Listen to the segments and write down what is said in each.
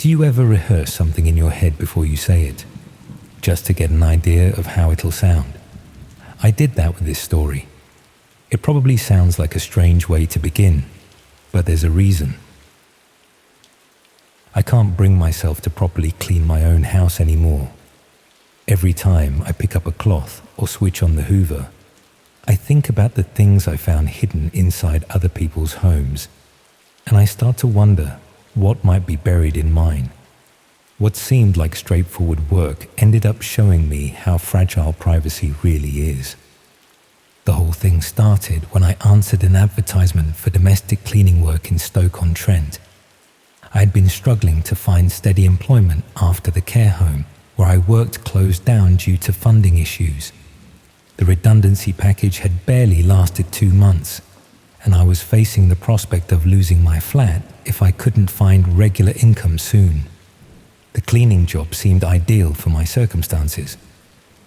Do you ever rehearse something in your head before you say it, just to get an idea of how it'll sound? I did that with this story. It probably sounds like a strange way to begin, but there's a reason. I can't bring myself to properly clean my own house anymore. Every time I pick up a cloth or switch on the Hoover, I think about the things I found hidden inside other people's homes, and I start to wonder what might be buried in mine. What seemed like straightforward work ended up showing me how fragile privacy really is. The whole thing started when I answered an advertisement for domestic cleaning work in Stoke-on-Trent. I had been struggling to find steady employment after the care home where I worked closed down due to funding issues. The redundancy package had barely lasted 2 months, and I was facing the prospect of losing my flat if I couldn't find regular income soon. The cleaning job seemed ideal for my circumstances.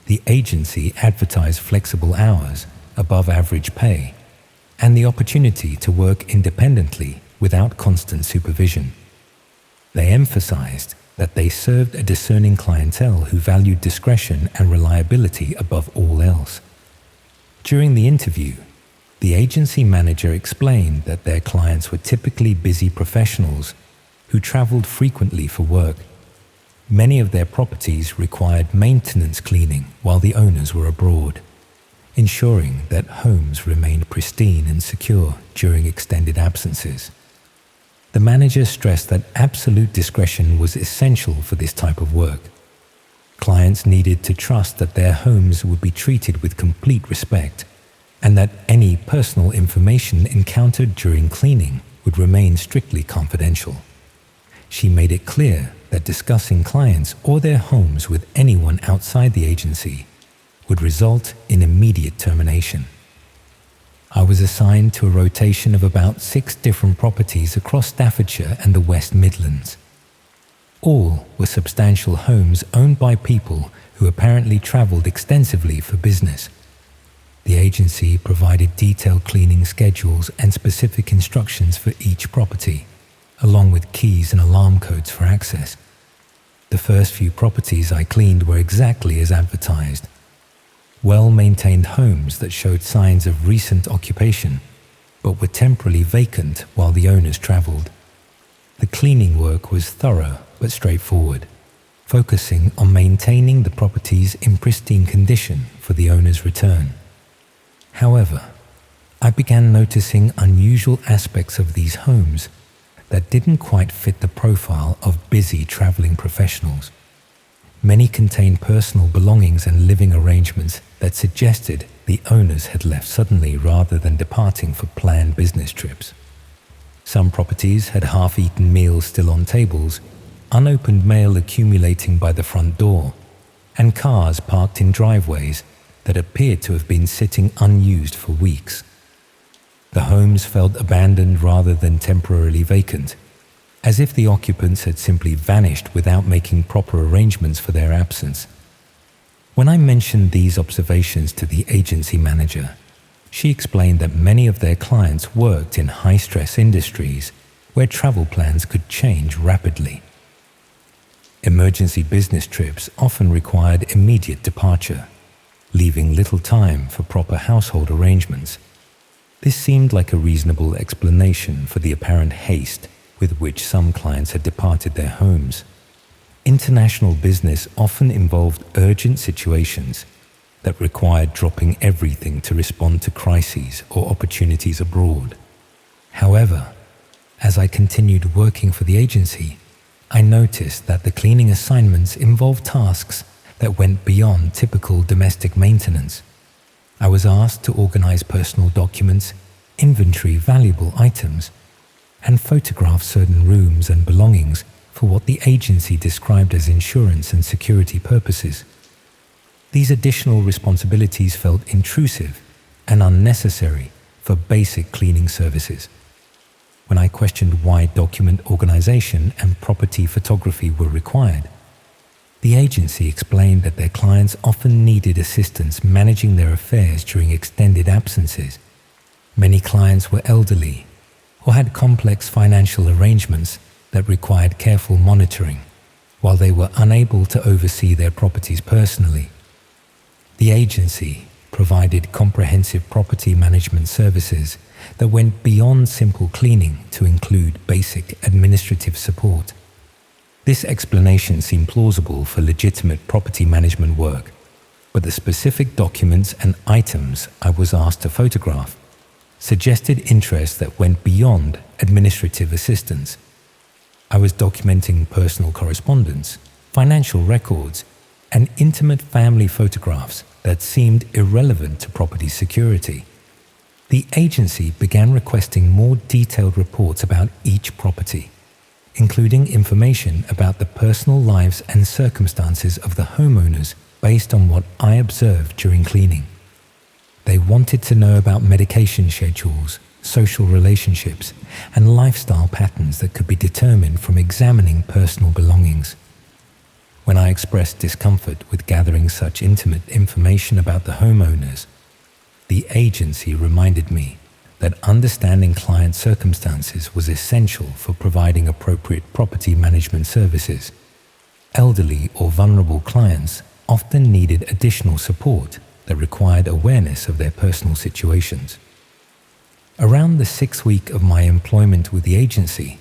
The agency advertised flexible hours, above average pay, and the opportunity to work independently without constant supervision. They emphasized that they served a discerning clientele who valued discretion and reliability above all else. During the interview, the agency manager explained that their clients were typically busy professionals who traveled frequently for work. Many of their properties required maintenance cleaning while the owners were abroad, ensuring that homes remained pristine and secure during extended absences. The manager stressed that absolute discretion was essential for this type of work. Clients needed to trust that their homes would be treated with complete respect, and that any personal information encountered during cleaning would remain strictly confidential. She made it clear that discussing clients or their homes with anyone outside the agency would result in immediate termination. I was assigned to a rotation of about 6 different properties across Staffordshire and the West Midlands. All were substantial homes owned by people who apparently travelled extensively for business. The agency provided detailed cleaning schedules and specific instructions for each property, along with keys and alarm codes for access. The first few properties I cleaned were exactly as advertised. Well-maintained homes that showed signs of recent occupation, but were temporarily vacant while the owners travelled. The cleaning work was thorough but straightforward, focusing on maintaining the properties in pristine condition for the owner's return. However, I began noticing unusual aspects of these homes that didn't quite fit the profile of busy travelling professionals. Many contained personal belongings and living arrangements that suggested the owners had left suddenly rather than departing for planned business trips. Some properties had half-eaten meals still on tables, unopened mail accumulating by the front door, and cars parked in driveways that appeared to have been sitting unused for weeks. The homes felt abandoned rather than temporarily vacant, as if the occupants had simply vanished without making proper arrangements for their absence. When I mentioned these observations to the agency manager, she explained that many of their clients worked in high-stress industries where travel plans could change rapidly. Emergency business trips often required immediate departure, leaving little time for proper household arrangements. This seemed like a reasonable explanation for the apparent haste with which some clients had departed their homes. International business often involved urgent situations that required dropping everything to respond to crises or opportunities abroad. However, as I continued working for the agency, I noticed that the cleaning assignments involved tasks that went beyond typical domestic maintenance. I was asked to organize personal documents, inventory valuable items, and photograph certain rooms and belongings for what the agency described as insurance and security purposes. These additional responsibilities felt intrusive and unnecessary for basic cleaning services. When I questioned why document organization and property photography were required, the agency explained that their clients often needed assistance managing their affairs during extended absences. Many clients were elderly or had complex financial arrangements that required careful monitoring, while they were unable to oversee their properties personally. The agency provided comprehensive property management services that went beyond simple cleaning to include basic administrative support. This explanation seemed plausible for legitimate property management work, but the specific documents and items I was asked to photograph suggested interest that went beyond administrative assistance. I was documenting personal correspondence, financial records, and intimate family photographs that seemed irrelevant to property security. The agency began requesting more detailed reports about each property, including information about the personal lives and circumstances of the homeowners based on what I observed during cleaning. They wanted to know about medication schedules, social relationships, and lifestyle patterns that could be determined from examining personal belongings. When I expressed discomfort with gathering such intimate information about the homeowners, the agency reminded me that understanding client circumstances was essential for providing appropriate property management services. Elderly or vulnerable clients often needed additional support that required awareness of their personal situations. Around the 6th week of my employment with the agency,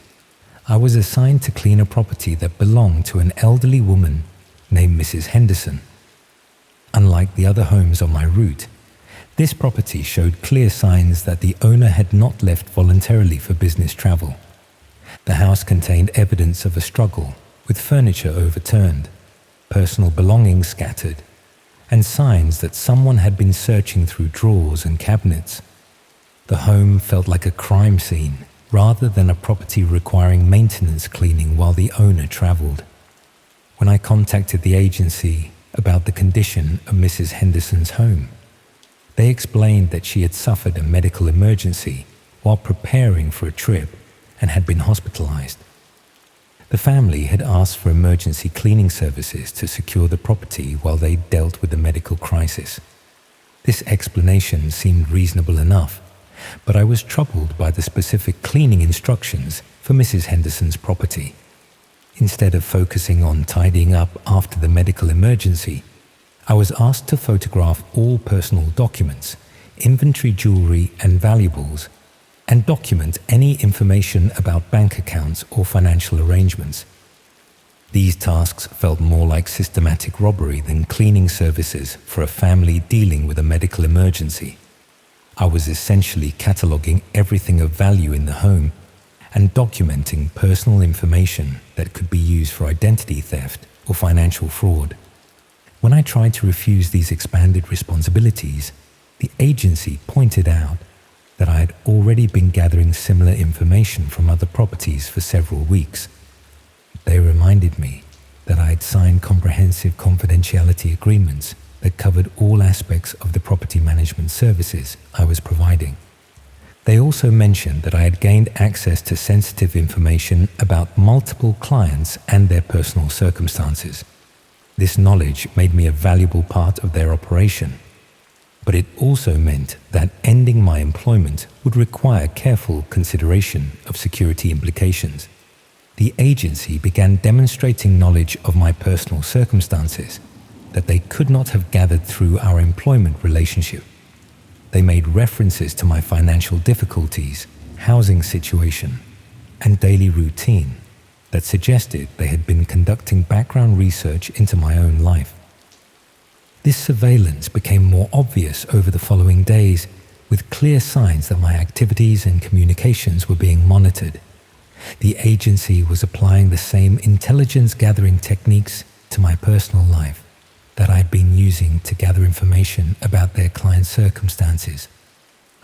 I was assigned to clean a property that belonged to an elderly woman named Mrs. Henderson. Unlike the other homes on my route, this property showed clear signs that the owner had not left voluntarily for business travel. The house contained evidence of a struggle, with furniture overturned, personal belongings scattered, and signs that someone had been searching through drawers and cabinets. The home felt like a crime scene rather than a property requiring maintenance cleaning while the owner traveled. When I contacted the agency about the condition of Mrs. Henderson's home, they explained that she had suffered a medical emergency while preparing for a trip and had been hospitalized. The family had asked for emergency cleaning services to secure the property while they dealt with the medical crisis. This explanation seemed reasonable enough, but I was troubled by the specific cleaning instructions for Mrs. Henderson's property. Instead of focusing on tidying up after the medical emergency, I was asked to photograph all personal documents, inventory jewelry and valuables, and document any information about bank accounts or financial arrangements. These tasks felt more like systematic robbery than cleaning services for a family dealing with a medical emergency. I was essentially cataloging everything of value in the home and documenting personal information that could be used for identity theft or financial fraud. When I tried to refuse these expanded responsibilities, the agency pointed out that I had already been gathering similar information from other properties for several weeks. They reminded me that I had signed comprehensive confidentiality agreements that covered all aspects of the property management services I was providing. They also mentioned that I had gained access to sensitive information about multiple clients and their personal circumstances. This knowledge made me a valuable part of their operation, but it also meant that ending my employment would require careful consideration of security implications. The agency began demonstrating knowledge of my personal circumstances that they could not have gathered through our employment relationship. They made references to my financial difficulties, housing situation, and daily routine that suggested they had been conducting background research into my own life. This surveillance became more obvious over the following days, with clear signs that my activities and communications were being monitored. The agency was applying the same intelligence-gathering techniques to my personal life that I had been using to gather information about their clients' circumstances.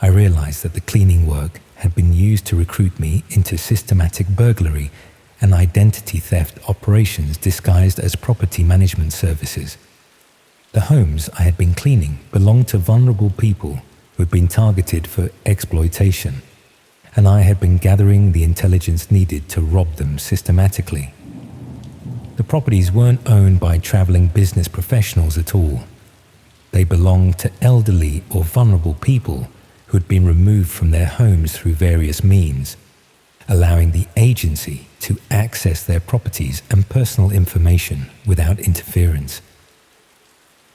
I realized that the cleaning work had been used to recruit me into systematic burglary and identity theft operations disguised as property management services. The homes I had been cleaning belonged to vulnerable people who had been targeted for exploitation, and I had been gathering the intelligence needed to rob them systematically. The properties weren't owned by traveling business professionals at all. They belonged to elderly or vulnerable people who had been removed from their homes through various means. allowing the agency to access their properties and personal information without interference.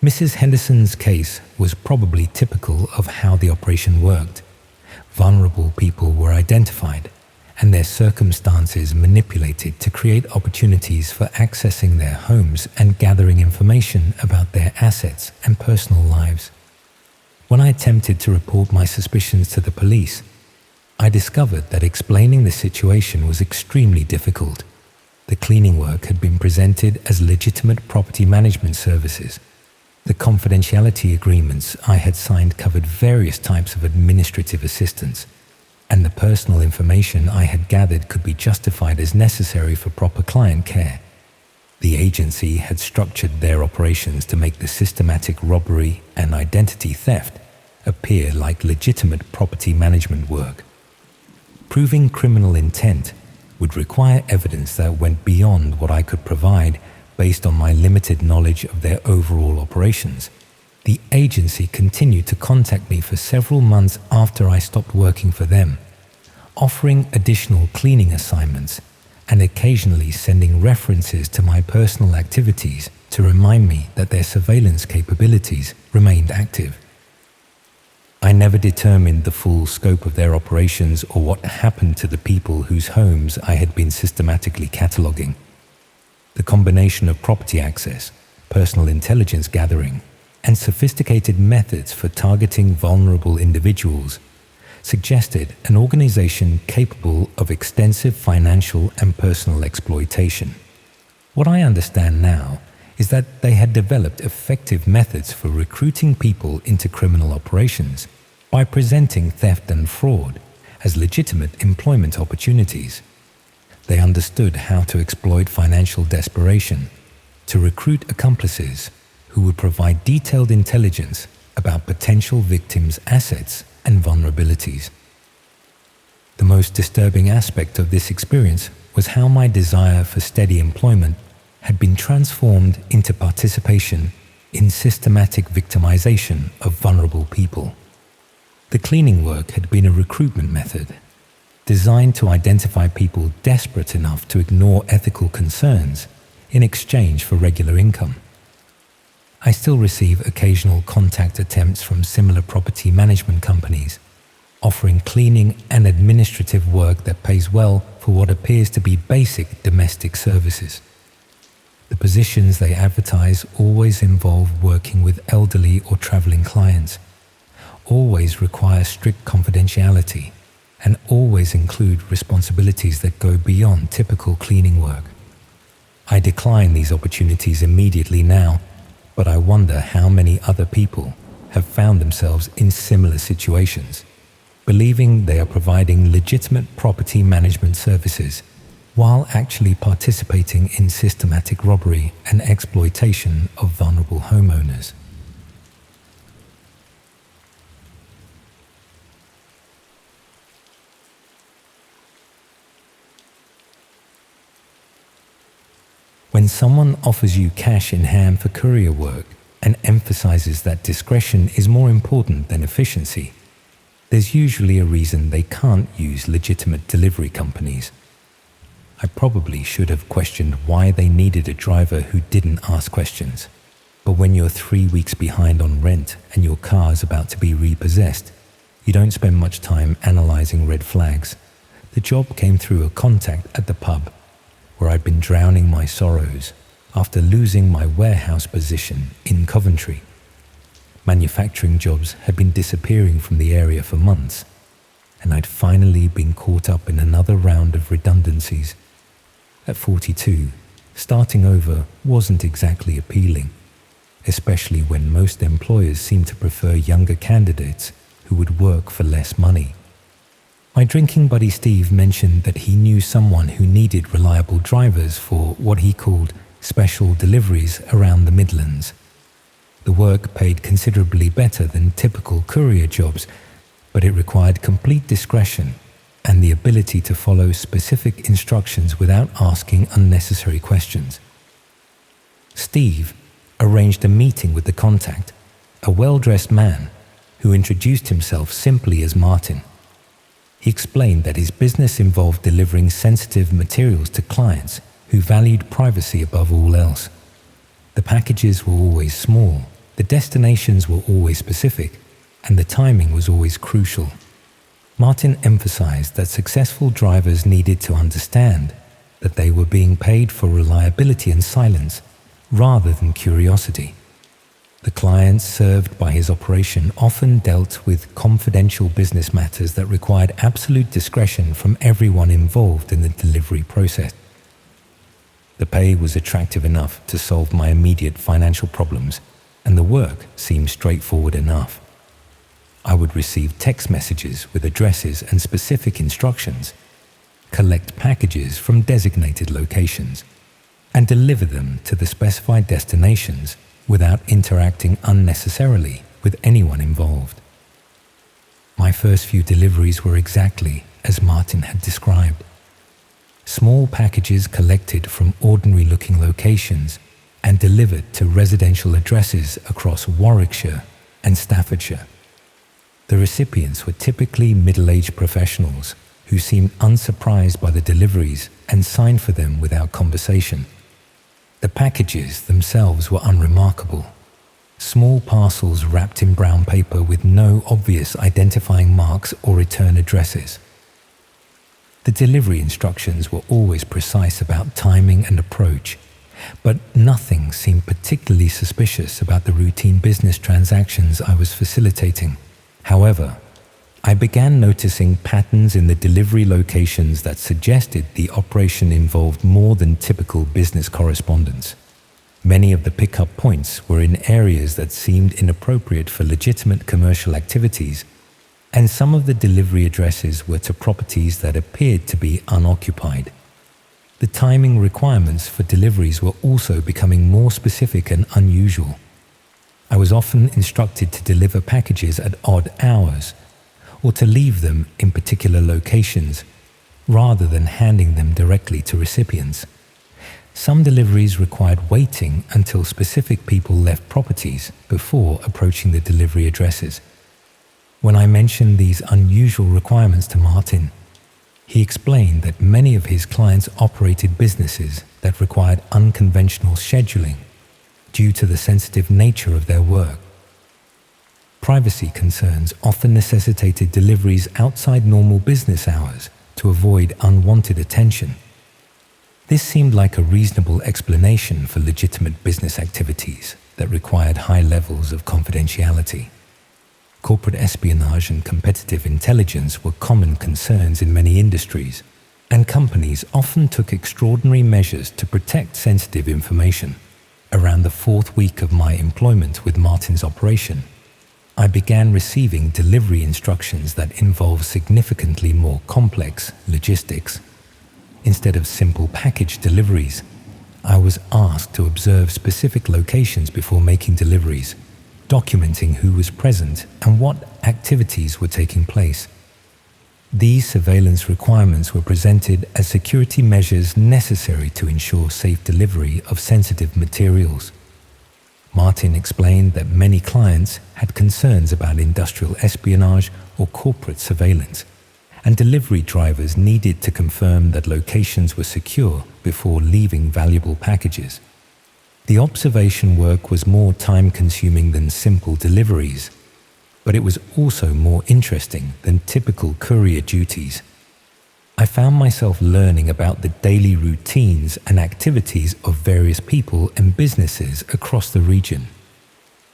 Mrs. Henderson's case was probably typical of how the operation worked. Vulnerable people were identified and their circumstances manipulated to create opportunities for accessing their homes and gathering information about their assets and personal lives. When I attempted to report my suspicions to the police, I discovered that explaining the situation was extremely difficult. The cleaning work had been presented as legitimate property management services. The confidentiality agreements I had signed covered various types of administrative assistance, and the personal information I had gathered could be justified as necessary for proper client care. The agency had structured their operations to make the systematic robbery and identity theft appear like legitimate property management work. Proving criminal intent would require evidence that went beyond what I could provide based on my limited knowledge of their overall operations. The agency continued to contact me for several months after I stopped working for them, offering additional cleaning assignments and occasionally sending references to my personal activities to remind me that their surveillance capabilities remained active. I never determined the full scope of their operations or what happened to the people whose homes I had been systematically cataloguing. The combination of property access, personal intelligence gathering, and sophisticated methods for targeting vulnerable individuals suggested an organization capable of extensive financial and personal exploitation. What I understand now is that they had developed effective methods for recruiting people into criminal operations by presenting theft and fraud as legitimate employment opportunities. They understood how to exploit financial desperation to recruit accomplices who would provide detailed intelligence about potential victims' assets and vulnerabilities. The most disturbing aspect of this experience was how my desire for steady employment had been transformed into participation in systematic victimization of vulnerable people. The cleaning work had been a recruitment method designed to identify people desperate enough to ignore ethical concerns in exchange for regular income. I still receive occasional contact attempts from similar property management companies, offering cleaning and administrative work that pays well for what appears to be basic domestic services. The positions they advertise always involve working with elderly or traveling clients, always require strict confidentiality, and always include responsibilities that go beyond typical cleaning work. I decline these opportunities immediately now, but I wonder how many other people have found themselves in similar situations, believing they are providing legitimate property management services while actually participating in systematic robbery and exploitation of vulnerable homeowners. When someone offers you cash in hand for courier work and emphasizes that discretion is more important than efficiency, there's usually a reason they can't use legitimate delivery companies. I probably should have questioned why they needed a driver who didn't ask questions. But when you're 3 weeks behind on rent and your car is about to be repossessed, you don't spend much time analyzing red flags. The job came through a contact at the pub, where I'd been drowning my sorrows after losing my warehouse position in Coventry. Manufacturing jobs had been disappearing from the area for months, and I'd finally been caught up in another round of redundancies. At 42, starting over wasn't exactly appealing, especially when most employers seem to prefer younger candidates who would work for less money. My drinking buddy Steve mentioned that he knew someone who needed reliable drivers for what he called special deliveries around the Midlands. The work paid considerably better than typical courier jobs, but it required complete discretion and the ability to follow specific instructions without asking unnecessary questions. Steve arranged a meeting with the contact, a well-dressed man who introduced himself simply as Martin. He explained that his business involved delivering sensitive materials to clients who valued privacy above all else. The packages were always small, the destinations were always specific, and the timing was always crucial. Martin emphasized that successful drivers needed to understand that they were being paid for reliability and silence rather than curiosity. The clients served by his operation often dealt with confidential business matters that required absolute discretion from everyone involved in the delivery process. The pay was attractive enough to solve my immediate financial problems, and the work seemed straightforward enough. I would receive text messages with addresses and specific instructions, collect packages from designated locations, and deliver them to the specified destinations without interacting unnecessarily with anyone involved. My first few deliveries were exactly as Martin had described. Small packages collected from ordinary-looking locations and delivered to residential addresses across Warwickshire and Staffordshire. The recipients were typically middle-aged professionals who seemed unsurprised by the deliveries and signed for them without conversation. The packages themselves were unremarkable. Small parcels wrapped in brown paper with no obvious identifying marks or return addresses. The delivery instructions were always precise about timing and approach, but nothing seemed particularly suspicious about the routine business transactions I was facilitating. However, I began noticing patterns in the delivery locations that suggested the operation involved more than typical business correspondence. Many of the pickup points were in areas that seemed inappropriate for legitimate commercial activities, and some of the delivery addresses were to properties that appeared to be unoccupied. The timing requirements for deliveries were also becoming more specific and unusual. I was often instructed to deliver packages at odd hours, or to leave them in particular locations, rather than handing them directly to recipients. Some deliveries required waiting until specific people left properties before approaching the delivery addresses. When I mentioned these unusual requirements to Martin, he explained that many of his clients operated businesses that required unconventional scheduling due to the sensitive nature of their work. Privacy concerns often necessitated deliveries outside normal business hours to avoid unwanted attention. This seemed like a reasonable explanation for legitimate business activities that required high levels of confidentiality. Corporate espionage and competitive intelligence were common concerns in many industries, and companies often took extraordinary measures to protect sensitive information. Around the fourth week of my employment with Martin's operation, I began receiving delivery instructions that involved significantly more complex logistics. Instead of simple package deliveries, I was asked to observe specific locations before making deliveries, documenting who was present and what activities were taking place. These surveillance requirements were presented as security measures necessary to ensure safe delivery of sensitive materials. Martin explained that many clients had concerns about industrial espionage or corporate surveillance, and delivery drivers needed to confirm that locations were secure before leaving valuable packages. The observation work was more time-consuming than simple deliveries, but it was also more interesting than typical courier duties. I found myself learning about the daily routines and activities of various people and businesses across the region,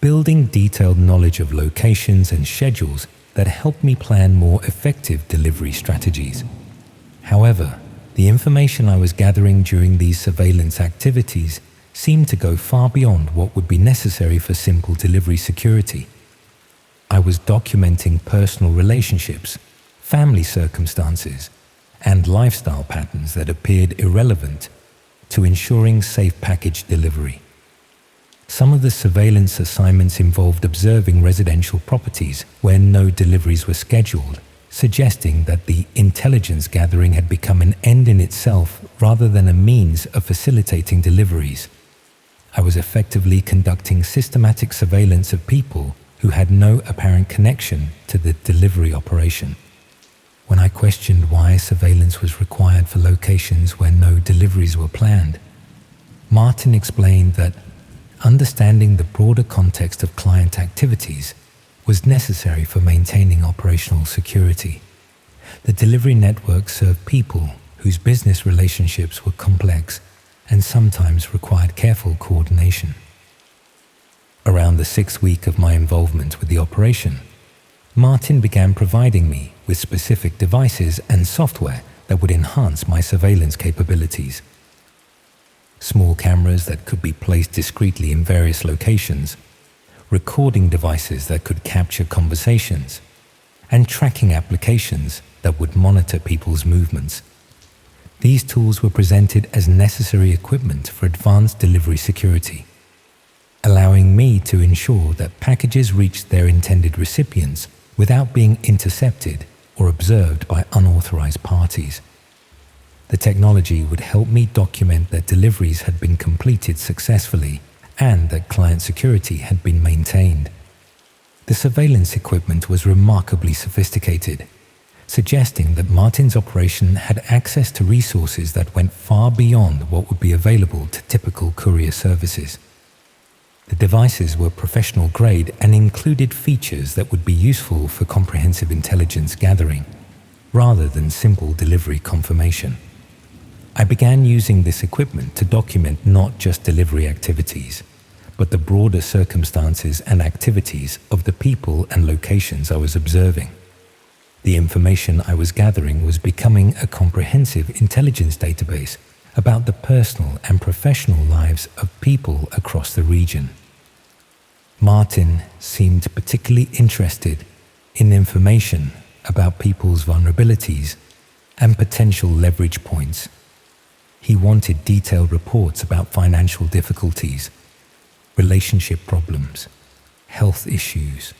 building detailed knowledge of locations and schedules that helped me plan more effective delivery strategies. However, the information I was gathering during these surveillance activities seemed to go far beyond what would be necessary for simple delivery security. I was documenting personal relationships, family circumstances, and lifestyle patterns that appeared irrelevant to ensuring safe package delivery. Some of the surveillance assignments involved observing residential properties where no deliveries were scheduled, suggesting that the intelligence gathering had become an end in itself rather than a means of facilitating deliveries. I was effectively conducting systematic surveillance of people who had no apparent connection to the delivery operation. when I questioned why surveillance was required for locations where no deliveries were planned. Martin explained that understanding the broader context of client activities was necessary for maintaining operational security. The delivery network served people whose business relationships were complex and sometimes required careful coordination. Around the 6th week of my involvement with the operation, Martin began providing me with specific devices and software that would enhance my surveillance capabilities. Small cameras that could be placed discreetly in various locations, recording devices that could capture conversations, and tracking applications that would monitor people's movements. These tools were presented as necessary equipment for advanced delivery security, allowing me to ensure that packages reached their intended recipients without being intercepted or observed by unauthorized parties. The technology would help me document that deliveries had been completed successfully and that client security had been maintained. The surveillance equipment was remarkably sophisticated, suggesting that Martin's operation had access to resources that went far beyond what would be available to typical courier services. The devices were professional grade and included features that would be useful for comprehensive intelligence gathering, rather than simple delivery confirmation. I began using this equipment to document not just delivery activities, but the broader circumstances and activities of the people and locations I was observing. The information I was gathering was becoming a comprehensive intelligence database about the personal and professional lives of people across the region. Martin seemed particularly interested in information about people's vulnerabilities and potential leverage points. He wanted detailed reports about financial difficulties, relationship problems, health issues,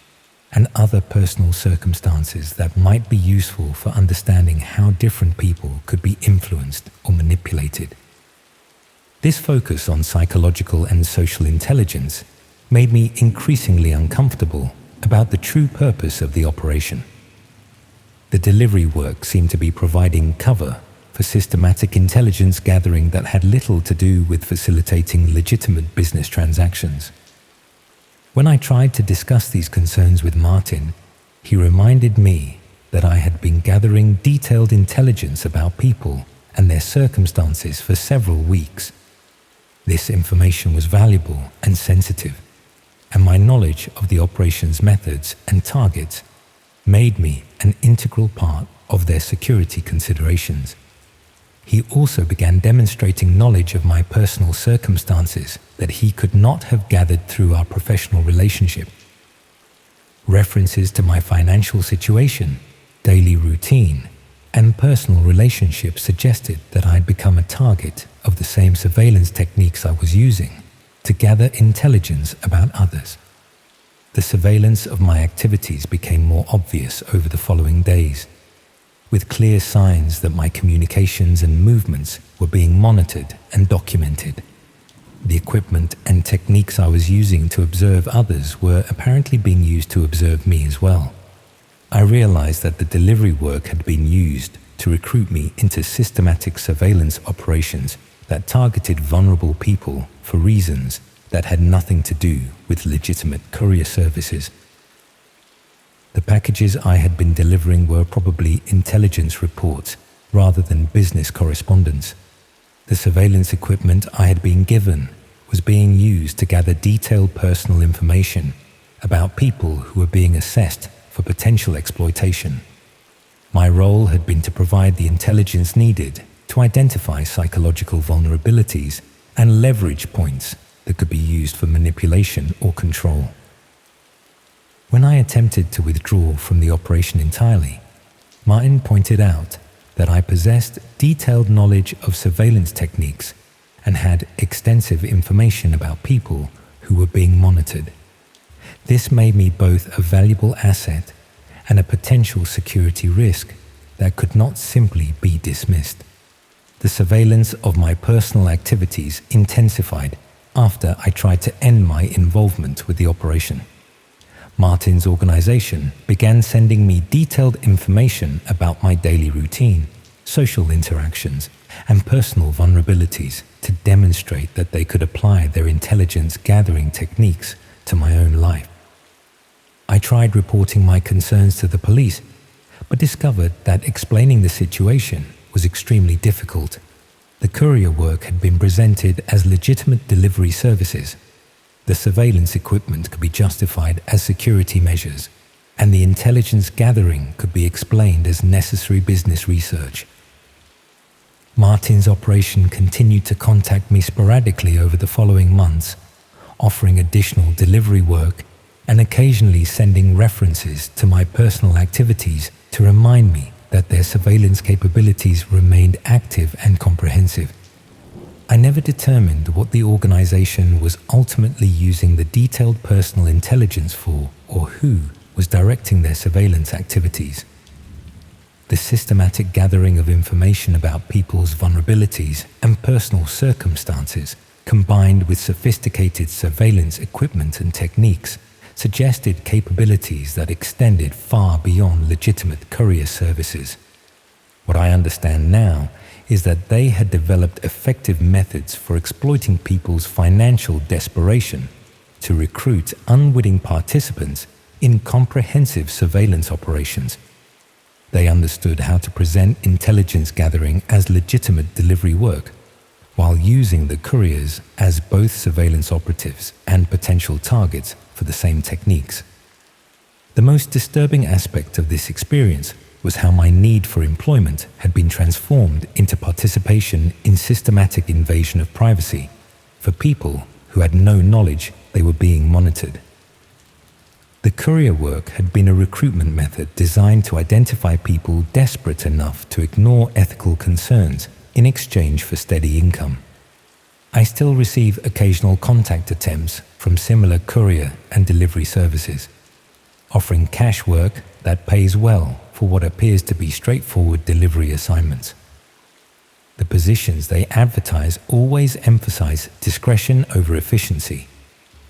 and other personal circumstances that might be useful for understanding how different people could be influenced or manipulated. This focus on psychological and social intelligence made me increasingly uncomfortable about the true purpose of the operation. The delivery work seemed to be providing cover for systematic intelligence gathering that had little to do with facilitating legitimate business transactions. When I tried to discuss these concerns with Martin, he reminded me that I had been gathering detailed intelligence about people and their circumstances for several weeks. This information was valuable and sensitive, and my knowledge of the operation's methods and targets made me an integral part of their security considerations. He also began demonstrating knowledge of my personal circumstances that he could not have gathered through our professional relationship. References to my financial situation, daily routine, and personal relationships suggested that I had become a target of the same surveillance techniques I was using to gather intelligence about others. The surveillance of my activities became more obvious over the following days, with clear signs that my communications and movements were being monitored and documented. The equipment and techniques I was using to observe others were apparently being used to observe me as well. I realized that the delivery work had been used to recruit me into systematic surveillance operations that targeted vulnerable people for reasons that had nothing to do with legitimate courier services. The packages I had been delivering were probably intelligence reports rather than business correspondence. The surveillance equipment I had been given was being used to gather detailed personal information about people who were being assessed for potential exploitation. My role had been to provide the intelligence needed to identify psychological vulnerabilities and leverage points that could be used for manipulation or control. When I attempted to withdraw from the operation entirely, Martin pointed out that I possessed detailed knowledge of surveillance techniques and had extensive information about people who were being monitored. This made me both a valuable asset and a potential security risk that could not simply be dismissed. The surveillance of my personal activities intensified after I tried to end my involvement with the operation. Martin's organization began sending me detailed information about my daily routine, social interactions, and personal vulnerabilities to demonstrate that they could apply their intelligence gathering techniques to my own life. I tried reporting my concerns to the police, but discovered that explaining the situation was extremely difficult. The courier work had been presented as legitimate delivery services. The surveillance equipment could be justified as security measures, and the intelligence gathering could be explained as necessary business research. Martin's operation continued to contact me sporadically over the following months, offering additional delivery work and occasionally sending references to my personal activities to remind me that their surveillance capabilities remained active and comprehensive. I never determined what the organization was ultimately using the detailed personal intelligence for or who was directing their surveillance activities. The systematic gathering of information about people's vulnerabilities and personal circumstances, combined with sophisticated surveillance equipment and techniques, suggested capabilities that extended far beyond legitimate courier services. What I understand now is that they had developed effective methods for exploiting people's financial desperation to recruit unwitting participants in comprehensive surveillance operations. They understood how to present intelligence gathering as legitimate delivery work, while using the couriers as both surveillance operatives and potential targets for the same techniques. The most disturbing aspect of this experience was how my need for employment had been transformed into participation in systematic invasion of privacy for people who had no knowledge they were being monitored. The courier work had been a recruitment method designed to identify people desperate enough to ignore ethical concerns in exchange for steady income. I still receive occasional contact attempts from similar courier and delivery services, offering cash work that pays well for what appears to be straightforward delivery assignments. The positions they advertise always emphasize discretion over efficiency,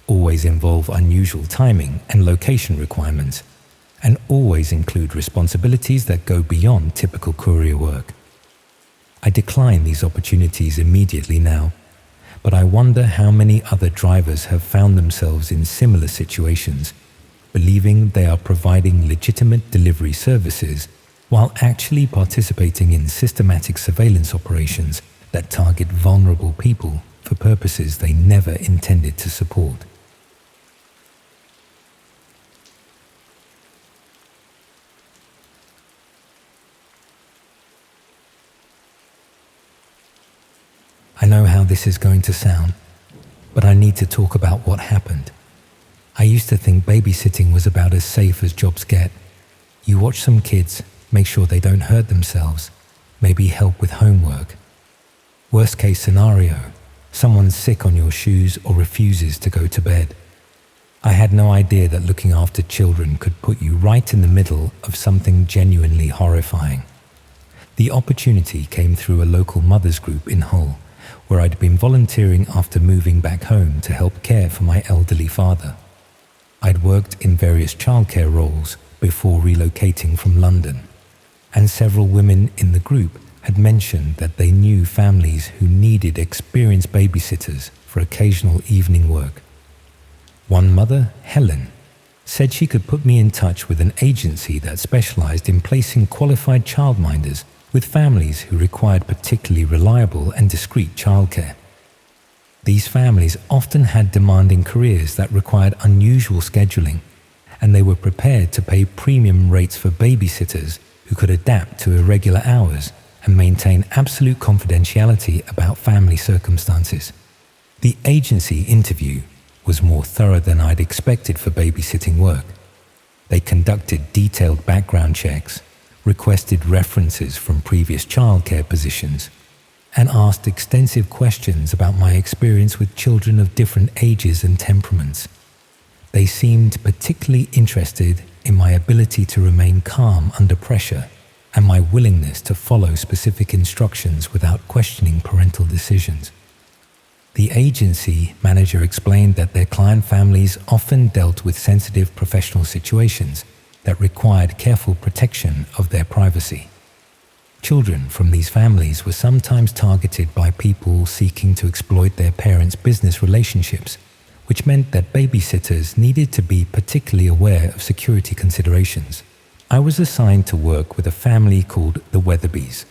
always involve unusual timing and location requirements, and always include responsibilities that go beyond typical courier work. I decline these opportunities immediately now, but I wonder how many other drivers have found themselves in similar situations, believing they are providing legitimate delivery services while actually participating in systematic surveillance operations that target vulnerable people for purposes they never intended to support. I know how this is going to sound, but I need to talk about what happened. I used to think babysitting was about as safe as jobs get. You watch some kids, make sure they don't hurt themselves, maybe help with homework. Worst case scenario, someone's sick on your shoes or refuses to go to bed. I had no idea that looking after children could put you right in the middle of something genuinely horrifying. The opportunity came through a local mothers group in Hull, where I'd been volunteering after moving back home to help care for my elderly father. I'd worked in various childcare roles before relocating from London, and several women in the group had mentioned that they knew families who needed experienced babysitters for occasional evening work. One mother, Helen, said she could put me in touch with an agency that specialized in placing qualified childminders with families who required particularly reliable and discreet childcare. These families often had demanding careers that required unusual scheduling, and they were prepared to pay premium rates for babysitters who could adapt to irregular hours and maintain absolute confidentiality about family circumstances. The agency interview was more thorough than I'd expected for babysitting work. They conducted detailed background checks, requested references from previous childcare positions, and asked extensive questions about my experience with children of different ages and temperaments. They seemed particularly interested in my ability to remain calm under pressure and my willingness to follow specific instructions without questioning parental decisions. The agency manager explained that their client families often dealt with sensitive professional situations that required careful protection of their privacy. Children from these families were sometimes targeted by people seeking to exploit their parents' business relationships, which meant that babysitters needed to be particularly aware of security considerations. I was assigned to work with a family called the Weatherbys,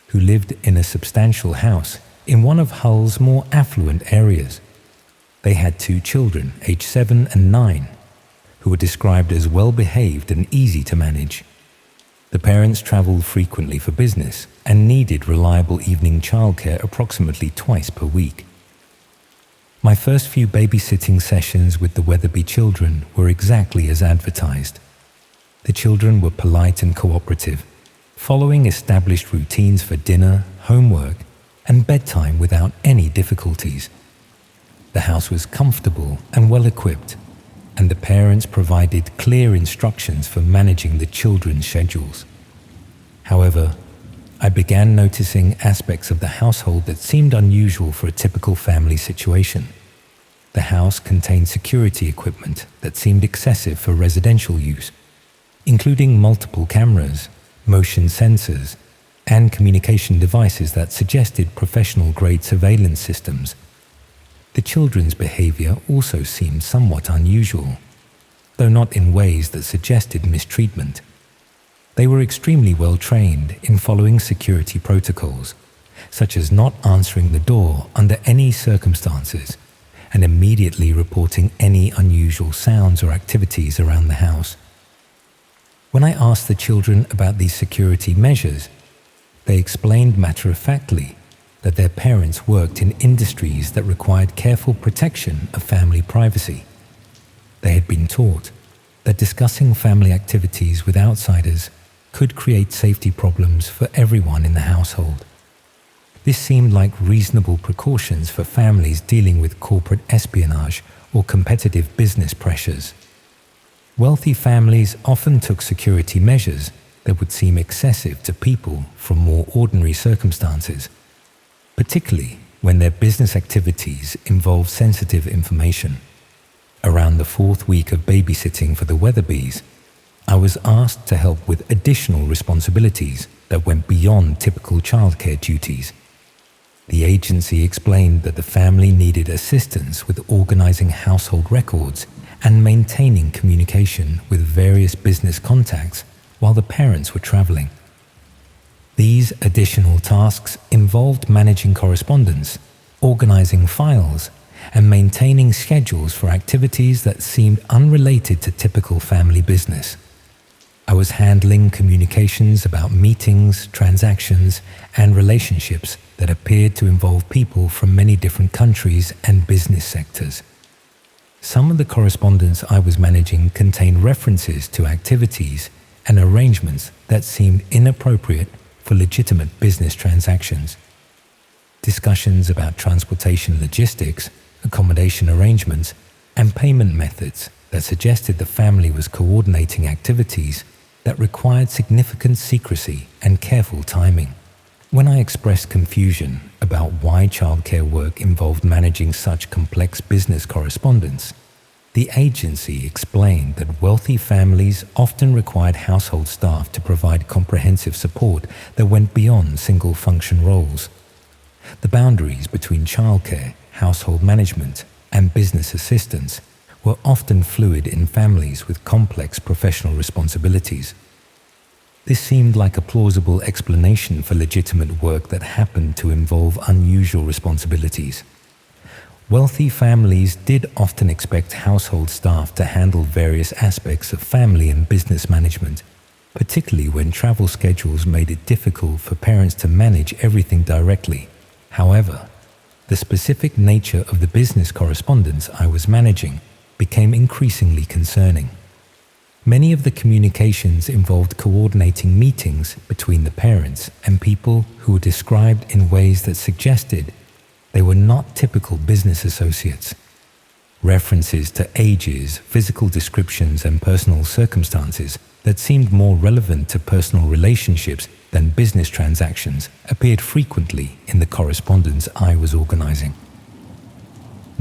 who lived in a substantial house in one of Hull's more affluent areas. They had 2 children, aged 7 and 9, who were described as well-behaved and easy to manage. The parents traveled frequently for business and needed reliable evening childcare approximately twice per week. My first few babysitting sessions with the Weatherby children were exactly as advertised. The children were polite and cooperative, following established routines for dinner, homework, and bedtime without any difficulties. The house was comfortable and well-equipped, and the parents provided clear instructions for managing the children's schedules. However, I began noticing aspects of the household that seemed unusual for a typical family situation. The house contained security equipment that seemed excessive for residential use, including multiple cameras, motion sensors, and communication devices that suggested professional-grade surveillance systems. The children's behavior also seemed somewhat unusual, though not in ways that suggested mistreatment. They were extremely well trained in following security protocols, such as not answering the door under any circumstances and immediately reporting any unusual sounds or activities around the house. When I asked the children about these security measures, they explained matter-of-factly that their parents worked in industries that required careful protection of family privacy. They had been taught that discussing family activities with outsiders could create safety problems for everyone in the household. This seemed like reasonable precautions for families dealing with corporate espionage or competitive business pressures. Wealthy families often took security measures that would seem excessive to people from more ordinary circumstances, particularly when their business activities involve sensitive information. Around the 4th week of babysitting for the Weatherbys, I was asked to help with additional responsibilities that went beyond typical childcare duties. The agency explained that the family needed assistance with organizing household records and maintaining communication with various business contacts while the parents were traveling. These additional tasks involved managing correspondence, organizing files, and maintaining schedules for activities that seemed unrelated to typical family business. I was handling communications about meetings, transactions, and relationships that appeared to involve people from many different countries and business sectors. Some of the correspondence I was managing contained references to activities and arrangements that seemed inappropriate for legitimate business transactions. Discussions about transportation logistics, accommodation arrangements, and payment methods that suggested the family was coordinating activities that required significant secrecy and careful timing. When I expressed confusion about why childcare work involved managing such complex business correspondence, the agency explained that wealthy families often required household staff to provide comprehensive support that went beyond single-function roles. The boundaries between childcare, household management, and business assistance were often fluid in families with complex professional responsibilities. This seemed like a plausible explanation for legitimate work that happened to involve unusual responsibilities. Wealthy families did often expect household staff to handle various aspects of family and business management, particularly when travel schedules made it difficult for parents to manage everything directly. However, the specific nature of the business correspondence I was managing became increasingly concerning. Many of the communications involved coordinating meetings between the parents and people who were described in ways that suggested they were not typical business associates. References to ages, physical descriptions, and personal circumstances that seemed more relevant to personal relationships than business transactions appeared frequently in the correspondence I was organizing.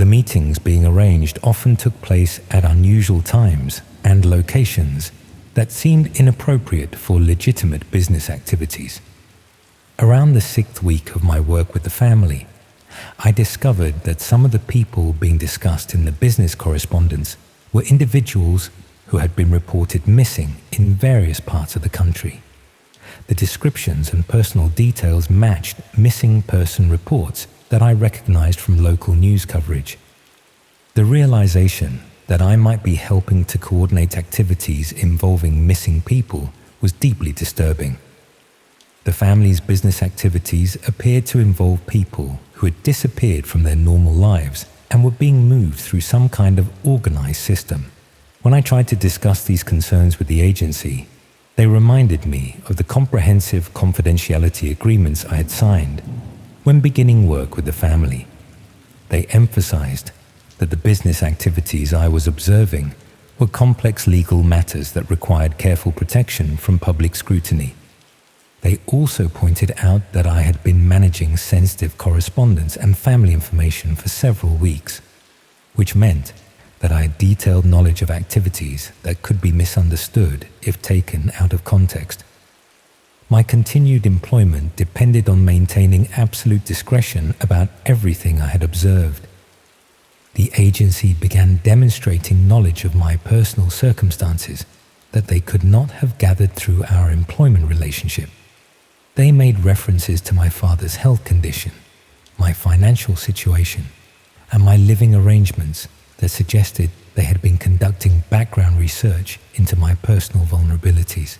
The meetings being arranged often took place at unusual times and locations that seemed inappropriate for legitimate business activities. Around the 6th week of my work with the family, I discovered that some of the people being discussed in the business correspondence were individuals who had been reported missing in various parts of the country. The descriptions and personal details matched missing person reports that I recognized from local news coverage. The realization that I might be helping to coordinate activities involving missing people was deeply disturbing. The family's business activities appeared to involve people who had disappeared from their normal lives and were being moved through some kind of organized system. When I tried to discuss these concerns with the agency, they reminded me of the comprehensive confidentiality agreements I had signed when beginning work with the family. They emphasized that the business activities I was observing were complex legal matters that required careful protection from public scrutiny. They also pointed out that I had been managing sensitive correspondence and family information for several weeks, which meant that I had detailed knowledge of activities that could be misunderstood if taken out of context. My continued employment depended on maintaining absolute discretion about everything I had observed. The agency began demonstrating knowledge of my personal circumstances that they could not have gathered through our employment relationship. They made references to my father's health condition, my financial situation, and my living arrangements that suggested they had been conducting background research into my personal vulnerabilities.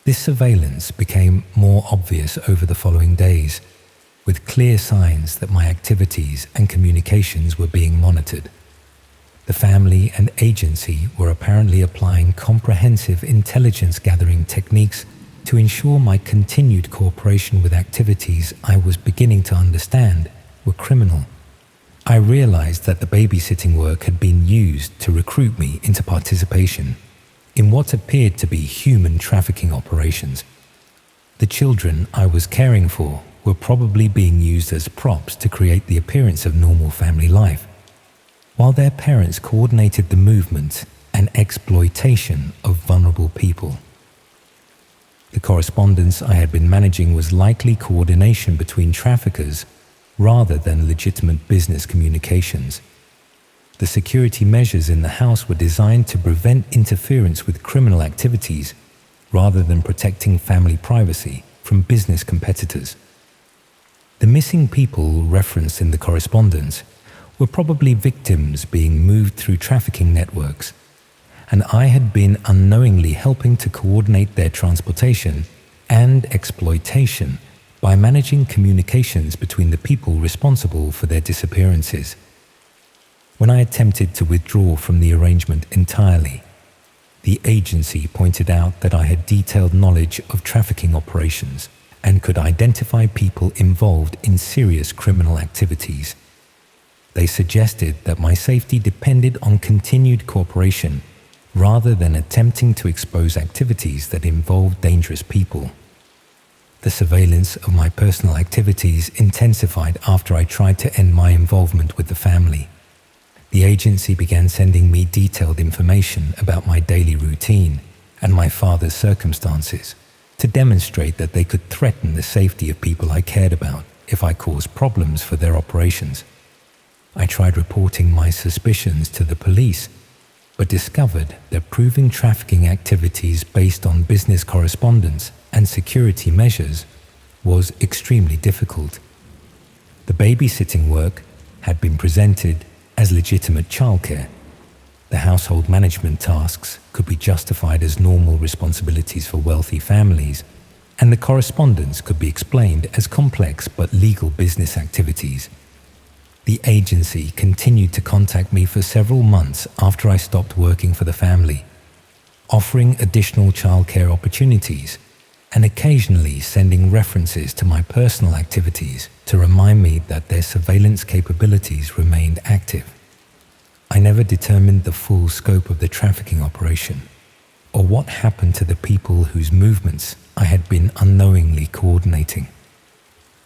This surveillance became more obvious over the following days, with clear signs that my activities and communications were being monitored. The family and agency were apparently applying comprehensive intelligence gathering techniques to ensure my continued cooperation with activities I was beginning to understand were criminal. I realized that the babysitting work had been used to recruit me into participation in what appeared to be human trafficking operations. The children I was caring for were probably being used as props to create the appearance of normal family life, while their parents coordinated the movement and exploitation of vulnerable people. The correspondence I had been managing was likely coordination between traffickers rather than legitimate business communications. The security measures in the house were designed to prevent interference with criminal activities rather than protecting family privacy from business competitors. The missing people referenced in the correspondence were probably victims being moved through trafficking networks, and I had been unknowingly helping to coordinate their transportation and exploitation by managing communications between the people responsible for their disappearances. When I attempted to withdraw from the arrangement entirely, the agency pointed out that I had detailed knowledge of trafficking operations and could identify people involved in serious criminal activities. They suggested that my safety depended on continued cooperation rather than attempting to expose activities that involved dangerous people. The surveillance of my personal activities intensified after I tried to end my involvement with the family. The agency began sending me detailed information about my daily routine and my father's circumstances to demonstrate that they could threaten the safety of people I cared about if I caused problems for their operations. I tried reporting my suspicions to the police, but discovered that proving trafficking activities based on business correspondence and security measures was extremely difficult. The babysitting work had been presented as legitimate childcare. The household management tasks could be justified as normal responsibilities for wealthy families, and the correspondence could be explained as complex but legal business activities. The agency continued to contact me for several months after I stopped working for the family, offering additional childcare opportunities and occasionally sending references to my personal activities to remind me that their surveillance capabilities remained active. I never determined the full scope of the trafficking operation or what happened to the people whose movements I had been unknowingly coordinating.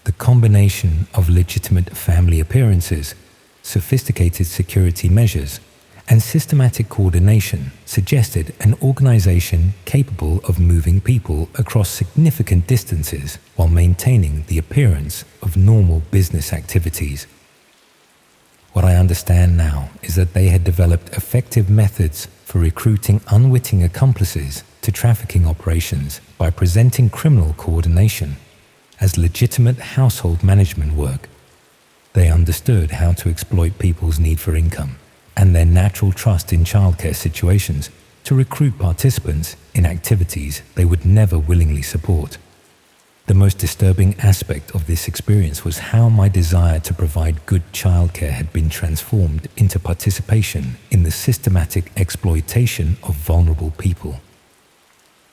The combination of legitimate family appearances, sophisticated security measures, and systematic coordination suggested an organization capable of moving people across significant distances while maintaining the appearance of normal business activities. What I understand now is that they had developed effective methods for recruiting unwitting accomplices to trafficking operations by presenting criminal coordination as legitimate household management work. They understood how to exploit people's need for income and their natural trust in childcare situations to recruit participants in activities they would never willingly support. The most disturbing aspect of this experience was how my desire to provide good childcare had been transformed into participation in the systematic exploitation of vulnerable people.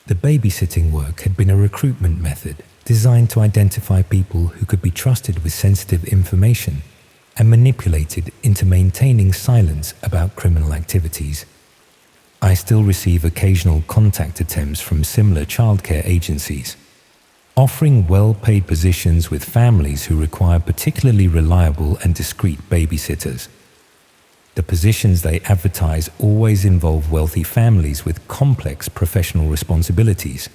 The babysitting work had been a recruitment method designed to identify people who could be trusted with sensitive information and manipulated into maintaining silence about criminal activities. I still receive occasional contact attempts from similar childcare agencies, offering well-paid positions with families who require particularly reliable and discreet babysitters. The positions they advertise always involve wealthy families with complex professional responsibilities,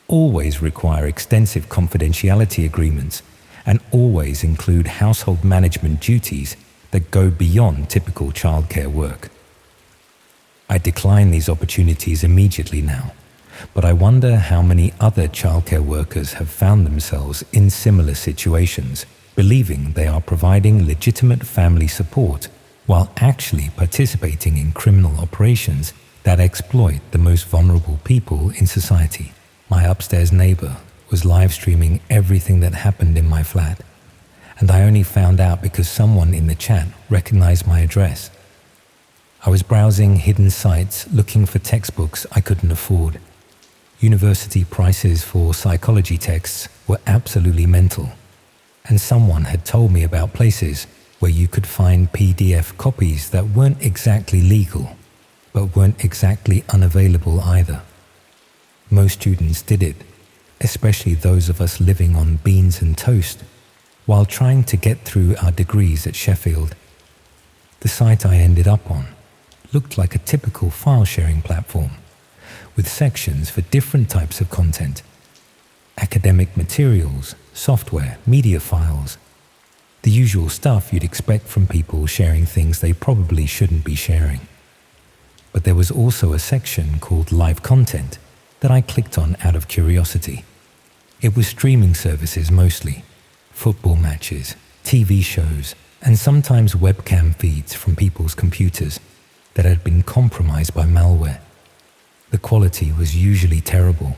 always require extensive confidentiality agreements, and always include household management duties that go beyond typical childcare work. I decline these opportunities immediately now, but I wonder how many other childcare workers have found themselves in similar situations, believing they are providing legitimate family support while actually participating in criminal operations that exploit the most vulnerable people in society. My upstairs neighbor was live streaming everything that happened in my flat, and I only found out because someone in the chat recognized my address. I was browsing hidden sites looking for textbooks I couldn't afford. University prices for psychology texts were absolutely mental, and someone had told me about places where you could find PDF copies that weren't exactly legal, but weren't exactly unavailable either. Most students did it, especially those of us living on beans and toast, while trying to get through our degrees at Sheffield. The site I ended up on looked like a typical file-sharing platform, with sections for different types of content: academic materials, software, media files, the usual stuff you'd expect from people sharing things they probably shouldn't be sharing. But there was also a section called Live Content that I clicked on out of curiosity. It was streaming services mostly, football matches, TV shows, and sometimes webcam feeds from people's computers that had been compromised by malware. The quality was usually terrible,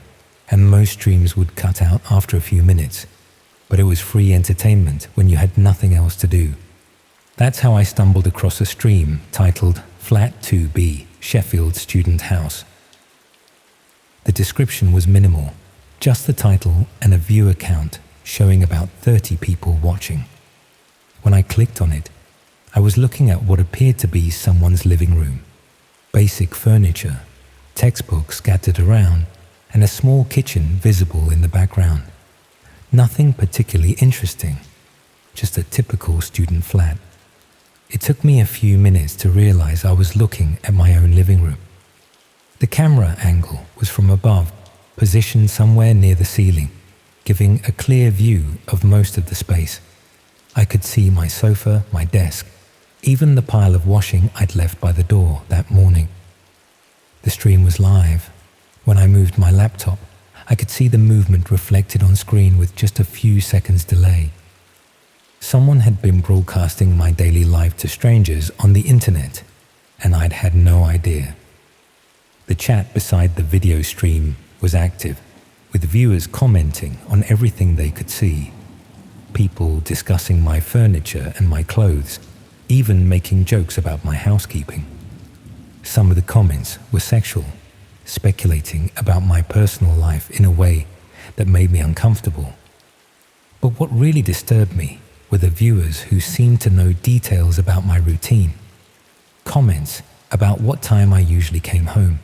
and most streams would cut out after a few minutes, but it was free entertainment when you had nothing else to do. That's how I stumbled across a stream titled Flat 2B, Sheffield Student House. The description was minimal, just the title and a viewer count showing about 30 people watching. When I clicked on it, I was looking at what appeared to be someone's living room. Basic furniture, textbooks scattered around, and a small kitchen visible in the background. Nothing particularly interesting, just a typical student flat. It took me a few minutes to realize I was looking at my own living room. The camera angle was from above, positioned somewhere near the ceiling, giving a clear view of most of the space. I could see my sofa, my desk, even the pile of washing I'd left by the door that morning. The stream was live. When I moved my laptop, I could see the movement reflected on screen with just a few seconds delay. Someone had been broadcasting my daily life to strangers on the internet, and I'd had no idea. The chat beside the video stream was active, with viewers commenting on everything they could see. People discussing my furniture and my clothes, even making jokes about my housekeeping. Some of the comments were sexual, speculating about my personal life in a way that made me uncomfortable. But what really disturbed me were the viewers who seemed to know details about my routine. Comments about what time I usually came home,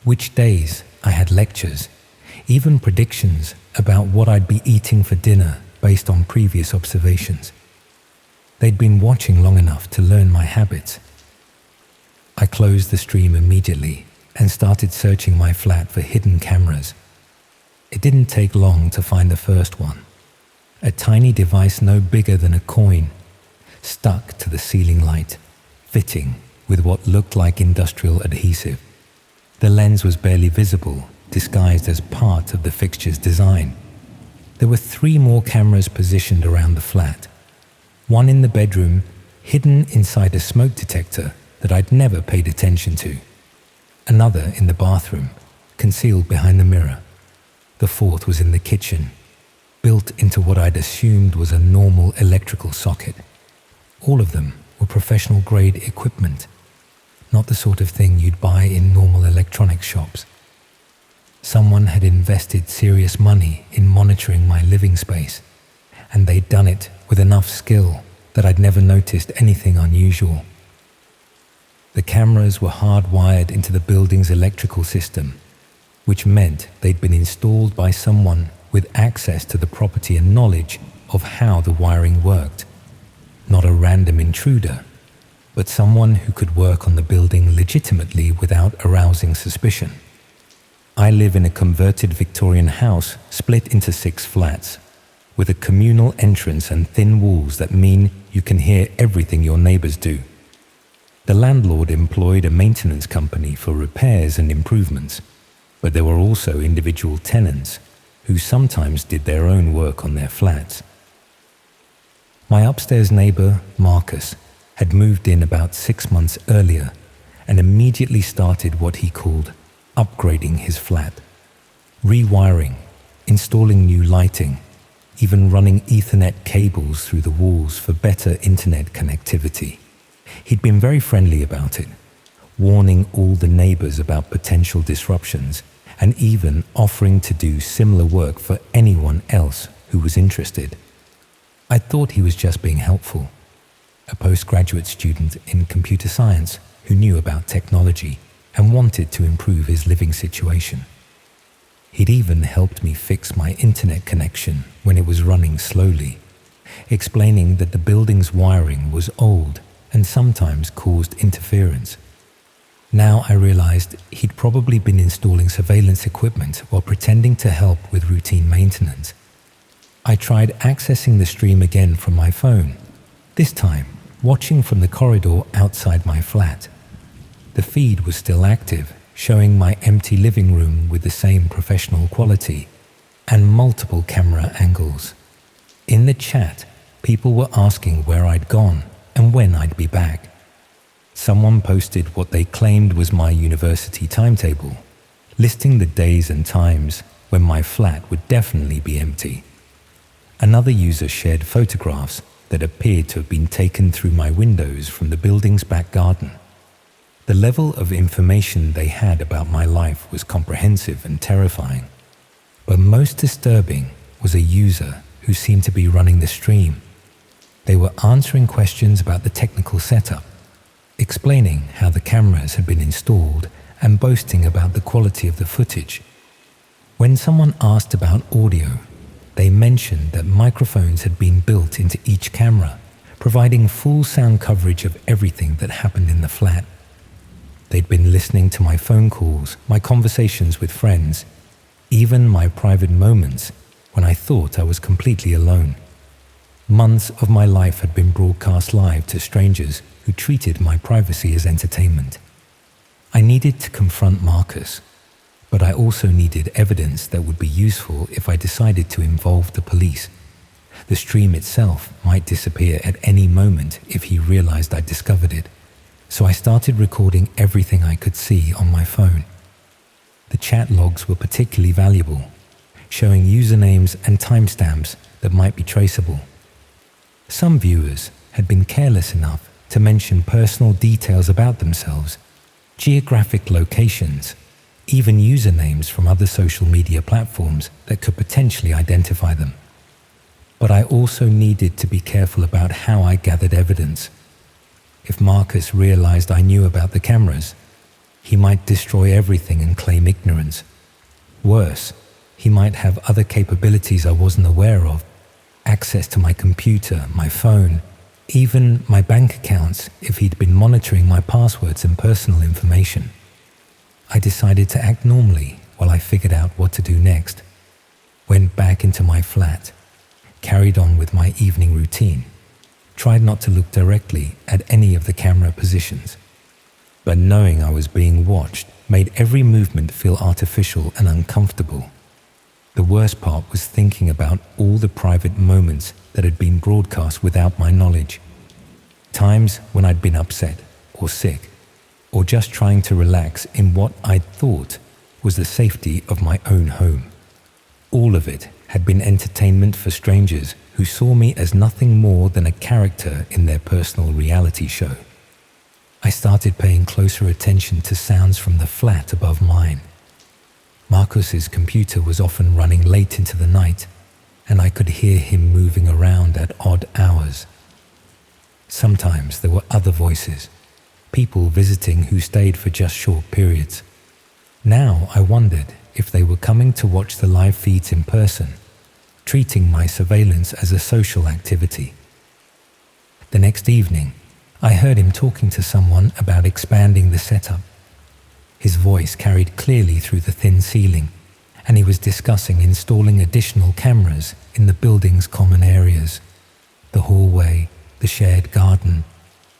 which days I had lectures, even predictions about what I'd be eating for dinner based on previous observations. They'd been watching long enough to learn my habits. I closed the stream immediately and started searching my flat for hidden cameras. It didn't take long to find the first one. A tiny device no bigger than a coin, stuck to the ceiling light, fitting with what looked like industrial adhesive. The lens was barely visible, disguised as part of the fixture's design. There were 3 more cameras positioned around the flat. One in the bedroom, hidden inside a smoke detector that I'd never paid attention to. Another in the bathroom, concealed behind the mirror. The 4th was in the kitchen, built into what I'd assumed was a normal electrical socket. All of them were professional-grade equipment, not the sort of thing you'd buy in normal electronics shops. Someone had invested serious money in monitoring my living space, and they'd done it with enough skill that I'd never noticed anything unusual. The cameras were hardwired into the building's electrical system, which meant they'd been installed by someone with access to the property and knowledge of how the wiring worked. Not a random intruder, but someone who could work on the building legitimately without arousing suspicion. I live in a converted Victorian house split into 6 flats, with a communal entrance and thin walls that mean you can hear everything your neighbors do. The landlord employed a maintenance company for repairs and improvements, but there were also individual tenants who sometimes did their own work on their flats. My upstairs neighbor, Marcus, had moved in about 6 months earlier and immediately started what he called upgrading his flat, rewiring, installing new lighting, even running Ethernet cables through the walls for better internet connectivity. He'd been very friendly about it, warning all the neighbors about potential disruptions and even offering to do similar work for anyone else who was interested. I thought he was just being helpful, a postgraduate student in computer science who knew about technology and wanted to improve his living situation. He'd even helped me fix my internet connection when it was running slowly, explaining that the building's wiring was old and sometimes caused interference. Now I realized he'd probably been installing surveillance equipment while pretending to help with routine maintenance. I tried accessing the stream again from my phone, this time watching from the corridor outside my flat. The feed was still active, showing my empty living room with the same professional quality and multiple camera angles. In the chat, people were asking where I'd gone and when I'd be back. Someone posted what they claimed was my university timetable, listing the days and times when my flat would definitely be empty. Another user shared photographs that appeared to have been taken through my windows from the building's back garden. The level of information they had about my life was comprehensive and terrifying, but most disturbing was a user who seemed to be running the stream. They were answering questions about the technical setup, explaining how the cameras had been installed and boasting about the quality of the footage. When someone asked about audio, they mentioned that microphones had been built into each camera, providing full sound coverage of everything that happened in the flat. They'd been listening to my phone calls, my conversations with friends, even my private moments when I thought I was completely alone. Months of my life had been broadcast live to strangers who treated my privacy as entertainment. I needed to confront Marcus, but I also needed evidence that would be useful if I decided to involve the police. The stream itself might disappear at any moment if he realized I'd discovered it, so I started recording everything I could see on my phone. The chat logs were particularly valuable, showing usernames and timestamps that might be traceable. Some viewers had been careless enough to mention personal details about themselves, geographic locations, even usernames from other social media platforms that could potentially identify them. But I also needed to be careful about how I gathered evidence. If Marcus realized I knew about the cameras, he might destroy everything and claim ignorance. Worse, he might have other capabilities I wasn't aware of, access to my computer, my phone, even my bank accounts if he'd been monitoring my passwords and personal information. I decided to act normally while I figured out what to do next. Went back into my flat, carried on with my evening routine, tried not to look directly at any of the camera positions. But knowing I was being watched made every movement feel artificial and uncomfortable. The worst part was thinking about all the private moments that had been broadcast without my knowledge. Times when I'd been upset or sick, or just trying to relax in what I'd thought was the safety of my own home. All of it had been entertainment for strangers who saw me as nothing more than a character in their personal reality show. I started paying closer attention to sounds from the flat above mine. Marcus's computer was often running late into the night, and I could hear him moving around at odd hours. Sometimes there were other voices, people visiting who stayed for just short periods. Now I wondered if they were coming to watch the live feeds in person, treating my surveillance as a social activity. The next evening, I heard him talking to someone about expanding the setup. His voice carried clearly through the thin ceiling, and he was discussing installing additional cameras in the building's common areas, the hallway, the shared garden,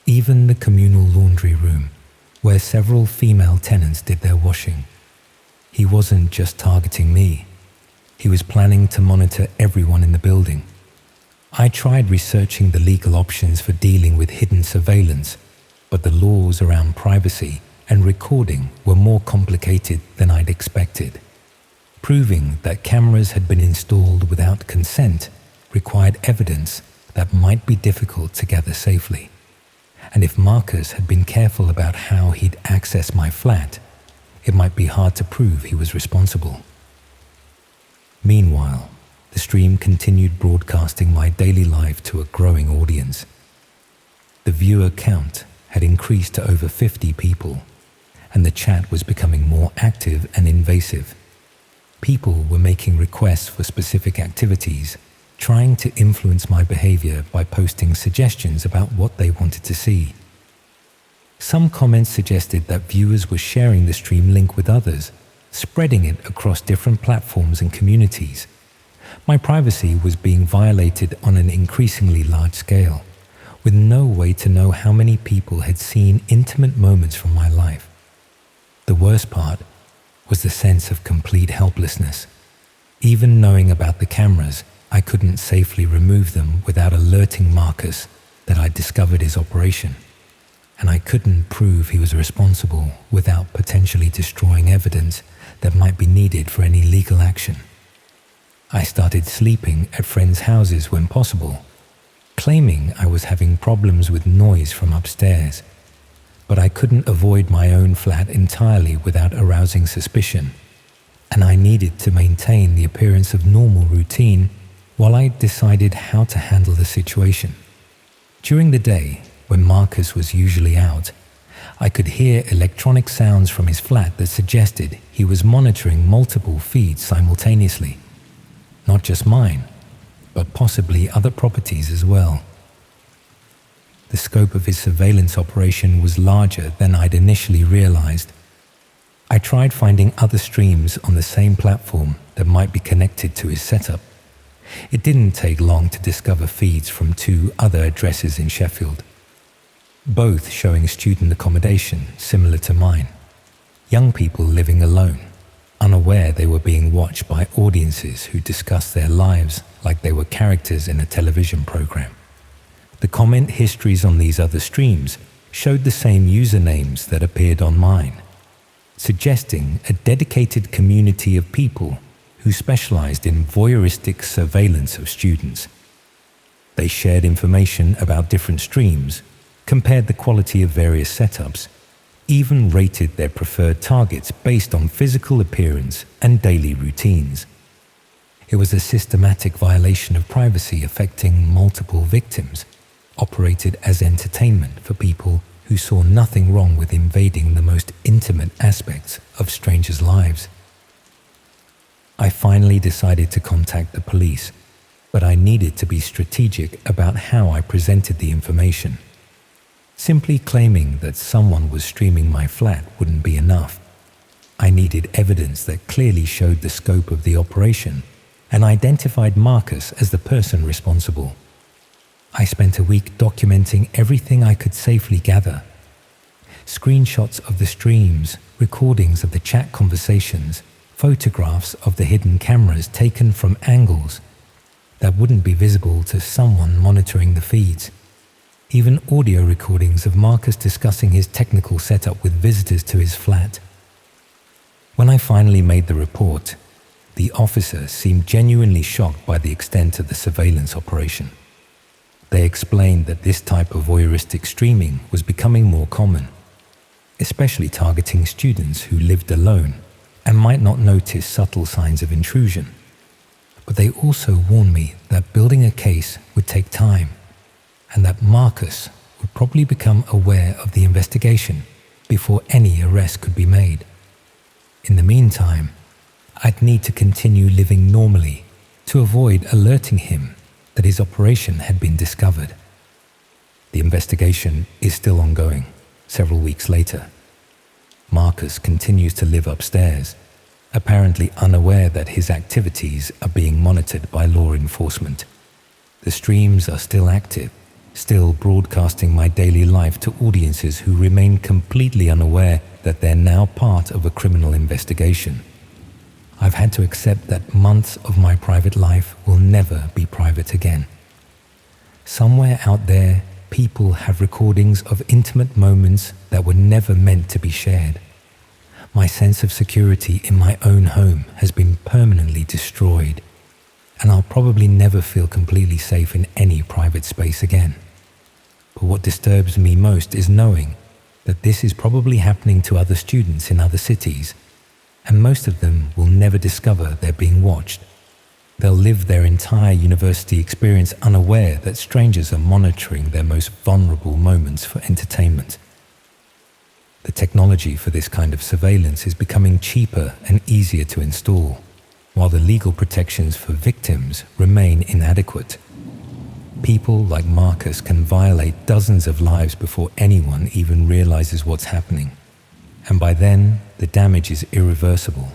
even the communal laundry room, where several female tenants did their washing. He wasn't just targeting me. He was planning to monitor everyone in the building. I tried researching the legal options for dealing with hidden surveillance, but the laws around privacy and recording were more complicated than I'd expected. Proving that cameras had been installed without consent required evidence that might be difficult to gather safely. And if Marcus had been careful about how he'd access my flat, it might be hard to prove he was responsible. Meanwhile, the stream continued broadcasting my daily life to a growing audience. The viewer count had increased to over 50 people, and the chat was becoming more active and invasive. People were making requests for specific activities, trying to influence my behavior by posting suggestions about what they wanted to see. Some comments suggested that viewers were sharing the stream link with others, spreading it across different platforms and communities. My privacy was being violated on an increasingly large scale, with no way to know how many people had seen intimate moments from my life. The worst part was the sense of complete helplessness. Even knowing about the cameras, I couldn't safely remove them without alerting Marcus that I'd discovered his operation, and I couldn't prove he was responsible without potentially destroying evidence that might be needed for any legal action. I started sleeping at friends' houses when possible, claiming I was having problems with noise from upstairs, but I couldn't avoid my own flat entirely without arousing suspicion, and I needed to maintain the appearance of normal routine while I decided how to handle the situation. During the day, when Marcus was usually out, I could hear electronic sounds from his flat that suggested he was monitoring multiple feeds simultaneously. Not just mine, but possibly other properties as well. The scope of his surveillance operation was larger than I'd initially realized. I tried finding other streams on the same platform that might be connected to his setup. It didn't take long to discover feeds from 2 other addresses in Sheffield, both showing student accommodation similar to mine. Young people living alone, unaware they were being watched by audiences who discussed their lives like they were characters in a television program. The comment histories on these other streams showed the same usernames that appeared on mine, suggesting a dedicated community of people who specialized in voyeuristic surveillance of students. They shared information about different streams, compared the quality of various setups, even rated their preferred targets based on physical appearance and daily routines. It was a systematic violation of privacy affecting multiple victims, operated as entertainment for people who saw nothing wrong with invading the most intimate aspects of strangers' lives. I finally decided to contact the police, but I needed to be strategic about how I presented the information. Simply claiming that someone was streaming my flat wouldn't be enough. I needed evidence that clearly showed the scope of the operation and identified Marcus as the person responsible. I spent a week documenting everything I could safely gather. Screenshots of the streams, recordings of the chat conversations, photographs of the hidden cameras taken from angles that wouldn't be visible to someone monitoring the feeds. Even audio recordings of Marcus discussing his technical setup with visitors to his flat. When I finally made the report, the officer seemed genuinely shocked by the extent of the surveillance operation. They explained that this type of voyeuristic streaming was becoming more common, especially targeting students who lived alone and might not notice subtle signs of intrusion. But they also warned me that building a case would take time and that Marcus would probably become aware of the investigation before any arrest could be made. In the meantime, I'd need to continue living normally to avoid alerting him that his operation had been discovered. The investigation is still ongoing, several weeks later. Marcus continues to live upstairs, apparently unaware that his activities are being monitored by law enforcement. The streams are still active, still broadcasting my daily life to audiences who remain completely unaware that they're now part of a criminal investigation. I've had to accept that months of my private life will never be private again. Somewhere out there, people have recordings of intimate moments that were never meant to be shared. My sense of security in my own home has been permanently destroyed, and I'll probably never feel completely safe in any private space again. But what disturbs me most is knowing that this is probably happening to other students in other cities, and most of them will never discover they're being watched. They'll live their entire university experience unaware that strangers are monitoring their most vulnerable moments for entertainment. The technology for this kind of surveillance is becoming cheaper and easier to install, while the legal protections for victims remain inadequate. People like Marcus can violate dozens of lives before anyone even realizes what's happening, and by then the damage is irreversible.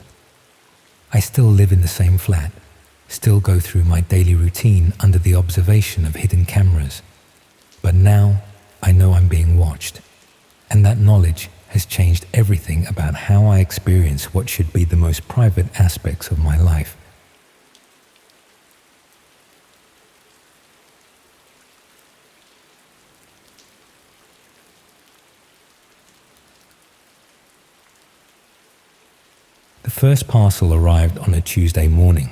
I still live in the same flat, still go through my daily routine under the observation of hidden cameras, but now I know I'm being watched, and that knowledge has changed everything about how I experience what should be the most private aspects of my life. The first parcel arrived on a Tuesday morning,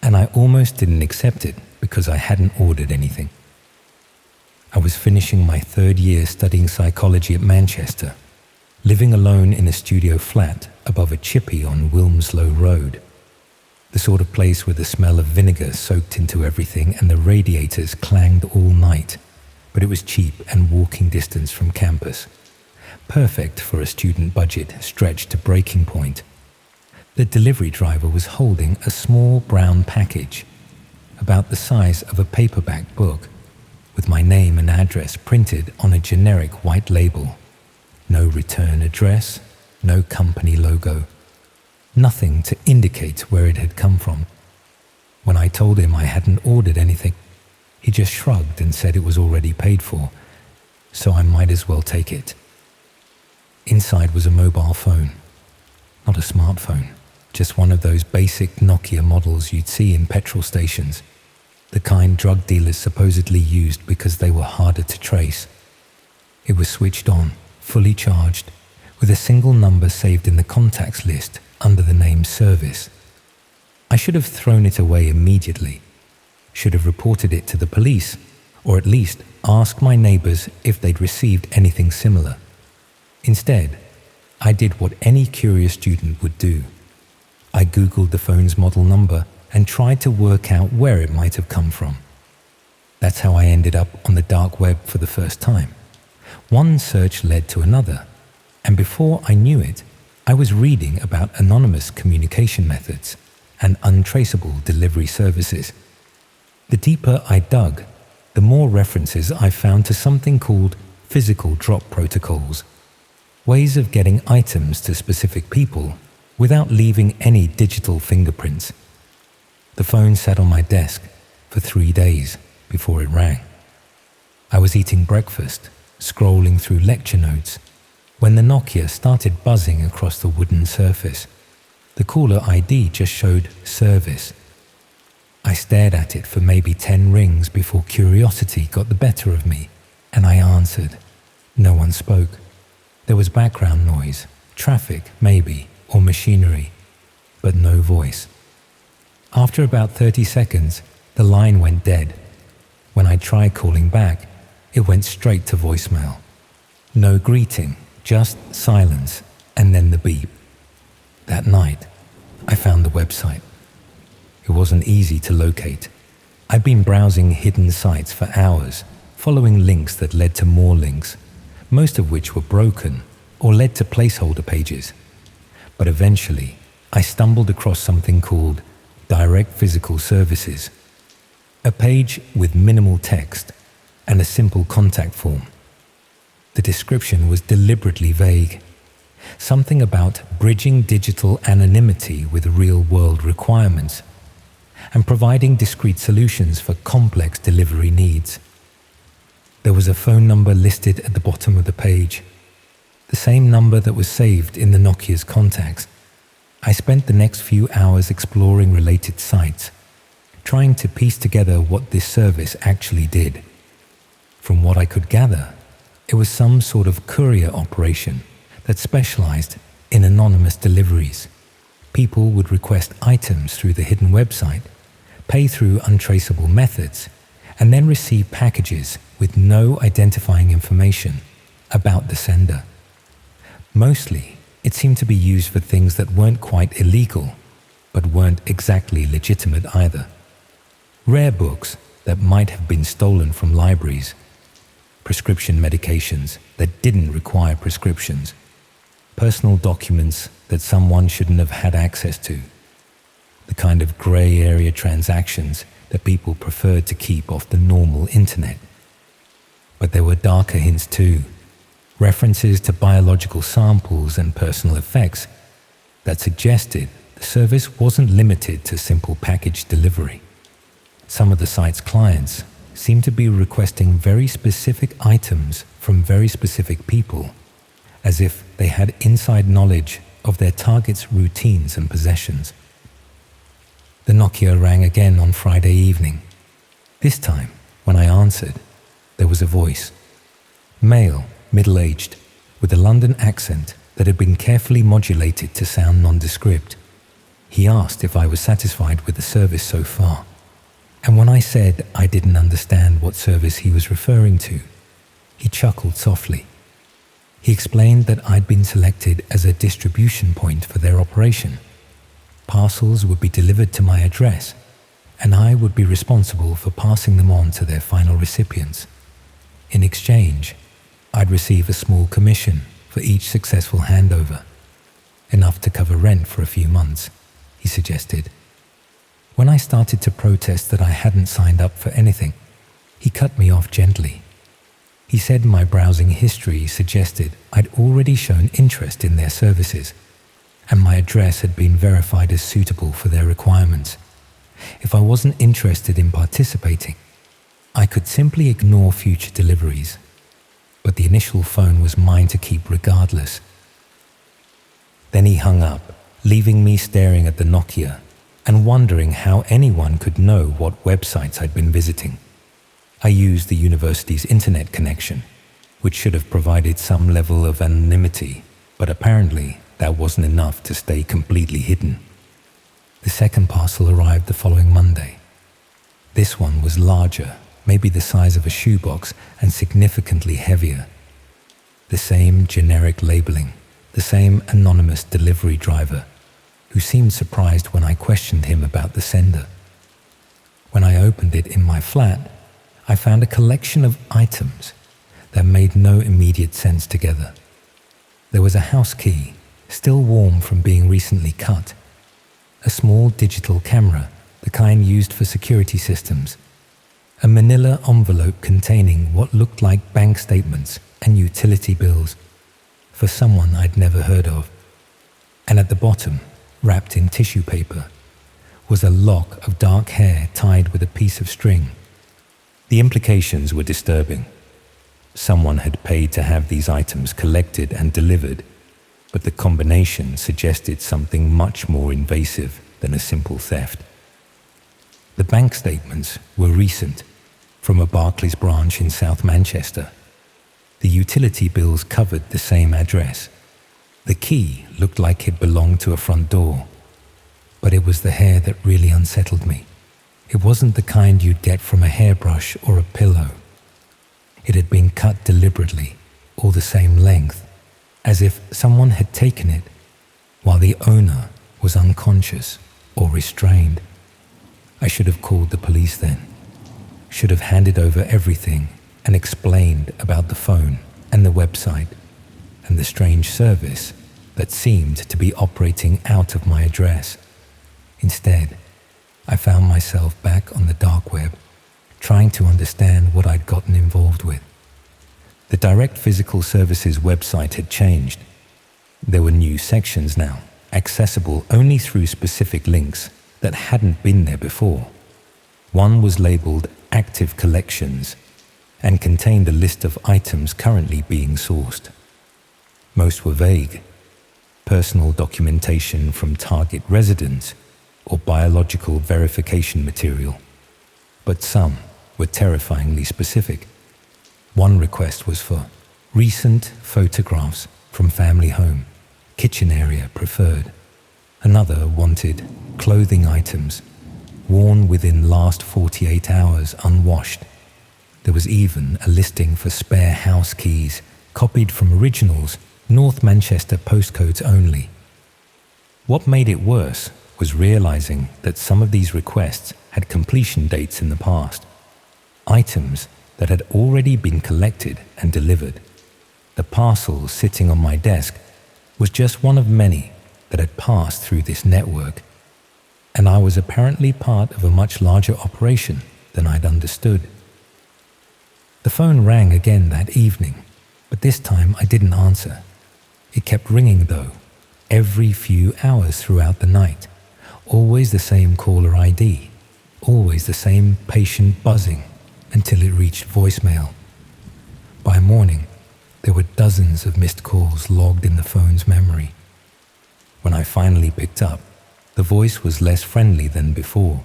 and I almost didn't accept it because I hadn't ordered anything. I was finishing my third year studying psychology at Manchester, living alone in a studio flat above a chippy on Wilmslow Road, the sort of place where the smell of vinegar soaked into everything and the radiators clanged all night, but it was cheap and walking distance from campus, perfect for a student budget stretched to breaking point. The delivery driver was holding a small brown package, about the size of a paperback book, with my name and address printed on a generic white label. No return address, no company logo, nothing to indicate where it had come from. When I told him I hadn't ordered anything, he just shrugged and said it was already paid for, so I might as well take it. Inside was a mobile phone, not a smartphone, just one of those basic Nokia models you'd see in petrol stations, the kind drug dealers supposedly used because they were harder to trace. It was switched on, fully charged, with a single number saved in the contacts list under the name Service. I should have thrown it away immediately, should have reported it to the police, or at least asked my neighbors if they'd received anything similar. Instead, I did what any curious student would do. I Googled the phone's model number and tried to work out where it might have come from. That's how I ended up on the dark web for the first time. One search led to another, and before I knew it, I was reading about anonymous communication methods and untraceable delivery services. The deeper I dug, the more references I found to something called physical drop protocols, ways of getting items to specific people without leaving any digital fingerprints. The phone sat on my desk for 3 days before it rang. I was eating breakfast, scrolling through lecture notes, when the Nokia started buzzing across the wooden surface. The caller ID just showed service. I stared at it for maybe 10 rings before curiosity got the better of me, and I answered. No one spoke. There was background noise, traffic maybe, or machinery, but no voice. After about 30 seconds, the line went dead. When I tried calling back, it went straight to voicemail. No greeting, just silence, and then the beep. That night, I found the website. It wasn't easy to locate. I'd been browsing hidden sites for hours, following links that led to more links, most of which were broken or led to placeholder pages. But eventually, I stumbled across something called Direct Physical Services, a page with minimal text and a simple contact form. The description was deliberately vague. Something about bridging digital anonymity with real-world requirements and providing discrete solutions for complex delivery needs. There was a phone number listed at the bottom of the page, the same number that was saved in the Nokia's contacts. I spent the next few hours exploring related sites, trying to piece together what this service actually did. From what I could gather, it was some sort of courier operation that specialized in anonymous deliveries. People would request items through the hidden website, pay through untraceable methods, and then receive packages with no identifying information about the sender. Mostly, it seemed to be used for things that weren't quite illegal, but weren't exactly legitimate either. Rare books that might have been stolen from libraries, prescription medications that didn't require prescriptions, personal documents that someone shouldn't have had access to, the kind of grey area transactions that people preferred to keep off the normal internet. But there were darker hints too, references to biological samples and personal effects that suggested the service wasn't limited to simple package delivery. Some of the site's clients seemed to be requesting very specific items from very specific people, as if they had inside knowledge of their target's routines and possessions. The Nokia rang again on Friday evening. This time, when I answered, there was a voice. Male, middle-aged, with a London accent that had been carefully modulated to sound nondescript. He asked if I was satisfied with the service so far, and when I said I didn't understand what service he was referring to, he chuckled softly. He explained that I'd been selected as a distribution point for their operation. Parcels would be delivered to my address, and I would be responsible for passing them on to their final recipients. In exchange, I'd receive a small commission for each successful handover, enough to cover rent for a few months, he suggested. When I started to protest that I hadn't signed up for anything, he cut me off gently. He said my browsing history suggested I'd already shown interest in their services, and my address had been verified as suitable for their requirements. If I wasn't interested in participating, I could simply ignore future deliveries, but the initial phone was mine to keep regardless. Then he hung up, leaving me staring at the Nokia and wondering how anyone could know what websites I'd been visiting. I used the university's internet connection, which should have provided some level of anonymity, but apparently that wasn't enough to stay completely hidden. The second parcel arrived the following Monday. This one was larger, maybe the size of a shoebox, and significantly heavier. The same generic labeling, the same anonymous delivery driver, who seemed surprised when I questioned him about the sender. When I opened it in my flat, I found a collection of items that made no immediate sense together. There was a house key, still warm from being recently cut, a small digital camera, the kind used for security systems, a manila envelope containing what looked like bank statements and utility bills for someone I'd never heard of. And at the bottom, wrapped in tissue paper, was a lock of dark hair tied with a piece of string. The implications were disturbing. Someone had paid to have these items collected and delivered, but the combination suggested something much more invasive than a simple theft. The bank statements were recent, from a Barclays branch in South Manchester. The utility bills covered the same address. The key looked like it belonged to a front door, but it was the hair that really unsettled me. It wasn't the kind you'd get from a hairbrush or a pillow. It had been cut deliberately, all the same length, as if someone had taken it while the owner was unconscious or restrained. I should have called the police then. Should have handed over everything and explained about the phone and the website and the strange service that seemed to be operating out of my address. Instead, I found myself back on the dark web, trying to understand what I'd gotten involved with. The Direct Physical Services website had changed. There were new sections now, accessible only through specific links that hadn't been there before. One was labeled Active Collections and contained a list of items currently being sourced. Most were vague: personal documentation from target residents or biological verification material. But some were terrifyingly specific. One request was for recent photographs from family home, kitchen area preferred. Another wanted clothing items worn within last 48 hours unwashed. There was even a listing for spare house keys copied from originals, North Manchester postcodes only. What made it worse was realizing that some of these requests had completion dates in the past, items that had already been collected and delivered. The parcel sitting on my desk was just one of many that had passed through this network, and I was apparently part of a much larger operation than I'd understood. The phone rang again that evening, but this time I didn't answer. It kept ringing though, every few hours throughout the night. Always the same caller ID, always the same patient buzzing until it reached voicemail. By morning, there were dozens of missed calls logged in the phone's memory. When I finally picked up, the voice was less friendly than before.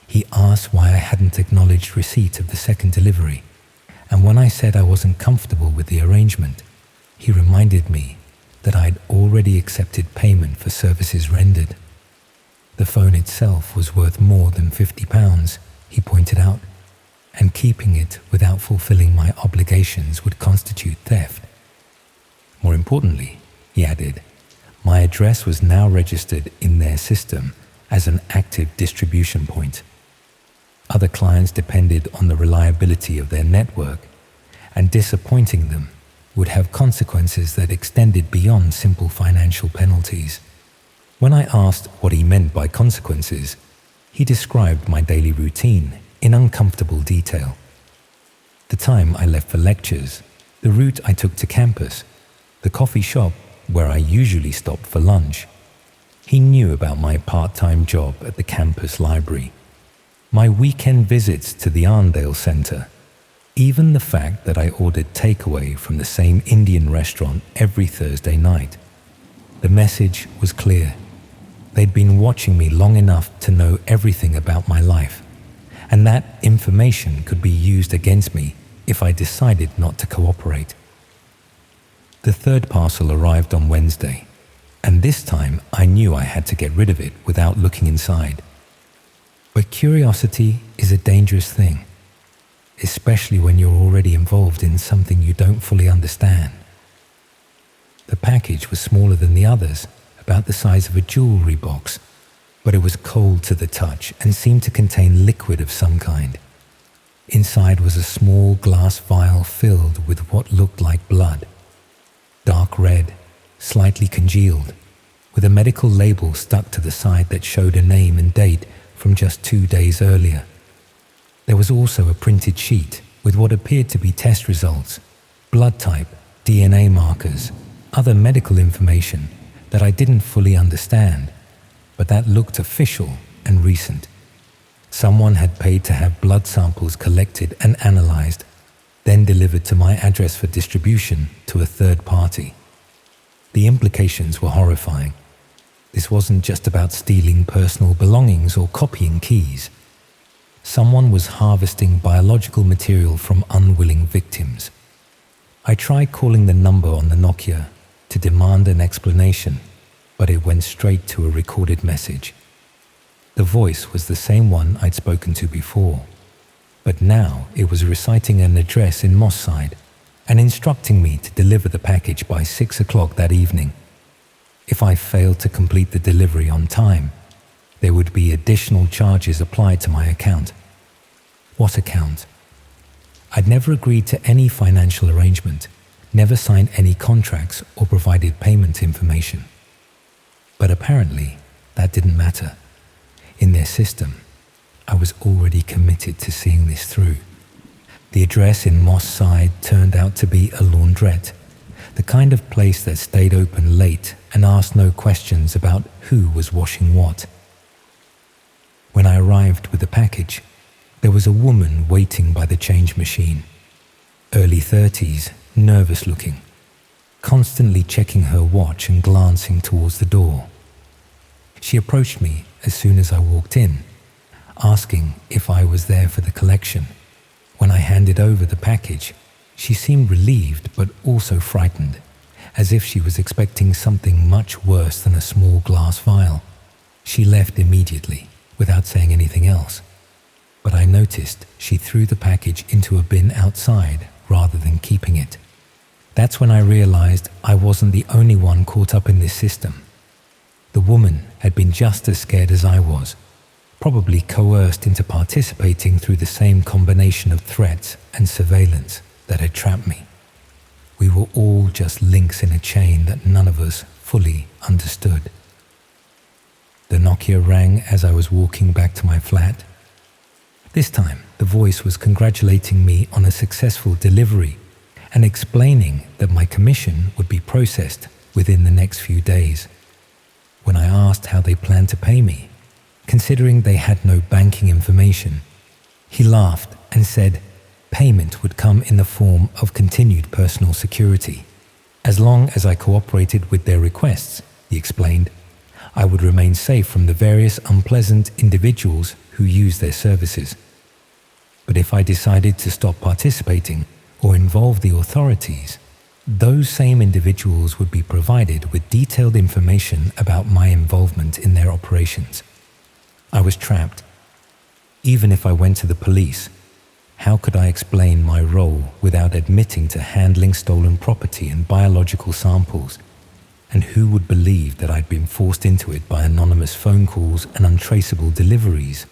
He asked why I hadn't acknowledged receipt of the second delivery, and when I said I wasn't comfortable with the arrangement, he reminded me that I'd already accepted payment for services rendered. The phone itself was worth more than £50, he pointed out, and keeping it without fulfilling my obligations would constitute theft. More importantly, he added, my address was now registered in their system as an active distribution point. Other clients depended on the reliability of their network, and disappointing them would have consequences that extended beyond simple financial penalties. When I asked what he meant by consequences, he described my daily routine in uncomfortable detail. The time I left for lectures, the route I took to campus, the coffee shop where I usually stopped for lunch. He knew about my part-time job at the campus library, my weekend visits to the Arndale Centre, even the fact that I ordered takeaway from the same Indian restaurant every Thursday night. The message was clear. They'd been watching me long enough to know everything about my life, and that information could be used against me if I decided not to cooperate. The third parcel arrived on Wednesday, and this time I knew I had to get rid of it without looking inside. But curiosity is a dangerous thing, especially when you're already involved in something you don't fully understand. The package was smaller than the others, about the size of a jewelry box, but it was cold to the touch and seemed to contain liquid of some kind. Inside was a small glass vial filled with what looked like blood, dark red, slightly congealed, with a medical label stuck to the side that showed a name and date from just 2 days earlier. There was also a printed sheet with what appeared to be test results, blood type, DNA markers, other medical information that I didn't fully understand, but that looked official and recent. Someone had paid to have blood samples collected and analyzed, then delivered to my address for distribution to a third party. The implications were horrifying. This wasn't just about stealing personal belongings or copying keys. Someone was harvesting biological material from unwilling victims. I tried calling the number on the Nokia to demand an explanation, but it went straight to a recorded message. The voice was the same one I'd spoken to before, but now it was reciting an address in Moss Side and instructing me to deliver the package by 6 o'clock that evening. If I failed to complete the delivery on time, there would be additional charges applied to my account. What account? I'd never agreed to any financial arrangement, never signed any contracts or provided payment information. But apparently, that didn't matter. In their system, I was already committed to seeing this through. The address in Moss Side turned out to be a laundrette, the kind of place that stayed open late and asked no questions about who was washing what. When I arrived with the package, there was a woman waiting by the change machine. Early 30s, nervous looking, constantly checking her watch and glancing towards the door. She approached me as soon as I walked in, asking if I was there for the collection. When I handed over the package, she seemed relieved but also frightened, as if she was expecting something much worse than a small glass vial. She left immediately, without saying anything else, but I noticed she threw the package into a bin outside rather than keeping it. That's when I realized I wasn't the only one caught up in this system. The woman had been just as scared as I was, probably coerced into participating through the same combination of threats and surveillance that had trapped me. We were all just links in a chain that none of us fully understood. The Nokia rang as I was walking back to my flat. This time, the voice was congratulating me on a successful delivery and explaining that my commission would be processed within the next few days. When I asked how they planned to pay me, considering they had no banking information, he laughed and said payment would come in the form of continued personal security. As long as I cooperated with their requests, he explained, I would remain safe from the various unpleasant individuals who use their services. But if I decided to stop participating or involve the authorities, those same individuals would be provided with detailed information about my involvement in their operations. I was trapped. Even if I went to the police, how could I explain my role without admitting to handling stolen property and biological samples? And who would believe that I'd been forced into it by anonymous phone calls and untraceable deliveries?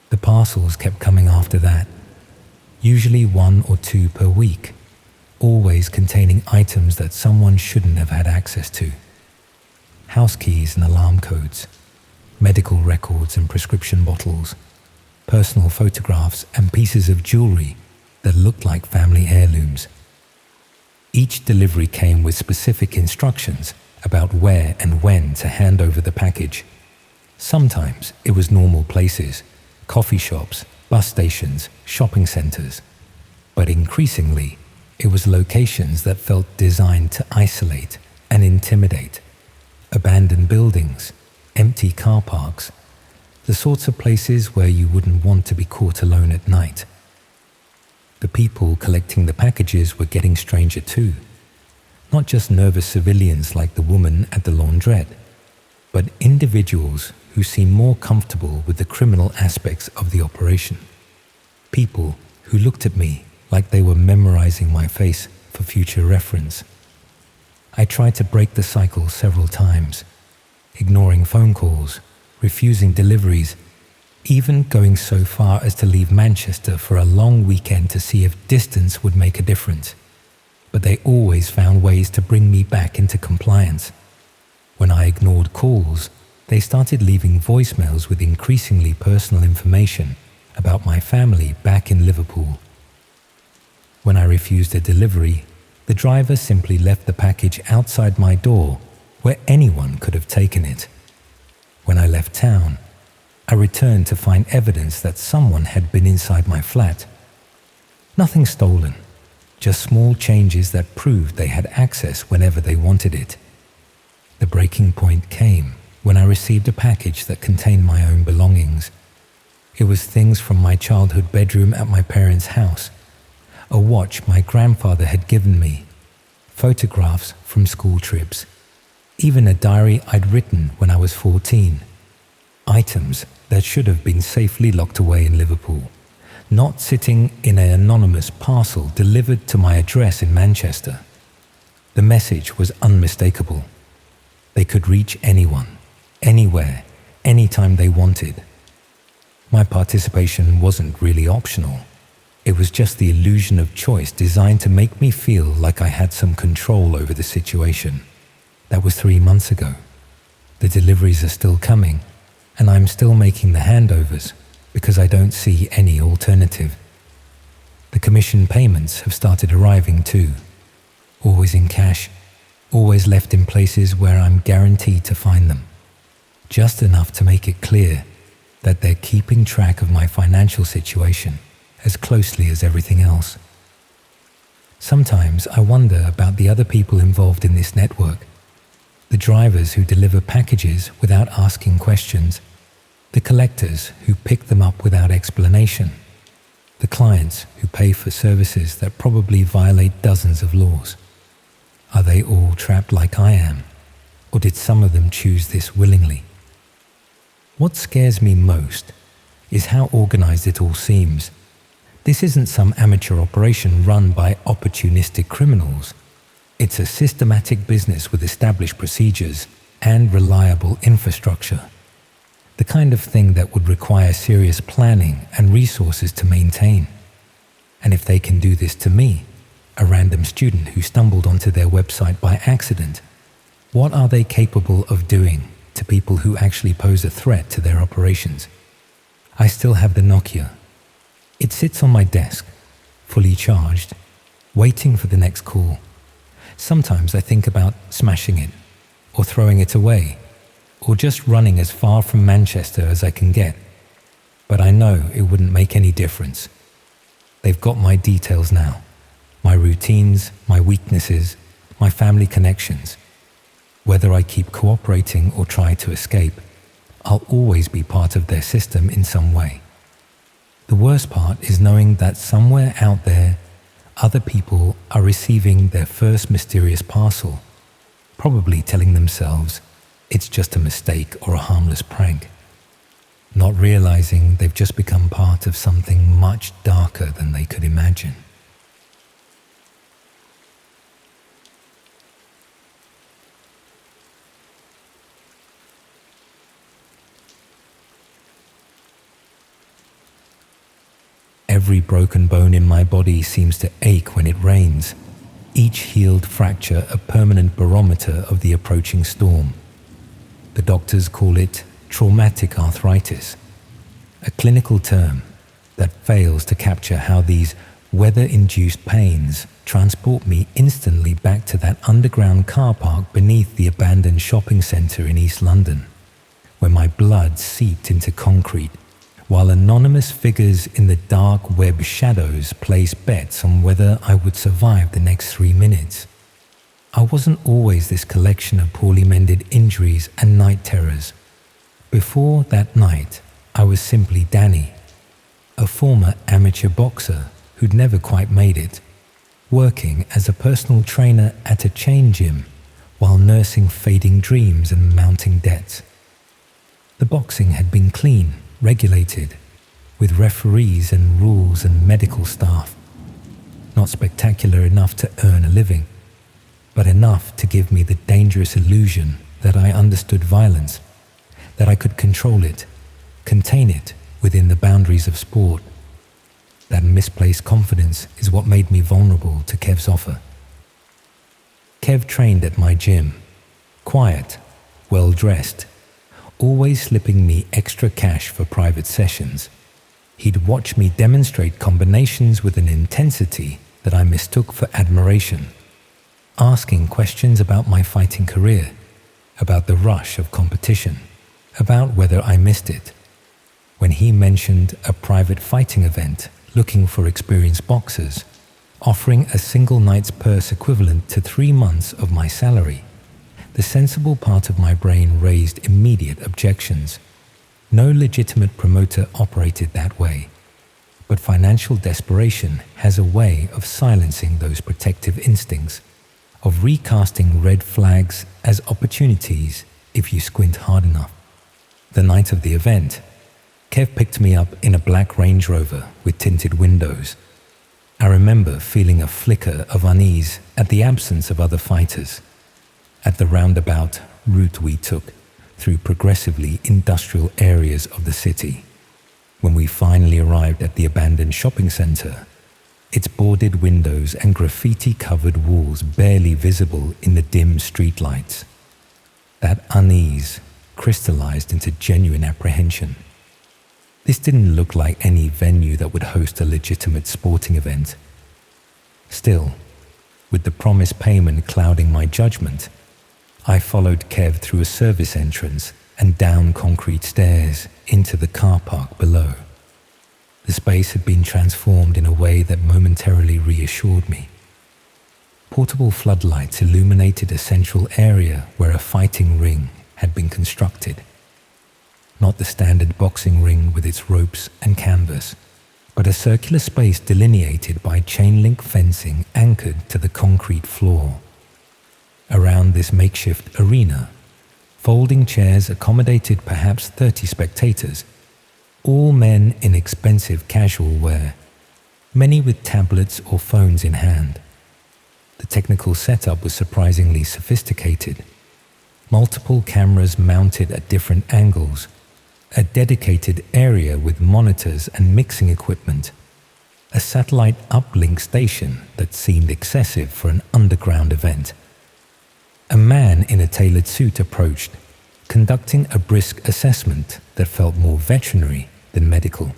The parcels kept coming after that, usually 1 or 2 per week, always containing items that someone shouldn't have had access to. House keys and alarm codes, medical records and prescription bottles, personal photographs and pieces of jewelry that looked like family heirlooms. Each delivery came with specific instructions about where and when to hand over the package. Sometimes it was normal places, coffee shops, bus stations, shopping centers, but increasingly it was locations that felt designed to isolate and intimidate. Abandoned buildings, empty car parks, the sorts of places where you wouldn't want to be caught alone at night. The people collecting the packages were getting stranger too. Not just nervous civilians like the woman at the laundrette, but individuals who seemed more comfortable with the criminal aspects of the operation. People who looked at me like they were memorizing my face for future reference. I tried to break the cycle several times, ignoring phone calls, refusing deliveries, even going so far as to leave Manchester for a long weekend to see if distance would make a difference. But they always found ways to bring me back into compliance. When I ignored calls, they started leaving voicemails with increasingly personal information about my family back in Liverpool. When I refused a delivery, the driver simply left the package outside my door where anyone could have taken it. When I left town, I returned to find evidence that someone had been inside my flat. Nothing stolen, just small changes that proved they had access whenever they wanted it. The breaking point came when I received a package that contained my own belongings. It was things from my childhood bedroom at my parents' house, a watch my grandfather had given me, photographs from school trips, even a diary I'd written when I was 14. Items that should have been safely locked away in Liverpool, not sitting in an anonymous parcel delivered to my address in Manchester. The message was unmistakable. They could reach anyone, anywhere, anytime they wanted. My participation wasn't really optional. It was just the illusion of choice designed to make me feel like I had some control over the situation. That was 3 months ago. The deliveries are still coming, and I'm still making the handovers because I don't see any alternative. The commission payments have started arriving too. Always in cash, always left in places where I'm guaranteed to find them. Just enough to make it clear that they're keeping track of my financial situation as closely as everything else. Sometimes I wonder about the other people involved in this network, the drivers who deliver packages without asking questions, the collectors who pick them up without explanation, the clients who pay for services that probably violate dozens of laws. Are they all trapped like I am, or did some of them choose this willingly? What scares me most is how organized it all seems. This isn't some amateur operation run by opportunistic criminals. It's a systematic business with established procedures and reliable infrastructure. The kind of thing that would require serious planning and resources to maintain. And if they can do this to me, a random student who stumbled onto their website by accident, what are they capable of doing to people who actually pose a threat to their operations? I still have the Nokia. It sits on my desk, fully charged, waiting for the next call. Sometimes I think about smashing it, or throwing it away, or just running as far from Manchester as I can get. But I know it wouldn't make any difference. They've got my details now, my routines, my weaknesses, my family connections. Whether I keep cooperating or try to escape, I'll always be part of their system in some way. The worst part is knowing that somewhere out there, other people are receiving their first mysterious parcel, probably telling themselves it's just a mistake or a harmless prank, not realizing they've just become part of something much darker than they could imagine. Every broken bone in my body seems to ache when it rains, each healed fracture a permanent barometer of the approaching storm. The doctors call it traumatic arthritis, a clinical term that fails to capture how these weather-induced pains transport me instantly back to that underground car park beneath the abandoned shopping centre in East London, where my blood seeped into concrete, while anonymous figures in the dark web shadows placed bets on whether I would survive the next 3 minutes. I wasn't always this collection of poorly mended injuries and night terrors. Before that night, I was simply Danny, a former amateur boxer who'd never quite made it, working as a personal trainer at a chain gym while nursing fading dreams and mounting debts. The boxing had been clean, regulated, with referees and rules and medical staff. Not spectacular enough to earn a living, but enough to give me the dangerous illusion that I understood violence, that I could control it, contain it within the boundaries of sport. That misplaced confidence is what made me vulnerable to Kev's offer. Kev trained at my gym, quiet, well-dressed, always slipping me extra cash for private sessions. He'd watch me demonstrate combinations with an intensity that I mistook for admiration, asking questions about my fighting career, about the rush of competition, about whether I missed it. When he mentioned a private fighting event looking for experienced boxers, offering a single night's purse equivalent to 3 months of my salary, the sensible part of my brain raised immediate objections. No legitimate promoter operated that way, but financial desperation has a way of silencing those protective instincts, of recasting red flags as opportunities if you squint hard enough. The night of the event, Kev picked me up in a black Range Rover with tinted windows. I remember feeling a flicker of unease at the absence of other fighters. At the roundabout route we took through progressively industrial areas of the city, when we finally arrived at the abandoned shopping center, its boarded windows and graffiti-covered walls barely visible in the dim streetlights. That unease crystallized into genuine apprehension. This didn't look like any venue that would host a legitimate sporting event. Still, with the promised payment clouding my judgment, I followed Kev through a service entrance and down concrete stairs into the car park below. The space had been transformed in a way that momentarily reassured me. Portable floodlights illuminated a central area where a fighting ring had been constructed. Not the standard boxing ring with its ropes and canvas, but a circular space delineated by chain-link fencing anchored to the concrete floor. Around this makeshift arena, folding chairs accommodated perhaps 30 spectators, all men in expensive casual wear, many with tablets or phones in hand. The technical setup was surprisingly sophisticated. Multiple cameras mounted at different angles, a dedicated area with monitors and mixing equipment, a satellite uplink station that seemed excessive for an underground event. A man in a tailored suit approached, conducting a brisk assessment that felt more veterinary than medical.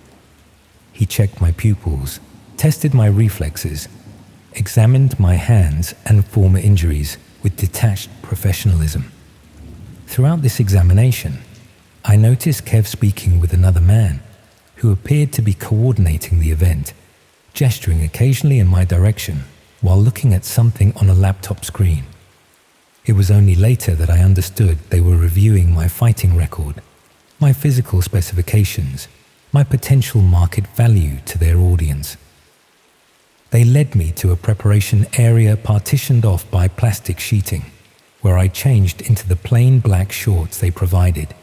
He checked my pupils, tested my reflexes, examined my hands and former injuries with detached professionalism. Throughout this examination, I noticed Kev speaking with another man who appeared to be coordinating the event, gesturing occasionally in my direction while looking at something on a laptop screen. It was only later that I understood they were reviewing my fighting record, my physical specifications, my potential market value to their audience. They led me to a preparation area partitioned off by plastic sheeting, where I changed into the plain black shorts they provided.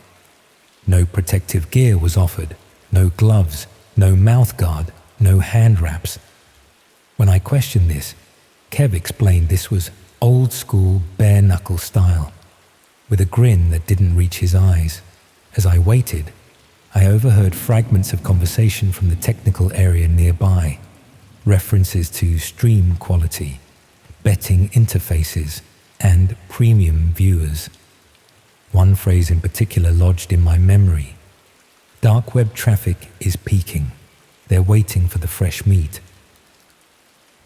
No protective gear was offered, no gloves, no mouth guard, no hand wraps. When I questioned this, Kev explained this was old school bare knuckle style, with a grin that didn't reach his eyes. As I waited, I overheard fragments of conversation from the technical area nearby, references to stream quality, betting interfaces, and premium viewers. One phrase in particular lodged in my memory. Dark web traffic is peaking. They're waiting for the fresh meat.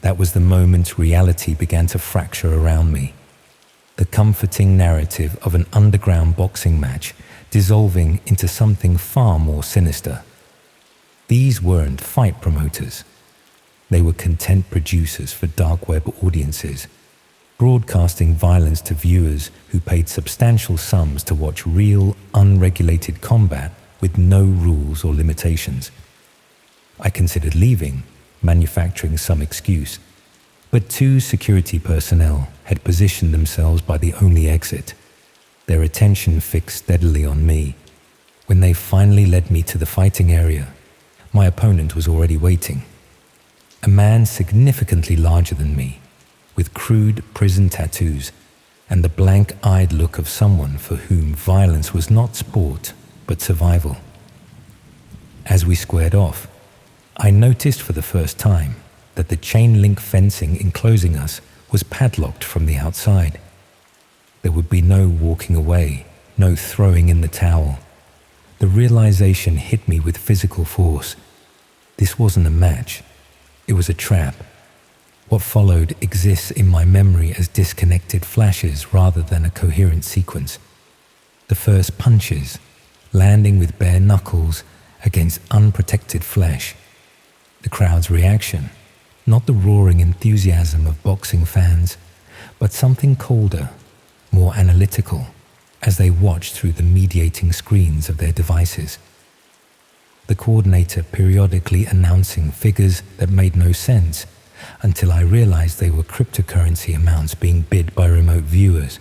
That was the moment reality began to fracture around me. The comforting narrative of an underground boxing match dissolving into something far more sinister. These weren't fight promoters. They were content producers for dark web audiences, broadcasting violence to viewers who paid substantial sums to watch real, unregulated combat with no rules or limitations. I considered leaving, manufacturing some excuse, but 2 security personnel had positioned themselves by the only exit, their attention fixed steadily on me. When they finally led me to the fighting area, my opponent was already waiting. A man significantly larger than me, with crude prison tattoos and the blank-eyed look of someone for whom violence was not sport but survival. As we squared off, I noticed for the first time that the chain-link fencing enclosing us was padlocked from the outside. There would be no walking away, no throwing in the towel. The realization hit me with physical force. This wasn't a match. It was a trap. What followed exists in my memory as disconnected flashes rather than a coherent sequence. The first punches, landing with bare knuckles against unprotected flesh. The crowd's reaction, not the roaring enthusiasm of boxing fans, but something colder, more analytical, as they watched through the mediating screens of their devices. The coordinator periodically announcing figures that made no sense until I realized they were cryptocurrency amounts being bid by remote viewers.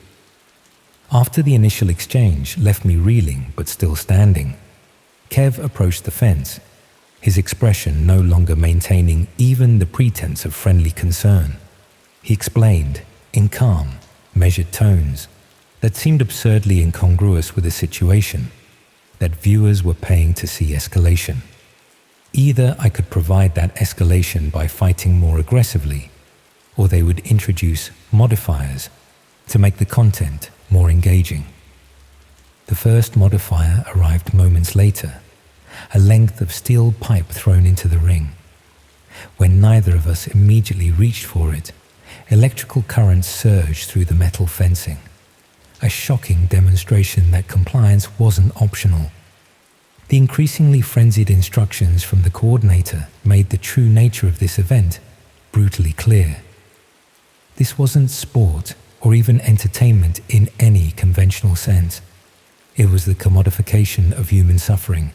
After the initial exchange left me reeling but still standing, Kev approached the fence, his expression no longer maintaining even the pretense of friendly concern. He explained, in calm, measured tones that seemed absurdly incongruous with the situation, that viewers were paying to see escalation. Either I could provide that escalation by fighting more aggressively, or they would introduce modifiers to make the content more engaging. The first modifier arrived moments later, a length of steel pipe thrown into the ring. When neither of us immediately reached for it, electrical currents surged through the metal fencing, a shocking demonstration that compliance wasn't optional. The increasingly frenzied instructions from the coordinator made the true nature of this event brutally clear. This wasn't sport or even entertainment in any conventional sense. It was the commodification of human suffering,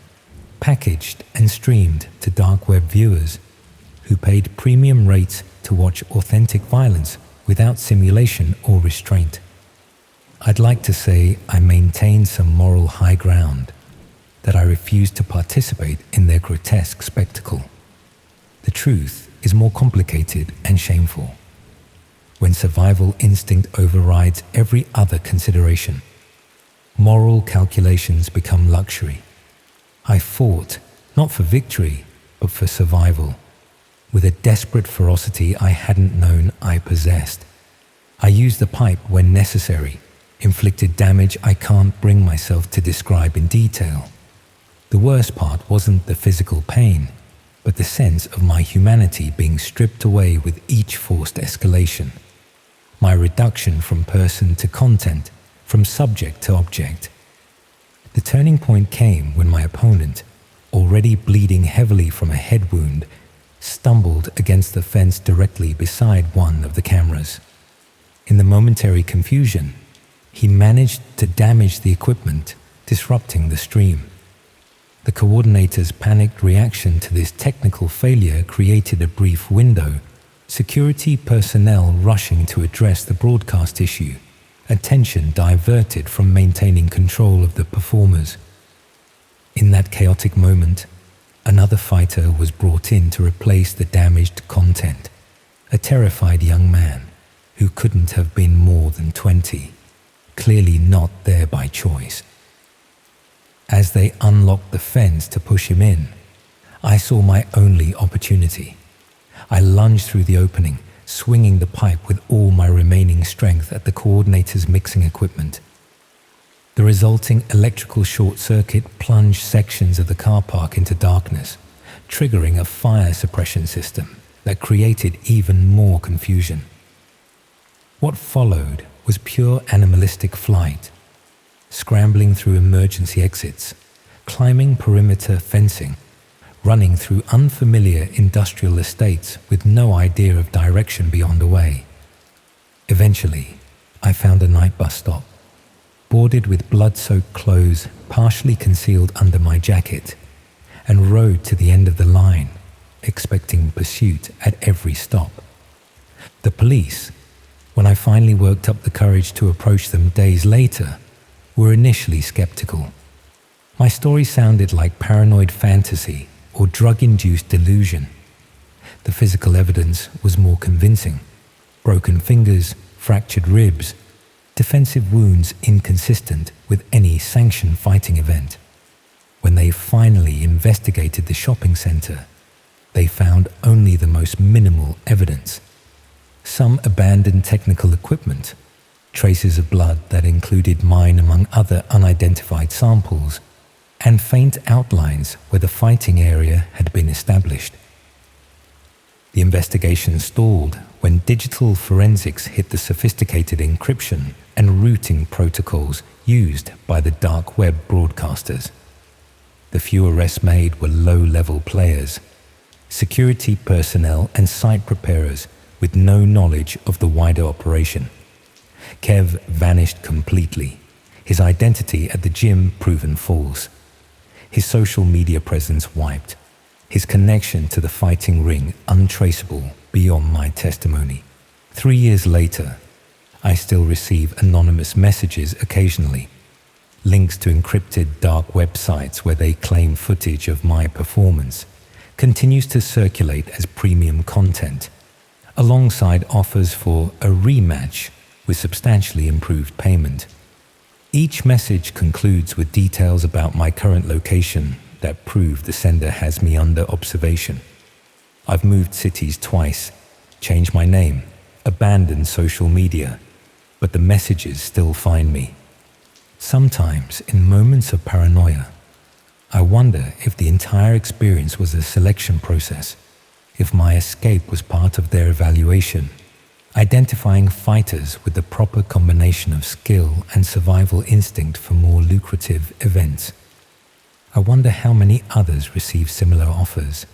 packaged and streamed to dark web viewers who paid premium rates to watch authentic violence without simulation or restraint. I'd like to say I maintained some moral high ground, that I refused to participate in their grotesque spectacle. The truth is more complicated and shameful. When survival instinct overrides every other consideration, moral calculations become luxury. I fought, not for victory, but for survival, with a desperate ferocity I hadn't known I possessed. I used the pipe when necessary, inflicted damage I can't bring myself to describe in detail. The worst part wasn't the physical pain, but the sense of my humanity being stripped away with each forced escalation. My reduction from person to content, from subject to object. The turning point came when my opponent, already bleeding heavily from a head wound, stumbled against the fence directly beside one of the cameras. In the momentary confusion, he managed to damage the equipment, disrupting the stream. The coordinator's panicked reaction to this technical failure created a brief window, security personnel rushing to address the broadcast issue, attention diverted from maintaining control of the performers. In that chaotic moment, another fighter was brought in to replace the damaged content, a terrified young man who couldn't have been more than 20, clearly not there by choice. As they unlocked the fence to push him in, I saw my only opportunity. I lunged through the opening, swinging the pipe with all my remaining strength at the coordinator's mixing equipment. The resulting electrical short circuit plunged sections of the car park into darkness, triggering a fire suppression system that created even more confusion. What followed was pure animalistic flight, scrambling through emergency exits, climbing perimeter fencing, running through unfamiliar industrial estates with no idea of direction beyond a way. Eventually, I found a night bus stop, boarded with blood-soaked clothes partially concealed under my jacket, and rode to the end of the line, expecting pursuit at every stop. The police, when I finally worked up the courage to approach them days later, were initially skeptical. My story sounded like paranoid fantasy or drug-induced delusion. The physical evidence was more convincing. Broken fingers, fractured ribs, defensive wounds inconsistent with any sanctioned fighting event. When they finally investigated the shopping center, they found only the most minimal evidence. Some abandoned technical equipment, traces of blood that included mine among other unidentified samples, and faint outlines where the fighting area had been established. The investigation stalled when digital forensics hit the sophisticated encryption and routing protocols used by the dark web broadcasters. The few arrests made were low-level players, security personnel and site preparers with no knowledge of the wider operation. Kev vanished completely, his identity at the gym proven false, his social media presence wiped, his connection to the fighting ring untraceable beyond my testimony. 3 years later, I still receive anonymous messages occasionally, links to encrypted dark websites where they claim footage of my performance continues to circulate as premium content, alongside offers for a rematch with substantially improved payment. Each message concludes with details about my current location that prove the sender has me under observation. I've moved cities twice, changed my name, abandoned social media, but the messages still find me. Sometimes, in moments of paranoia, I wonder if the entire experience was a selection process, if my escape was part of their evaluation, identifying fighters with the proper combination of skill and survival instinct for more lucrative events. I wonder how many others received similar offers,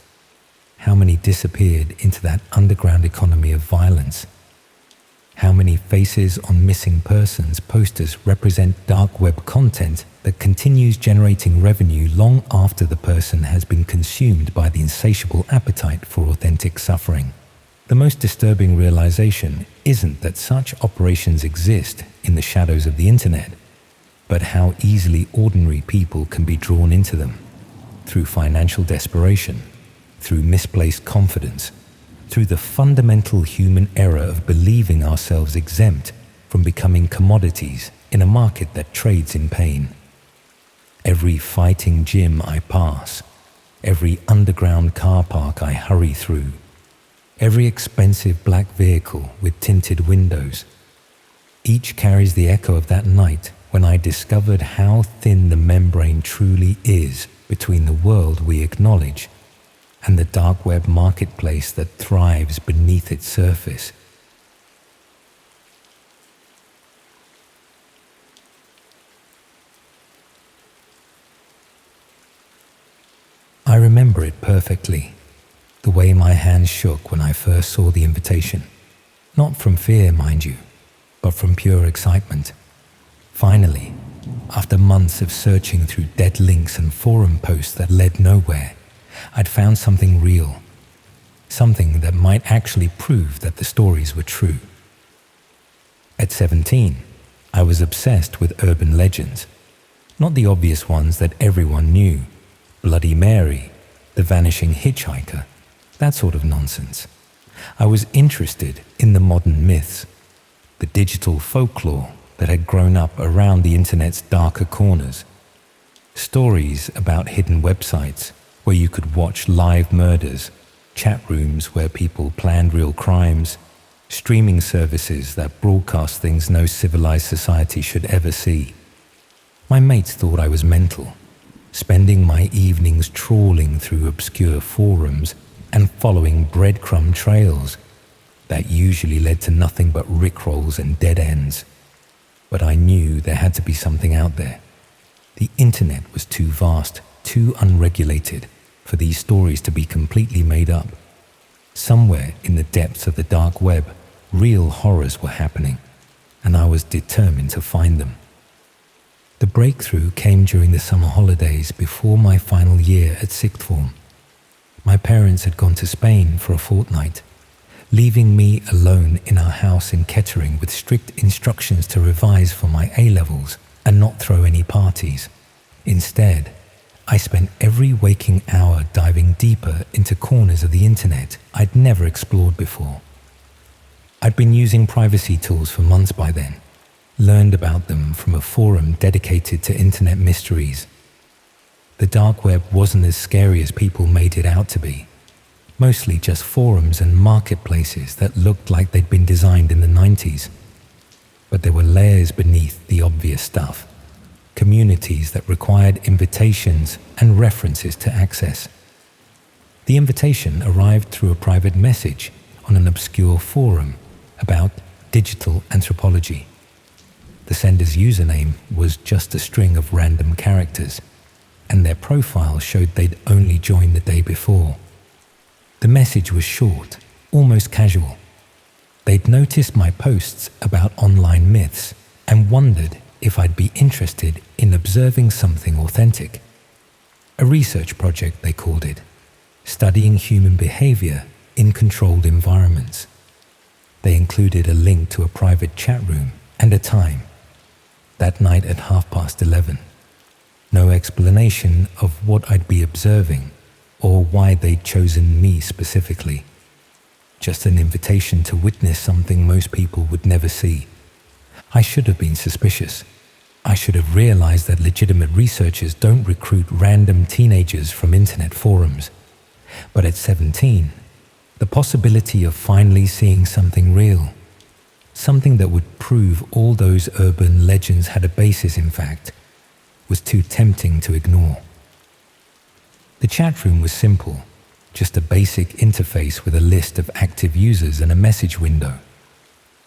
how many disappeared into that underground economy of violence, how many faces on missing persons posters represent dark web content that continues generating revenue long after the person has been consumed by the insatiable appetite for authentic suffering. The most disturbing realization isn't that such operations exist in the shadows of the internet, but how easily ordinary people can be drawn into them through financial desperation, through misplaced confidence, through the fundamental human error of believing ourselves exempt from becoming commodities in a market that trades in pain. Every fighting gym I pass, every underground car park I hurry through, every expensive black vehicle with tinted windows, each carries the echo of that night when I discovered how thin the membrane truly is between the world we acknowledge and the dark web marketplace that thrives beneath its surface. I remember it perfectly, the way my hands shook when I first saw the invitation. Not from fear, mind you, but from pure excitement. Finally, after months of searching through dead links and forum posts that led nowhere, I'd found something real, something that might actually prove that the stories were true. At 17, I was obsessed with urban legends, not the obvious ones that everyone knew, Bloody Mary, the vanishing hitchhiker, that sort of nonsense. I was interested in the modern myths, the digital folklore that had grown up around the internet's darker corners. Stories about hidden websites where you could watch live murders, chat rooms where people planned real crimes, streaming services that broadcast things no civilized society should ever see. My mates thought I was mental, spending my evenings trawling through obscure forums and following breadcrumb trails that usually led to nothing but rickrolls and dead ends. But I knew there had to be something out there. The internet was too vast, too unregulated for these stories to be completely made up. Somewhere in the depths of the dark web, real horrors were happening, and I was determined to find them. The breakthrough came during the summer holidays before my final year at sixth form. My parents had gone to Spain for a fortnight, leaving me alone in our house in Kettering with strict instructions to revise for my A-levels and not throw any parties. Instead, I spent every waking hour diving deeper into corners of the internet I'd never explored before. I'd been using privacy tools for months by then, learned about them from a forum dedicated to internet mysteries. The dark web wasn't as scary as people made it out to be. Mostly just forums and marketplaces that looked like they'd been designed in the 90s. But there were layers beneath the obvious stuff. communities that required invitations and references to access. The invitation arrived through a private message on an obscure forum about digital anthropology. The sender's username was just a string of random characters, and their profile showed they'd only joined the day before. The message was short, almost casual. They'd noticed my posts about online myths and wondered if I'd be interested in observing something authentic. A research project, they called it, studying human behavior in controlled environments. They included a link to a private chat room and a time. That night at 11:30. No explanation of what I'd be observing or why they'd chosen me specifically. Just an invitation to witness something most people would never see. I should have been suspicious. I should have realized that legitimate researchers don't recruit random teenagers from internet forums. But at 17, the possibility of finally seeing something real, something that would prove all those urban legends had a basis in fact, was too tempting to ignore. The chat room was simple, just a basic interface with a list of active users and a message window.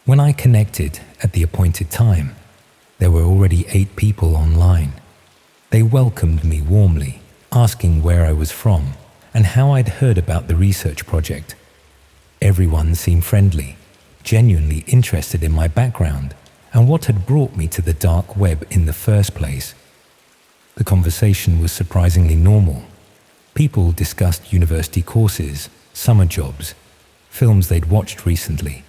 When I connected at the appointed time, there were already 8 people online. They welcomed me warmly, asking where I was from and how I'd heard about the research project. Everyone seemed friendly, genuinely interested in my background and what had brought me to the dark web in the first place. The conversation was surprisingly normal. People discussed university courses, summer jobs, films they'd watched recently.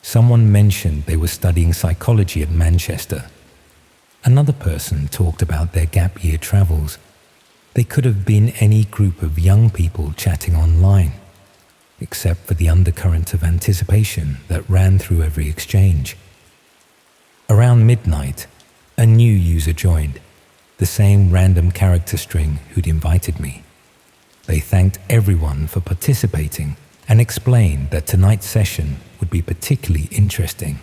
Someone mentioned they were studying psychology at Manchester. Another person talked about their gap year travels. They could have been any group of young people chatting online, except for the undercurrent of anticipation that ran through every exchange. Around midnight, a new user joined, the same random character string who'd invited me. They thanked everyone for participating and explained that tonight's session would be particularly interesting.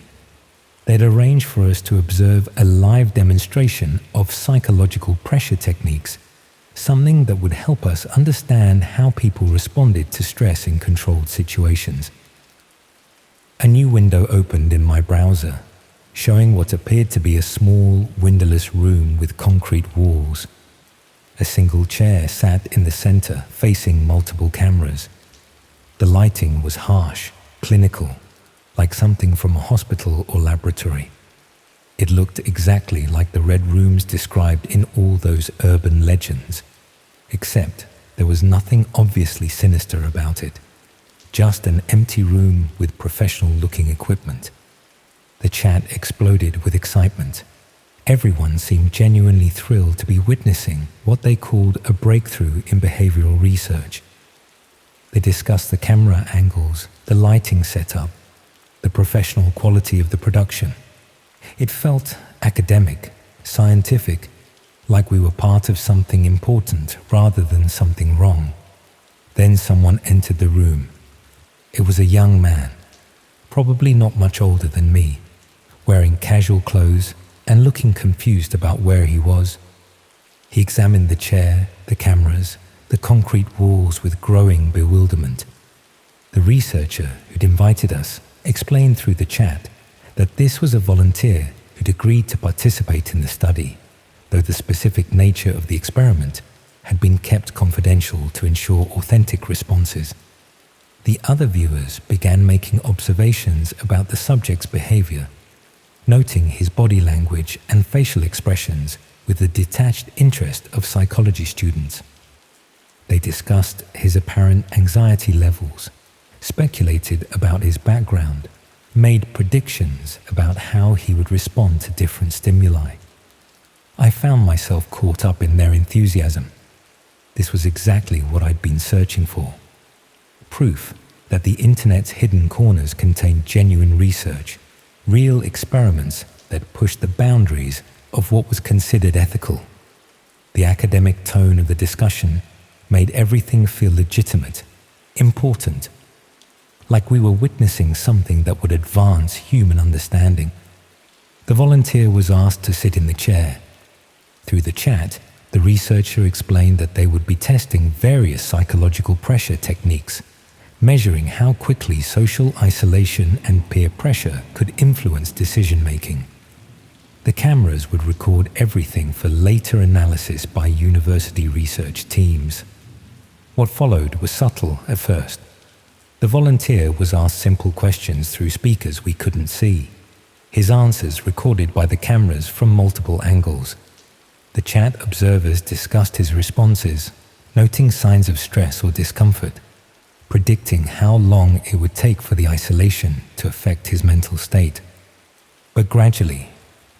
They'd arranged for us to observe a live demonstration of psychological pressure techniques, something that would help us understand how people responded to stress in controlled situations. A new window opened in my browser, showing what appeared to be a small, windowless room with concrete walls. A single chair sat in the center, facing multiple cameras. The lighting was harsh, clinical, like something from a hospital or laboratory. It looked exactly like the red rooms described in all those urban legends, except there was nothing obviously sinister about it. Just an empty room with professional-looking equipment. The chat exploded with excitement. Everyone seemed genuinely thrilled to be witnessing what they called a breakthrough in behavioral research. They discussed the camera angles, the lighting setup, the professional quality of the production. It felt academic, scientific, like we were part of something important rather than something wrong. Then someone entered the room. It was a young man, probably not much older than me, wearing casual clothes and looking confused about where he was. He examined the chair, the cameras, the concrete walls with growing bewilderment. The researcher who'd invited us explained through the chat that this was a volunteer who'd agreed to participate in the study, though the specific nature of the experiment had been kept confidential to ensure authentic responses. The other viewers began making observations about the subject's behavior, noting his body language and facial expressions with the detached interest of psychology students. They discussed his apparent anxiety levels, speculated about his background, made predictions about how he would respond to different stimuli. I found myself caught up in their enthusiasm. This was exactly what I'd been searching for. Proof that the internet's hidden corners contained genuine research, real experiments that pushed the boundaries of what was considered ethical. The academic tone of the discussion made everything feel legitimate, important, like we were witnessing something that would advance human understanding. The volunteer was asked to sit in the chair. Through the chat, the researcher explained that they would be testing various psychological pressure techniques, measuring how quickly social isolation and peer pressure could influence decision-making. The cameras would record everything for later analysis by university research teams. What followed was subtle at first. The volunteer was asked simple questions through speakers we couldn't see, his answers recorded by the cameras from multiple angles. The chat observers discussed his responses, noting signs of stress or discomfort, predicting how long it would take for the isolation to affect his mental state. But gradually,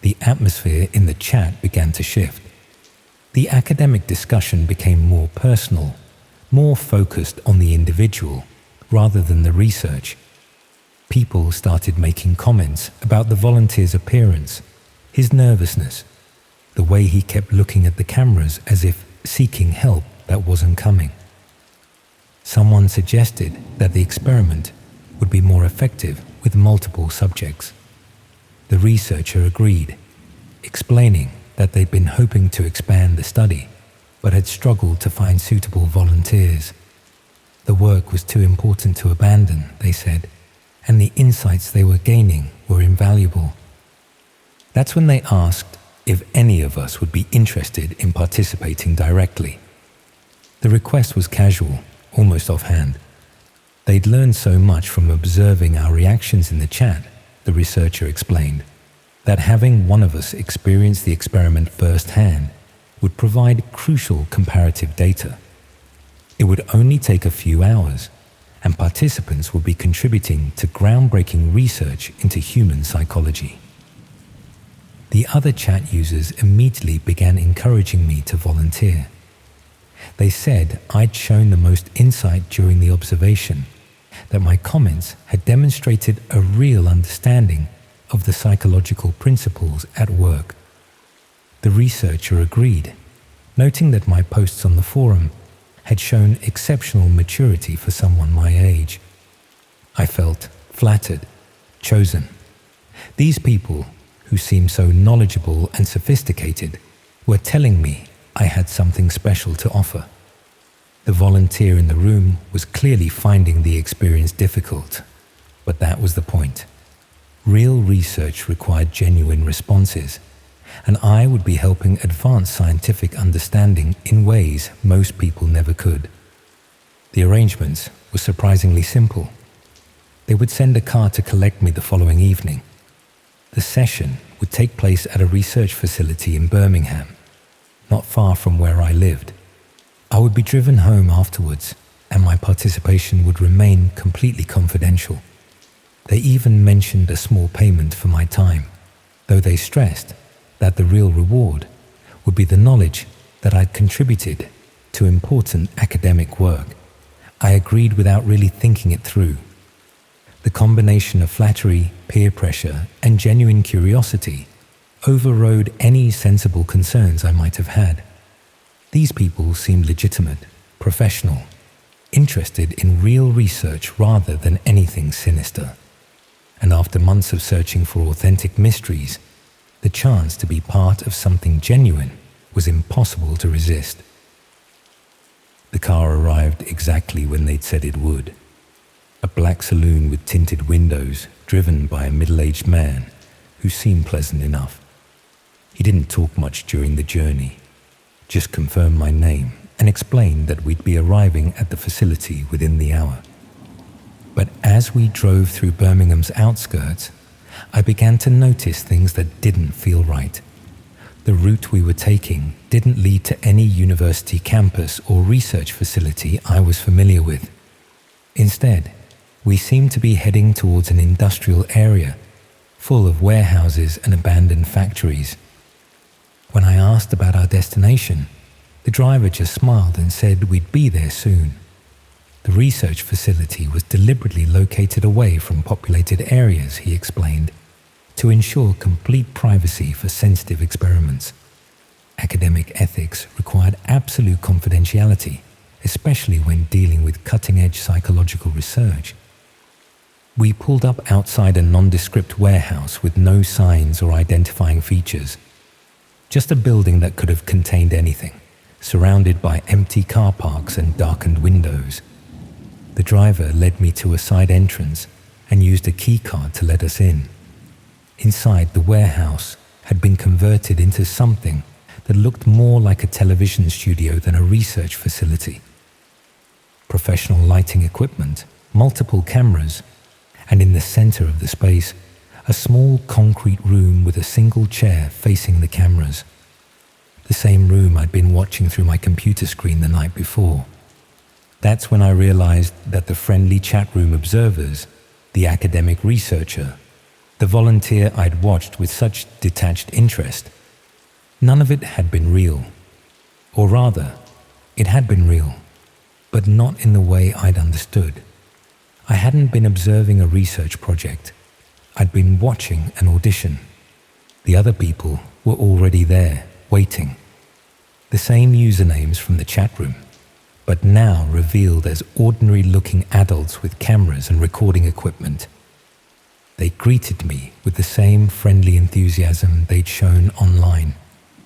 the atmosphere in the chat began to shift. The academic discussion became more personal, more focused on the individual rather than the research. People started making comments about the volunteer's appearance, his nervousness, the way he kept looking at the cameras as if seeking help that wasn't coming. Someone suggested that the experiment would be more effective with multiple subjects. The researcher agreed, explaining that they'd been hoping to expand the study, but had struggled to find suitable volunteers. The work was too important to abandon, they said, and the insights they were gaining were invaluable. That's when they asked if any of us would be interested in participating directly. The request was casual, almost offhand. They'd learned so much from observing our reactions in the chat, the researcher explained, that having one of us experience the experiment firsthand would provide crucial comparative data. It would only take a few hours, and participants would be contributing to groundbreaking research into human psychology. The other chat users immediately began encouraging me to volunteer. They said I'd shown the most insight during the observation, that my comments had demonstrated a real understanding of the psychological principles at work. The researcher agreed, noting that my posts on the forum had shown exceptional maturity for someone my age. I felt flattered, chosen. These people, who seemed so knowledgeable and sophisticated, were telling me I had something special to offer. The volunteer in the room was clearly finding the experience difficult, but that was the point. Real research required genuine responses, and I would be helping advance scientific understanding in ways most people never could. The arrangements were surprisingly simple. They would send a car to collect me the following evening. The session would take place at a research facility in Birmingham, not far from where I lived. I would be driven home afterwards, and my participation would remain completely confidential. They even mentioned a small payment for my time, though they stressed that the real reward would be the knowledge that I'd contributed to important academic work. I agreed without really thinking it through. The combination of flattery, peer pressure, and genuine curiosity overrode any sensible concerns I might have had. These people seemed legitimate, professional, interested in real research rather than anything sinister. And after months of searching for authentic mysteries, the chance to be part of something genuine was impossible to resist. The car arrived exactly when they'd said it would. A black saloon with tinted windows, driven by a middle-aged man who seemed pleasant enough. He didn't talk much during the journey, just confirmed my name and explained that we'd be arriving at the facility within the hour. But as we drove through Birmingham's outskirts, I began to notice things that didn't feel right. The route we were taking didn't lead to any university campus or research facility I was familiar with. Instead, we seemed to be heading towards an industrial area, full of warehouses and abandoned factories. When I asked about our destination, the driver just smiled and said we'd be there soon. The research facility was deliberately located away from populated areas, he explained, to ensure complete privacy for sensitive experiments. Academic ethics required absolute confidentiality, especially when dealing with cutting-edge psychological research. We pulled up outside a nondescript warehouse with no signs or identifying features. Just a building that could have contained anything, surrounded by empty car parks and darkened windows. The driver led me to a side entrance and used a key card to let us in. Inside, the warehouse had been converted into something that looked more like a television studio than a research facility. Professional lighting equipment, multiple cameras, and in the center of the space, a small concrete room with a single chair facing the cameras. The same room I'd been watching through my computer screen the night before. That's when I realized that the friendly chat room observers, the academic researcher, the volunteer I'd watched with such detached interest, none of it had been real. Or rather, it had been real, but not in the way I'd understood. I hadn't been observing a research project. I'd been watching an audition. The other people were already there, waiting. The same usernames from the chat room, but now revealed as ordinary-looking adults with cameras and recording equipment. They greeted me with the same friendly enthusiasm they'd shown online,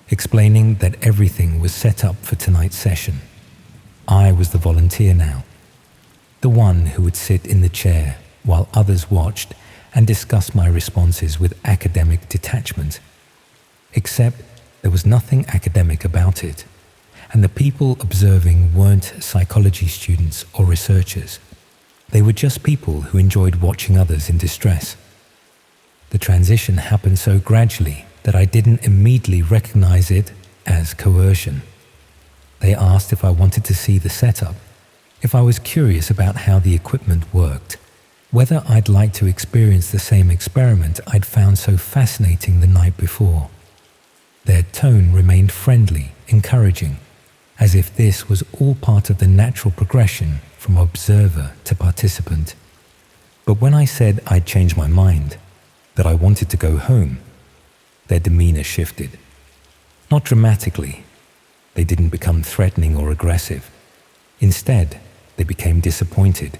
explaining that everything was set up for tonight's session. I was the volunteer now, the one who would sit in the chair while others watched and discussed my responses with academic detachment. Except there was nothing academic about it, and the people observing weren't psychology students or researchers. They were just people who enjoyed watching others in distress. The transition happened so gradually that I didn't immediately recognize it as coercion. They asked if I wanted to see the setup, if I was curious about how the equipment worked, whether I'd like to experience the same experiment I'd found so fascinating the night before. Their tone remained friendly, encouraging, as if this was all part of the natural progression from observer to participant. But when I said I'd changed my mind, that I wanted to go home, their demeanor shifted. Not dramatically. They didn't become threatening or aggressive. Instead, they became disappointed,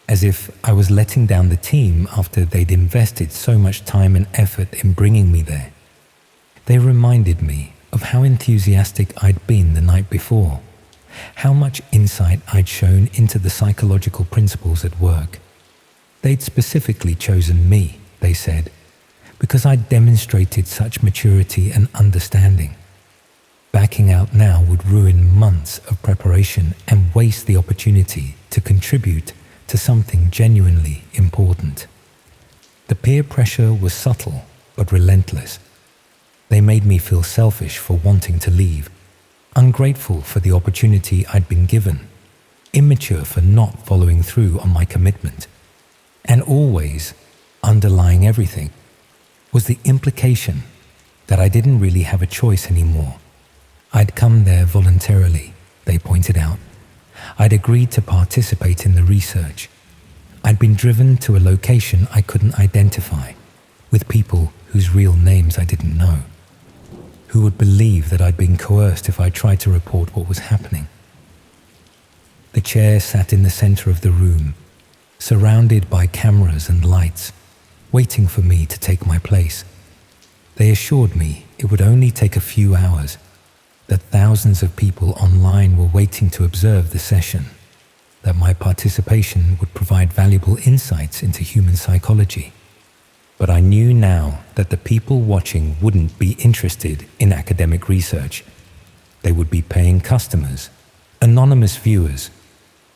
as if I was letting down the team after they'd invested so much time and effort in bringing me there. They reminded me of how enthusiastic I'd been the night before, how much insight I'd shown into the psychological principles at work. They'd specifically chosen me, they said, because I'd demonstrated such maturity and understanding. Backing out now would ruin months of preparation and waste the opportunity to contribute to something genuinely important. The peer pressure was subtle but relentless. They made me feel selfish for wanting to leave, ungrateful for the opportunity I'd been given, immature for not following through on my commitment. And always, underlying everything, was the implication that I didn't really have a choice anymore. I'd come there voluntarily, they pointed out. I'd agreed to participate in the research. I'd been driven to a location I couldn't identify, with people whose real names I didn't know. Who would believe that I'd been coerced if I tried to report what was happening? The chair sat in the center of the room, surrounded by cameras and lights, waiting for me to take my place. They assured me it would only take a few hours, that thousands of people online were waiting to observe the session, that my participation would provide valuable insights into human psychology. But I knew now that the people watching wouldn't be interested in academic research. They would be paying customers, anonymous viewers,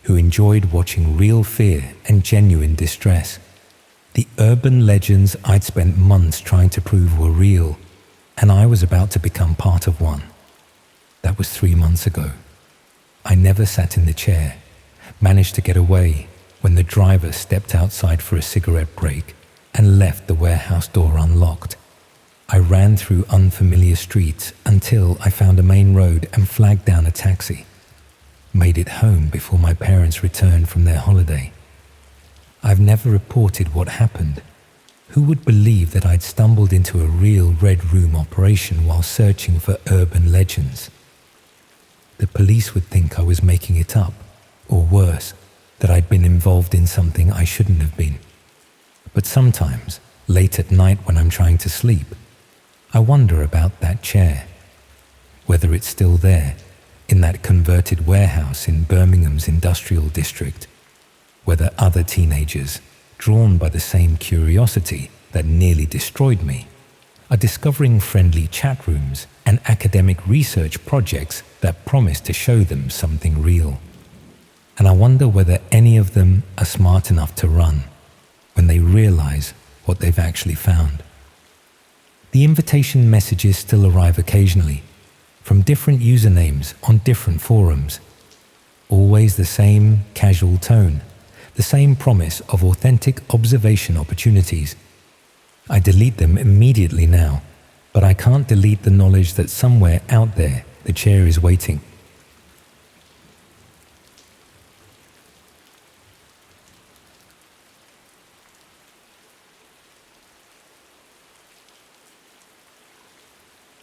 who enjoyed watching real fear and genuine distress. The urban legends I'd spent months trying to prove were real, and I was about to become part of one. That was 3 months ago. I never sat in the chair, managed to get away when the driver stepped outside for a cigarette break and left the warehouse door unlocked. I ran through unfamiliar streets until I found a main road and flagged down a taxi. Made it home before my parents returned from their holiday. I've never reported what happened. Who would believe that I'd stumbled into a real Red Room operation while searching for urban legends? The police would think I was making it up, or worse, that I'd been involved in something I shouldn't have been. But sometimes, late at night when I'm trying to sleep, I wonder about that chair, whether it's still there, in that converted warehouse in Birmingham's industrial district, whether other teenagers, drawn by the same curiosity that nearly destroyed me, are discovering friendly chat rooms and academic research projects that promise to show them something real. And I wonder whether any of them are smart enough to run when they realize what they've actually found. The invitation messages still arrive occasionally, from different usernames on different forums. Always the same casual tone, the same promise of authentic observation opportunities. I delete them immediately now, but I can't delete the knowledge that somewhere out there the chair is waiting.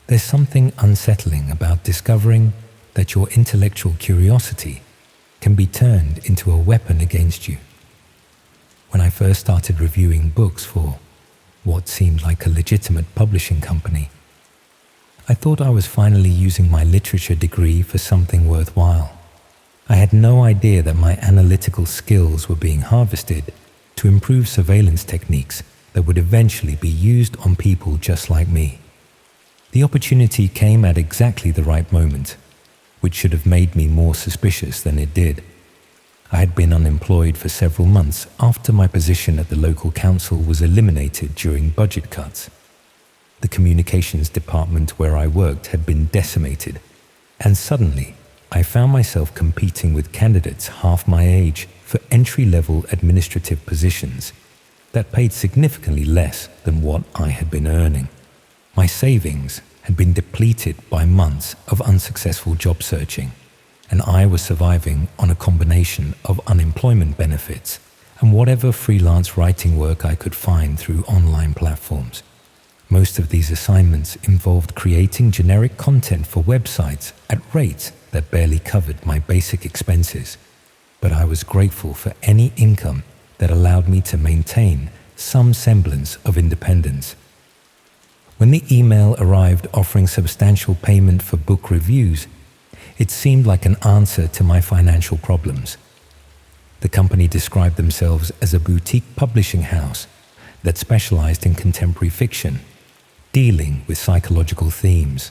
There's something unsettling about discovering that your intellectual curiosity can be turned into a weapon against you. When I first started reviewing books for what seemed like a legitimate publishing company, I thought I was finally using my literature degree for something worthwhile. I had no idea that my analytical skills were being harvested to improve surveillance techniques that would eventually be used on people just like me. The opportunity came at exactly the right moment, which should have made me more suspicious than it did. I had been unemployed for several months after my position at the local council was eliminated during budget cuts. The communications department where I worked had been decimated, and suddenly I found myself competing with candidates half my age for entry-level administrative positions that paid significantly less than what I had been earning. My savings had been depleted by months of unsuccessful job searching, and I was surviving on a combination of unemployment benefits and whatever freelance writing work I could find through online platforms. Most of these assignments involved creating generic content for websites at rates that barely covered my basic expenses, but I was grateful for any income that allowed me to maintain some semblance of independence. When the email arrived offering substantial payment for book reviews, it seemed like an answer to my financial problems. The company described themselves as a boutique publishing house that specialized in contemporary fiction, dealing with psychological themes.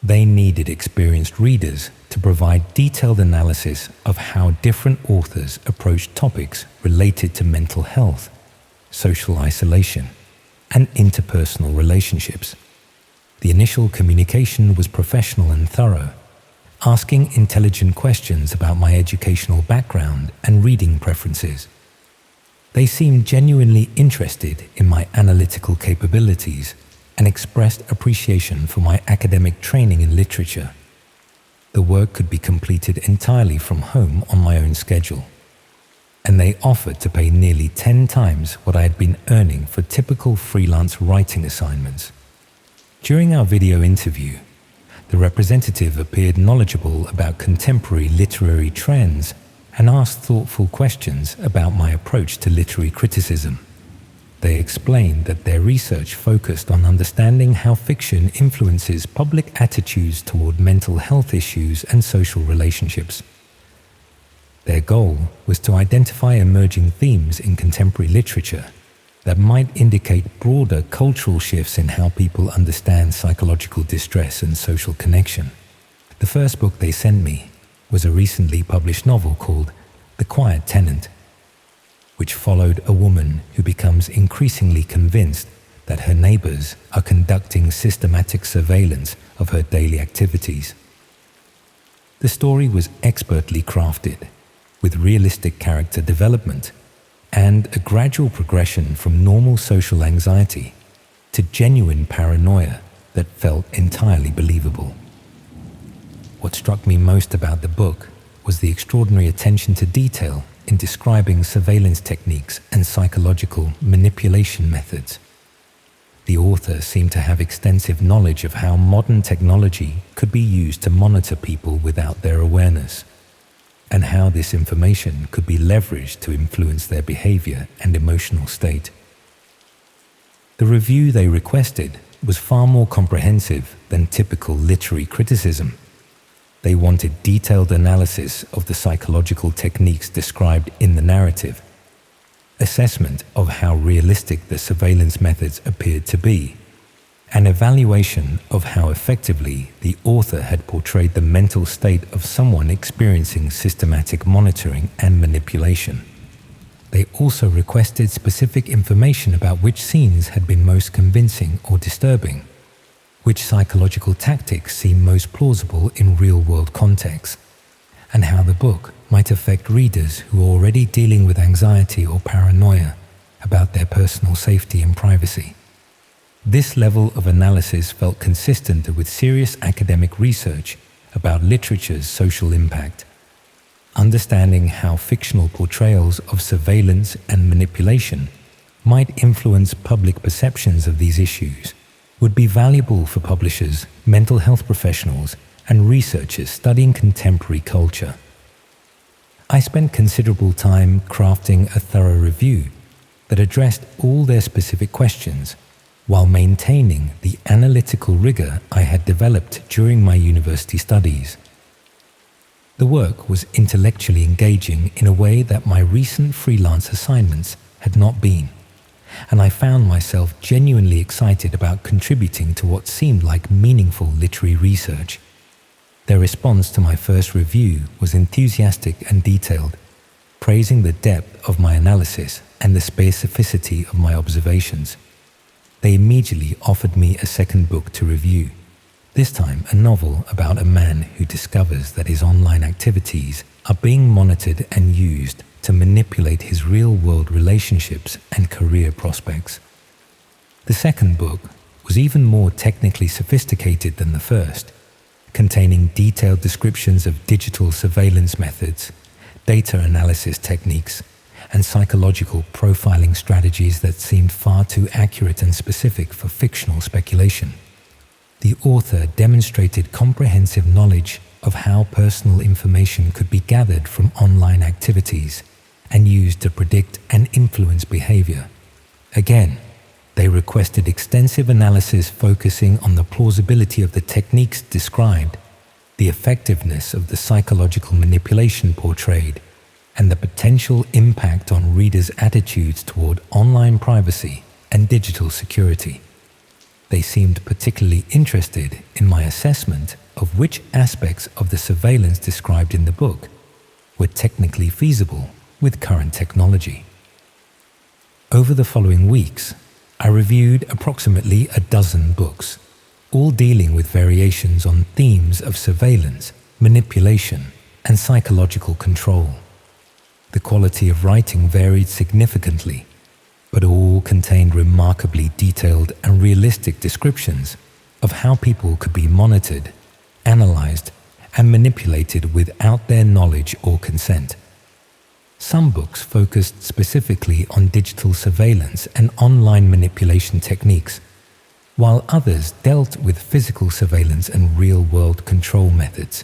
They needed experienced readers to provide detailed analysis of how different authors approached topics related to mental health, social isolation, and interpersonal relationships. The initial communication was professional and thorough, asking intelligent questions about my educational background and reading preferences. They seemed genuinely interested in my analytical capabilities and expressed appreciation for my academic training in literature. The work could be completed entirely from home on my own schedule, and they offered to pay nearly 10 times what I had been earning for typical freelance writing assignments. During our video interview, the representative appeared knowledgeable about contemporary literary trends and asked thoughtful questions about my approach to literary criticism. They explained that their research focused on understanding how fiction influences public attitudes toward mental health issues and social relationships. Their goal was to identify emerging themes in contemporary literature that might indicate broader cultural shifts in how people understand psychological distress and social connection. The first book they sent me was a recently published novel called The Quiet Tenant, which followed a woman who becomes increasingly convinced that her neighbors are conducting systematic surveillance of her daily activities. The story was expertly crafted, with realistic character development and a gradual progression from normal social anxiety to genuine paranoia that felt entirely believable. What struck me most about the book was the extraordinary attention to detail in describing surveillance techniques and psychological manipulation methods. The author seemed to have extensive knowledge of how modern technology could be used to monitor people without their awareness, and how this information could be leveraged to influence their behavior and emotional state. The review they requested was far more comprehensive than typical literary criticism. They wanted detailed analysis of the psychological techniques described in the narrative, assessment of how realistic the surveillance methods appeared to be, an evaluation of how effectively the author had portrayed the mental state of someone experiencing systematic monitoring and manipulation. They also requested specific information about which scenes had been most convincing or disturbing, which psychological tactics seemed most plausible in real-world contexts, and how the book might affect readers who are already dealing with anxiety or paranoia about their personal safety and privacy. This level of analysis felt consistent with serious academic research about literature's social impact. Understanding how fictional portrayals of surveillance and manipulation might influence public perceptions of these issues would be valuable for publishers, mental health professionals, and researchers studying contemporary culture. I spent considerable time crafting a thorough review that addressed all their specific questions while maintaining the analytical rigor I had developed during my university studies. The work was intellectually engaging in a way that my recent freelance assignments had not been, and I found myself genuinely excited about contributing to what seemed like meaningful literary research. Their response to my first review was enthusiastic and detailed, praising the depth of my analysis and the specificity of my observations. They immediately offered me a second book to review, this time a novel about a man who discovers that his online activities are being monitored and used to manipulate his real-world relationships and career prospects. The second book was even more technically sophisticated than the first, containing detailed descriptions of digital surveillance methods, data analysis techniques, and psychological profiling strategies that seemed far too accurate and specific for fictional speculation. The author demonstrated comprehensive knowledge of how personal information could be gathered from online activities and used to predict and influence behavior. Again, they requested extensive analysis focusing on the plausibility of the techniques described, the effectiveness of the psychological manipulation portrayed, and the potential impact on readers' attitudes toward online privacy and digital security. They seemed particularly interested in my assessment of which aspects of the surveillance described in the book were technically feasible with current technology. Over the following weeks, I reviewed approximately a dozen books, all dealing with variations on themes of surveillance, manipulation, and psychological control. The quality of writing varied significantly, but all contained remarkably detailed and realistic descriptions of how people could be monitored, analyzed, and manipulated without their knowledge or consent. Some books focused specifically on digital surveillance and online manipulation techniques, while others dealt with physical surveillance and real-world control methods.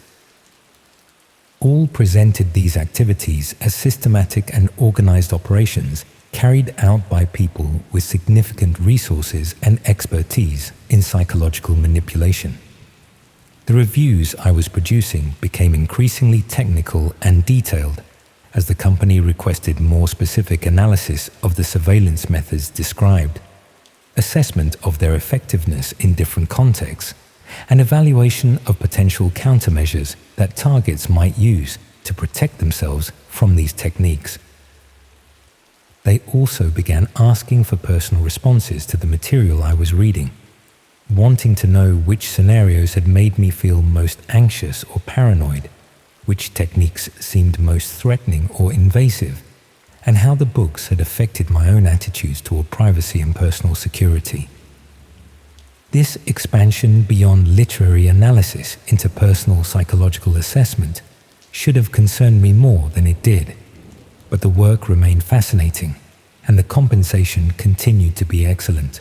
All presented these activities as systematic and organized operations carried out by people with significant resources and expertise in psychological manipulation. The reviews I was producing became increasingly technical and detailed as the company requested more specific analysis of the surveillance methods described, assessment of their effectiveness in different contexts, and evaluation of potential countermeasures that targets might use to protect themselves from these techniques. They also began asking for personal responses to the material I was reading, wanting to know which scenarios had made me feel most anxious or paranoid, which techniques seemed most threatening or invasive, and how the books had affected my own attitudes toward privacy and personal security. This expansion beyond literary analysis into personal psychological assessment should have concerned me more than it did, but the work remained fascinating and the compensation continued to be excellent.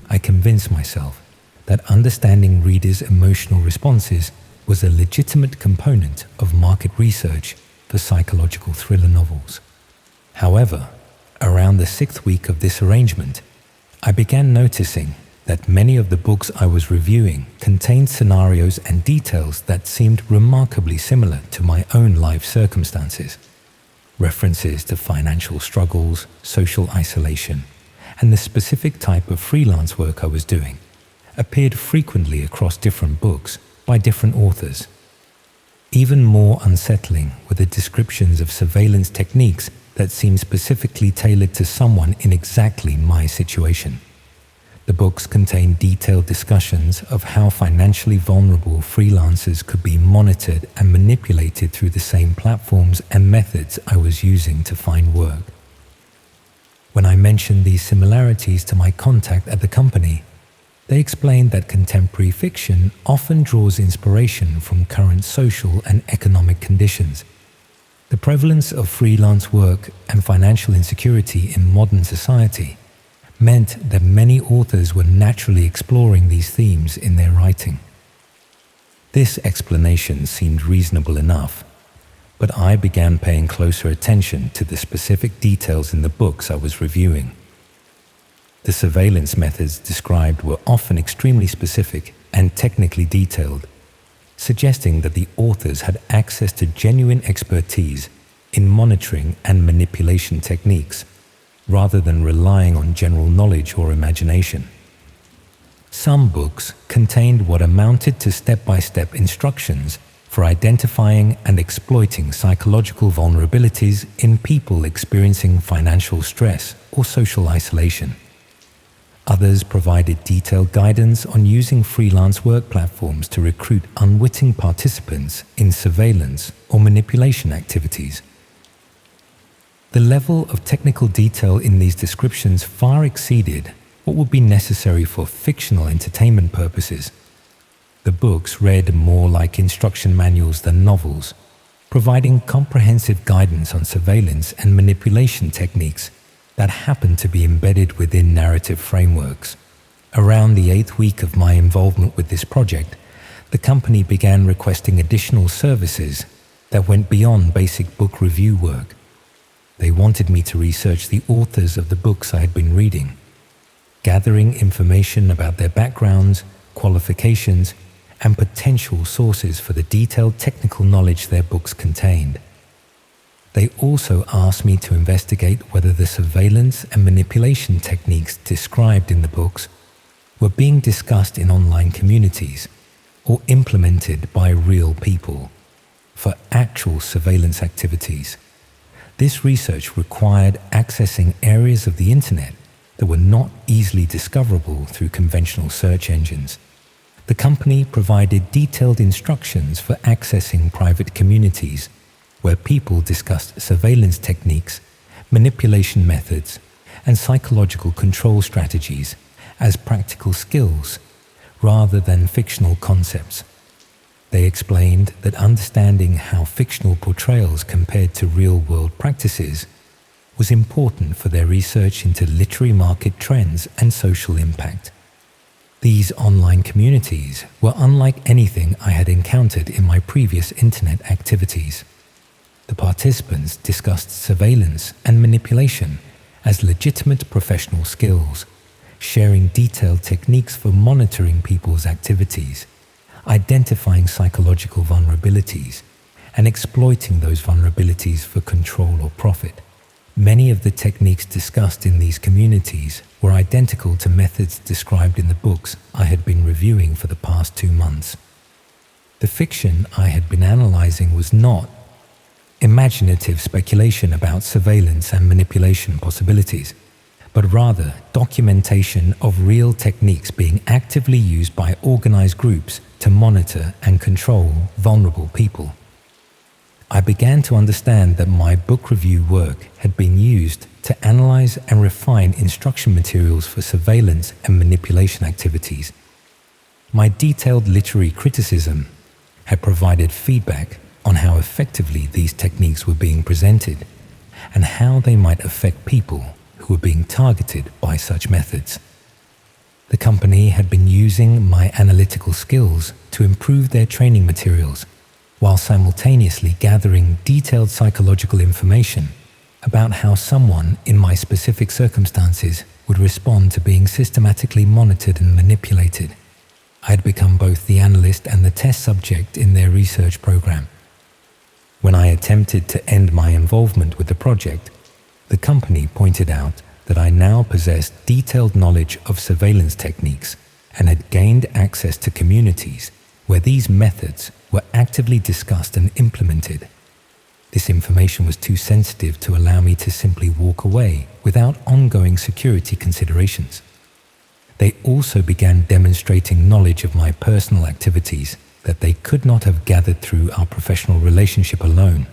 I convinced myself that understanding readers' emotional responses was a legitimate component of market research for psychological thriller novels. However, around the 6th week of this arrangement, I began noticing that many of the books I was reviewing contained scenarios and details that seemed remarkably similar to my own life circumstances. References to financial struggles, social isolation, and the specific type of freelance work I was doing appeared frequently across different books by different authors. Even more unsettling were the descriptions of surveillance techniques that seemed specifically tailored to someone in exactly my situation. The books contained detailed discussions of how financially vulnerable freelancers could be monitored and manipulated through the same platforms and methods I was using to find work. When I mentioned these similarities to my contact at the company, they explained that contemporary fiction often draws inspiration from current social and economic conditions. The prevalence of freelance work and financial insecurity in modern society meant that many authors were naturally exploring these themes in their writing. This explanation seemed reasonable enough, but I began paying closer attention to the specific details in the books I was reviewing. The surveillance methods described were often extremely specific and technically detailed, suggesting that the authors had access to genuine expertise in monitoring and manipulation techniques, rather than relying on general knowledge or imagination. Some books contained what amounted to step-by-step instructions for identifying and exploiting psychological vulnerabilities in people experiencing financial stress or social isolation. Others provided detailed guidance on using freelance work platforms to recruit unwitting participants in surveillance or manipulation activities. The level of technical detail in these descriptions far exceeded what would be necessary for fictional entertainment purposes. The books read more like instruction manuals than novels, providing comprehensive guidance on surveillance and manipulation techniques that happened to be embedded within narrative frameworks. Around the 8th week of my involvement with this project, the company began requesting additional services that went beyond basic book review work. They wanted me to research the authors of the books I had been reading, gathering information about their backgrounds, qualifications, and potential sources for the detailed technical knowledge their books contained. They also asked me to investigate whether the surveillance and manipulation techniques described in the books were being discussed in online communities or implemented by real people for actual surveillance activities. This research required accessing areas of the internet that were not easily discoverable through conventional search engines. The company provided detailed instructions for accessing private communities where people discussed surveillance techniques, manipulation methods, and psychological control strategies as practical skills rather than fictional concepts. They explained that understanding how fictional portrayals compared to real-world practices was important for their research into literary market trends and social impact. These online communities were unlike anything I had encountered in my previous internet activities. The participants discussed surveillance and manipulation as legitimate professional skills, sharing detailed techniques for monitoring people's activities, identifying psychological vulnerabilities, and exploiting those vulnerabilities for control or profit. Many of the techniques discussed in these communities were identical to methods described in the books I had been reviewing for the past 2 months. The fiction I had been analyzing was not imaginative speculation about surveillance and manipulation possibilities, but rather documentation of real techniques being actively used by organized groups to monitor and control vulnerable people. I began to understand that my book review work had been used to analyze and refine instruction materials for surveillance and manipulation activities. My detailed literary criticism had provided feedback on how effectively these techniques were being presented and how they might affect people who were being targeted by such methods. The company had been using my analytical skills to improve their training materials while simultaneously gathering detailed psychological information about how someone in my specific circumstances would respond to being systematically monitored and manipulated. I had become both the analyst and the test subject in their research program. When I attempted to end my involvement with the project, the company pointed out that I now possessed detailed knowledge of surveillance techniques and had gained access to communities where these methods were actively discussed and implemented. This information was too sensitive to allow me to simply walk away without ongoing security considerations. They also began demonstrating knowledge of my personal activities that they could not have gathered through our professional relationship alone.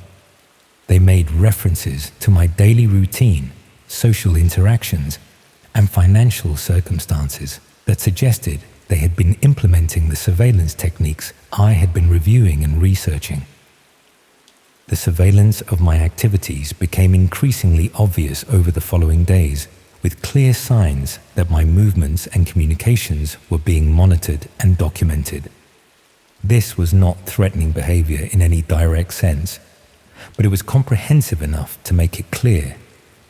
They made references to my daily routine, social interactions, and financial circumstances that suggested they had been implementing the surveillance techniques I had been reviewing and researching. The surveillance of my activities became increasingly obvious over the following days, with clear signs that my movements and communications were being monitored and documented. This was not threatening behavior in any direct sense, but it was comprehensive enough to make it clear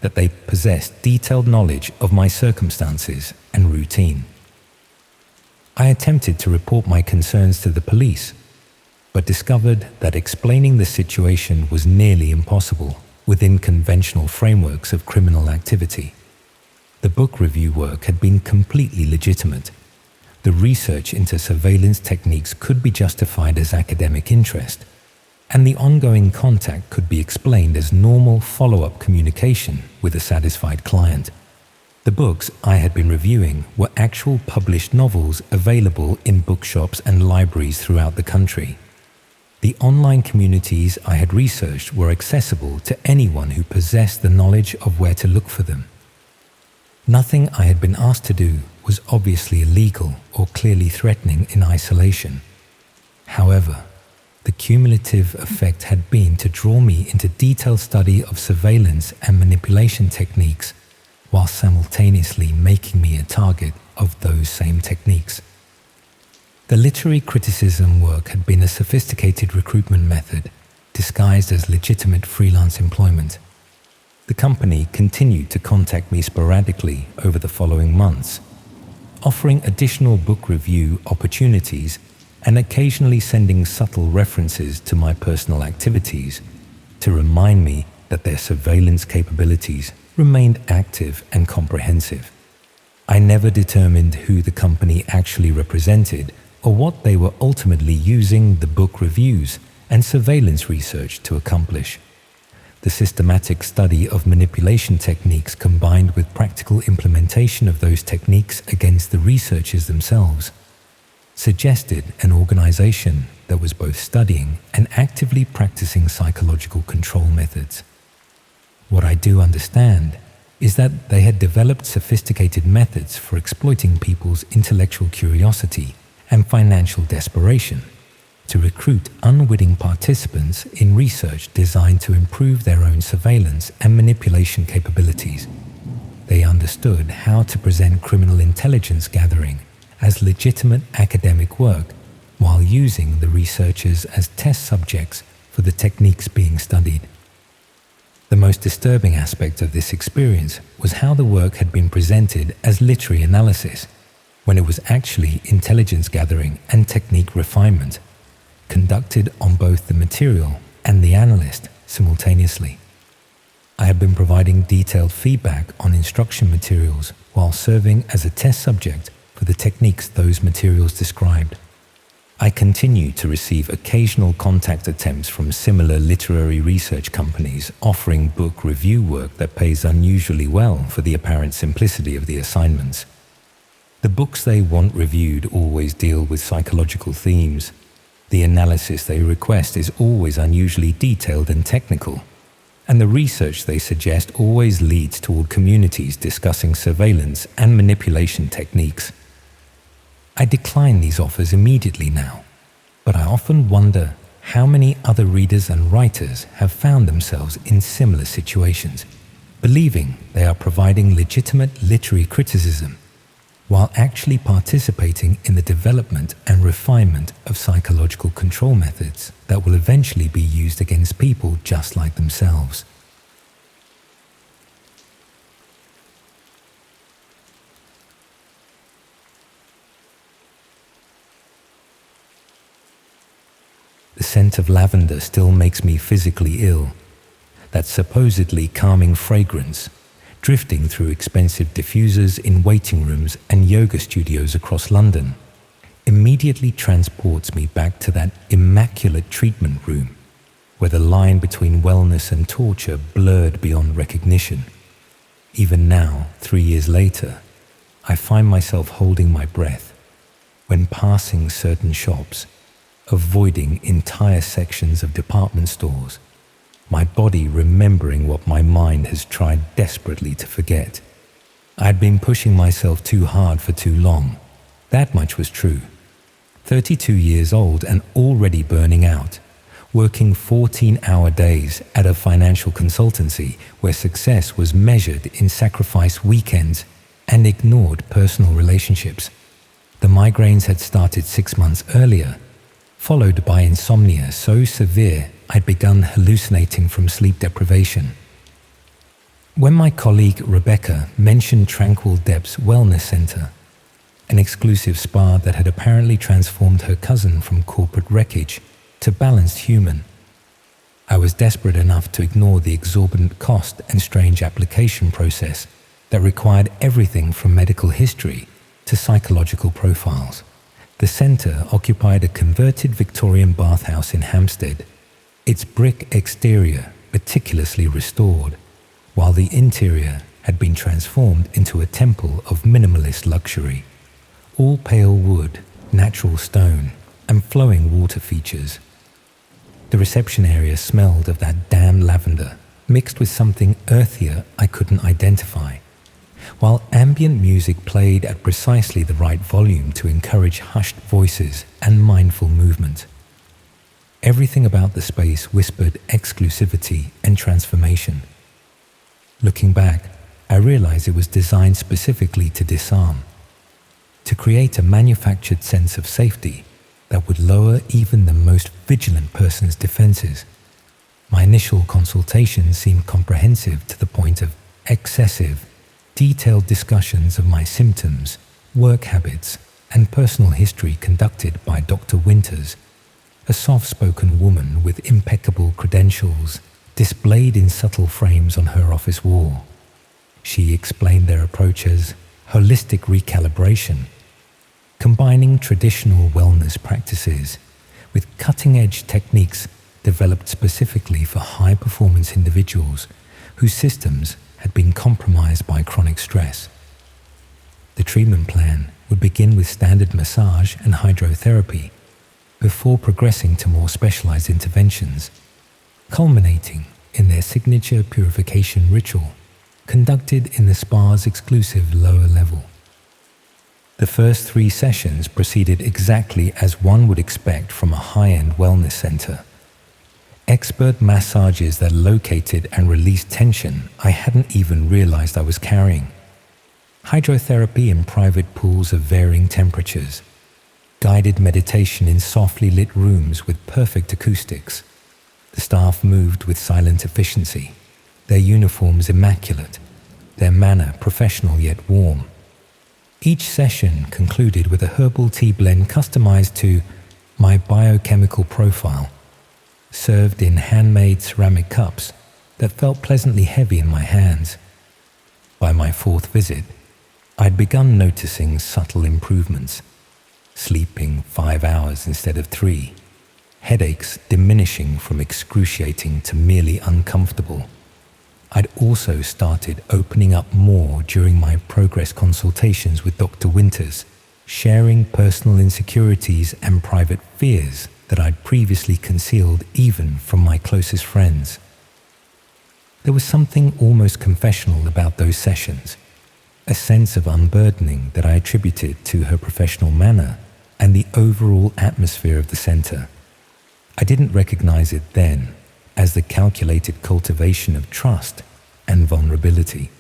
that they possessed detailed knowledge of my circumstances and routine. I attempted to report my concerns to the police, but discovered that explaining the situation was nearly impossible within conventional frameworks of criminal activity. The book review work had been completely legitimate. The research into surveillance techniques could be justified as academic interest, and the ongoing contact could be explained as normal follow-up communication with a satisfied client. The books I had been reviewing were actual published novels available in bookshops and libraries throughout the country. The online communities I had researched were accessible to anyone who possessed the knowledge of where to look for them. Nothing I had been asked to do was obviously illegal or clearly threatening in isolation. However, the cumulative effect had been to draw me into detailed study of surveillance and manipulation techniques, while simultaneously making me a target of those same techniques. The literary criticism work had been a sophisticated recruitment method, disguised as legitimate freelance employment. The company continued to contact me sporadically over the following months, offering additional book review opportunities and occasionally sending subtle references to my personal activities to remind me that their surveillance capabilities remained active and comprehensive. I never determined who the company actually represented or what they were ultimately using the book reviews and surveillance research to accomplish. The systematic study of manipulation techniques combined with practical implementation of those techniques against the researchers themselves suggested an organization that was both studying and actively practicing psychological control methods. What I do understand is that they had developed sophisticated methods for exploiting people's intellectual curiosity and financial desperation to recruit unwitting participants in research designed to improve their own surveillance and manipulation capabilities. They understood how to present criminal intelligence gathering as legitimate academic work while using the researchers as test subjects for the techniques being studied. The most disturbing aspect of this experience was how the work had been presented as literary analysis, when it was actually intelligence gathering and technique refinement, conducted on both the material and the analyst simultaneously. I have been providing detailed feedback on instruction materials while serving as a test subject for the techniques those materials described. I continue to receive occasional contact attempts from similar literary research companies offering book review work that pays unusually well for the apparent simplicity of the assignments. The books they want reviewed always deal with psychological themes. The analysis they request is always unusually detailed and technical, and the research they suggest always leads toward communities discussing surveillance and manipulation techniques. I decline these offers immediately now, but I often wonder how many other readers and writers have found themselves in similar situations, believing they are providing legitimate literary criticism while actually participating in the development and refinement of psychological control methods that will eventually be used against people just like themselves. scent of lavender still makes me physically ill. That supposedly calming fragrance, drifting through expensive diffusers in waiting rooms and yoga studios across London, immediately transports me back to that immaculate treatment room where the line between wellness and torture blurred beyond recognition. Even now, 3 years later, I find myself holding my breath when passing certain shops, avoiding entire sections of department stores, my body remembering what my mind has tried desperately to forget. I had been pushing myself too hard for too long. That much was true. 32 years old and already burning out, working 14-hour days at a financial consultancy where success was measured in sacrificed weekends and ignored personal relationships. The migraines had started 6 months earlier, followed by insomnia so severe I'd begun hallucinating from sleep deprivation. When my colleague Rebecca mentioned Tranquil Depths Wellness Center, an exclusive spa that had apparently transformed her cousin from corporate wreckage to balanced human, I was desperate enough to ignore the exorbitant cost and strange application process that required everything from medical history to psychological profiles. The center occupied a converted Victorian bathhouse in Hampstead, its brick exterior meticulously restored, while the interior had been transformed into a temple of minimalist luxury. All pale wood, natural stone, and flowing water features. The reception area smelled of that damn lavender, mixed with something earthier I couldn't identify, while ambient music played at precisely the right volume to encourage hushed voices and mindful movement. Everything about the space whispered exclusivity and transformation. Looking back, I realized it was designed specifically to disarm, to create a manufactured sense of safety that would lower even the most vigilant person's defenses. My initial consultation seemed comprehensive to the point of excessive, detailed discussions of my symptoms, work habits, and personal history conducted by Dr. Winters, a soft-spoken woman with impeccable credentials displayed in subtle frames on her office wall. She explained their approach as holistic recalibration, combining traditional wellness practices with cutting-edge techniques developed specifically for high-performance individuals whose systems had been compromised by chronic stress. The treatment plan would begin with standard massage and hydrotherapy before progressing to more specialized interventions, culminating in their signature purification ritual conducted in the spa's exclusive lower level. The first 3 sessions proceeded exactly as one would expect from a high-end wellness center. Expert massages that located and released tension I hadn't even realized I was carrying. Hydrotherapy in private pools of varying temperatures. Guided meditation in softly lit rooms with perfect acoustics. The staff moved with silent efficiency, their uniforms immaculate, their manner professional yet warm. Each session concluded with a herbal tea blend customized to my biochemical profile, served in handmade ceramic cups that felt pleasantly heavy in my hands. By my 4th visit, I'd begun noticing subtle improvements. Sleeping 5 hours instead of 3, headaches diminishing from excruciating to merely uncomfortable. I'd also started opening up more during my progress consultations with Dr. Winters, sharing personal insecurities and private fears that I'd previously concealed even from my closest friends. There was something almost confessional about those sessions, a sense of unburdening that I attributed to her professional manner and the overall atmosphere of the center. I didn't recognize it then as the calculated cultivation of trust and vulnerability.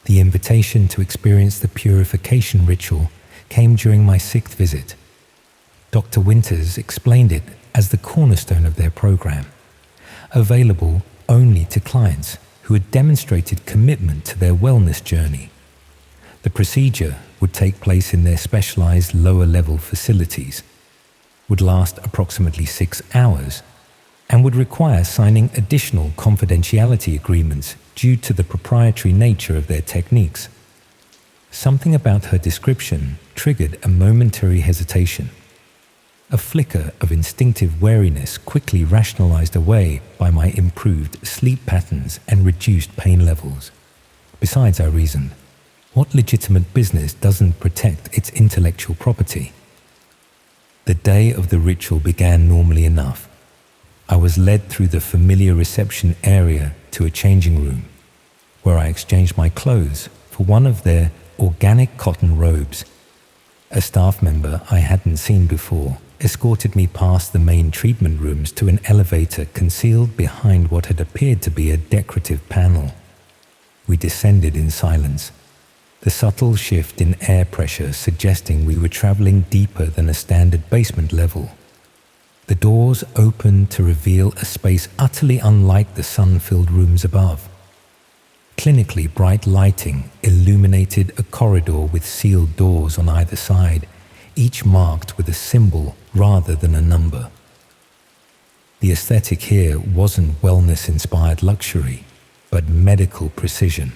The invitation to experience the purification ritual came during my 6th visit. Dr. Winters explained it as the cornerstone of their program, available only to clients who had demonstrated commitment to their wellness journey. The procedure would take place in their specialized lower-level facilities. would last approximately 6 hours and would require signing additional confidentiality agreements due to the proprietary nature of their techniques. Something about her description triggered a momentary hesitation. A flicker of instinctive wariness quickly rationalized away by my improved sleep patterns and reduced pain levels. Besides, I reasoned, what legitimate business doesn't protect its intellectual property? The day of the ritual began normally enough. I was led through the familiar reception area to a changing room, where I exchanged my clothes for one of their organic cotton robes. A staff member I hadn't seen before escorted me past the main treatment rooms to an elevator concealed behind what had appeared to be a decorative panel. We descended in silence, the subtle shift in air pressure suggesting we were traveling deeper than a standard basement level. The doors opened to reveal a space utterly unlike the sun-filled rooms above. Clinically bright lighting illuminated a corridor with sealed doors on either side, each marked with a symbol rather than a number. The aesthetic here wasn't wellness-inspired luxury, but medical precision.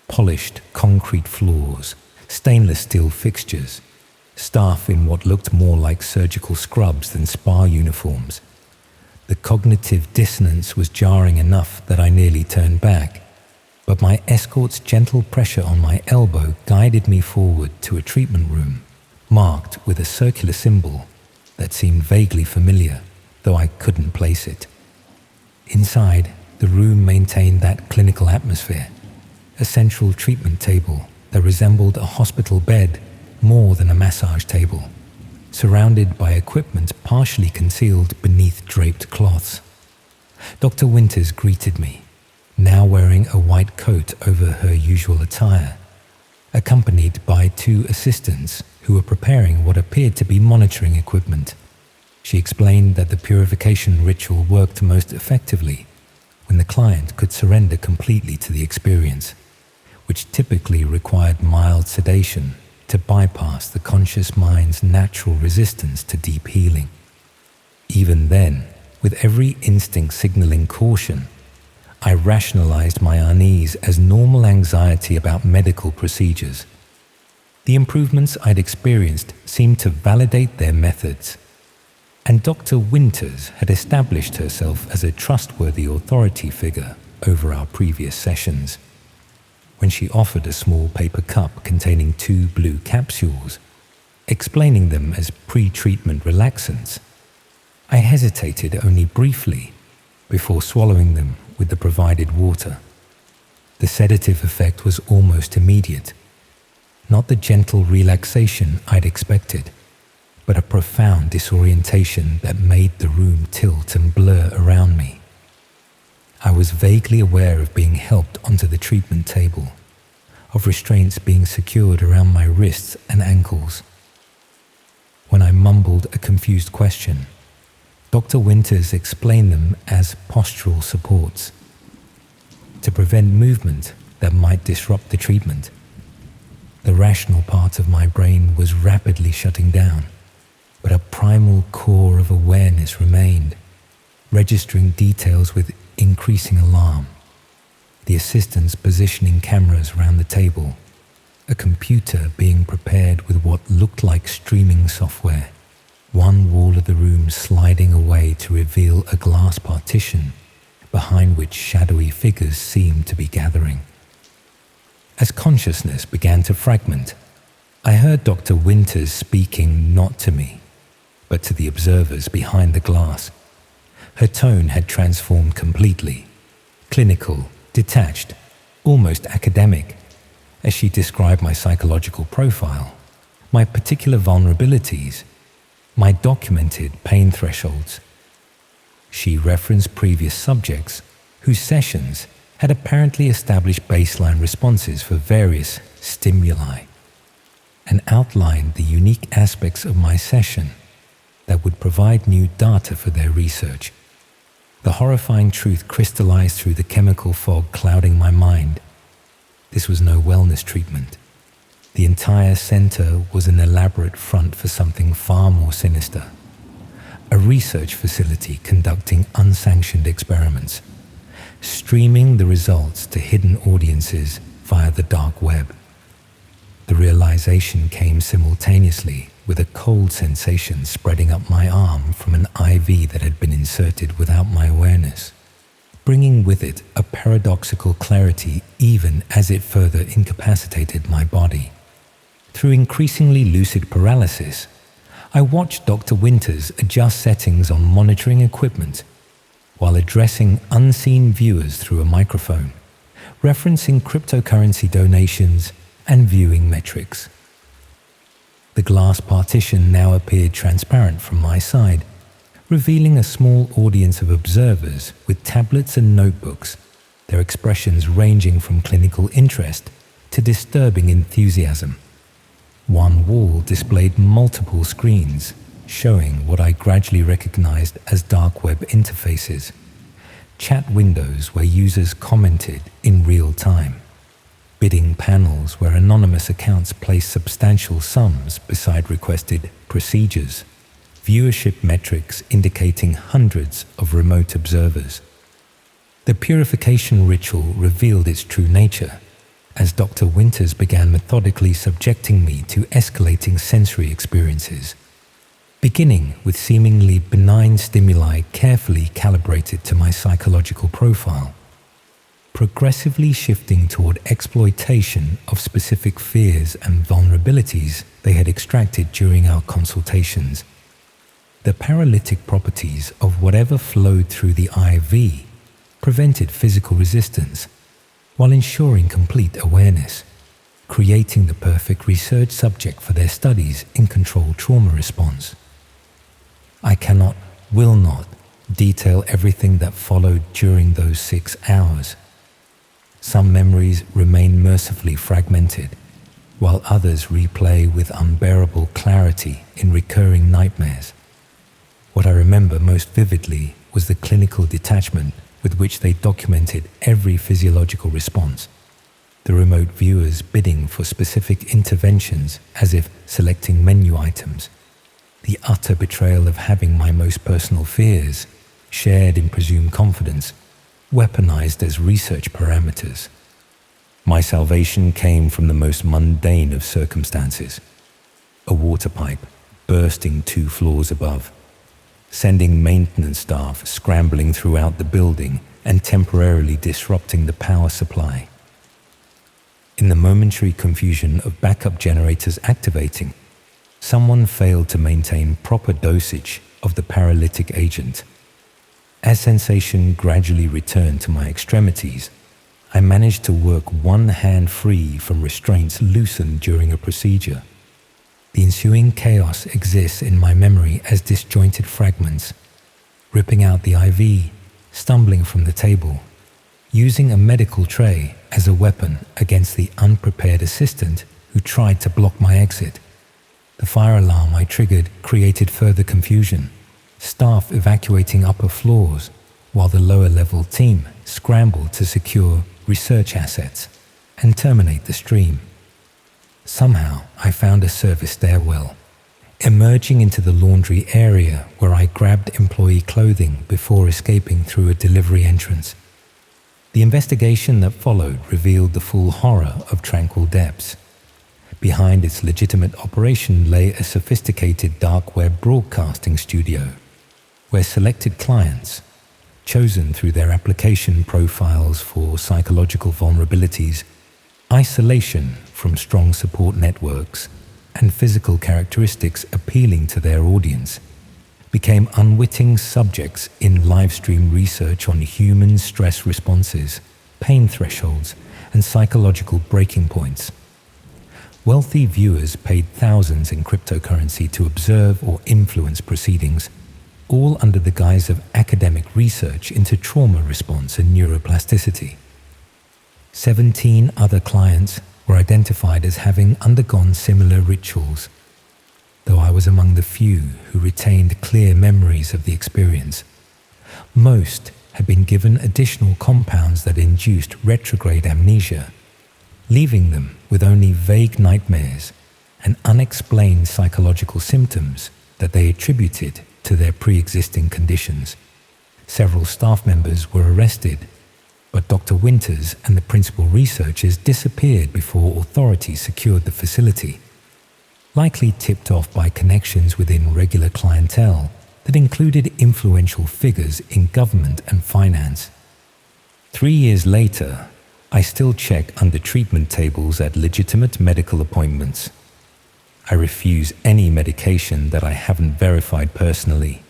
Polished concrete floors, stainless steel fixtures, staff in what looked more like surgical scrubs than spa uniforms. The cognitive dissonance was jarring enough that I nearly turned back, but my escort's gentle pressure on my elbow guided me forward to a treatment room, marked with a circular symbol that seemed vaguely familiar, though I couldn't place it. Inside, the room maintained that clinical atmosphere, a central treatment table that resembled a hospital bed more than a massage table, surrounded by equipment partially concealed beneath draped cloths. Dr. Winters greeted me, now wearing a white coat over her usual attire, accompanied by 2 assistants who were preparing what appeared to be monitoring equipment. She explained that the purification ritual worked most effectively when the client could surrender completely to the experience, which typically required mild sedation to bypass the conscious mind's natural resistance to deep healing. Even then, with every instinct signaling caution, I rationalized my unease as normal anxiety about medical procedures. The improvements I'd experienced seemed to validate their methods, and Dr. Winters had established herself as a trustworthy authority figure over our previous sessions. When she offered a small paper cup containing 2 blue capsules, explaining them as pre-treatment relaxants, I hesitated only briefly before swallowing them with the provided water. The sedative effect was almost immediate, not the gentle relaxation I'd expected, but a profound disorientation that made the room tilt and blur around me. I was vaguely aware of being helped onto the treatment table, of restraints being secured around my wrists and ankles. When I mumbled a confused question, Dr. Winters explained them as postural supports to prevent movement that might disrupt the treatment. The rational part of my brain was rapidly shutting down, but a primal core of awareness remained, registering details with increasing alarm. The assistants positioning cameras around the table, a computer being prepared with what looked like streaming software, one wall of the room sliding away to reveal a glass partition behind which shadowy figures seemed to be gathering. As consciousness began to fragment, I heard Dr. Winters speaking not to me, but to the observers behind the glass. Her tone had transformed completely, clinical, detached, almost academic, as she described my psychological profile, my particular vulnerabilities, my documented pain thresholds. She referenced previous subjects whose sessions had apparently established baseline responses for various stimuli, and outlined the unique aspects of my session that would provide new data for their research. The horrifying truth crystallized through the chemical fog clouding my mind. This was no wellness treatment. The entire center was an elaborate front for something far more sinister. a research facility conducting unsanctioned experiments, streaming the results to hidden audiences via the dark web. The realization came simultaneously with a cold sensation spreading up my arm from an IV that had been inserted without my awareness, bringing with it a paradoxical clarity even as it further incapacitated my body. Through increasingly lucid paralysis, I watched Dr. Winters adjust settings on monitoring equipment while addressing unseen viewers through a microphone, referencing cryptocurrency donations and viewing metrics. The glass partition now appeared transparent from my side, revealing a small audience of observers with tablets and notebooks, their expressions ranging from clinical interest to disturbing enthusiasm. One wall displayed multiple screens, showing what I gradually recognized as dark web interfaces, chat windows where users commented in real time, bidding panels where anonymous accounts placed substantial sums beside requested procedures, viewership metrics indicating hundreds of remote observers. The purification ritual revealed its true nature, as Dr. Winters began methodically subjecting me to escalating sensory experiences, beginning with seemingly benign stimuli carefully calibrated to my psychological profile, progressively shifting toward exploitation of specific fears and vulnerabilities they had extracted during our consultations. The paralytic properties of whatever flowed through the IV prevented physical resistance while ensuring complete awareness, creating the perfect research subject for their studies in controlled trauma response. I cannot, will not, detail everything that followed during those 6 hours. Some memories remain mercifully fragmented, while others replay with unbearable clarity in recurring nightmares. What I remember most vividly was the clinical detachment with which they documented every physiological response, the remote viewers bidding for specific interventions as if selecting menu items, the utter betrayal of having my most personal fears, shared in presumed confidence, weaponized as research parameters. My salvation came from the most mundane of circumstances: a water pipe bursting 2 floors above, sending maintenance staff scrambling throughout the building and temporarily disrupting the power supply. In the momentary confusion of backup generators activating, someone failed to maintain proper dosage of the paralytic agent. As sensation gradually returned to my extremities, I managed to work one hand free from restraints loosened during a procedure. The ensuing chaos exists in my memory as disjointed fragments, ripping out the IV, stumbling from the table, using a medical tray as a weapon against the unprepared assistant who tried to block my exit. The fire alarm I triggered created further confusion, staff evacuating upper floors while the lower level team scrambled to secure research assets and terminate the stream. Somehow I found a service stairwell, emerging into the laundry area where I grabbed employee clothing before escaping through a delivery entrance. The investigation that followed revealed the full horror of Tranquil Depths. Behind its legitimate operation lay a sophisticated dark web broadcasting studio, where selected clients, chosen through their application profiles for psychological vulnerabilities, isolation from strong support networks, and physical characteristics appealing to their audience, became unwitting subjects in live-stream research on human stress responses, pain thresholds, and psychological breaking points. Wealthy viewers paid thousands in cryptocurrency to observe or influence proceedings, all under the guise of academic research into trauma response and neuroplasticity. 17 other clients were identified as having undergone similar rituals, though I was among the few who retained clear memories of the experience. Most had been given additional compounds that induced retrograde amnesia, leaving them with only vague nightmares and unexplained psychological symptoms that they attributed to their pre-existing conditions. Several staff members were arrested, but Dr. Winters and the principal researchers disappeared before authorities secured the facility, likely tipped off by connections within regular clientele that included influential figures in government and finance. 3 years later, I still check under treatment tables at legitimate medical appointments. I refuse any medication that I haven't verified personally.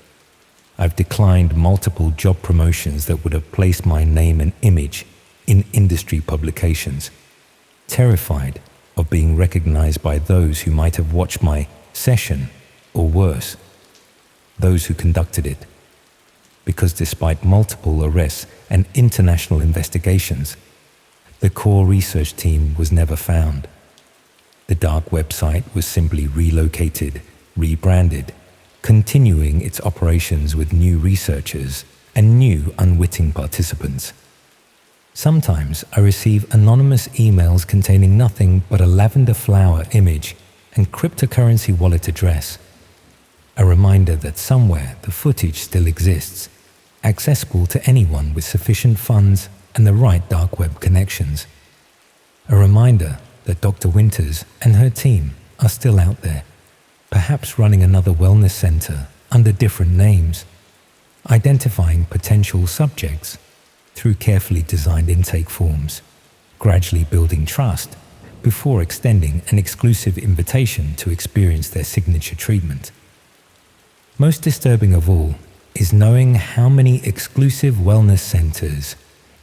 I've declined multiple job promotions that would have placed my name and image in industry publications, terrified of being recognized by those who might have watched my session, or worse, those who conducted it. Because despite multiple arrests and international investigations, the core research team was never found. The dark website was simply relocated, rebranded, continuing its operations with new researchers and new unwitting participants. Sometimes I receive anonymous emails containing nothing but a lavender flower image and cryptocurrency wallet address. A reminder that somewhere the footage still exists, accessible to anyone with sufficient funds and the right dark web connections. A reminder that Dr. Winters and her team are still out there, perhaps running another wellness center under different names, identifying potential subjects through carefully designed intake forms, gradually building trust before extending an exclusive invitation to experience their signature treatment. Most disturbing of all is knowing how many exclusive wellness centers,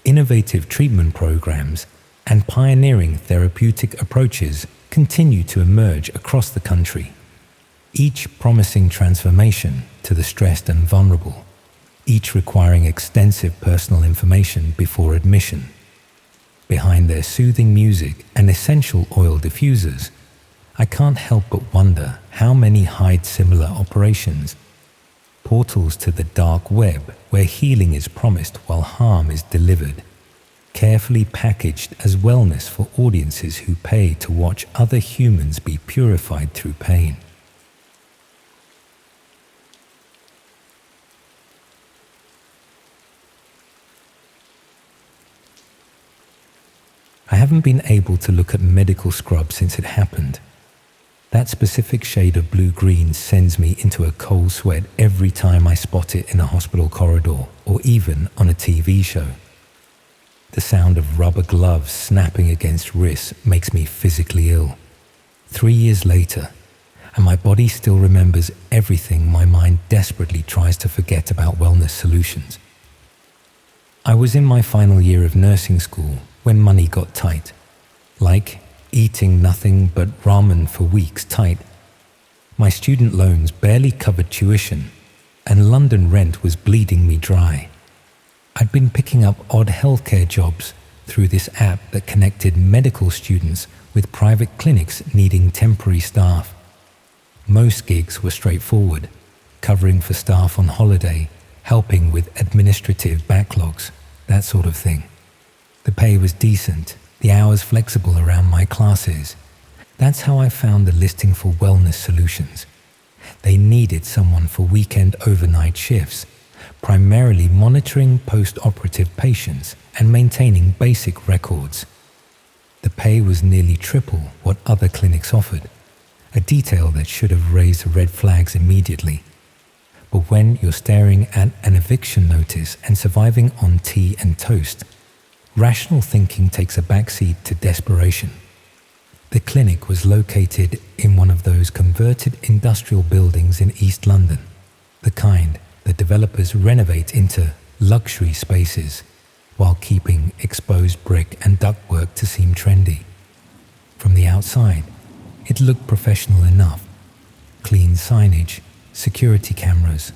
innovative treatment programs, and pioneering therapeutic approaches continue to emerge across the country, each promising transformation to the stressed and vulnerable, each requiring extensive personal information before admission. Behind their soothing music and essential oil diffusers, I can't help but wonder how many hide similar operations, portals to the dark web where healing is promised while harm is delivered, carefully packaged as wellness for audiences who pay to watch other humans be purified through pain. I haven't been able to look at medical scrub since it happened. That specific shade of blue-green sends me into a cold sweat every time I spot it in a hospital corridor or even on a TV show. The sound of rubber gloves snapping against wrists makes me physically ill. 3 years later, and my body still remembers everything my mind desperately tries to forget about wellness solutions. I was in my final year of nursing school when money got tight, like eating nothing but ramen for weeks tight. My student loans barely covered tuition, and London rent was bleeding me dry. I'd been picking up odd healthcare jobs through this app that connected medical students with private clinics needing temporary staff. Most gigs were straightforward, covering for staff on holiday, helping with administrative backlogs, that sort of thing. The pay was decent, the hours flexible around my classes. That's how I found the listing for wellness solutions. They needed someone for weekend overnight shifts, primarily monitoring post-operative patients and maintaining basic records. The pay was nearly triple what other clinics offered, a detail that should have raised red flags immediately. But when you're staring at an eviction notice and surviving on tea and toast, rational thinking takes a backseat to desperation. The clinic was located in one of those converted industrial buildings in East London, the kind that developers renovate into luxury spaces while keeping exposed brick and ductwork to seem trendy. From the outside, it looked professional enough. Clean signage, security cameras,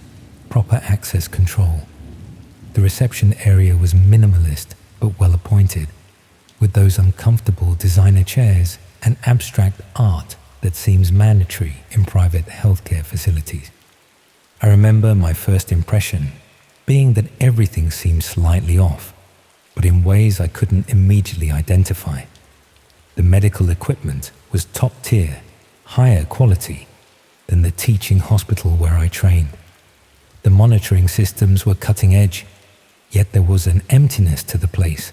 proper access control. The reception area was minimalist but well appointed, with those uncomfortable designer chairs and abstract art that seems mandatory in private healthcare facilities. I remember my first impression being that everything seemed slightly off, but in ways I couldn't immediately identify. The medical equipment was top tier, higher quality than the teaching hospital where I trained. The monitoring systems were cutting edge, yet there was an emptiness to the place,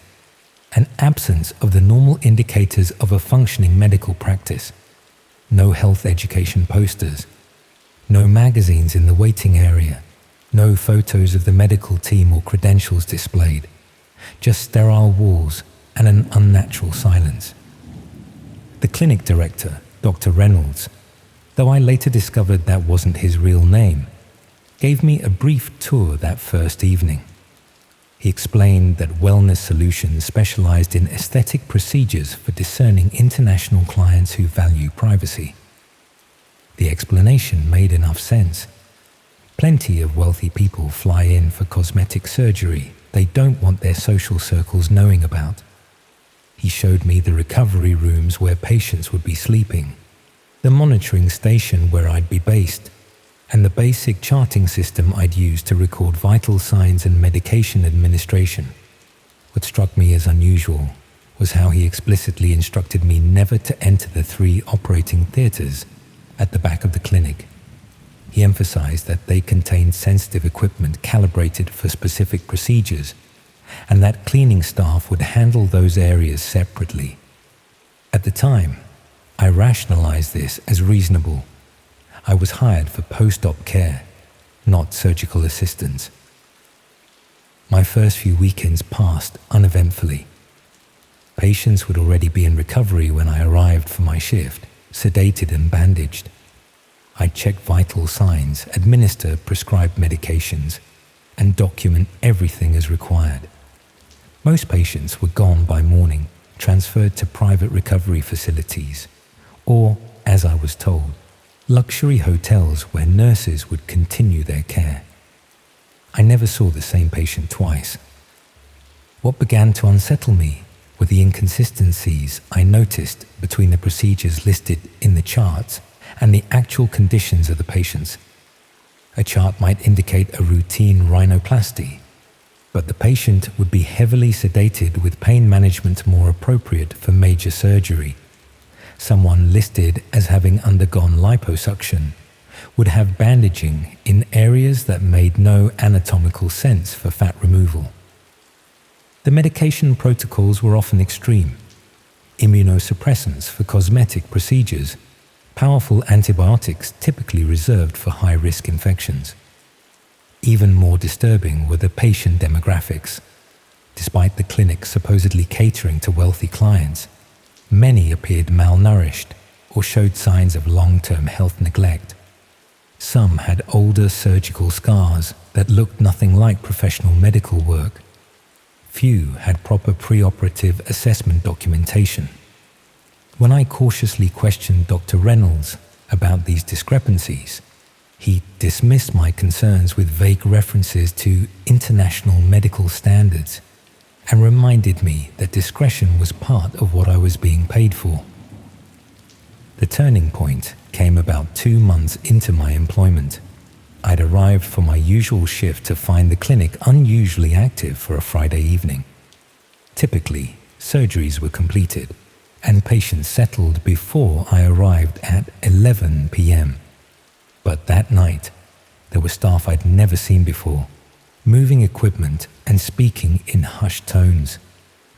an absence of the normal indicators of a functioning medical practice. No health education posters, no magazines in the waiting area, no photos of the medical team or credentials displayed, just sterile walls and an unnatural silence. The clinic director, Dr. Reynolds, though I later discovered that wasn't his real name, gave me a brief tour that first evening. He explained that Wellness Solutions specialized in aesthetic procedures for discerning international clients who value privacy. The explanation made enough sense. Plenty of wealthy people fly in for cosmetic surgery they don't want their social circles knowing about. He showed me the recovery rooms where patients would be sleeping, the monitoring station where I'd be based, and the basic charting system I'd use to record vital signs and medication administration. What struck me as unusual was how he explicitly instructed me never to enter the 3 operating theaters at the back of the clinic. He emphasized that they contained sensitive equipment calibrated for specific procedures, and that cleaning staff would handle those areas separately. At the time, I rationalized this as reasonable. I was hired for post-op care, not surgical assistance. My first few weekends passed uneventfully. Patients would already be in recovery when I arrived for my shift, sedated and bandaged. I'd check vital signs, administer prescribed medications, and document everything as required. Most patients were gone by morning, transferred to private recovery facilities, or, as I was told, luxury hotels where nurses would continue their care. I never saw the same patient twice. What began to unsettle me were the inconsistencies I noticed between the procedures listed in the charts and the actual conditions of the patients. A chart might indicate a routine rhinoplasty, but the patient would be heavily sedated with pain management more appropriate for major surgery. Someone listed as having undergone liposuction would have bandaging in areas that made no anatomical sense for fat removal. The medication protocols were often extreme. Immunosuppressants for cosmetic procedures, powerful antibiotics typically reserved for high-risk infections. Even more disturbing were the patient demographics. Despite the clinic supposedly catering to wealthy clients, many appeared malnourished or showed signs of long-term health neglect. Some had older surgical scars that looked nothing like professional medical work. Few had proper preoperative assessment documentation. When I cautiously questioned Dr. Reynolds about these discrepancies, he dismissed my concerns with vague references to international medical standards and reminded me that discretion was part of what I was being paid for. The turning point came about 2 months into my employment. I'd arrived for my usual shift to find the clinic unusually active for a Friday evening. Typically, surgeries were completed and patients settled before I arrived at 11 p.m. But that night, there were staff I'd never seen before, moving equipment and speaking in hushed tones.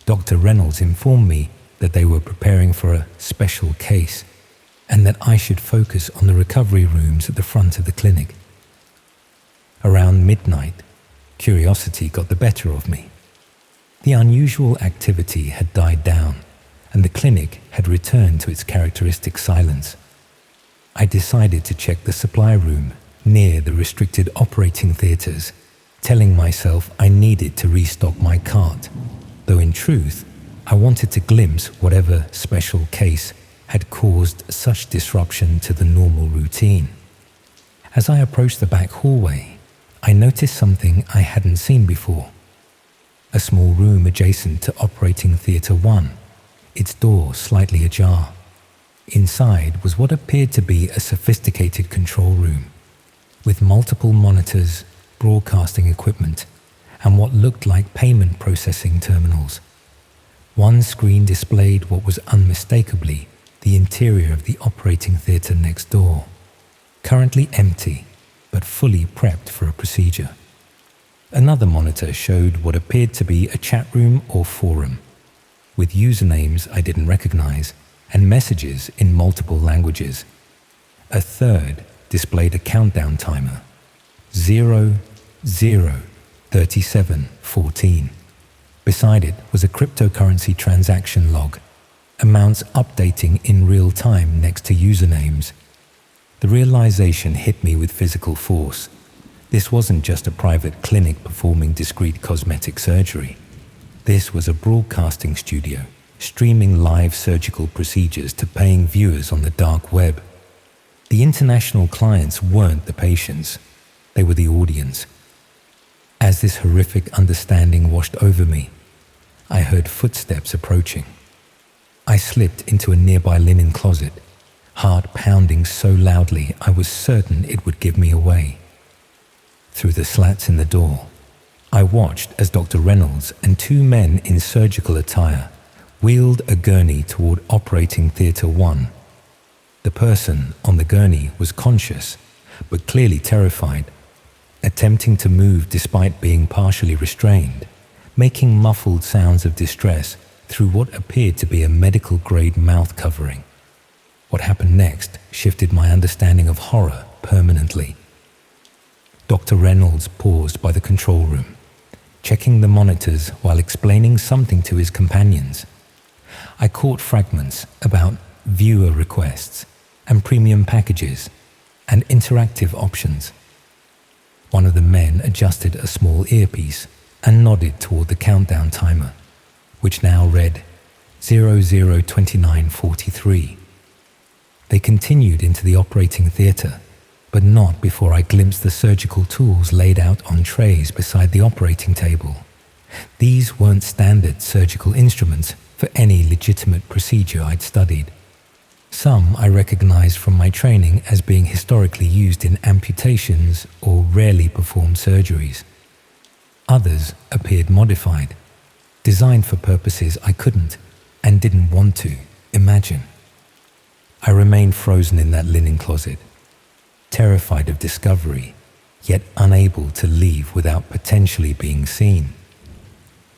Dr. Reynolds informed me that they were preparing for a special case and that I should focus on the recovery rooms at the front of the clinic. Around midnight, curiosity got the better of me. The unusual activity had died down, and the clinic had returned to its characteristic silence. I decided to check the supply room near the restricted operating theaters, telling myself I needed to restock my cart, though in truth, I wanted to glimpse whatever special case had caused such disruption to the normal routine. As I approached the back hallway, I noticed something I hadn't seen before. A small room adjacent to Operating Theatre 1, its door slightly ajar. Inside was what appeared to be a sophisticated control room, with multiple monitors, broadcasting equipment, and what looked like payment processing terminals. One screen displayed what was unmistakably the interior of the operating theatre next door, currently empty, but fully prepped for a procedure. Another monitor showed what appeared to be a chat room or forum, with usernames I didn't recognize and messages in multiple languages. A third displayed a countdown timer, 0, 0, 37, 14. Beside it was a cryptocurrency transaction log, amounts updating in real time next to usernames. The realization hit me with physical force. This wasn't just a private clinic performing discreet cosmetic surgery. This was a broadcasting studio, streaming live surgical procedures to paying viewers on the dark web. The international clients weren't the patients, they were the audience. As this horrific understanding washed over me, I heard footsteps approaching. I slipped into a nearby linen closet, heart pounding so loudly I was certain it would give me away. Through the slats in the door, I watched as Dr. Reynolds and two men in surgical attire wheeled a gurney toward Operating Theatre 1. The person on the gurney was conscious, but clearly terrified, attempting to move despite being partially restrained, making muffled sounds of distress through what appeared to be a medical-grade mouth covering. What happened next shifted my understanding of horror permanently. Dr. Reynolds paused by the control room, checking the monitors while explaining something to his companions. I caught fragments about viewer requests and premium packages and interactive options. One of the men adjusted a small earpiece and nodded toward the countdown timer, which now read 002943. They continued into the operating theatre, but not before I glimpsed the surgical tools laid out on trays beside the operating table. These weren't standard surgical instruments for any legitimate procedure I'd studied. Some I recognized from my training as being historically used in amputations or rarely performed surgeries. Others appeared modified, designed for purposes I couldn't and didn't want to imagine. I remained frozen in that linen closet, terrified of discovery, yet unable to leave without potentially being seen.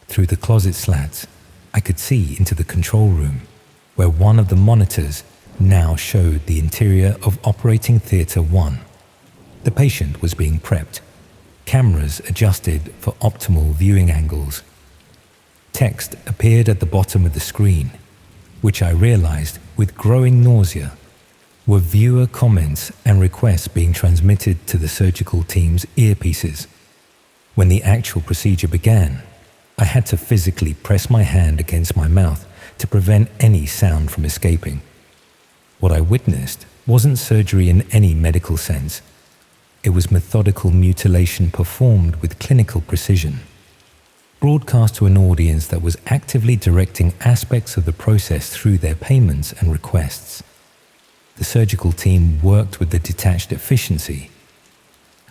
Through the closet slats, I could see into the control room, where one of the monitors now showed the interior of Operating Theatre 1. The patient was being prepped, cameras adjusted for optimal viewing angles. Text appeared at the bottom of the screen, which I realized with growing nausea were viewer comments and requests being transmitted to the surgical team's earpieces. When the actual procedure began, I had to physically press my hand against my mouth to prevent any sound from escaping. What I witnessed wasn't surgery in any medical sense. It was methodical mutilation performed with clinical precision, broadcast to an audience that was actively directing aspects of the process through their payments and requests. The surgical team worked with the detached efficiency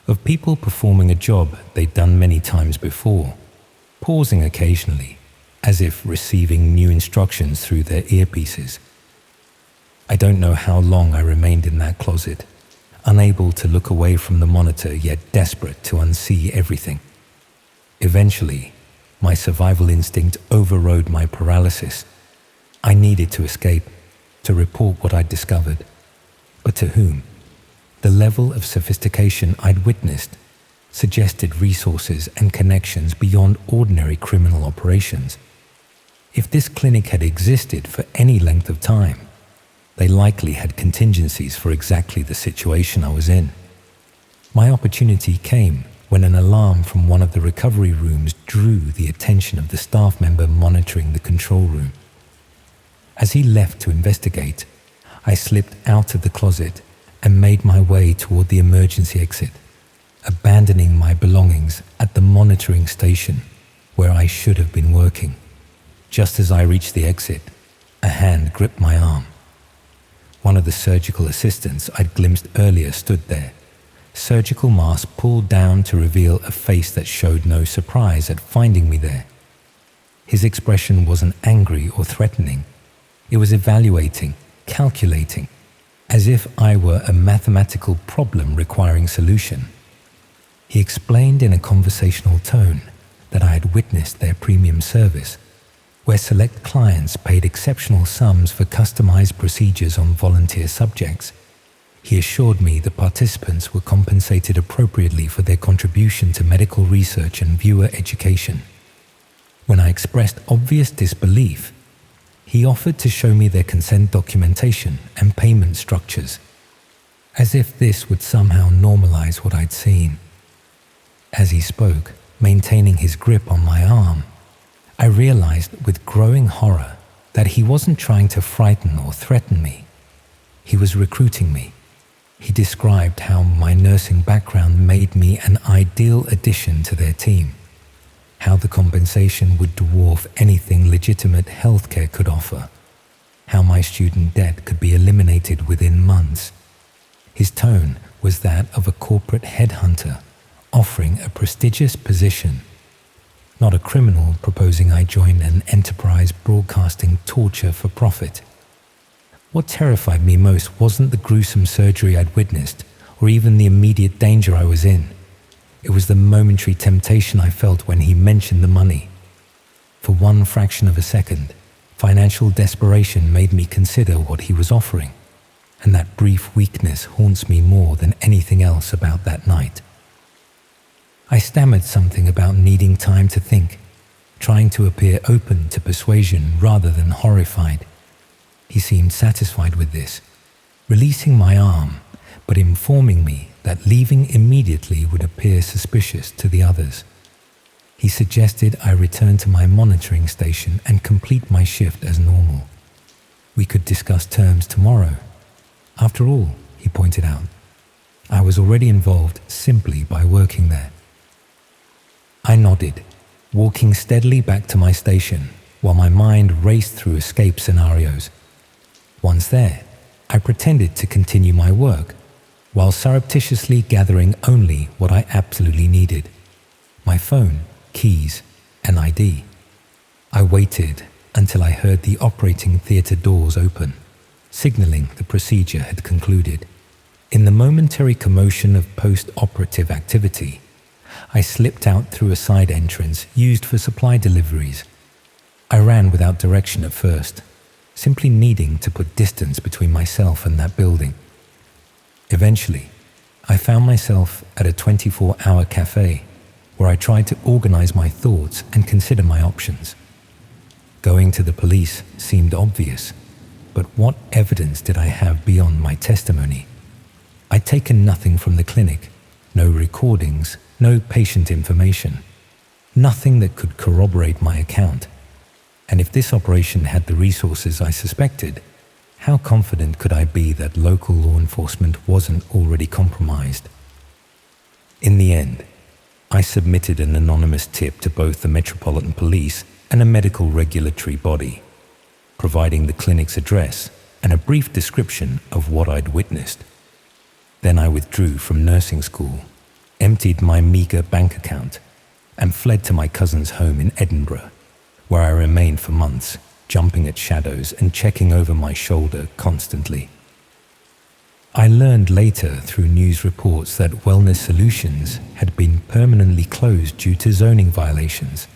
of people performing a job they'd done many times before, pausing occasionally as if receiving new instructions through their earpieces. I don't know how long I remained in that closet, unable to look away from the monitor yet desperate to unsee everything. Eventually, my survival instinct overrode my paralysis. I needed to escape, to report what I'd discovered. But to whom? The level of sophistication I'd witnessed suggested resources and connections beyond ordinary criminal operations. If this clinic had existed for any length of time, they likely had contingencies for exactly the situation I was in. My opportunity came when an alarm from one of the recovery rooms drew the attention of the staff member monitoring the control room. As he left to investigate, I slipped out of the closet and made my way toward the emergency exit, abandoning my belongings at the monitoring station where I should have been working. Just as I reached the exit, a hand gripped my arm. One of the surgical assistants I'd glimpsed earlier stood there, surgical mask pulled down to reveal a face that showed no surprise at finding me there. His expression wasn't angry or threatening. It was evaluating, calculating, as if I were a mathematical problem requiring solution. He explained in a conversational tone that I had witnessed their premium service, where select clients paid exceptional sums for customized procedures on volunteer subjects. He assured me the participants were compensated appropriately for their contribution to medical research and viewer education. When I expressed obvious disbelief, he offered to show me their consent documentation and payment structures, as if this would somehow normalize what I'd seen. As he spoke, maintaining his grip on my arm, I realized with growing horror that he wasn't trying to frighten or threaten me. He was recruiting me. He described how my nursing background made me an ideal addition to their team, how the compensation would dwarf anything legitimate healthcare could offer, how my student debt could be eliminated within months. His tone was that of a corporate headhunter offering a prestigious position, not a criminal proposing I join an enterprise broadcasting torture for profit. What terrified me most wasn't the gruesome surgery I'd witnessed, or even the immediate danger I was in. It was the momentary temptation I felt when he mentioned the money. For one fraction of a second, financial desperation made me consider what he was offering, and that brief weakness haunts me more than anything else about that night. I stammered something about needing time to think, trying to appear open to persuasion rather than horrified. He seemed satisfied with this, releasing my arm, but informing me that leaving immediately would appear suspicious to the others. He suggested I return to my monitoring station and complete my shift as normal. We could discuss terms tomorrow. After all, he pointed out, I was already involved simply by working there. I nodded, walking steadily back to my station while my mind raced through escape scenarios. Once there, I pretended to continue my work while surreptitiously gathering only what I absolutely needed: my phone, keys, and ID. I waited until I heard the operating theatre doors open, signaling the procedure had concluded. In the momentary commotion of post-operative activity, I slipped out through a side entrance used for supply deliveries. I ran without direction at first, simply needing to put distance between myself and that building. Eventually, I found myself at a 24-hour cafe where I tried to organize my thoughts and consider my options. Going to the police seemed obvious, but what evidence did I have beyond my testimony? I'd taken nothing from the clinic, no recordings, no patient information, nothing that could corroborate my account. And if this operation had the resources I suspected, how confident could I be that local law enforcement wasn't already compromised? In the end, I submitted an anonymous tip to both the Metropolitan Police and a medical regulatory body, providing the clinic's address and a brief description of what I'd witnessed. Then I withdrew from nursing school, emptied my meager bank account, and fled to my cousin's home in Edinburgh, where I remained for months, jumping at shadows and checking over my shoulder constantly. I learned later through news reports that Wellness Solutions had been permanently closed due to zoning violations.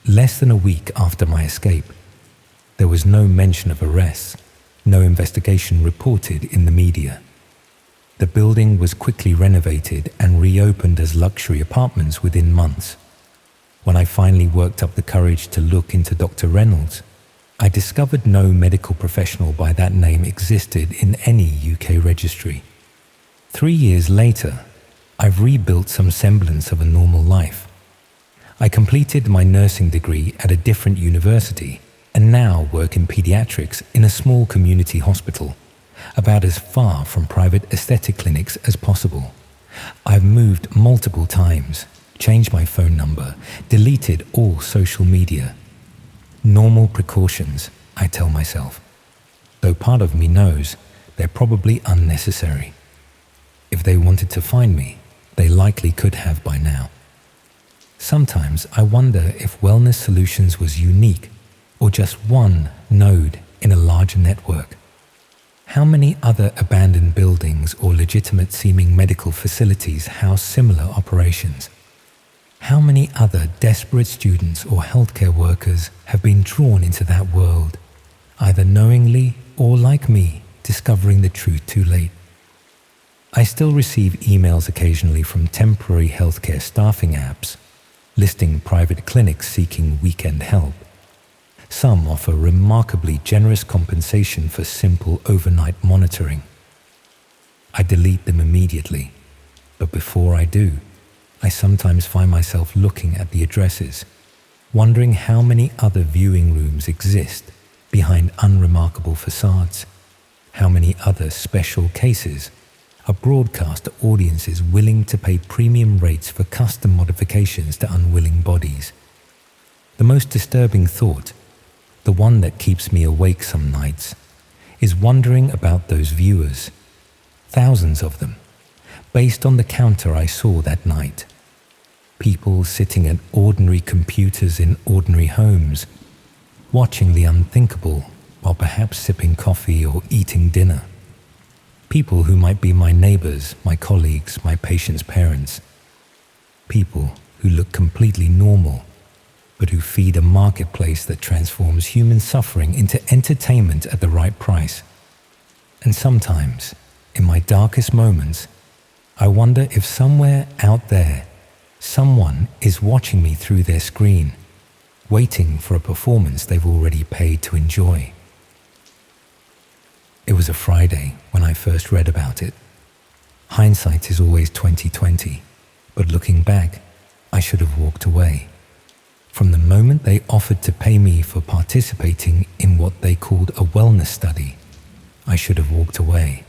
Less than a week after my escape, there was no mention of arrests, no investigation reported in the media. The building was quickly renovated and reopened as luxury apartments within months. When I finally worked up the courage to look into Dr. Reynolds, I discovered no medical professional by that name existed in any UK registry. 3 years later, I've rebuilt some semblance of a normal life. I completed my nursing degree at a different university and now work in pediatrics in a small community hospital, about as far from private aesthetic clinics as possible. I've moved multiple times, changed my phone number, deleted all social media. Normal precautions, I tell myself, though part of me knows they're probably unnecessary. If they wanted to find me, they likely could have by now. Sometimes I wonder if Wellness Solutions was unique or just one node in a larger network. How many other abandoned buildings or legitimate-seeming medical facilities house similar operations? How many other desperate students or healthcare workers have been drawn into that world, either knowingly or, like me, discovering the truth too late? I still receive emails occasionally from temporary healthcare staffing apps, listing private clinics seeking weekend help. Some offer remarkably generous compensation for simple overnight monitoring. I delete them immediately, but before I do, I sometimes find myself looking at the addresses, wondering how many other viewing rooms exist behind unremarkable facades, how many other special cases are broadcast to audiences willing to pay premium rates for custom modifications to unwilling bodies. The most disturbing thought, the one that keeps me awake some nights, is wondering about those viewers, thousands of them, based on the counter I saw that night. People sitting at ordinary computers in ordinary homes, watching the unthinkable while perhaps sipping coffee or eating dinner. People who might be my neighbors, my colleagues, my patients' parents. People who look completely normal, but who feed a marketplace that transforms human suffering into entertainment at the right price. And sometimes, in my darkest moments, I wonder if somewhere out there, someone is watching me through their screen, waiting for a performance they've already paid to enjoy. It was a Friday when I first read about it. Hindsight is always 20/20, but looking back, I should have walked away. From the moment they offered to pay me for participating in what they called a wellness study, I should have walked away.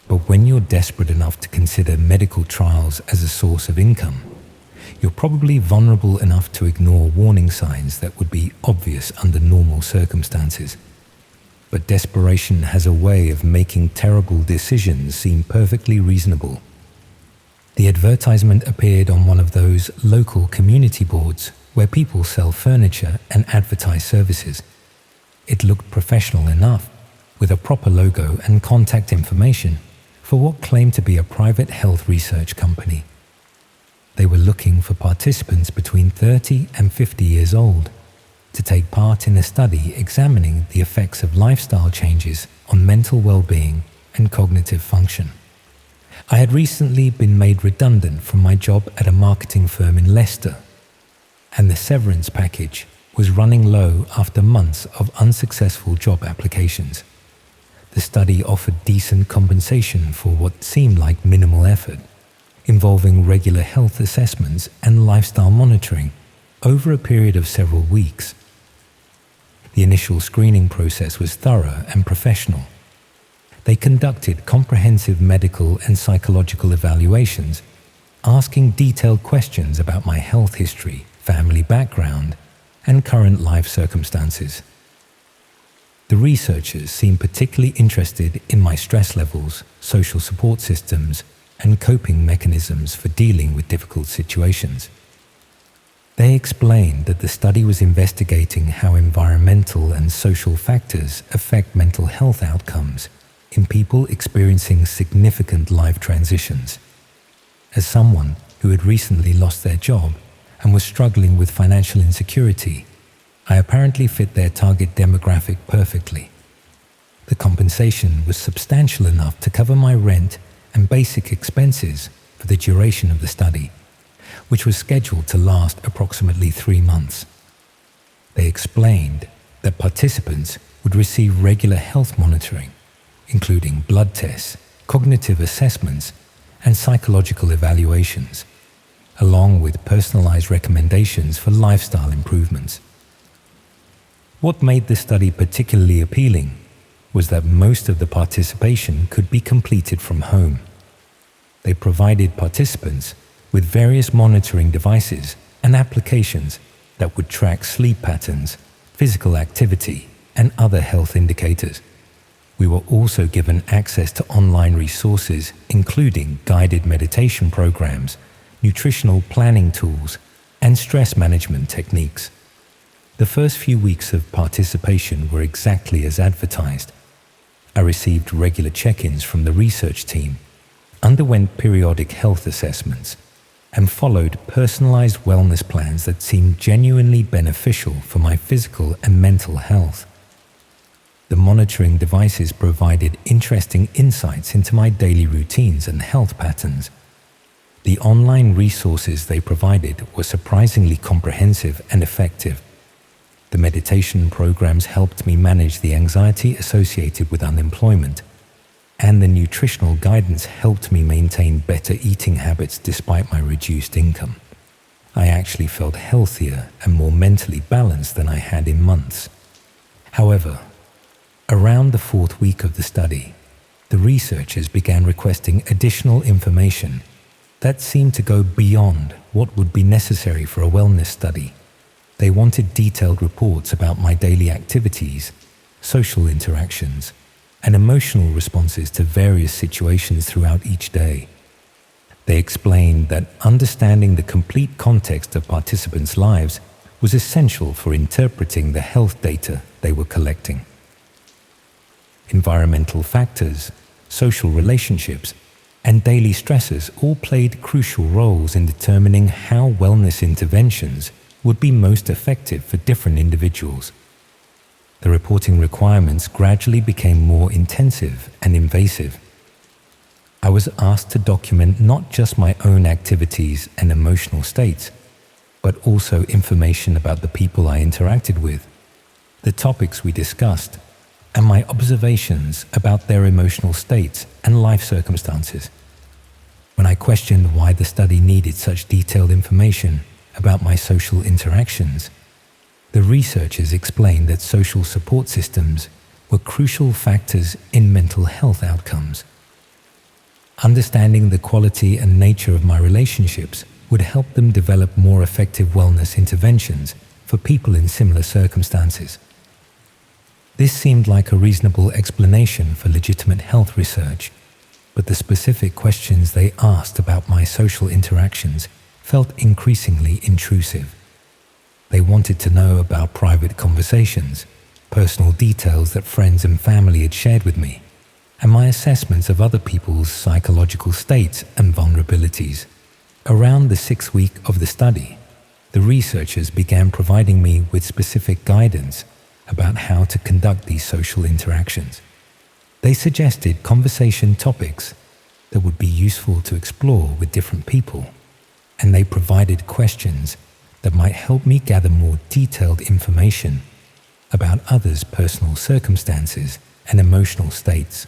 But when you're desperate enough to consider medical trials as a source of income, you're probably vulnerable enough to ignore warning signs that would be obvious under normal circumstances. But desperation has a way of making terrible decisions seem perfectly reasonable. The advertisement appeared on one of those local community boards where people sell furniture and advertise services. It looked professional enough, with a proper logo and contact information for what claimed to be a private health research company. They were looking for participants between 30 and 50 years old to take part in a study examining the effects of lifestyle changes on mental well-being and cognitive function. I had recently been made redundant from my job at a marketing firm in Leicester, and the severance package was running low after months of unsuccessful job applications. The study offered decent compensation for what seemed like minimal effort, involving regular health assessments and lifestyle monitoring over a period of several weeks. The initial screening process was thorough and professional. They conducted comprehensive medical and psychological evaluations, asking detailed questions about my health history, family background, and current life circumstances. The researchers seemed particularly interested in my stress levels, social support systems, and coping mechanisms for dealing with difficult situations. They explained that the study was investigating how environmental and social factors affect mental health outcomes in people experiencing significant life transitions. As someone who had recently lost their job and was struggling with financial insecurity, I apparently fit their target demographic perfectly. The compensation was substantial enough to cover my rent and basic expenses for the duration of the study, which was scheduled to last approximately 3 months. They explained that participants would receive regular health monitoring, including blood tests, cognitive assessments, and psychological evaluations, along with personalized recommendations for lifestyle improvements. What made the study particularly appealing was that most of the participation could be completed from home. They provided participants with various monitoring devices and applications that would track sleep patterns, physical activity, and other health indicators. We were also given access to online resources, including guided meditation programs, nutritional planning tools, and stress management techniques. The first few weeks of participation were exactly as advertised. I received regular check-ins from the research team, underwent periodic health assessments, and followed personalized wellness plans that seemed genuinely beneficial for my physical and mental health. The monitoring devices provided interesting insights into my daily routines and health patterns. The online resources they provided were surprisingly comprehensive and effective. The meditation programs helped me manage the anxiety associated with unemployment, and the nutritional guidance helped me maintain better eating habits despite my reduced income. I actually felt healthier and more mentally balanced than I had in months. However, around the 4th week of the study, the researchers began requesting additional information that seemed to go beyond what would be necessary for a wellness study. They wanted detailed reports about my daily activities, social interactions, and emotional responses to various situations throughout each day. They explained that understanding the complete context of participants' lives was essential for interpreting the health data they were collecting. Environmental factors, social relationships, and daily stresses all played crucial roles in determining how wellness interventions would be most effective for different individuals. The reporting requirements gradually became more intensive and invasive. I was asked to document not just my own activities and emotional states, but also information about the people I interacted with, the topics we discussed, and my observations about their emotional states and life circumstances. When I questioned why the study needed such detailed information about my social interactions, the researchers explained that social support systems were crucial factors in mental health outcomes. Understanding the quality and nature of my relationships would help them develop more effective wellness interventions for people in similar circumstances. This seemed like a reasonable explanation for legitimate health research, but the specific questions they asked about my social interactions felt increasingly intrusive. They wanted to know about private conversations, personal details that friends and family had shared with me, and my assessments of other people's psychological states and vulnerabilities. Around the 6th week of the study, the researchers began providing me with specific guidance about how to conduct these social interactions. They suggested conversation topics that would be useful to explore with different people, and they provided questions that might help me gather more detailed information about others' personal circumstances and emotional states.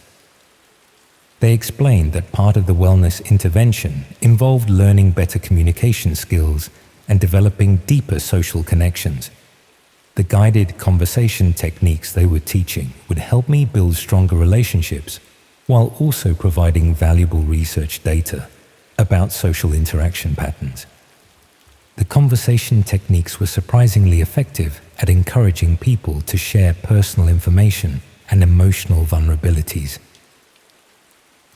They explained that part of the wellness intervention involved learning better communication skills and developing deeper social connections. The guided conversation techniques they were teaching would help me build stronger relationships while also providing valuable research data about social interaction patterns. The conversation techniques were surprisingly effective at encouraging people to share personal information and emotional vulnerabilities.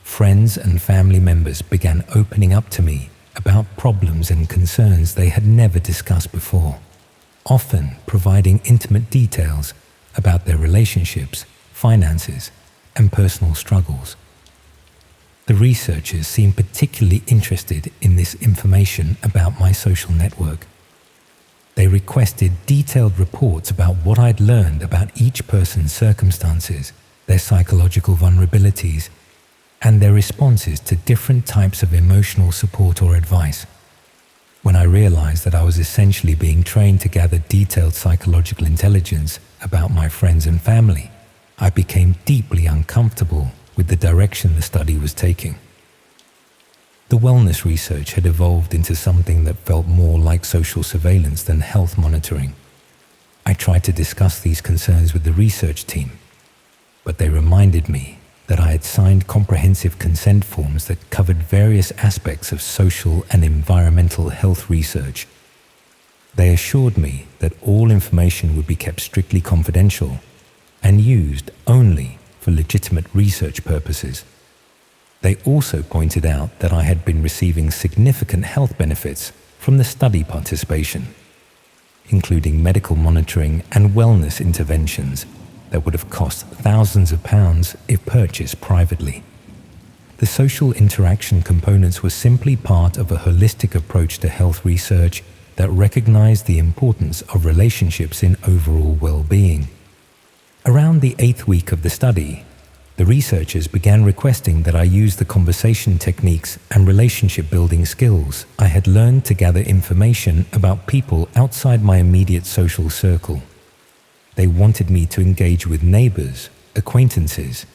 Friends and family members began opening up to me about problems and concerns they had never discussed before, often providing intimate details about their relationships, finances, and personal struggles. The researchers seemed particularly interested in this information about my social network. They requested detailed reports about what I'd learned about each person's circumstances, their psychological vulnerabilities, and their responses to different types of emotional support or advice. When I realized that I was essentially being trained to gather detailed psychological intelligence about my friends and family, I became deeply uncomfortable with the direction the study was taking. The wellness research had evolved into something that felt more like social surveillance than health monitoring. I tried to discuss these concerns with the research team, but they reminded me that I had signed comprehensive consent forms that covered various aspects of social and environmental health research. They assured me that all information would be kept strictly confidential and used only for legitimate research purposes. They also pointed out that I had been receiving significant health benefits from the study participation, including medical monitoring and wellness interventions, that would have cost thousands of pounds if purchased privately. The social interaction components were simply part of a holistic approach to health research that recognized the importance of relationships in overall well-being. Around the 8th week of the study, the researchers began requesting that I use the conversation techniques and relationship-building skills I had learned to gather information about people outside my immediate social circle. They wanted me to engage with neighbors, acquaintances,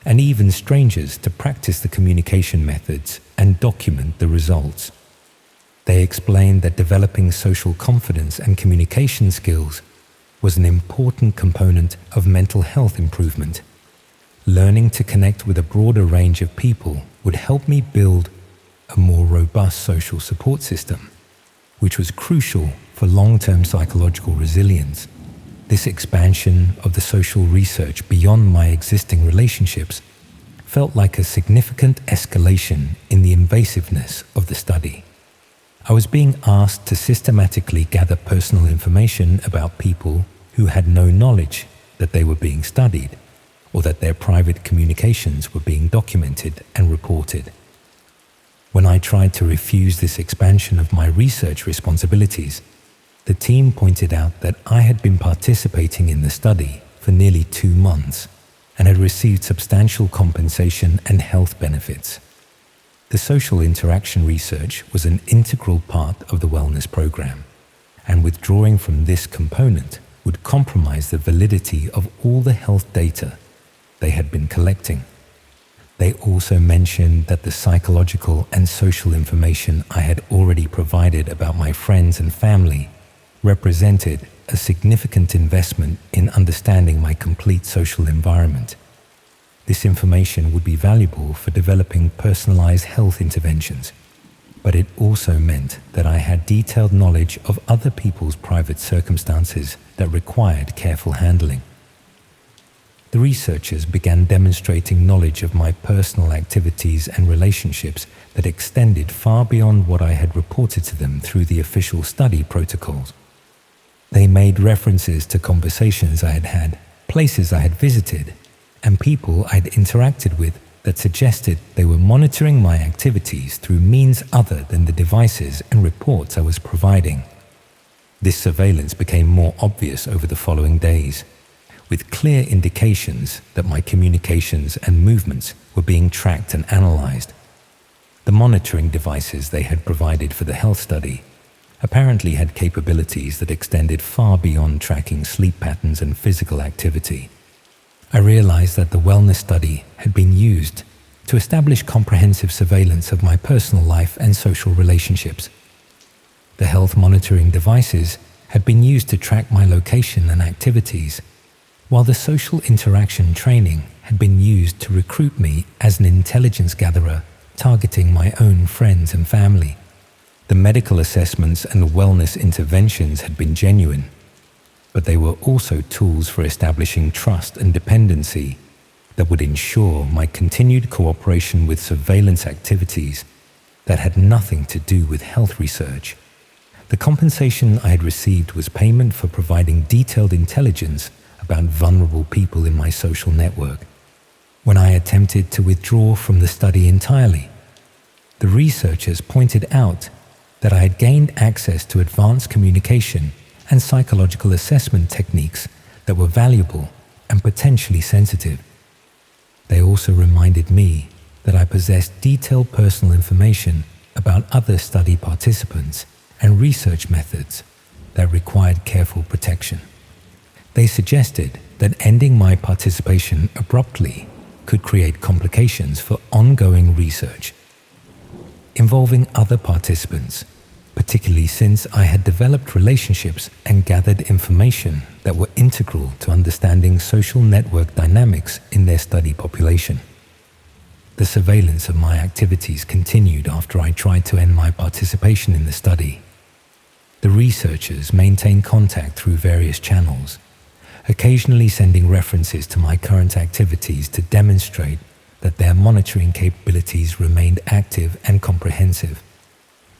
and even strangers to practice the communication methods and document the results. They explained that developing social confidence and communication skills was an important component of mental health improvement. Learning to connect with a broader range of people would help me build a more robust social support system, which was crucial for long-term psychological resilience. This expansion of the social research beyond my existing relationships felt like a significant escalation in the invasiveness of the study. I was being asked to systematically gather personal information about people who had no knowledge that they were being studied, or that their private communications were being documented and reported. When I tried to refuse this expansion of my research responsibilities, the team pointed out that I had been participating in the study for nearly 2 months and had received substantial compensation and health benefits. The social interaction research was an integral part of the wellness program, and withdrawing from this component would compromise the validity of all the health data they had been collecting. They also mentioned that the psychological and social information I had already provided about my friends and family represented a significant investment in understanding my complete social environment. This information would be valuable for developing personalized health interventions, but it also meant that I had detailed knowledge of other people's private circumstances that required careful handling. The researchers began demonstrating knowledge of my personal activities and relationships that extended far beyond what I had reported to them through the official study protocols. They made references to conversations I had had, places I had visited, and people I had interacted with that suggested they were monitoring my activities through means other than the devices and reports I was providing. This surveillance became more obvious over the following days, with clear indications that my communications and movements were being tracked and analyzed. The monitoring devices they had provided for the health study apparently had capabilities that extended far beyond tracking sleep patterns and physical activity. I realized that the wellness study had been used to establish comprehensive surveillance of my personal life and social relationships. The health monitoring devices had been used to track my location and activities, while the social interaction training had been used to recruit me as an intelligence gatherer targeting my own friends and family. The medical assessments and wellness interventions had been genuine, but they were also tools for establishing trust and dependency that would ensure my continued cooperation with surveillance activities that had nothing to do with health research. The compensation I had received was payment for providing detailed intelligence about vulnerable people in my social network. When I attempted to withdraw from the study entirely, the researchers pointed out that I had gained access to advanced communication and psychological assessment techniques that were valuable and potentially sensitive. They also reminded me that I possessed detailed personal information about other study participants and research methods that required careful protection. They suggested that ending my participation abruptly could create complications for ongoing research involving other participants, particularly since I had developed relationships and gathered information that were integral to understanding social network dynamics in their study population. The surveillance of my activities continued after I tried to end my participation in the study. The researchers maintained contact through various channels, occasionally sending references to my current activities to demonstrate that their monitoring capabilities remained active and comprehensive.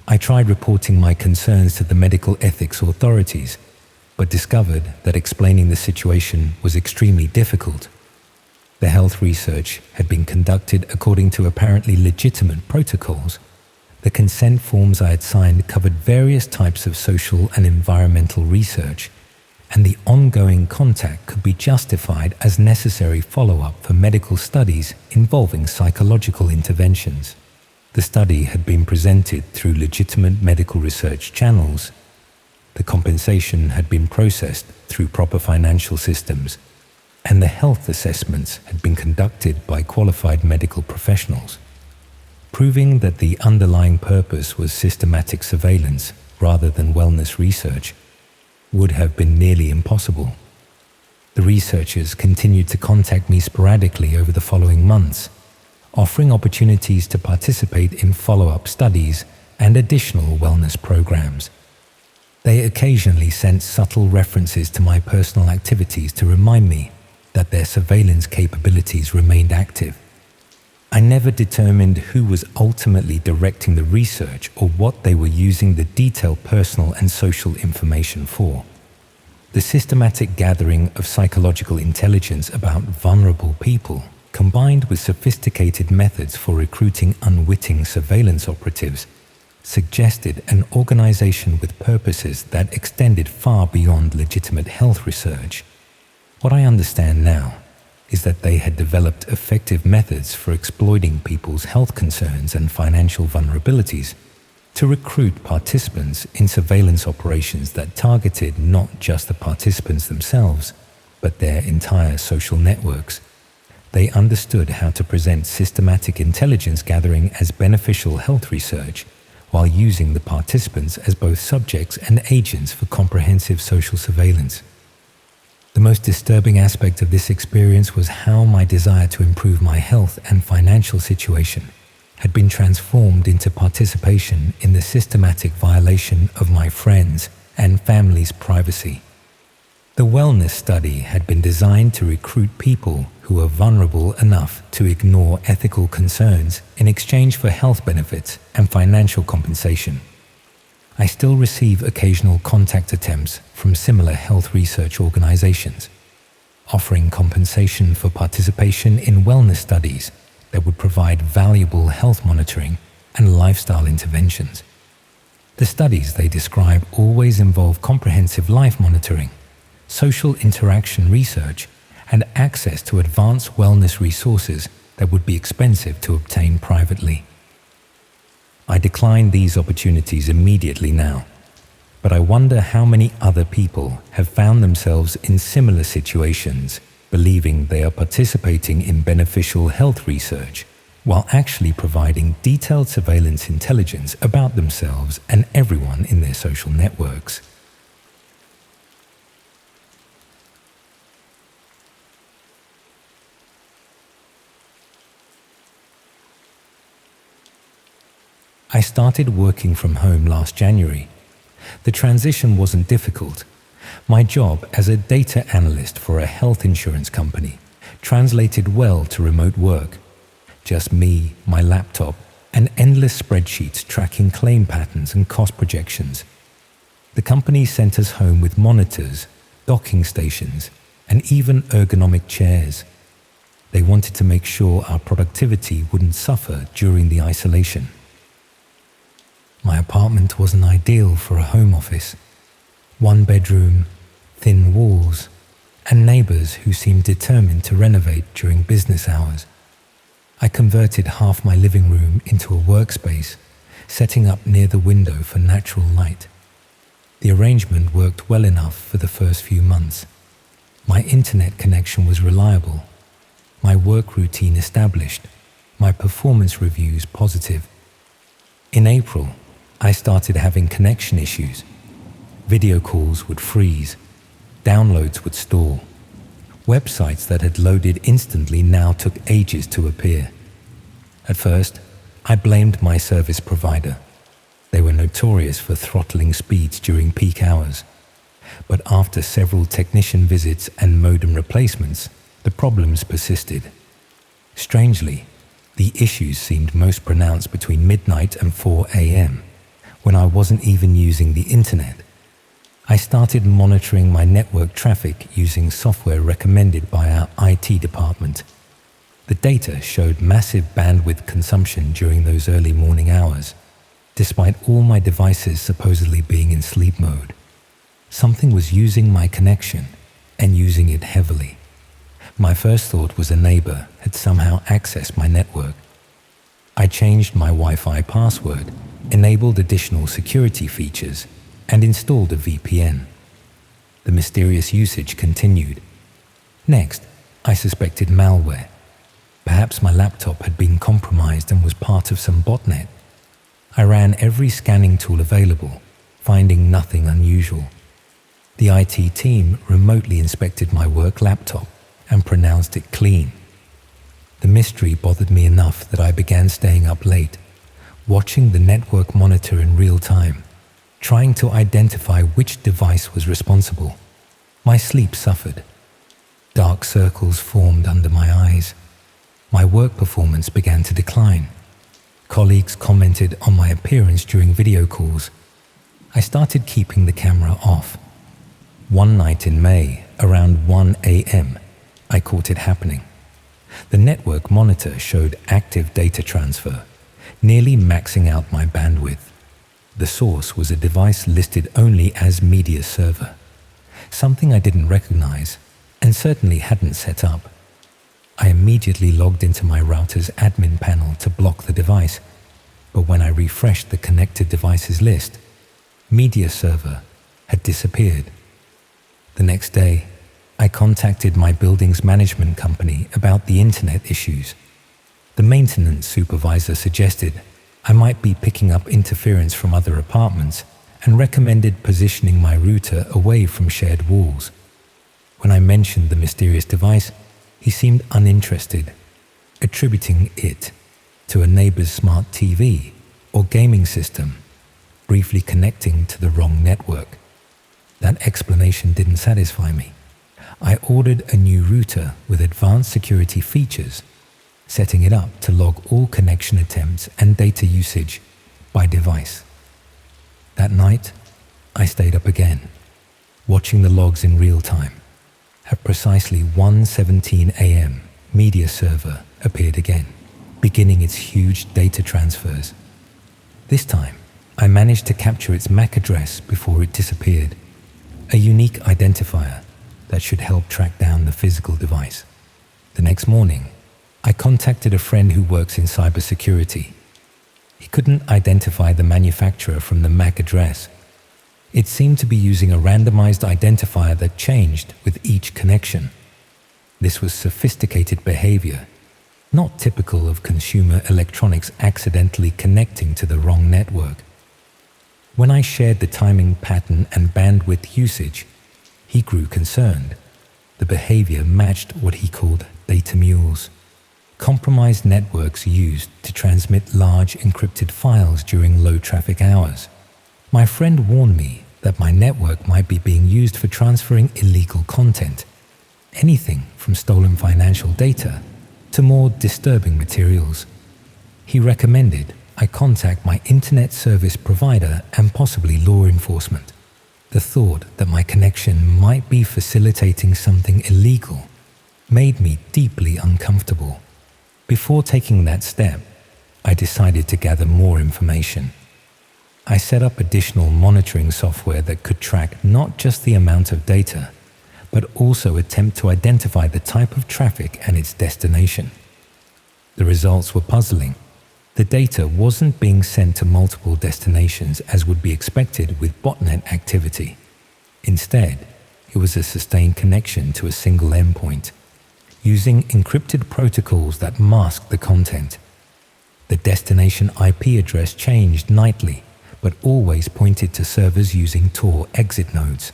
I tried reporting my concerns to the medical ethics authorities, but discovered that explaining the situation was extremely difficult. The health research had been conducted according to apparently legitimate protocols. The consent forms I had signed covered various types of social and environmental research, and the ongoing contact could be justified as necessary follow-up for medical studies involving psychological interventions. The study had been presented through legitimate medical research channels. The compensation had been processed through proper financial systems, and the health assessments had been conducted by qualified medical professionals. Proving that the underlying purpose was systematic surveillance rather than wellness research would have been nearly impossible. The researchers continued to contact me sporadically over the following months, offering opportunities to participate in follow-up studies and additional wellness programs. They occasionally sent subtle references to my personal activities to remind me that their surveillance capabilities remained active. I never determined who was ultimately directing the research or what they were using the detailed personal and social information for. The systematic gathering of psychological intelligence about vulnerable people, combined with sophisticated methods for recruiting unwitting surveillance operatives, suggested an organization with purposes that extended far beyond legitimate health research. What I understand now is that they had developed effective methods for exploiting people's health concerns and financial vulnerabilities to recruit participants in surveillance operations that targeted not just the participants themselves, but their entire social networks. They understood how to present systematic intelligence gathering as beneficial health research, while using the participants as both subjects and agents for comprehensive social surveillance. The most disturbing aspect of this experience was how my desire to improve my health and financial situation had been transformed into participation in the systematic violation of my friends' and family's privacy. The wellness study had been designed to recruit people who were vulnerable enough to ignore ethical concerns in exchange for health benefits and financial compensation. I still receive occasional contact attempts from similar health research organizations, offering compensation for participation in wellness studies that would provide valuable health monitoring and lifestyle interventions. The studies they describe always involve comprehensive life monitoring, social interaction research, and access to advanced wellness resources that would be expensive to obtain privately. I decline these opportunities immediately now, but I wonder how many other people have found themselves in similar situations, believing they are participating in beneficial health research, while actually providing detailed surveillance intelligence about themselves and everyone in their social networks. I started working from home last January. The transition wasn't difficult. My job as a data analyst for a health insurance company translated well to remote work. Just me, my laptop, and endless spreadsheets tracking claim patterns and cost projections. The company sent us home with monitors, docking stations, and even ergonomic chairs. They wanted to make sure our productivity wouldn't suffer during the isolation. My apartment wasn't ideal for a home office. One bedroom, thin walls, and neighbors who seemed determined to renovate during business hours. I converted half my living room into a workspace, setting up near the window for natural light. The arrangement worked well enough for the first few months. My internet connection was reliable, my work routine established, my performance reviews positive. In April, I started having connection issues. Video calls would freeze, downloads would stall. Websites that had loaded instantly now took ages to appear. At first, I blamed my service provider. They were notorious for throttling speeds during peak hours. But after several technician visits and modem replacements, the problems persisted. Strangely, the issues seemed most pronounced between midnight and 4 a.m., when I wasn't even using the internet. I started monitoring my network traffic using software recommended by our IT department. The data showed massive bandwidth consumption during those early morning hours, despite all my devices supposedly being in sleep mode. Something was using my connection and using it heavily. My first thought was a neighbor had somehow accessed my network. I changed my Wi-Fi password, enabled additional security features, and installed a VPN. The mysterious usage continued. Next, I suspected malware. Perhaps my laptop had been compromised and was part of some botnet. I ran every scanning tool available, finding nothing unusual. The IT team remotely inspected my work laptop and pronounced it clean. The mystery bothered me enough that I began staying up late, watching the network monitor in real time, trying to identify which device was responsible. My sleep suffered. Dark circles formed under my eyes. My work performance began to decline. Colleagues commented on my appearance during video calls. I started keeping the camera off. One night in May, around 1 a.m., I caught it happening. The network monitor showed active data transfer, nearly maxing out my bandwidth. The source was a device listed only as media server, something I didn't recognize and certainly hadn't set up. I immediately logged into my router's admin panel to block the device, but when I refreshed the connected devices list, media server had disappeared. The next day, I contacted my building's management company about the internet issues. The maintenance supervisor suggested I might be picking up interference from other apartments and recommended positioning my router away from shared walls. When I mentioned the mysterious device, he seemed uninterested, attributing it to a neighbor's smart TV or gaming system, briefly connecting to the wrong network. That explanation didn't satisfy me. I ordered a new router with advanced security features, setting it up to log all connection attempts and data usage by device. That night, I stayed up again, watching the logs in real time. At precisely 1:17 a.m., media server appeared again, beginning its huge data transfers. This time, I managed to capture its MAC address before it disappeared, a unique identifier that should help track down the physical device. The next morning, I contacted a friend who works in cybersecurity. He couldn't identify the manufacturer from the MAC address. It seemed to be using a randomized identifier that changed with each connection. This was sophisticated behavior, not typical of consumer electronics accidentally connecting to the wrong network. When I shared the timing pattern and bandwidth usage, he grew concerned. The behavior matched what he called data mules, compromised networks used to transmit large encrypted files during low traffic hours. My friend warned me that my network might be being used for transferring illegal content, anything from stolen financial data to more disturbing materials. He recommended I contact my internet service provider and possibly law enforcement. The thought that my connection might be facilitating something illegal made me deeply uncomfortable. Before taking that step, I decided to gather more information. I set up additional monitoring software that could track not just the amount of data, but also attempt to identify the type of traffic and its destination. The results were puzzling. The data wasn't being sent to multiple destinations as would be expected with botnet activity. Instead, it was a sustained connection to a single endpoint, using encrypted protocols that masked the content. The destination IP address changed nightly, but always pointed to servers using Tor exit nodes,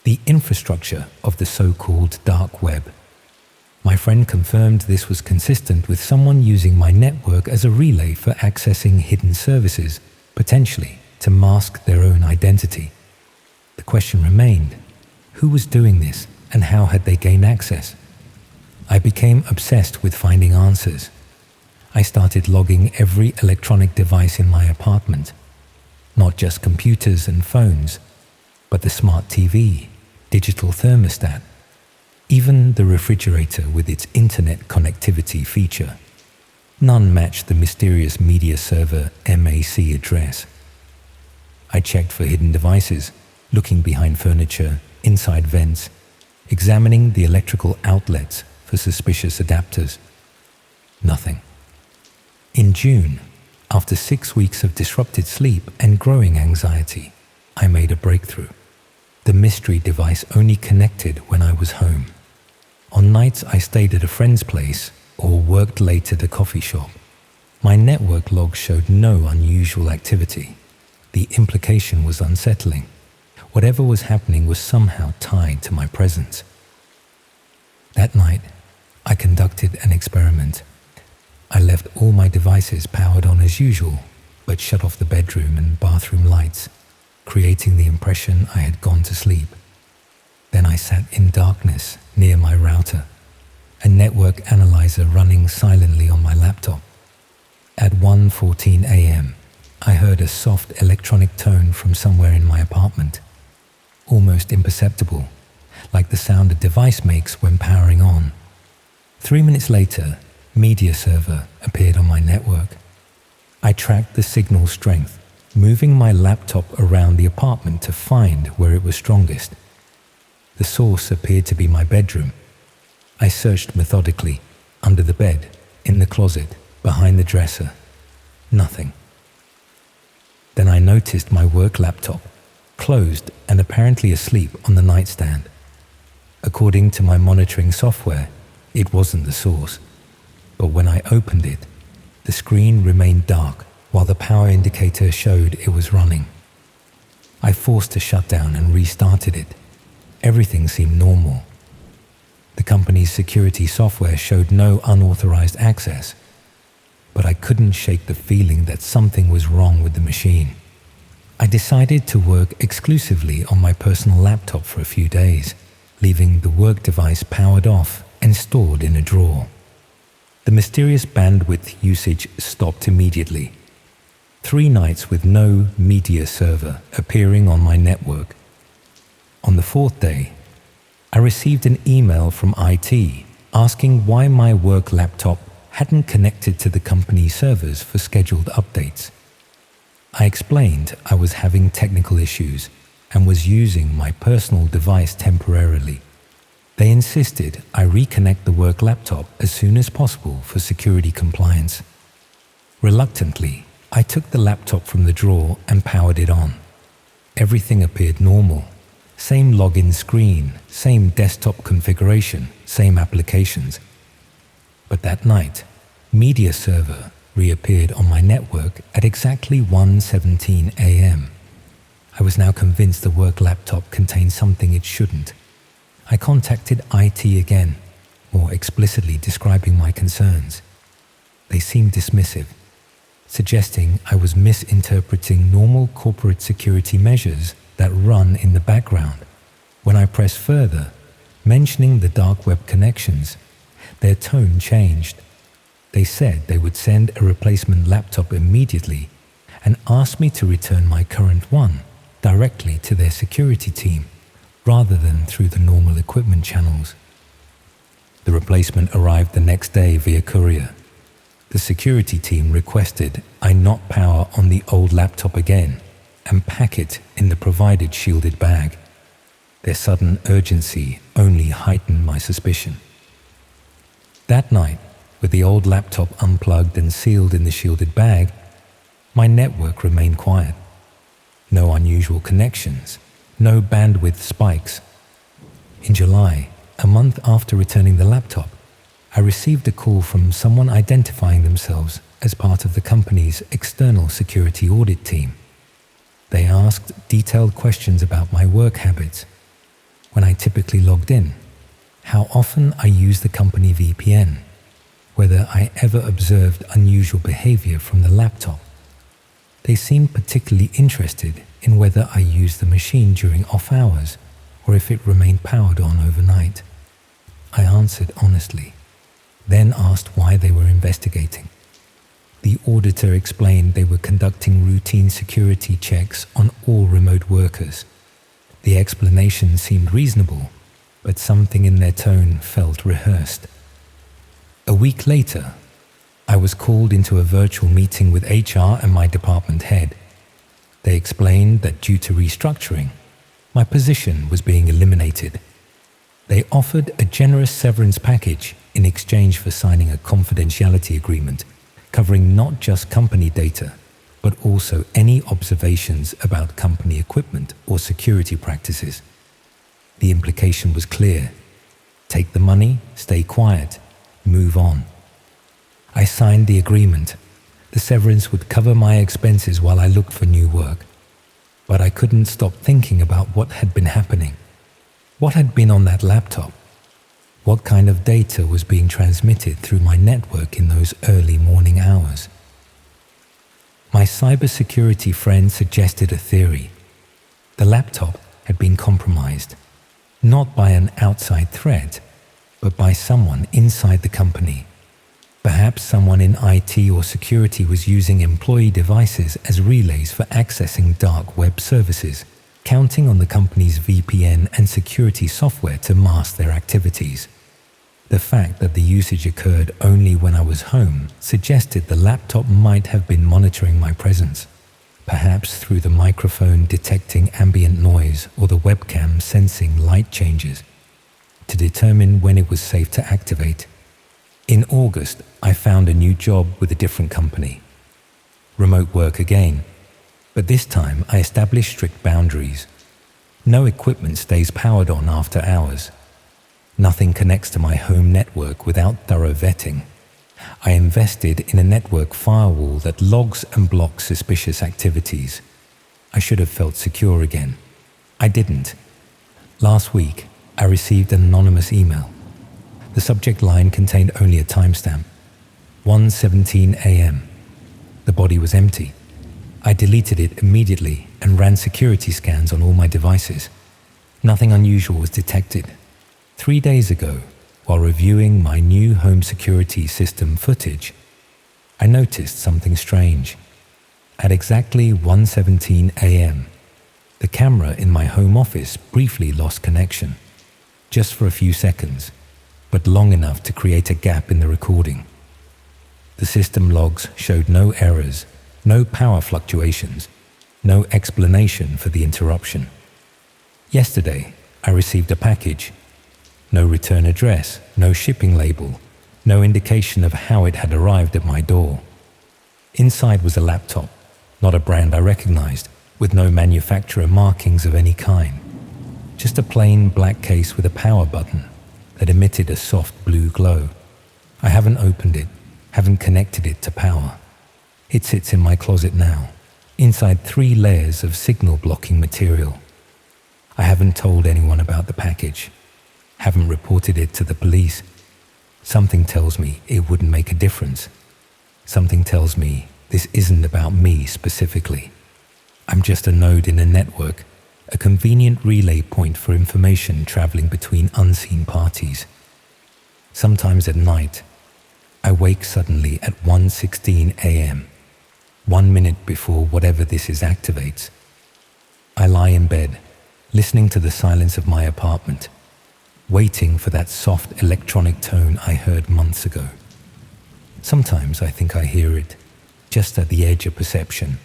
the infrastructure of the so-called dark web. My friend confirmed this was consistent with someone using my network as a relay for accessing hidden services, potentially to mask their own identity. The question remained, who was doing this and how had they gained access? I became obsessed with finding answers. I started logging every electronic device in my apartment, not just computers and phones, But the smart TV, digital thermostat, even the refrigerator with its internet connectivity feature, none matched the mysterious media server MAC address. I checked for hidden devices, looking behind furniture, inside vents, examining the electrical outlets for suspicious adapters. Nothing. In June, after 6 weeks of disrupted sleep and growing anxiety, I made a breakthrough. The mystery device only connected when I was home. On nights I stayed at a friend's place or worked late at a coffee shop. My network log showed no unusual activity. The implication was unsettling. Whatever was happening was somehow tied to my presence. That night, I conducted an experiment. I left all my devices powered on as usual, but shut off the bedroom and bathroom lights, creating the impression I had gone to sleep. Then I sat in darkness near my router, a network analyzer running silently on my laptop. At 1:14 a.m., I heard a soft electronic tone from somewhere in my apartment, almost imperceptible, like the sound a device makes when powering on. 3 minutes later, Media Server appeared on my network. I tracked the signal strength, moving my laptop around the apartment to find where it was strongest. The source appeared to be my bedroom. I searched methodically, under the bed, in the closet, behind the dresser. Nothing. Then I noticed my work laptop, closed and apparently asleep on the nightstand. According to my monitoring software, it wasn't the source. But when I opened it, the screen remained dark while the power indicator showed it was running. I forced a shutdown and restarted it. Everything seemed normal. The company's security software showed no unauthorized access, but I couldn't shake the feeling that something was wrong with the machine. I decided to work exclusively on my personal laptop for a few days, leaving the work device powered off and stored in a drawer. The mysterious bandwidth usage stopped immediately. 3 nights with no media server appearing on my network. On the 4th day, I received an email from IT asking why my work laptop hadn't connected to the company servers for scheduled updates. I explained I was having technical issues and was using my personal device temporarily. They insisted I reconnect the work laptop as soon as possible for security compliance. Reluctantly, I took the laptop from the drawer and powered it on. Everything appeared normal. Same login screen, same desktop configuration, same applications. But that night, Media Server reappeared on my network at exactly 1:17 a.m. I was now convinced the work laptop contained something it shouldn't. I contacted IT again, more explicitly describing my concerns. They seemed dismissive, suggesting I was misinterpreting normal corporate security measures that run in the background. When I pressed further, mentioning the dark web connections, their tone changed. They said they would send a replacement laptop immediately and asked me to return my current one directly to their security team, rather than through the normal equipment channels. The replacement arrived the next day via courier. The security team requested I not power on the old laptop again and pack it in the provided shielded bag. Their sudden urgency only heightened my suspicion. That night, with the old laptop unplugged and sealed in the shielded bag, my network remained quiet. No unusual connections, no bandwidth spikes. In July, a month after returning the laptop, I received a call from someone identifying themselves as part of the company's external security audit team. They asked detailed questions about my work habits, when I typically logged in, how often I used the company VPN, whether I ever observed unusual behavior from the laptop. They seemed particularly interested in whether I used the machine during off hours or if it remained powered on overnight. I answered honestly, then asked why they were investigating. The auditor explained they were conducting routine security checks on all remote workers. The explanation seemed reasonable, but something in their tone felt rehearsed. A week later, I was called into a virtual meeting with HR and my department head. They explained that due to restructuring, my position was being eliminated. They offered a generous severance package in exchange for signing a confidentiality agreement covering not just company data, but also any observations about company equipment or security practices. The implication was clear. Take the money, stay quiet, move on. I signed the agreement. The severance would cover my expenses while I looked for new work. But I couldn't stop thinking about what had been happening. What had been on that laptop? What kind of data was being transmitted through my network in those early morning hours? My cybersecurity friend suggested a theory. The laptop had been compromised, not by an outside threat, but by someone inside the company. Perhaps someone in IT or security was using employee devices as relays for accessing dark web services, counting on the company's VPN and security software to mask their activities. The fact that the usage occurred only when I was home suggested the laptop might have been monitoring my presence, perhaps through the microphone detecting ambient noise or the webcam sensing light changes, to determine when it was safe to activate. In August, I found a new job with a different company. Remote work again, but this time I established strict boundaries. No equipment stays powered on after hours. Nothing connects to my home network without thorough vetting. I invested in a network firewall that logs and blocks suspicious activities. I should have felt secure again. I didn't. Last week, I received an anonymous email. The subject line contained only a timestamp, 1:17 a.m. The body was empty. I deleted it immediately and ran security scans on all my devices. Nothing unusual was detected. 3 days ago, while reviewing my new home security system footage, I noticed something strange. At exactly 1:17 a.m., the camera in my home office briefly lost connection, just for a few seconds, but long enough to create a gap in the recording. The system logs showed no errors, no power fluctuations, no explanation for the interruption. Yesterday, I received a package. No return address, no shipping label, no indication of how it had arrived at my door. Inside was a laptop, not a brand I recognized, with no manufacturer markings of any kind. Just a plain black case with a power button that emitted a soft blue glow. I haven't opened it, haven't connected it to power. It sits in my closet now, inside 3 layers of signal-blocking material. I haven't told anyone about the package, haven't reported it to the police. Something tells me it wouldn't make a difference. Something tells me this isn't about me specifically. I'm just a node in a network, a convenient relay point for information traveling between unseen parties. Sometimes at night, I wake suddenly at 1:16 a.m., 1 minute before whatever this is activates. I lie in bed, listening to the silence of my apartment, waiting for that soft electronic tone I heard months ago. Sometimes I think I hear it, just at the edge of perception.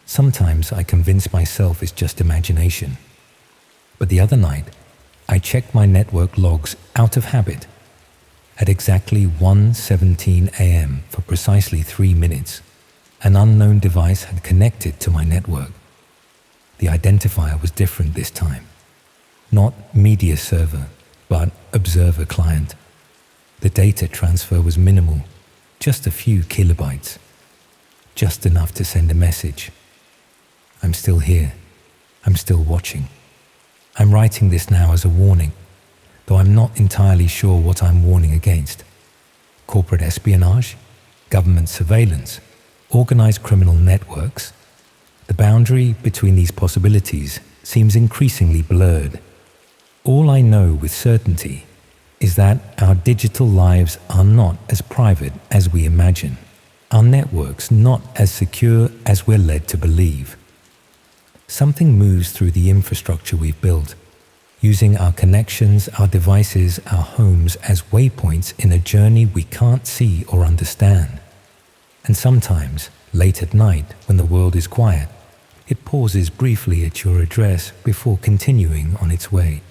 Sometimes I convince myself it's just imagination. But the other night, I checked my network logs out of habit. At exactly 1:17 a.m. for precisely 3 minutes, an unknown device had connected to my network. The identifier was different this time. Not media server, but observer client. The data transfer was minimal, just a few kilobytes. Just enough to send a message. I'm still here. I'm still watching. I'm writing this now as a warning, though I'm not entirely sure what I'm warning against. Corporate espionage, government surveillance, organized criminal networks. The boundary between these possibilities seems increasingly blurred. All I know with certainty is that our digital lives are not as private as we imagine, our networks not as secure as we're led to believe. something moves through the infrastructure we've built, using our connections, our devices, our homes as waypoints in a journey we can't see or understand. And sometimes, late at night, when the world is quiet, it pauses briefly at your address before continuing on its way.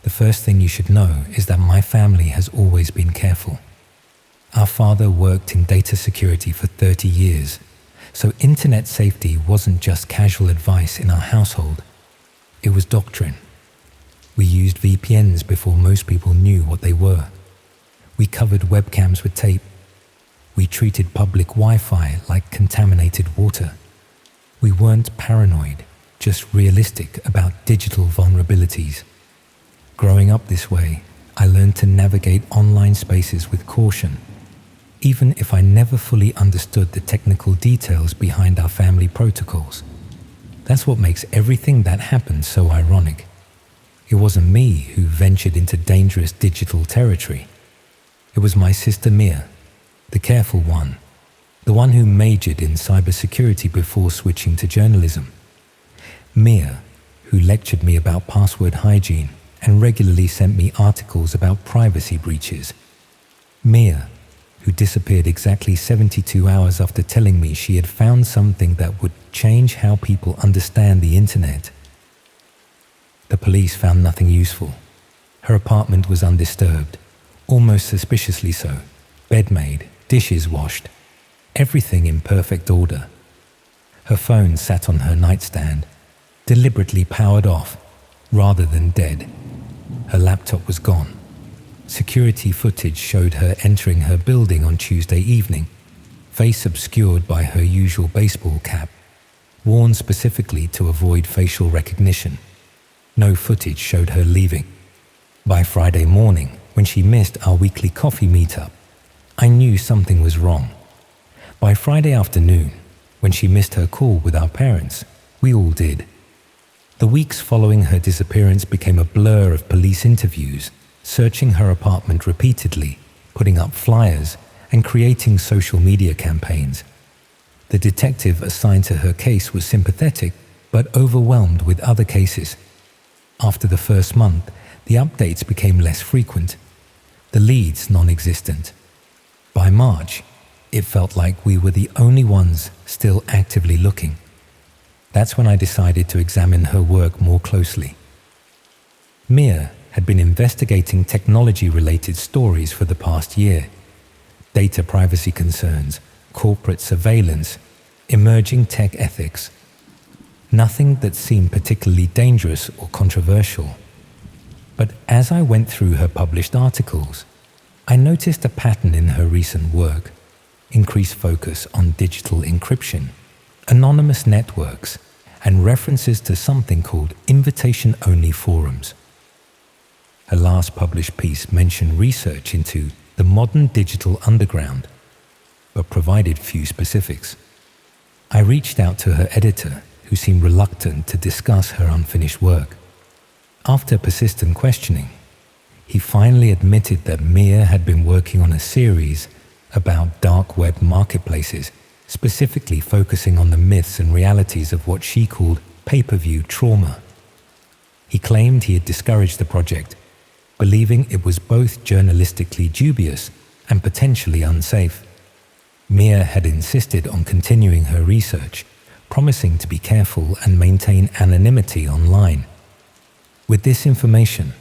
The first thing you should know is that my family has always been careful. Our father worked in data security for 30 years, so internet safety wasn't just casual advice in our household, it was doctrine. We used VPNs before most people knew what they were. We covered webcams with tape. We treated public Wi-Fi like contaminated water. We weren't paranoid, just realistic about digital vulnerabilities. Growing up this way, I learned to navigate online spaces with caution, even if I never fully understood the technical details behind our family protocols. That's what makes everything that happened so ironic. It wasn't me who ventured into dangerous digital territory. It was my sister Mia, the careful one, the one who majored in cybersecurity before switching to journalism. Mia, who lectured me about password hygiene and regularly sent me articles about privacy breaches. Mia, who disappeared exactly 72 hours after telling me she had found something that would change how people understand the internet. The police found nothing useful. Her apartment was undisturbed, almost suspiciously so. Bed made, dishes washed, everything in perfect order. Her phone sat on her nightstand, deliberately powered off, rather than dead. Her laptop was gone. Security footage showed her entering her building on Tuesday evening, face obscured by her usual baseball cap, worn specifically to avoid facial recognition. No footage showed her leaving. By Friday morning, when she missed our weekly coffee meetup, I knew something was wrong. By Friday afternoon, when she missed her call with our parents, we all did. The weeks following her disappearance became a blur of police interviews, searching her apartment repeatedly, putting up flyers, and creating social media campaigns. The detective assigned to her case was sympathetic, but overwhelmed with other cases. After the first month, the updates became less frequent, the leads non-existent. By March, it felt like we were the only ones still actively looking. That's when I decided to examine her work more closely. Mia had been investigating technology-related stories for the past year. Data privacy concerns, corporate surveillance, emerging tech ethics. Nothing that seemed particularly dangerous or controversial. But as I went through her published articles, I noticed a pattern in her recent work: increased focus on digital encryption, anonymous networks, and references to something called invitation-only forums. Her last published piece mentioned research into the modern digital underground, but provided few specifics. I reached out to her editor, who seemed reluctant to discuss her unfinished work. After persistent questioning, he finally admitted that Mia had been working on a series about dark web marketplaces, specifically focusing on the myths and realities of what she called pay-per-view trauma. He claimed he had discouraged the project, believing it was both journalistically dubious and potentially unsafe. Mia had insisted on continuing her research, promising to be careful and maintain anonymity online. With this information,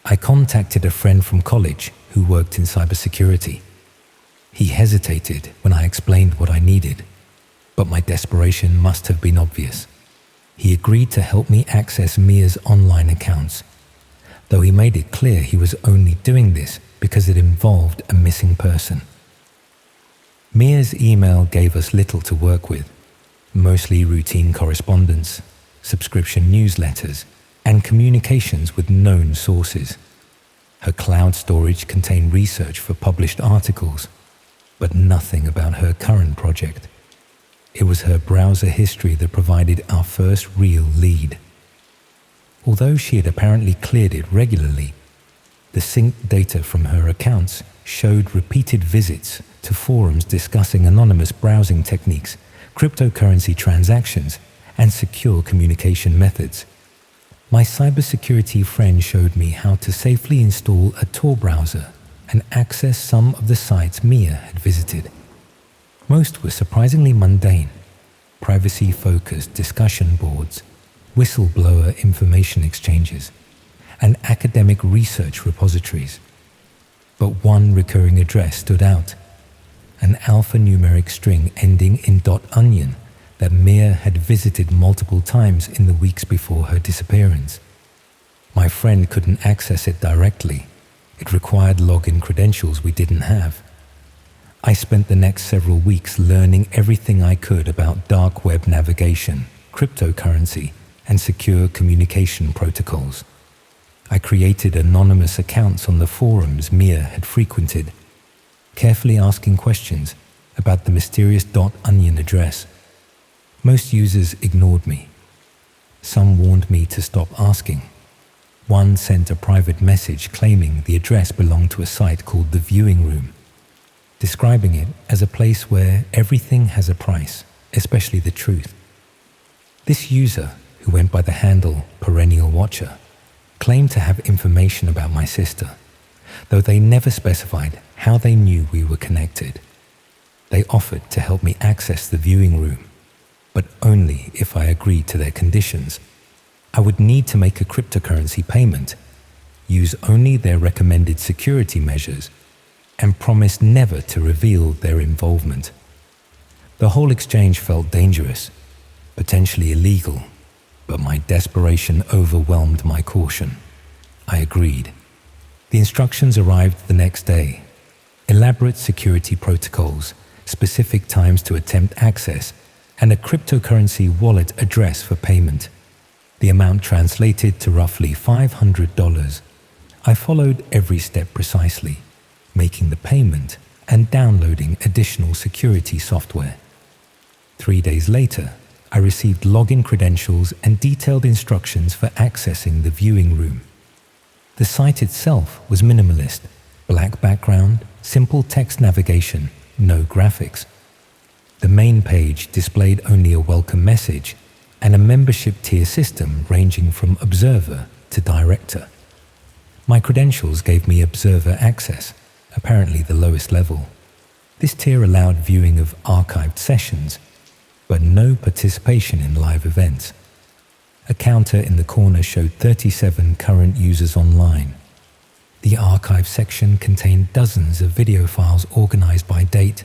I contacted a friend from college who worked in cybersecurity. He hesitated when I explained what I needed, but my desperation must have been obvious. He agreed to help me access Mia's online accounts, though he made it clear he was only doing this because it involved a missing person. Mia's email gave us little to work with, mostly routine correspondence, subscription newsletters, and communications with known sources. Her cloud storage contained research for published articles, but nothing about her current project. It was her browser history that provided our first real lead. Although she had apparently cleared it regularly, the synced data from her accounts showed repeated visits to forums discussing anonymous browsing techniques, cryptocurrency transactions, and secure communication methods. My cybersecurity friend showed me how to safely install a Tor browser and access some of the sites Mia had visited. Most were surprisingly mundane: privacy-focused discussion boards, whistleblower information exchanges, and academic research repositories. But one recurring address stood out: an alphanumeric string ending in .onion that Mia had visited multiple times in the weeks before her disappearance. My friend couldn't access it directly. It required login credentials we didn't have. I spent the next several weeks learning everything I could about dark web navigation, cryptocurrency, and secure communication protocols. I created anonymous accounts on the forums Mia had frequented, carefully asking questions about the mysterious .onion address. Most users ignored me. Some warned me to stop asking. One sent a private message claiming the address belonged to a site called The Viewing Room, describing it as a place where everything has a price, especially the truth. This user, who went by the handle Perennial Watcher, claimed to have information about my sister, though they never specified how they knew we were connected. They offered to help me access the viewing room, but only if I agreed to their conditions. I would need to make a cryptocurrency payment, use only their recommended security measures, and promise never to reveal their involvement. The whole exchange felt dangerous, potentially illegal, but my desperation overwhelmed my caution. I agreed. The instructions arrived the next day: elaborate security protocols, specific times to attempt access, and a cryptocurrency wallet address for payment. The amount translated to roughly $500. I followed every step precisely, making the payment and downloading additional security software. 3 days later, I received login credentials and detailed instructions for accessing the viewing room. The site itself was minimalist: black background, simple text navigation, no graphics. The main page displayed only a welcome message and a membership tier system ranging from observer to director. My credentials gave me observer access, apparently the lowest level. This tier allowed viewing of archived sessions, but no participation in live events. A counter in the corner showed 37 current users online. The archive section contained dozens of video files organized by date.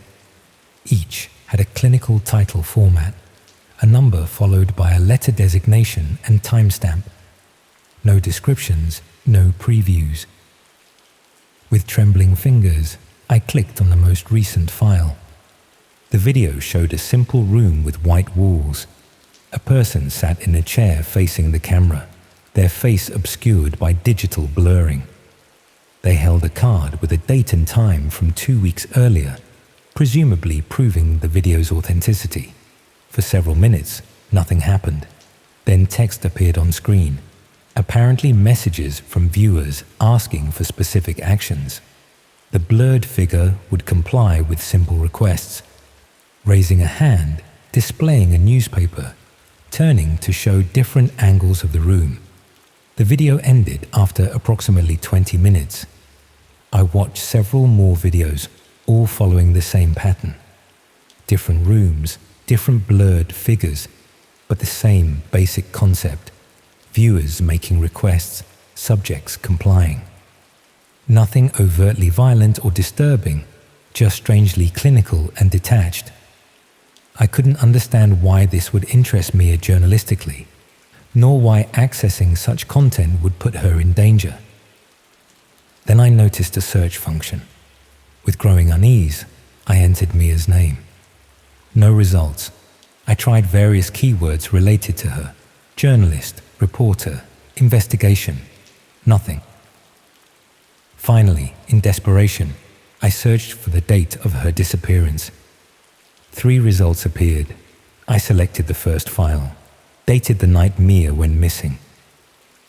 Each had a clinical title format, a number followed by a letter designation and timestamp. No descriptions, no previews. With trembling fingers, I clicked on the most recent file. The video showed a simple room with white walls. A person sat in a chair facing the camera, their face obscured by digital blurring. They held a card with a date and time from 2 weeks earlier, presumably proving the video's authenticity. For several minutes, nothing happened. Then text appeared on screen, apparently messages from viewers asking for specific actions. The blurred figure would comply with simple requests: raising a hand, displaying a newspaper, turning to show different angles of the room. The video ended after approximately 20 minutes. I watched several more videos, all following the same pattern. Different rooms, different blurred figures, but the same basic concept: viewers making requests, subjects complying. Nothing overtly violent or disturbing, just strangely clinical and detached. I couldn't understand why this would interest Mia journalistically, nor why accessing such content would put her in danger. Then I noticed a search function. With growing unease, I entered Mia's name. No results. I tried various keywords related to her: journalist, reporter, investigation. Nothing. Finally, in desperation, I searched for the date of her disappearance. 3 results appeared. I selected the first file, dated the night Mia went missing.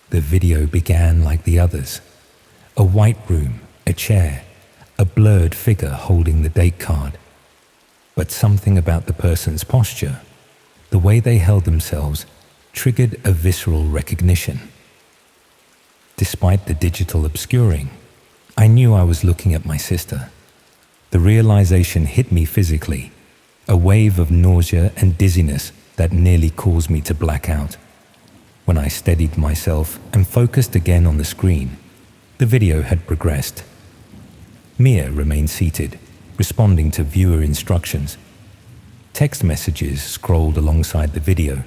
The video began like the others. A white room, a chair, a blurred figure holding the date card. But something about the person's posture, the way they held themselves, triggered a visceral recognition. Despite the digital obscuring, I knew I was looking at my sister. The realization hit me physically, a wave of nausea and dizziness that nearly caused me to black out. When I steadied myself and focused again on the screen, the video had progressed. Mia remained seated, responding to viewer instructions. Text messages scrolled alongside the video.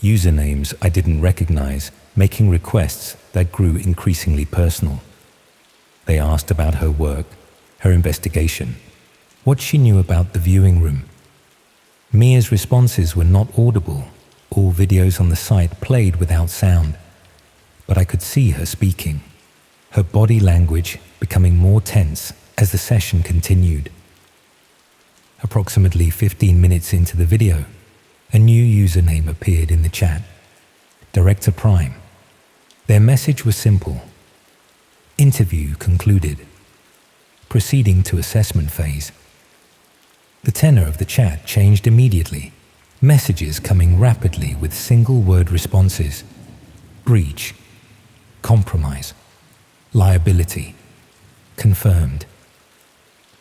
Usernames I didn't recognize, making requests that grew increasingly personal. They asked about her work, her investigation, what she knew about the viewing room. Mia's responses were not audible. All videos on the site played without sound, but I could see her speaking, her body language becoming more tense as the session continued. Approximately 15 minutes into the video, a new username appeared in the chat, Director Prime. Their message was simple. Interview concluded. Proceeding to assessment phase. The tenor of the chat changed immediately, messages coming rapidly with single-word responses. Breach, compromise, liability, confirmed.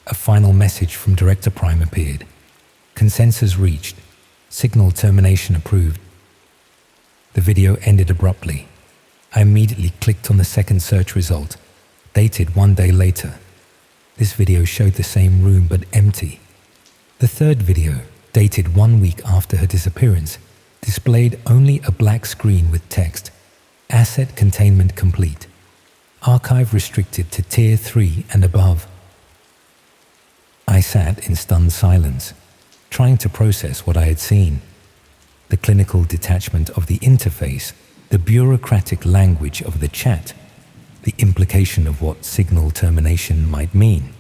A final message from Director Prime appeared. Consensus reached, signal termination approved. The video ended abruptly. I immediately clicked on the second search result, dated 1 day later. This video showed the same room but empty. The third video, dated 1 week after her disappearance, displayed only a black screen with text, Asset containment complete. Archive restricted to Tier 3 and above. I sat in stunned silence, trying to process what I had seen. The clinical detachment of the interface, the bureaucratic language of the chat, the implication of what signal termination might mean.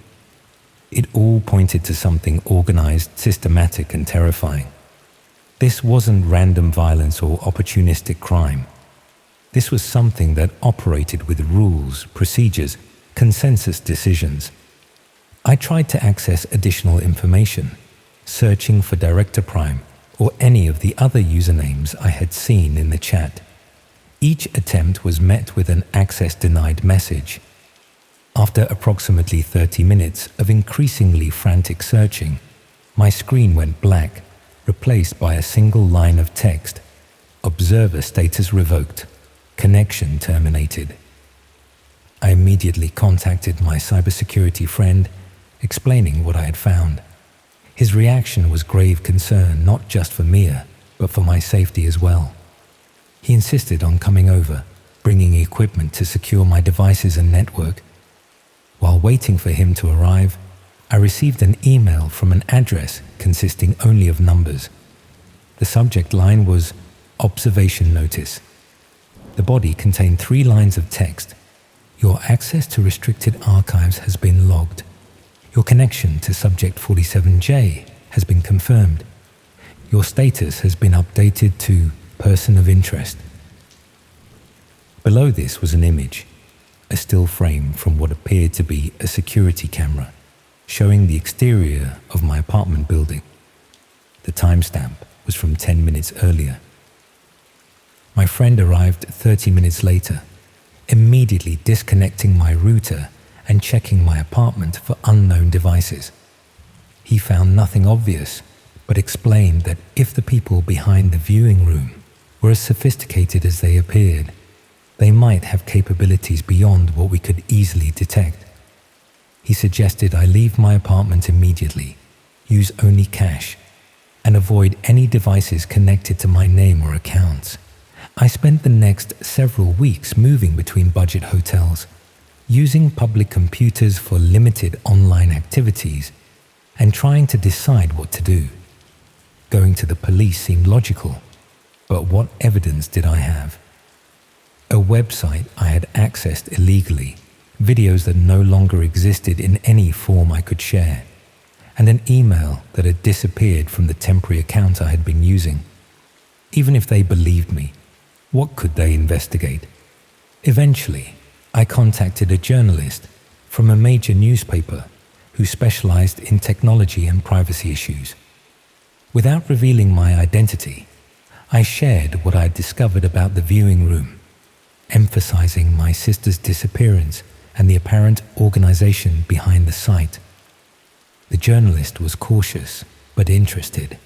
It all pointed to something organized, systematic, and terrifying. This wasn't random violence or opportunistic crime. This was something that operated with rules, procedures, consensus decisions. I tried to access additional information, searching for Director Prime or any of the other usernames I had seen in the chat. Each attempt was met with an access denied message. After approximately 30 minutes of increasingly frantic searching, my screen went black, replaced by a single line of text. Observer status revoked. Connection terminated. I immediately contacted my cybersecurity friend, explaining what I had found. His reaction was grave concern, not just for Mia, but for my safety as well. He insisted on coming over, bringing equipment to secure my devices and network. While waiting for him to arrive, I received an email from an address consisting only of numbers. The subject line was Observation Notice. The body contained 3 lines of text. Your access to restricted archives has been logged. Your connection to Subject 47J has been confirmed. Your status has been updated to Person of Interest. Below this was an image, a still frame from what appeared to be a security camera, showing the exterior of my apartment building. The timestamp was from 10 minutes earlier. My friend arrived 30 minutes later, immediately disconnecting my router and checking my apartment for unknown devices. He found nothing obvious, but explained that if the people behind the viewing room were as sophisticated as they appeared, they might have capabilities beyond what we could easily detect. He suggested I leave my apartment immediately, use only cash, and avoid any devices connected to my name or accounts. I spent the next several weeks moving between budget hotels, using public computers for limited online activities, and trying to decide what to do. Going to the police seemed logical, but what evidence did I have? A website I had accessed illegally, videos that no longer existed in any form I could share, and an email that had disappeared from the temporary account I had been using. Even if they believed me, What could they investigate? Eventually, I contacted a journalist from a major newspaper who specialized in technology and privacy issues. Without revealing my identity, I shared what I had discovered about the viewing room, emphasizing my sister's disappearance and the apparent organization behind the site. The journalist was cautious but interested,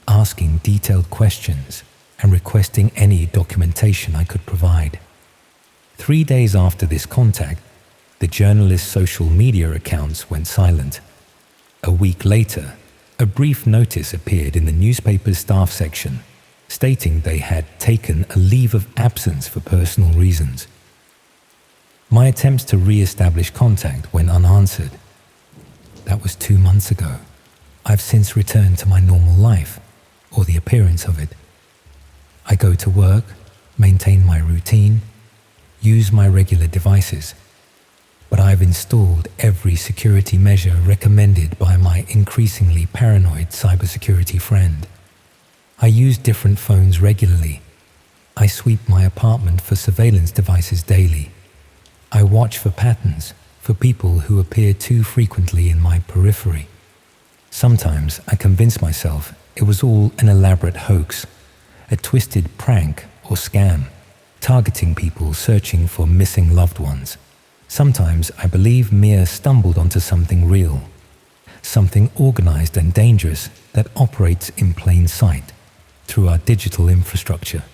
asking detailed questions and requesting any documentation I could provide. 3 days after this contact, the journalist's social media accounts went silent. A week later, a brief notice appeared in the newspaper's staff section, stating they had taken a leave of absence for personal reasons. My attempts to re-establish contact went unanswered. That was 2 months ago. I've since returned to my normal life, or the appearance of it. I go to work, maintain my routine, use my regular devices, but I've installed every security measure recommended by my increasingly paranoid cybersecurity friend. I use different phones regularly. I sweep my apartment for surveillance devices daily. I watch for patterns, for people who appear too frequently in my periphery. Sometimes I convince myself it was all an elaborate hoax, a twisted prank or scam, targeting people searching for missing loved ones. Sometimes I believe Mia stumbled onto something real, something organized and dangerous that operates in plain sight through our digital infrastructure.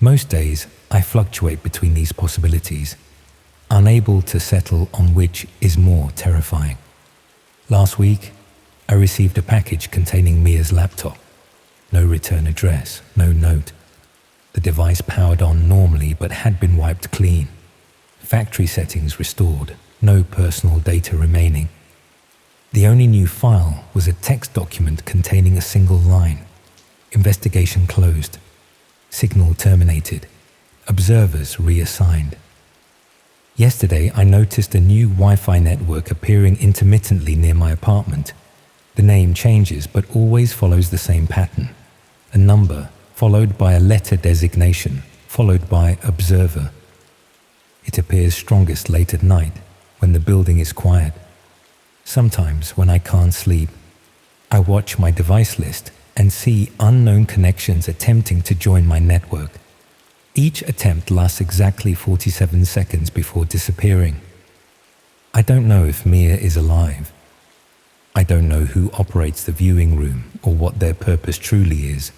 Most days I fluctuate between these possibilities, unable to settle on which is more terrifying. Last week, I received a package containing Mia's laptop. No return address, no note. The device powered on normally but had been wiped clean. Factory settings restored, no personal data remaining. The only new file was a text document containing a single line. Investigation closed. Signal terminated. Observers reassigned. Yesterday, I noticed a new Wi-Fi network appearing intermittently near my apartment. The name changes but always follows the same pattern. A number, followed by a letter designation, followed by observer. It appears strongest late at night, when the building is quiet. Sometimes, when I can't sleep, I watch my device list and see unknown connections attempting to join my network. Each attempt lasts exactly 47 seconds before disappearing. I don't know if Mia is alive. I don't know who operates the viewing room or what their purpose truly is.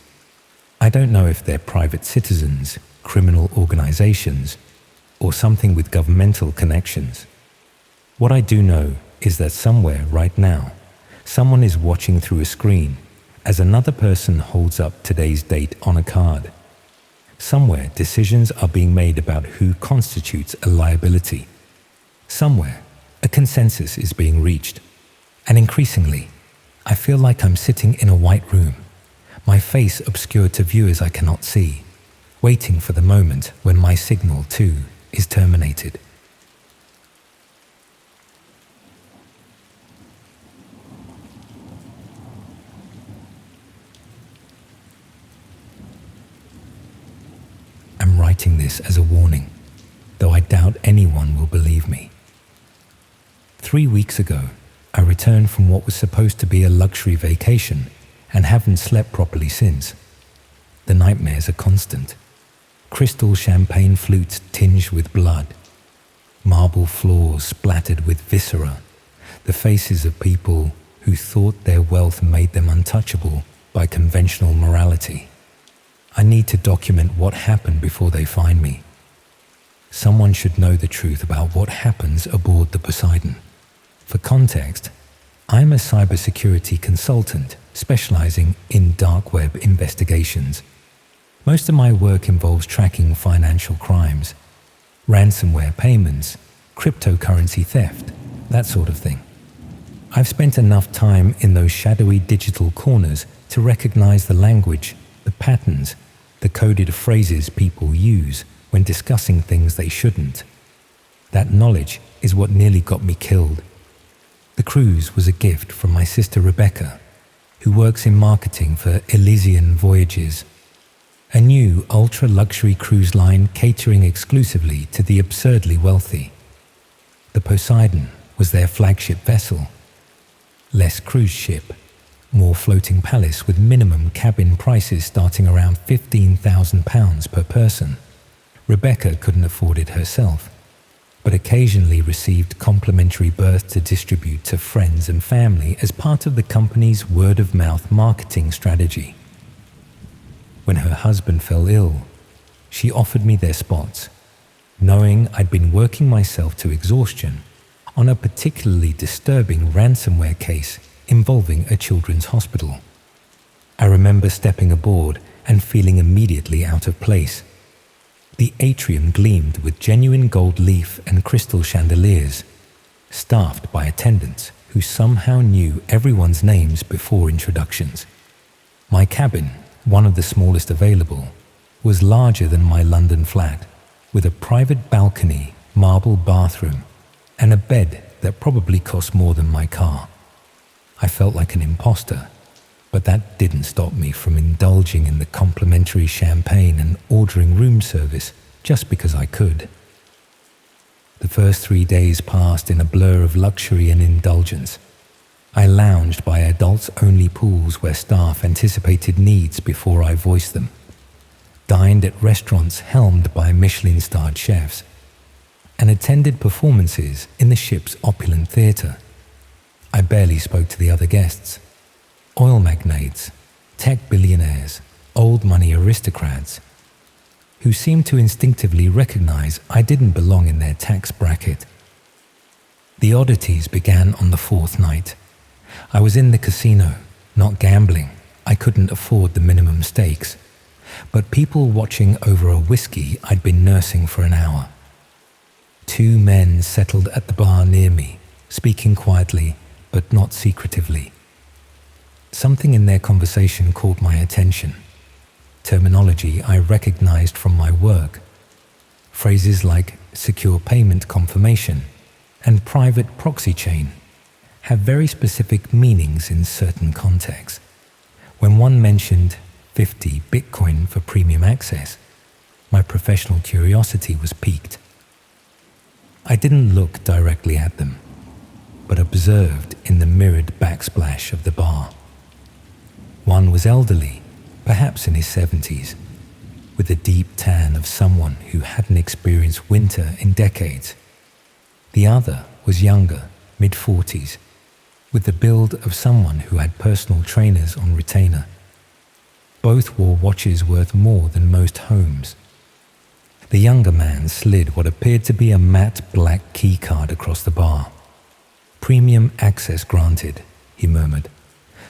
I don't know if they're private citizens, criminal organizations, or something with governmental connections. What I do know is that somewhere right now, someone is watching through a screen as another person holds up today's date on a card. Somewhere decisions are being made about who constitutes a liability. Somewhere a consensus is being reached. And increasingly, I feel like I'm sitting in a white room, my face obscured to viewers I cannot see, waiting for the moment when my signal too is terminated. I'm writing this as a warning, though I doubt anyone will believe me. 3 weeks ago, I returned from what was supposed to be a luxury vacation and haven't slept properly since. The nightmares are constant. Crystal champagne flutes tinged with blood. Marble floors splattered with viscera. The faces of people who thought their wealth made them untouchable by conventional morality. I need to document what happened before they find me. Someone should know the truth about what happens aboard the Poseidon. For context, I'm a cybersecurity consultant specializing in dark web investigations. Most of my work involves tracking financial crimes, ransomware payments, cryptocurrency theft, that sort of thing. I've spent enough time in those shadowy digital corners to recognize the language, the patterns, the coded phrases people use when discussing things they shouldn't. That knowledge is what nearly got me killed. The cruise was a gift from my sister Rebecca, who works in marketing for Elysian Voyages. a new ultra-luxury cruise line catering exclusively to the absurdly wealthy. The Poseidon was their flagship vessel. Less cruise ship, more floating palace with minimum cabin prices starting around £15,000 per person. Rebecca couldn't afford it herself, but occasionally received complimentary berth to distribute to friends and family as part of the company's word-of-mouth marketing strategy. When her husband fell ill, she offered me their spots, knowing I'd been working myself to exhaustion on a particularly disturbing ransomware case involving a children's hospital. I remember stepping aboard and feeling immediately out of place. The atrium gleamed with genuine gold leaf and crystal chandeliers, staffed by attendants who somehow knew everyone's names before introductions. My cabin, one of the smallest available, was larger than my London flat, with a private balcony, marble bathroom, and a bed that probably cost more than my car. I felt like an imposter, but that didn't stop me from indulging in the complimentary champagne and ordering room service just because I could. The first 3 days passed in a blur of luxury and indulgence. I lounged by adults-only pools where staff anticipated needs before I voiced them, dined at restaurants helmed by Michelin-starred chefs, and attended performances in the ship's opulent theatre. I barely spoke to the other guests. Oil magnates, tech billionaires, old money aristocrats, who seemed to instinctively recognize I didn't belong in their tax bracket. The oddities began on the 4th night. I was in the casino, not gambling. I couldn't afford the minimum stakes, but people watching over a whiskey I'd been nursing for an hour. 2 men settled at the bar near me, speaking quietly, but not secretively. Something in their conversation caught my attention. Terminology I recognized from my work. Phrases like secure payment confirmation and private proxy chain have very specific meanings in certain contexts. When one mentioned 50 Bitcoin for premium access, my professional curiosity was piqued. I didn't look directly at them, but observed in the mirrored backsplash of the bar. One was elderly, perhaps in his 70s, with the deep tan of someone who hadn't experienced winter in decades. The other was younger, mid-40s, with the build of someone who had personal trainers on retainer. Both wore watches worth more than most homes. The younger man slid what appeared to be a matte black keycard across the bar. "Premium access granted," he murmured.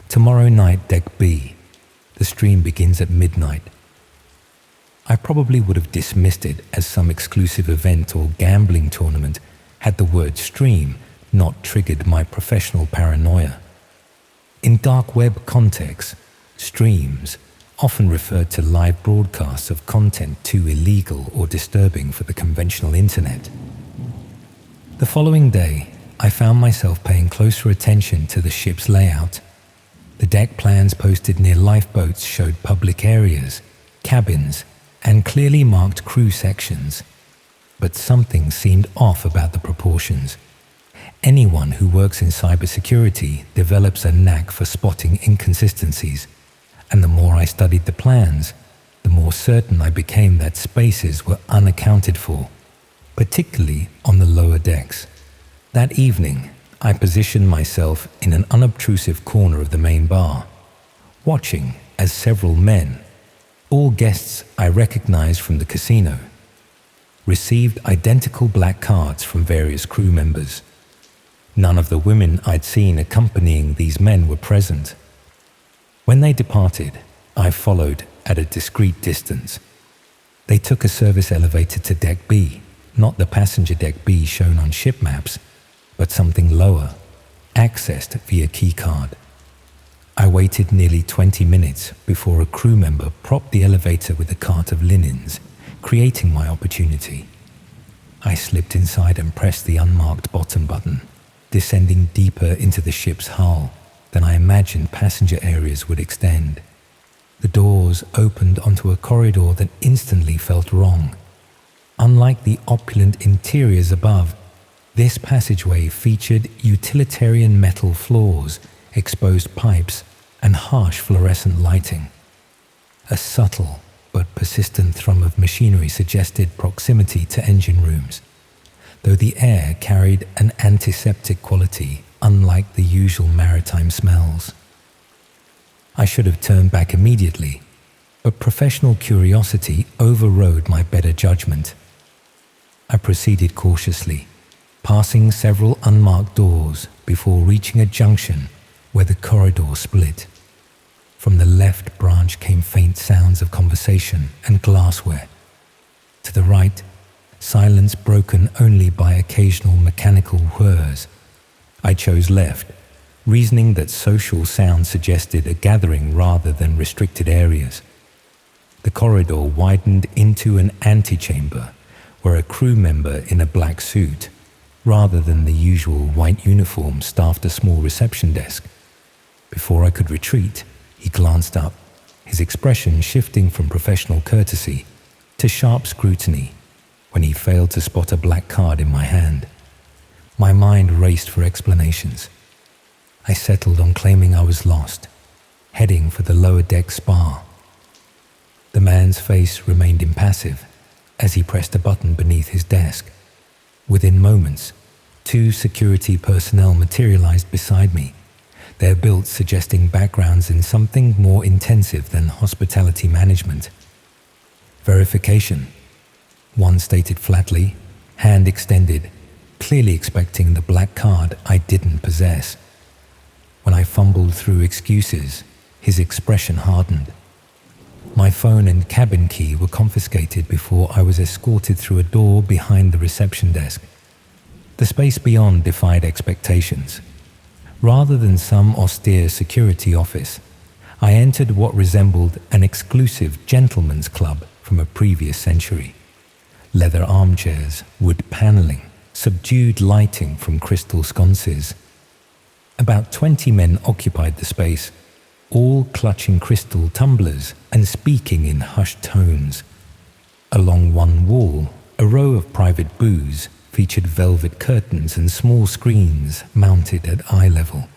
"Tomorrow night, Deck B. The stream begins at midnight." I probably would have dismissed it as some exclusive event or gambling tournament had the word stream not triggered my professional paranoia. In dark web contexts, streams often referred to live broadcasts of content too illegal or disturbing for the conventional internet. The following day, I found myself paying closer attention to the ship's layout. The deck plans posted near lifeboats showed public areas, cabins, and clearly marked crew sections. But something seemed off about the proportions. Anyone who works in cybersecurity develops a knack for spotting inconsistencies, and the more I studied the plans, the more certain I became that spaces were unaccounted for, particularly on the lower decks. That evening, I positioned myself in an unobtrusive corner of the main bar, watching as several men, all guests I recognized from the casino, received identical black cards from various crew members. None of the women I'd seen accompanying these men were present. When they departed, I followed at a discreet distance. They took a service elevator to Deck B, not the passenger Deck B shown on ship maps, but something lower, accessed via keycard. I waited nearly 20 minutes before a crew member propped the elevator with a cart of linens, creating my opportunity. I slipped inside and pressed the unmarked bottom button, descending deeper into the ship's hull than I imagined passenger areas would extend. The doors opened onto a corridor that instantly felt wrong. Unlike the opulent interiors above, this passageway featured utilitarian metal floors, exposed pipes, and harsh fluorescent lighting. A subtle but persistent thrum of machinery suggested proximity to engine rooms, though the air carried an antiseptic quality unlike the usual maritime smells. I should have turned back immediately, but professional curiosity overrode my better judgment. I proceeded cautiously, passing several unmarked doors before reaching a junction where the corridor split. From the left branch came faint sounds of conversation and glassware. To the right, silence broken only by occasional mechanical whirs. I chose left, reasoning that social sound suggested a gathering rather than restricted areas. The corridor widened into an antechamber where a crew member in a black suit, rather than the usual white uniform, staffed a small reception desk. Before I could retreat, he glanced up, his expression shifting from professional courtesy to sharp scrutiny when he failed to spot a black card in my hand. My mind raced for explanations. I settled on claiming I was lost, heading for the lower deck spa. The man's face remained impassive as he pressed a button beneath his desk. Within moments, 2 security personnel materialized beside me, their builds suggesting backgrounds in something more intensive than hospitality management. Verification, one stated flatly, hand extended, clearly expecting the black card I didn't possess. When I fumbled through excuses, his expression hardened. My phone and cabin key were confiscated before I was escorted through a door behind the reception desk. The space beyond defied expectations. Rather than some austere security office, I entered what resembled an exclusive gentleman's club from a previous century. Leather armchairs, wood paneling, subdued lighting from crystal sconces. About 20 men occupied the space, all clutching crystal tumblers and speaking in hushed tones. Along one wall, a row of private booths featured velvet curtains and small screens mounted at eye level.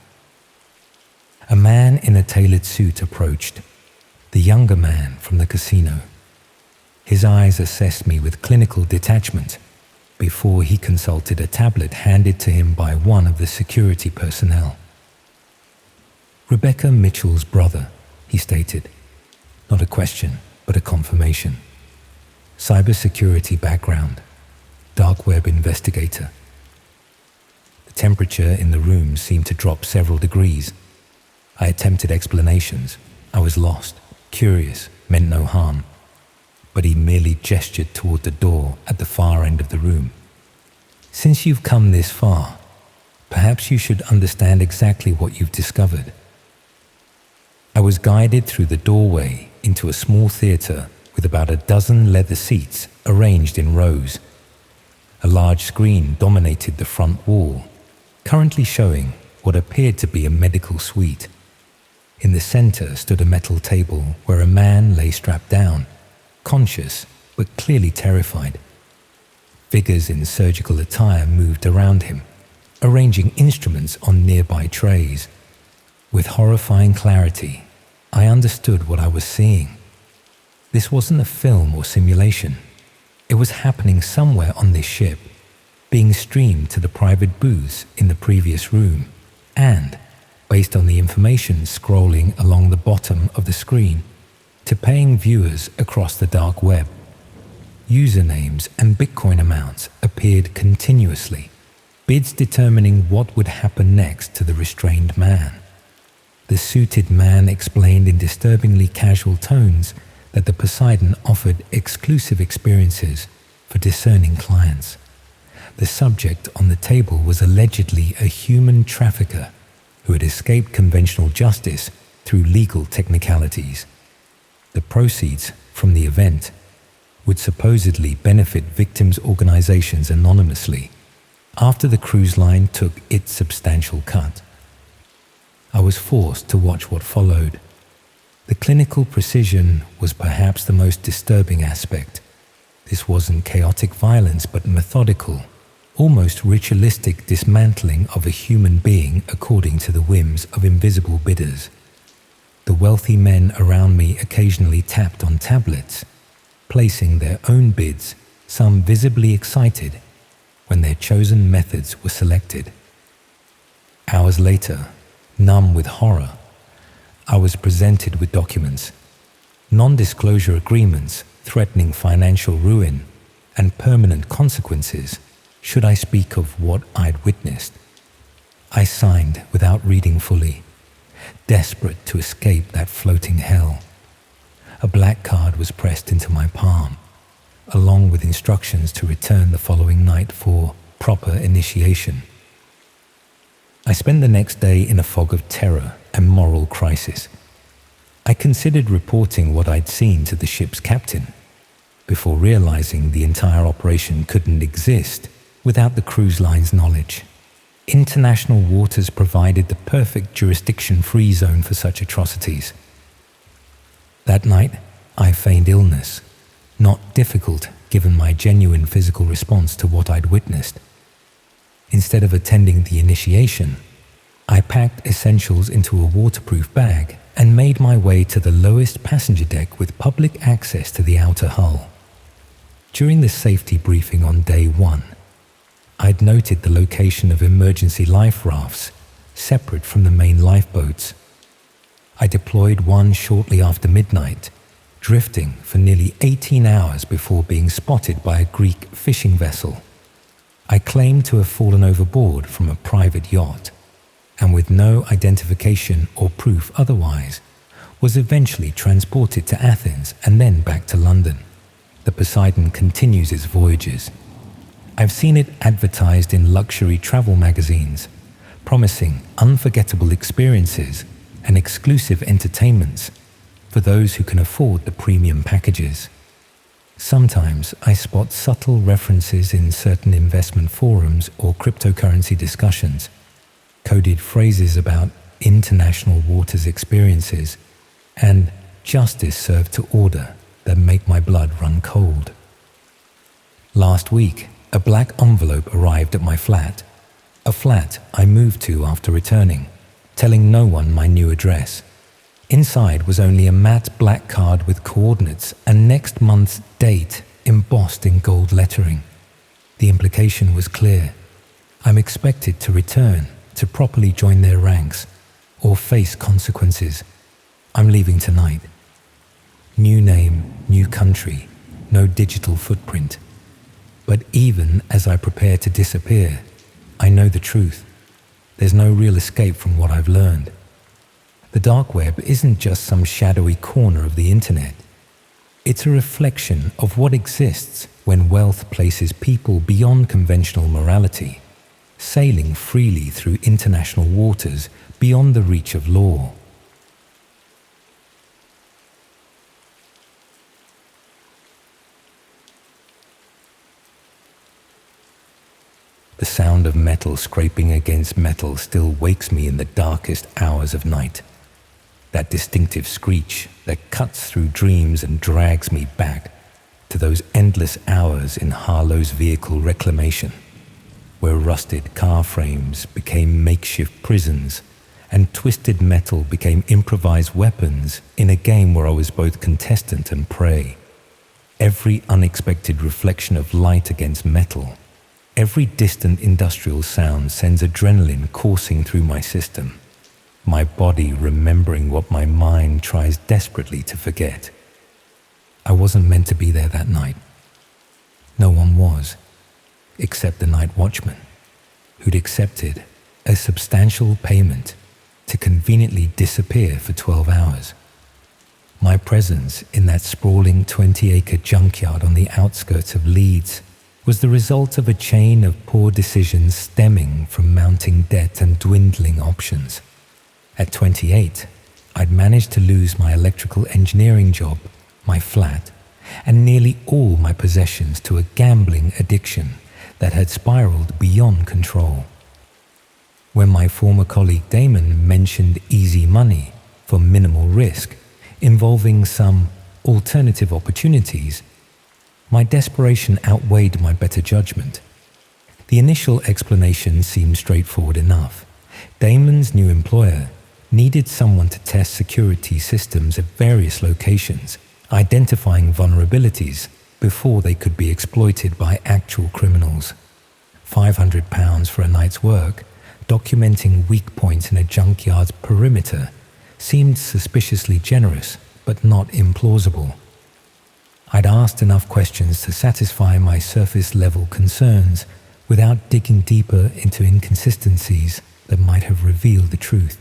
A man in a tailored suit approached, the younger man from the casino. His eyes assessed me with clinical detachment before he consulted a tablet handed to him by one of the security personnel. Rebecca Mitchell's brother, he stated. Not a question, but a confirmation. Cybersecurity background. Dark web investigator. The temperature in the room seemed to drop several degrees. I attempted explanations. I was lost, curious, meant no harm. But he merely gestured toward the door at the far end of the room. Since you've come this far, perhaps you should understand exactly what you've discovered. I was guided through the doorway into a small theater with about a dozen leather seats arranged in rows. A large screen dominated the front wall, currently showing what appeared to be a medical suite. In the center stood a metal table where a man lay strapped down, conscious but clearly terrified. Figures in surgical attire moved around him, arranging instruments on nearby trays. With horrifying clarity, I understood what I was seeing. This wasn't a film or simulation. It was happening somewhere on this ship, being streamed to the private booths in the previous room, and, based on the information scrolling along the bottom of the screen, to paying viewers across the dark web. Usernames and Bitcoin amounts appeared continuously, bids determining what would happen next to the restrained man. The suited man explained in disturbingly casual tones that the Poseidon offered exclusive experiences for discerning clients. The subject on the table was allegedly a human trafficker who had escaped conventional justice through legal technicalities. The proceeds from the event would supposedly benefit victims' organizations anonymously after the cruise line took its substantial cut. I was forced to watch what followed. The clinical precision was perhaps the most disturbing aspect. This wasn't chaotic violence, but methodical, almost ritualistic dismantling of a human being according to the whims of invisible bidders. The wealthy men around me occasionally tapped on tablets, placing their own bids, some visibly excited, when their chosen methods were selected. Hours later, numb with horror, I was presented with documents, non-disclosure agreements threatening financial ruin and permanent consequences should I speak of what I'd witnessed. I signed without reading fully, desperate to escape that floating hell. A black card was pressed into my palm, along with instructions to return the following night for proper initiation. I spent the next day in a fog of terror and moral crisis. I considered reporting what I'd seen to the ship's captain, before realizing the entire operation couldn't exist without the cruise line's knowledge. International waters provided the perfect jurisdiction-free zone for such atrocities. That night, I feigned illness, not difficult given my genuine physical response to what I'd witnessed. Instead of attending the initiation, I packed essentials into a waterproof bag and made my way to the lowest passenger deck with public access to the outer hull. During the safety briefing on day 1, I'd noted the location of emergency life rafts, separate from the main lifeboats. I deployed one shortly after midnight, drifting for nearly 18 hours before being spotted by a Greek fishing vessel. I claimed to have fallen overboard from a private yacht, and with no identification or proof otherwise, was eventually transported to Athens and then back to London. The Poseidon continues its voyages. I've seen it advertised in luxury travel magazines, promising unforgettable experiences and exclusive entertainments for those who can afford the premium packages. Sometimes I spot subtle references in certain investment forums or cryptocurrency discussions, coded phrases about international waters experiences and justice served to order that make my blood run cold. Last week, a black envelope arrived at my flat, a flat I moved to after returning, telling no one my new address. Inside was only a matte black card with coordinates and next month's date embossed in gold lettering. The implication was clear. I'm expected to return to properly join their ranks or face consequences. I'm leaving tonight. New name, new country, no digital footprint. But even as I prepare to disappear, I know the truth. There's no real escape from what I've learned. The dark web isn't just some shadowy corner of the internet. It's a reflection of what exists when wealth places people beyond conventional morality, sailing freely through international waters beyond the reach of law. The sound of metal scraping against metal still wakes me in the darkest hours of night. That distinctive screech that cuts through dreams and drags me back to those endless hours in Harlow's vehicle reclamation, where rusted car frames became makeshift prisons and twisted metal became improvised weapons in a game where I was both contestant and prey. Every unexpected reflection of light against metal, every distant industrial sound sends adrenaline coursing through my system, my body remembering what my mind tries desperately to forget. I wasn't meant to be there that night. No one was, except the night watchman, who'd accepted a substantial payment to conveniently disappear for 12 hours. My presence in that sprawling 20-acre junkyard on the outskirts of Leeds was the result of a chain of poor decisions stemming from mounting debt and dwindling options. At 28, I'd managed to lose my electrical engineering job, my flat, and nearly all my possessions to a gambling addiction that had spiraled beyond control. When my former colleague Damon mentioned easy money for minimal risk involving some alternative opportunities, my desperation outweighed my better judgment. The initial explanation seemed straightforward enough. Damon's new employer needed someone to test security systems at various locations, identifying vulnerabilities before they could be exploited by actual criminals. £500 for a night's work, documenting weak points in a junkyard's perimeter, seemed suspiciously generous, but not implausible. I'd asked enough questions to satisfy my surface-level concerns without digging deeper into inconsistencies that might have revealed the truth.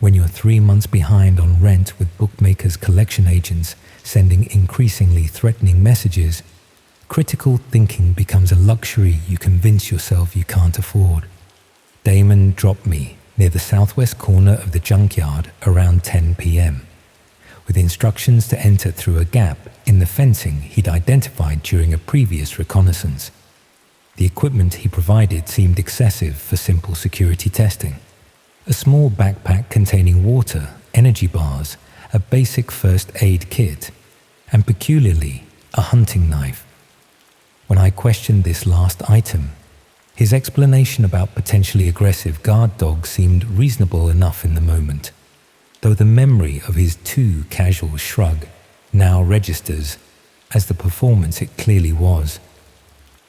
When you're 3 months behind on rent with bookmakers' collection agents sending increasingly threatening messages, critical thinking becomes a luxury you convince yourself you can't afford. Damon dropped me near the southwest corner of the junkyard around 10 p.m., with instructions to enter through a gap in the fencing he'd identified during a previous reconnaissance. The equipment he provided seemed excessive for simple security testing. A small backpack containing water, energy bars, a basic first aid kit, and peculiarly, a hunting knife. When I questioned this last item, his explanation about potentially aggressive guard dogs seemed reasonable enough in the moment, though the memory of his too casual shrug now registers as the performance it clearly was.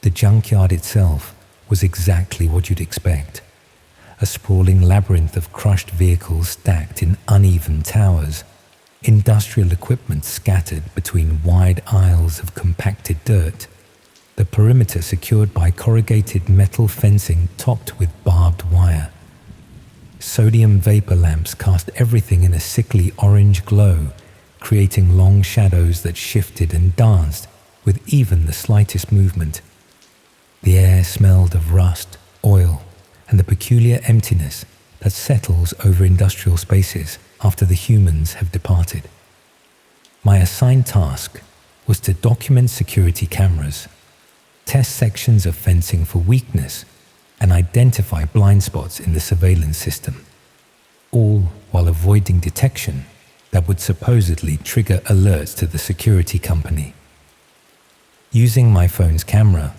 The junkyard itself was exactly what you'd expect. A sprawling labyrinth of crushed vehicles stacked in uneven towers, industrial equipment scattered between wide aisles of compacted dirt, the perimeter secured by corrugated metal fencing topped with barbed wire. Sodium vapor lamps cast everything in a sickly orange glow, creating long shadows that shifted and danced with even the slightest movement. The air smelled of rust, oil, and the peculiar emptiness that settles over industrial spaces after the humans have departed. My assigned task was to document security cameras, test sections of fencing for weakness, and identify blind spots in the surveillance system, all while avoiding detection that would supposedly trigger alerts to the security company. Using my phone's camera,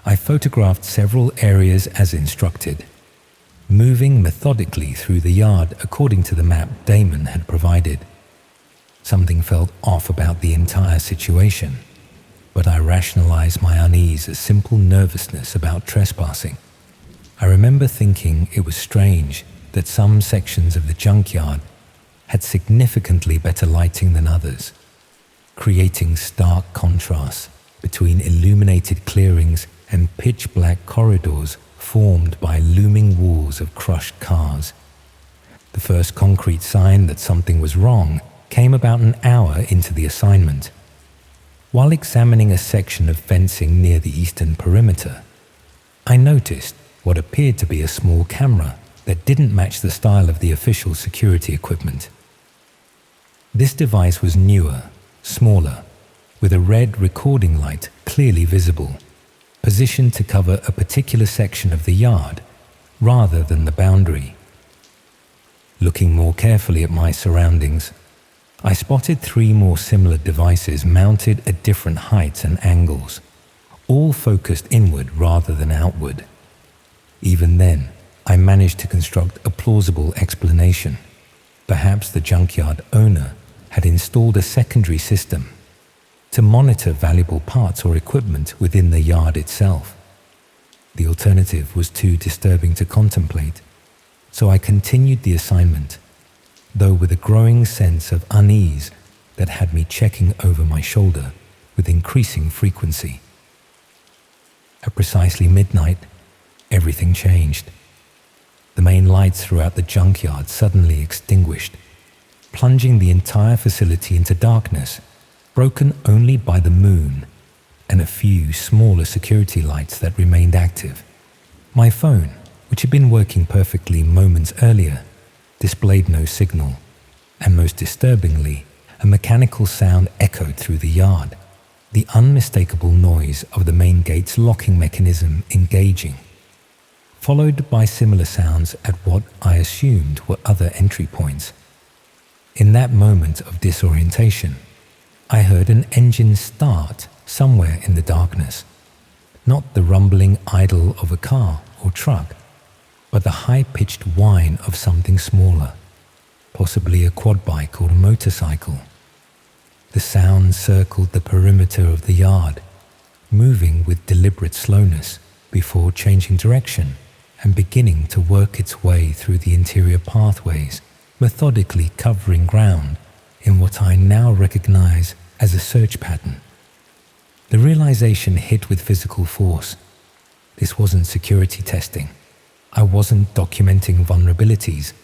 I photographed several areas as instructed, moving methodically through the yard according to the map Damon had provided. Something felt off about the entire situation, but I rationalized my unease as simple nervousness about trespassing. I remember thinking it was strange that some sections of the junkyard had significantly better lighting than others, creating stark contrasts between illuminated clearings and pitch-black corridors formed by looming walls of crushed cars. The first concrete sign that something was wrong came about an hour into the assignment. While examining a section of fencing near the eastern perimeter, I noticed what appeared to be a small camera that didn't match the style of the official security equipment. This device was newer, smaller, with a red recording light clearly visible, positioned to cover a particular section of the yard rather than the boundary. Looking more carefully at my surroundings, I spotted 3 more similar devices mounted at different heights and angles, all focused inward rather than outward. Even then, I managed to construct a plausible explanation. Perhaps the junkyard owner had installed a secondary system to monitor valuable parts or equipment within the yard itself. The alternative was too disturbing to contemplate, so I continued the assignment, though with a growing sense of unease that had me checking over my shoulder with increasing frequency. At precisely midnight, everything changed. The main lights throughout the junkyard suddenly extinguished, plunging the entire facility into darkness, broken only by the moon and a few smaller security lights that remained active. My phone, which had been working perfectly moments earlier, displayed no signal, and most disturbingly, a mechanical sound echoed through the yard, the unmistakable noise of the main gate's locking mechanism engaging, followed by similar sounds at what I assumed were other entry points. In that moment of disorientation, I heard an engine start somewhere in the darkness. Not the rumbling idle of a car or truck, but the high-pitched whine of something smaller, possibly a quad bike or a motorcycle. The sound circled the perimeter of the yard, moving with deliberate slowness before changing direction and beginning to work its way through the interior pathways, methodically covering ground in what I now recognize as a search pattern. The realization hit with physical force. This wasn't security testing. I wasn't documenting vulnerabilities.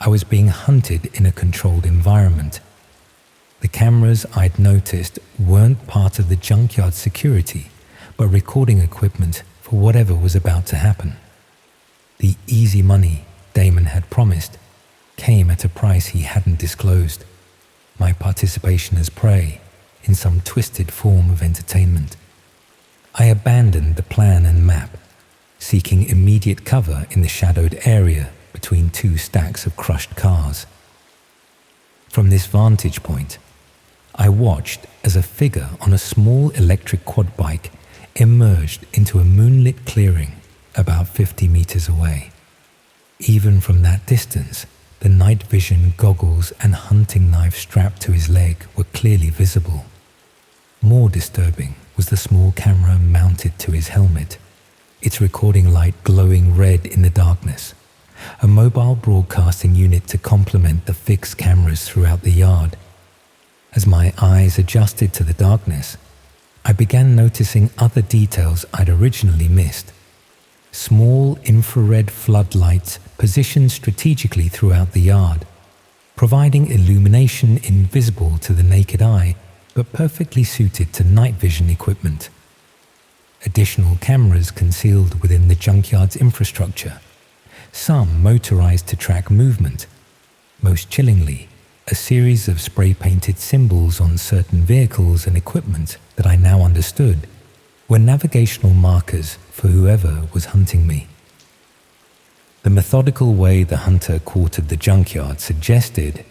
I was being hunted in a controlled environment. The cameras I'd noticed weren't part of the junkyard security, but recording equipment for whatever was about to happen. The easy money Damon had promised came at a price he hadn't disclosed. My participation as prey in some twisted form of entertainment. I abandoned the plan and map, seeking immediate cover in the shadowed area between two stacks of crushed cars. From this vantage point, I watched as a figure on a small electric quad bike emerged into a moonlit clearing about 50 meters away. Even from that distance, the night vision goggles and hunting knife strapped to his leg were clearly visible. More disturbing was the small camera mounted to his helmet, its recording light glowing red in the darkness, a mobile broadcasting unit to complement the fixed cameras throughout the yard. As my eyes adjusted to the darkness, I began noticing other details I'd originally missed. Small infrared floodlights positioned strategically throughout the yard, providing illumination invisible to the naked eye but perfectly suited to night vision equipment. Additional cameras concealed within the junkyard's infrastructure, some motorized to track movement. Most chillingly, a series of spray-painted symbols on certain vehicles and equipment that I now understood were navigational markers for whoever was hunting me. The methodical way the hunter quartered the junkyard suggested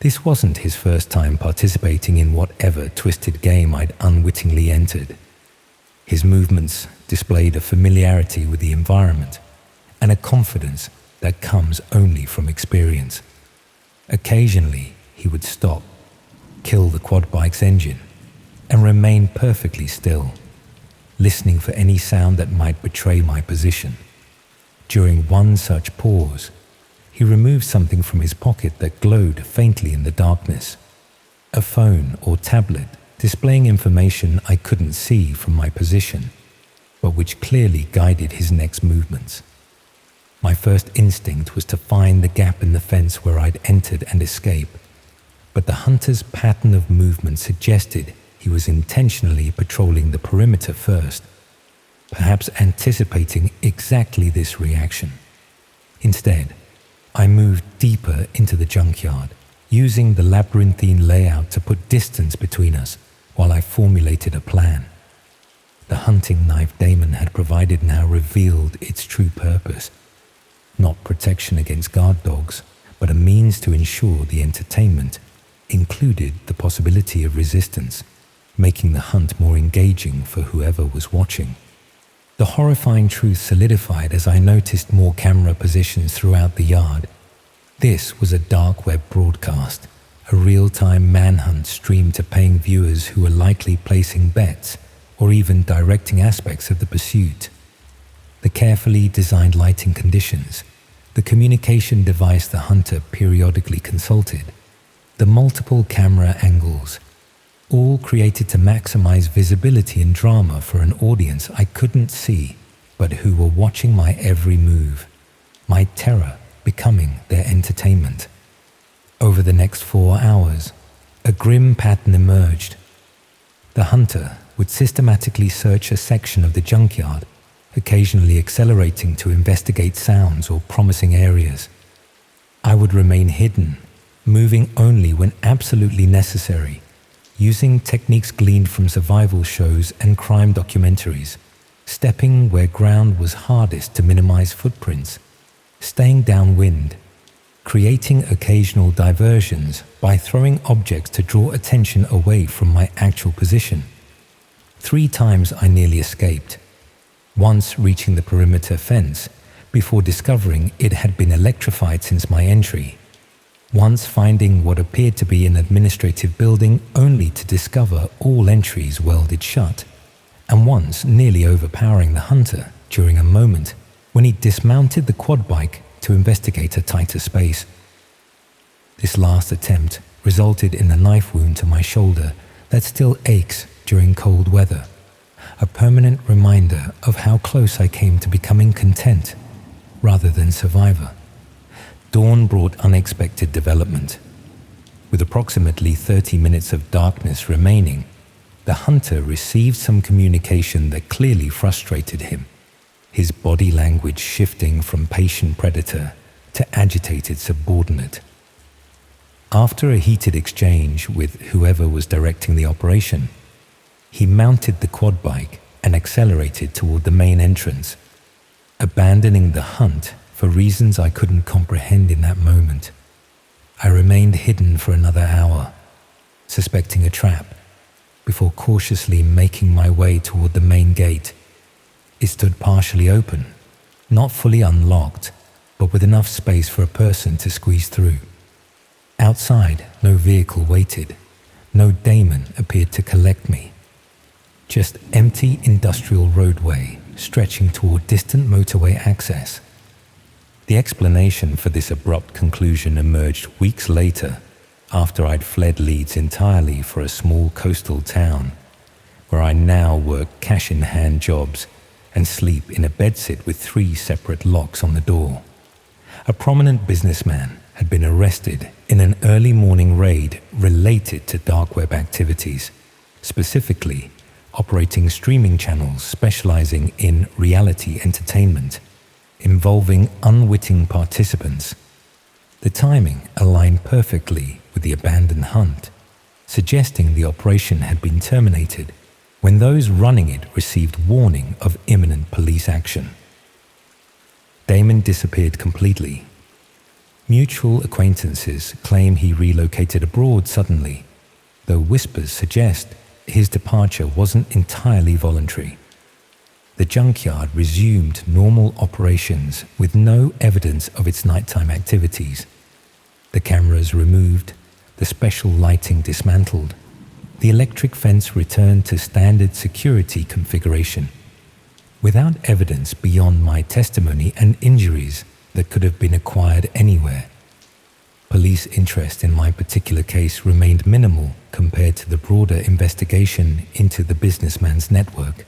this wasn't his first time participating in whatever twisted game I'd unwittingly entered. His movements displayed a familiarity with the environment and a confidence that comes only from experience. Occasionally, he would stop, kill the quad bike's engine, and remain perfectly still, listening for any sound that might betray my position. During one such pause, he removed something from his pocket that glowed faintly in the darkness, a phone or tablet displaying information I couldn't see from my position, but which clearly guided his next movements. My first instinct was to find the gap in the fence where I'd entered and escape, but the hunter's pattern of movement suggested he was intentionally patrolling the perimeter first, perhaps anticipating exactly this reaction. Instead, I moved deeper into the junkyard, using the labyrinthine layout to put distance between us while I formulated a plan. The hunting knife Damon had provided now revealed its true purpose. Not protection against guard dogs, but a means to ensure the entertainment included the possibility of resistance, making the hunt more engaging for whoever was watching. The horrifying truth solidified as I noticed more camera positions throughout the yard. This was a dark web broadcast, a real-time manhunt streamed to paying viewers who were likely placing bets or even directing aspects of the pursuit. The carefully designed lighting conditions, the communication device the hunter periodically consulted, the multiple camera angles, all created to maximize visibility and drama for an audience I couldn't see, but who were watching my every move, my terror becoming their entertainment. Over the next 4 hours, a grim pattern emerged. The hunter would systematically search a section of the junkyard, occasionally accelerating to investigate sounds or promising areas. I would remain hidden, moving only when absolutely necessary, using techniques gleaned from survival shows and crime documentaries, stepping where ground was hardest to minimize footprints, staying downwind, creating occasional diversions by throwing objects to draw attention away from my actual position. 3 times I nearly escaped, once reaching the perimeter fence before discovering it had been electrified since my entry, once finding what appeared to be an administrative building only to discover all entries welded shut, and once nearly overpowering the hunter during a moment when he dismounted the quad bike to investigate a tighter space. This last attempt resulted in a knife wound to my shoulder that still aches during cold weather, a permanent reminder of how close I came to becoming content rather than survivor. Dawn brought unexpected development. With approximately 30 minutes of darkness remaining, the hunter received some communication that clearly frustrated him, his body language shifting from patient predator to agitated subordinate. After a heated exchange with whoever was directing the operation, he mounted the quad bike and accelerated toward the main entrance, abandoning the hunt for reasons I couldn't comprehend in that moment. I remained hidden for another hour, suspecting a trap, before cautiously making my way toward the main gate. It stood partially open, not fully unlocked, but with enough space for a person to squeeze through. Outside, no vehicle waited. No daemon appeared to collect me. Just empty industrial roadway stretching toward distant motorway access. The explanation for this abrupt conclusion emerged weeks later, after I'd fled Leeds entirely for a small coastal town, where I now work cash-in-hand jobs and sleep in a bedsit with 3 separate locks on the door. A prominent businessman had been arrested in an early morning raid related to dark web activities, specifically operating streaming channels specializing in reality entertainment, involving unwitting participants. The timing aligned perfectly with the abandoned hunt, suggesting the operation had been terminated when those running it received warning of imminent police action. Damon disappeared completely. Mutual acquaintances claim he relocated abroad suddenly, though whispers suggest his departure wasn't entirely voluntary. The junkyard resumed normal operations with no evidence of its nighttime activities. The cameras removed, the special lighting dismantled, the electric fence returned to standard security configuration, without evidence beyond my testimony and injuries that could have been acquired anywhere. Police interest in my particular case remained minimal compared to the broader investigation into the businessman's network.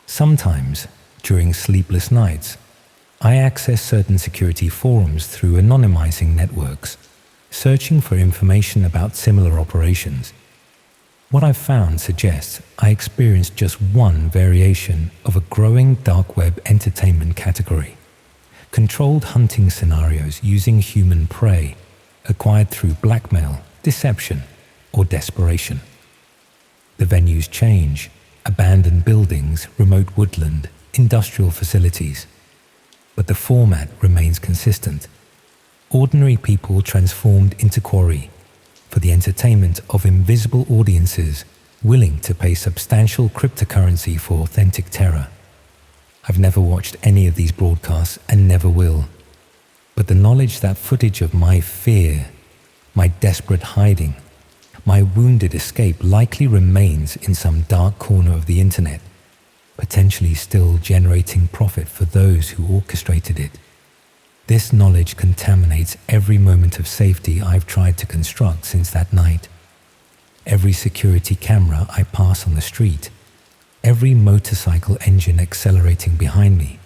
Sometimes, during sleepless nights, I access certain security forums through anonymizing networks, searching for information about similar operations. What I've found suggests I experienced just one variation of a growing dark web entertainment category: controlled hunting scenarios using human prey, acquired through blackmail, deception, or desperation. The venues change: abandoned buildings, remote woodland, industrial facilities. But the format remains consistent. Ordinary people transformed into quarry for the entertainment of invisible audiences willing to pay substantial cryptocurrency for authentic terror. I've never watched any of these broadcasts and never will. But the knowledge that footage of my fear, my desperate hiding, my wounded escape likely remains in some dark corner of the internet, potentially still generating profit for those who orchestrated it. This knowledge contaminates every moment of safety I've tried to construct since that night. Every security camera I pass on the street, every motorcycle engine accelerating behind me,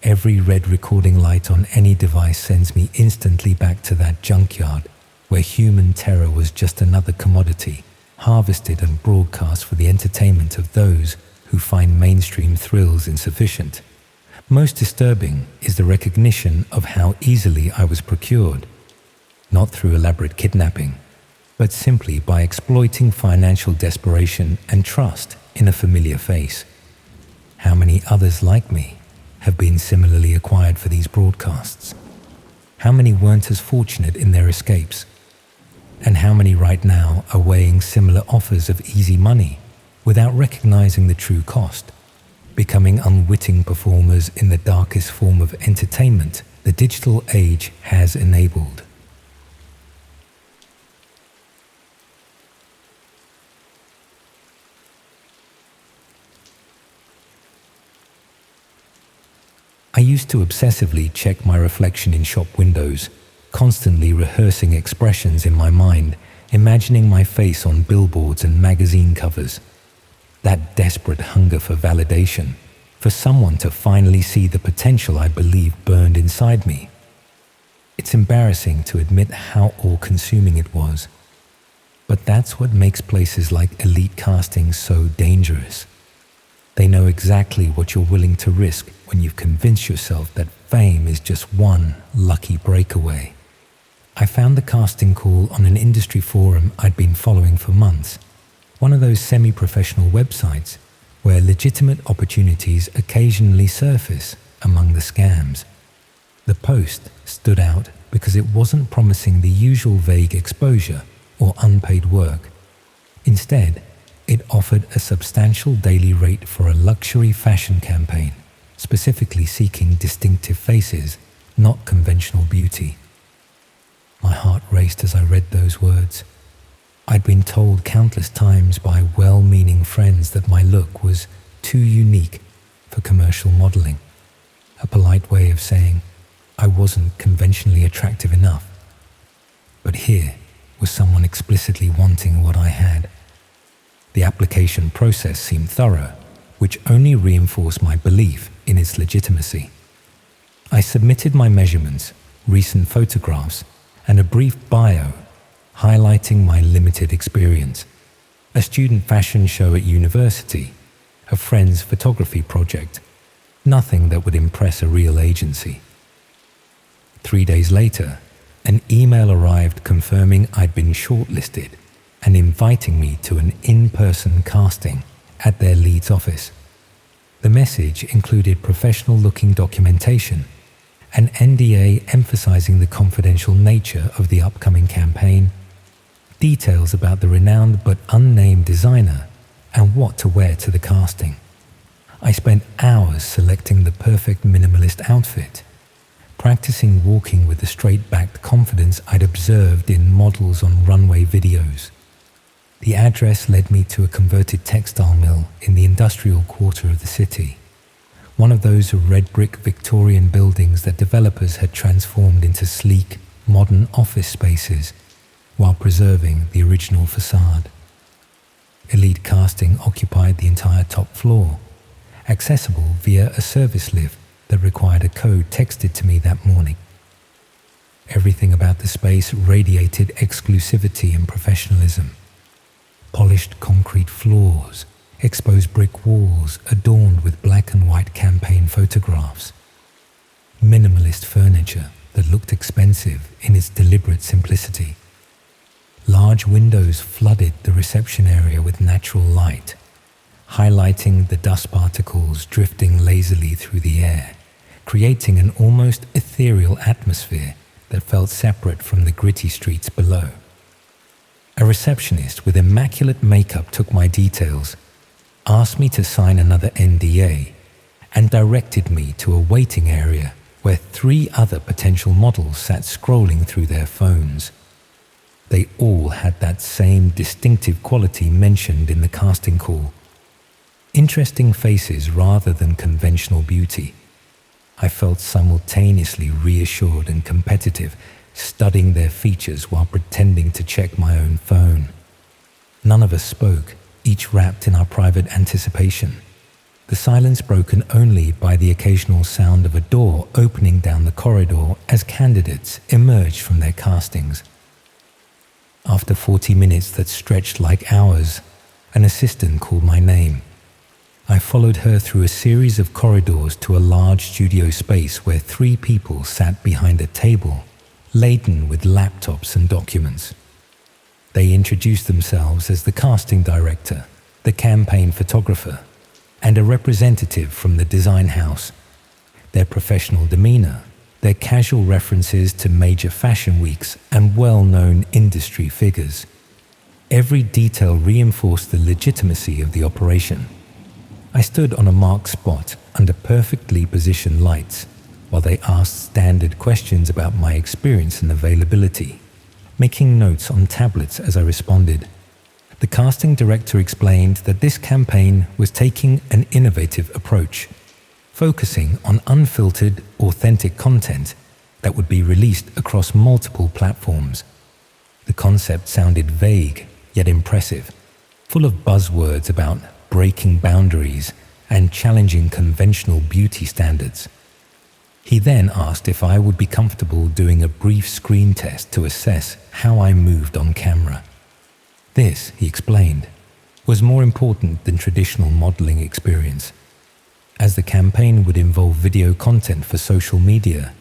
every red recording light on any device sends me instantly back to that junkyard where human terror was just another commodity, harvested and broadcast for the entertainment of those who find mainstream thrills insufficient. Most disturbing is the recognition of how easily I was procured, not through elaborate kidnapping, but simply by exploiting financial desperation and trust in a familiar face. How many others like me have been similarly acquired for these broadcasts? How many weren't as fortunate in their escapes? And how many right now are weighing similar offers of easy money without recognizing the true cost, becoming unwitting performers in the darkest form of entertainment the digital age has enabled? I used to obsessively check my reflection in shop windows, constantly rehearsing expressions in my mind, imagining my face on billboards and magazine covers. That desperate hunger for validation, for someone to finally see the potential I believe burned inside me. It's embarrassing to admit how all-consuming it was, but that's what makes places like elite casting so dangerous. They know exactly what you're willing to risk when you've convinced yourself that fame is just one lucky breakaway. I found the casting call on an industry forum I'd been following for months, one of those semi-professional websites where legitimate opportunities occasionally surface among the scams. The post stood out because it wasn't promising the usual vague exposure or unpaid work. Instead, it offered a substantial daily rate for a luxury fashion campaign, specifically seeking distinctive faces, not conventional beauty. My heart raced as I read those words. I'd been told countless times by well-meaning friends that my look was too unique for commercial modeling, a polite way of saying I wasn't conventionally attractive enough. But here was someone explicitly wanting what I had. The application process seemed thorough, which only reinforced my belief in its legitimacy. I submitted my measurements, recent photographs, and a brief bio highlighting my limited experience, a student fashion show at university, a friend's photography project, nothing that would impress a real agency. 3 days later, an email arrived confirming I'd been shortlisted and inviting me to an in-person casting at their Leeds office. The message included professional-looking documentation, an NDA emphasizing the confidential nature of the upcoming campaign, details about the renowned but unnamed designer, and what to wear to the casting. I spent hours selecting the perfect minimalist outfit, practicing walking with the straight-backed confidence I'd observed in models on runway videos. The address led me to a converted textile mill in the industrial quarter of the city, one of those red brick Victorian buildings that developers had transformed into sleek, modern office spaces while preserving the original facade. Elite casting occupied the entire top floor, accessible via a service lift that required a code texted to me that morning. Everything about the space radiated exclusivity and professionalism. Polished concrete floors, exposed brick walls adorned with black and white campaign photographs. Minimalist furniture that looked expensive in its deliberate simplicity. Large windows flooded the reception area with natural light, highlighting the dust particles drifting lazily through the air, creating an almost ethereal atmosphere that felt separate from the gritty streets below. A receptionist with immaculate makeup took my details, asked me to sign another NDA, and directed me to a waiting area where 3 other potential models sat scrolling through their phones. They all had that same distinctive quality mentioned in the casting call. Interesting faces rather than conventional beauty. I felt simultaneously reassured and competitive, studying their features while pretending to check my own phone. None of us spoke, each wrapped in our private anticipation, the silence broken only by the occasional sound of a door opening down the corridor as candidates emerged from their castings. After 40 minutes that stretched like hours, an assistant called my name. I followed her through a series of corridors to a large studio space where 3 people sat behind a table laden with laptops and documents. They introduced themselves as the casting director, the campaign photographer, and a representative from the design house. Their professional demeanor, their casual references to major fashion weeks and well-known industry figures. Every detail reinforced the legitimacy of the operation. I stood on a marked spot under perfectly positioned lights while they asked standard questions about my experience and availability, making notes on tablets as I responded. The casting director explained that this campaign was taking an innovative approach, focusing on unfiltered, authentic content that would be released across multiple platforms. The concept sounded vague, yet impressive, full of buzzwords about breaking boundaries and challenging conventional beauty standards. He then asked if I would be comfortable doing a brief screen test to assess how I moved on camera. This, he explained, was more important than traditional modeling experience, as the campaign would involve video content for social media,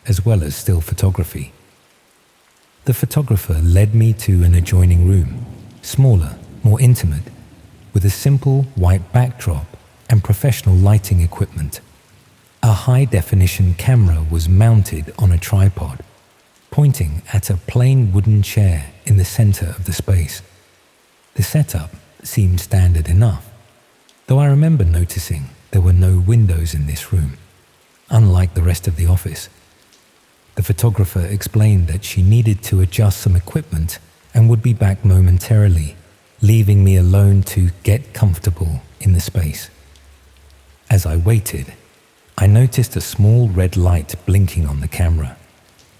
as well as still photography. The photographer led me to an adjoining room, smaller, more intimate, with a simple white backdrop and professional lighting equipment. A high-definition camera was mounted on a tripod, pointing at a plain wooden chair in the center of the space. The setup seemed standard enough, though I remember noticing there were no windows in this room, unlike the rest of the office. The photographer explained that she needed to adjust some equipment and would be back momentarily, leaving me alone to get comfortable in the space. As I waited, I noticed a small red light blinking on the camera.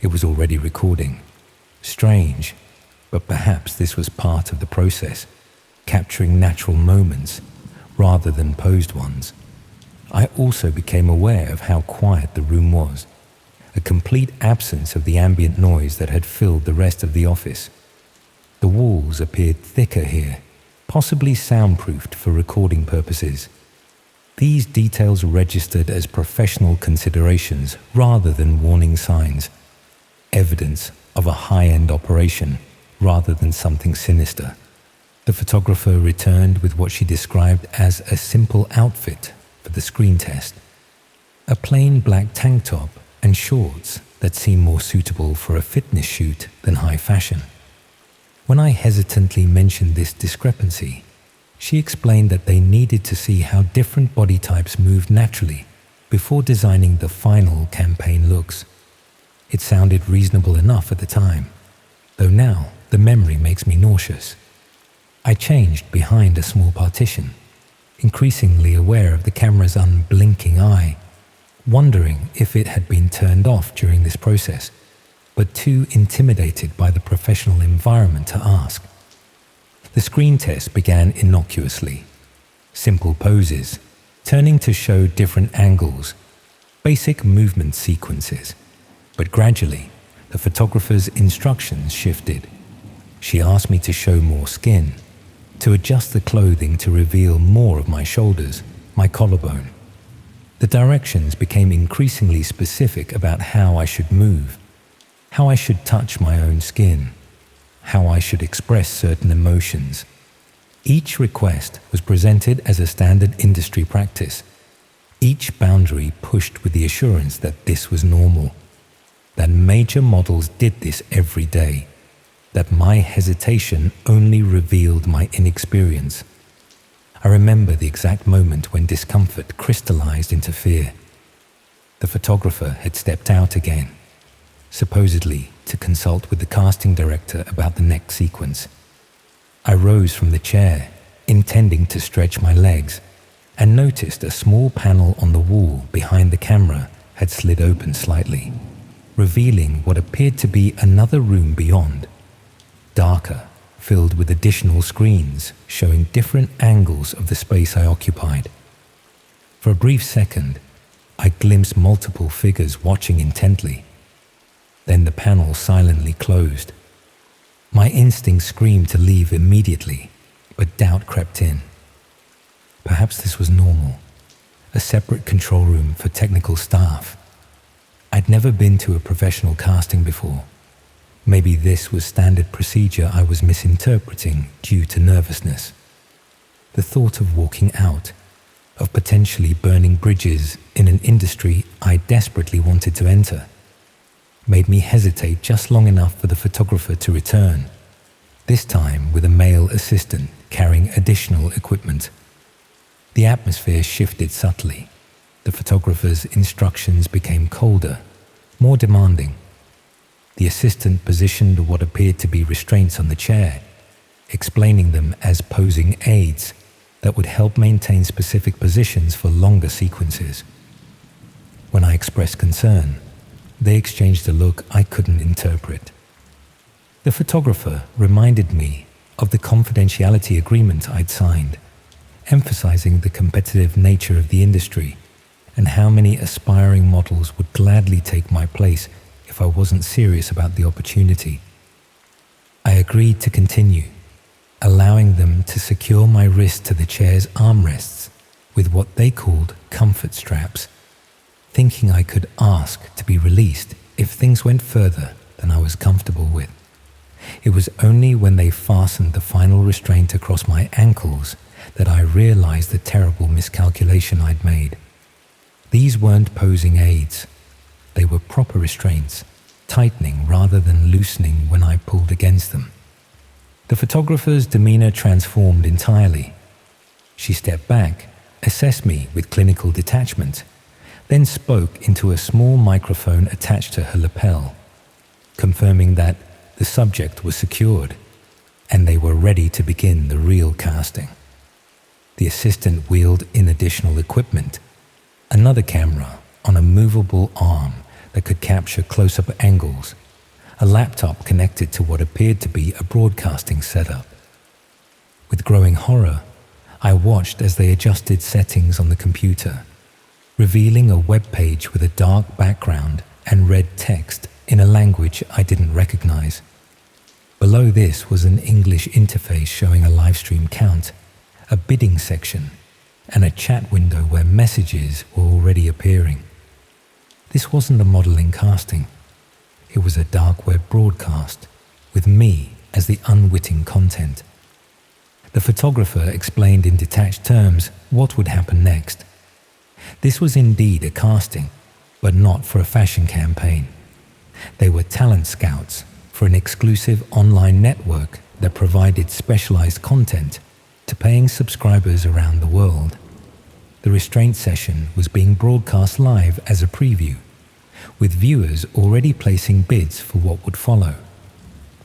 It was already recording. Strange, but perhaps this was part of the process, capturing natural moments rather than posed ones. I also became aware of how quiet the room was, a complete absence of the ambient noise that had filled the rest of the office. The walls appeared thicker here, possibly soundproofed for recording purposes. These details registered as professional considerations rather than warning signs, evidence of a high-end operation rather than something sinister. The photographer returned with what she described as a simple outfit for the screen test, a plain black tank top and shorts that seemed more suitable for a fitness shoot than high fashion. When I hesitantly mentioned this discrepancy, she explained that they needed to see how different body types moved naturally before designing the final campaign looks. It sounded reasonable enough at the time, though now the memory makes me nauseous. I changed behind a small partition, increasingly aware of the camera's unblinking eye, wondering if it had been turned off during this process, but too intimidated by the professional environment to ask. The screen test began innocuously. Simple poses, turning to show different angles, basic movement sequences. But gradually, the photographer's instructions shifted. She asked me to show more skin, to adjust the clothing to reveal more of my shoulders, my collarbone. The directions became increasingly specific about how I should move, how I should touch my own skin, how I should express certain emotions. Each request was presented as a standard industry practice, each boundary pushed with the assurance that this was normal, that major models did this every day, that my hesitation only revealed my inexperience. I remember the exact moment when discomfort crystallized into fear. The photographer had stepped out again, supposedly to consult with the casting director about the next sequence. I rose from the chair, intending to stretch my legs, and noticed a small panel on the wall behind the camera had slid open slightly, revealing what appeared to be another room beyond, darker, filled with additional screens showing different angles of the space I occupied. For a brief second, I glimpsed multiple figures watching intently. Then the panel silently closed. My instinct screamed to leave immediately, but doubt crept in. Perhaps this was normal, a separate control room for technical staff. I'd never been to a professional casting before. Maybe this was standard procedure I was misinterpreting due to nervousness. The thought of walking out, of potentially burning bridges in an industry I desperately wanted to enter, made me hesitate just long enough for the photographer to return, this time with a male assistant carrying additional equipment. The atmosphere shifted subtly. The photographer's instructions became colder, more demanding. The assistant positioned what appeared to be restraints on the chair, explaining them as posing aids that would help maintain specific positions for longer sequences. When I expressed concern, they exchanged a look I couldn't interpret. The photographer reminded me of the confidentiality agreement I'd signed, emphasizing the competitive nature of the industry and how many aspiring models would gladly take my place if I wasn't serious about the opportunity. I agreed to continue, allowing them to secure my wrist to the chair's armrests with what they called comfort straps, thinking I could ask to be released if things went further than I was comfortable with. It was only when they fastened the final restraint across my ankles that I realized the terrible miscalculation I'd made. These weren't posing aids. They were proper restraints, tightening rather than loosening when I pulled against them. The photographer's demeanor transformed entirely. She stepped back, assessed me with clinical detachment, then spoke into a small microphone attached to her lapel, confirming that the subject was secured and they were ready to begin the real casting. The assistant wheeled in additional equipment, another camera on a movable arm that could capture close-up angles, a laptop connected to what appeared to be a broadcasting setup. With growing horror, I watched as they adjusted settings on the computer, revealing a web page with a dark background and red text in a language I didn't recognize. Below this was an English interface showing a livestream count, a bidding section, and a chat window where messages were already appearing. This wasn't a modeling casting. It was a dark web broadcast, with me as the unwitting content. The photographer explained in detached terms what would happen next. This was indeed a casting, but not for a fashion campaign. They were talent scouts for an exclusive online network that provided specialized content to paying subscribers around the world. The restraint session was being broadcast live as a preview, with viewers already placing bids for what would follow.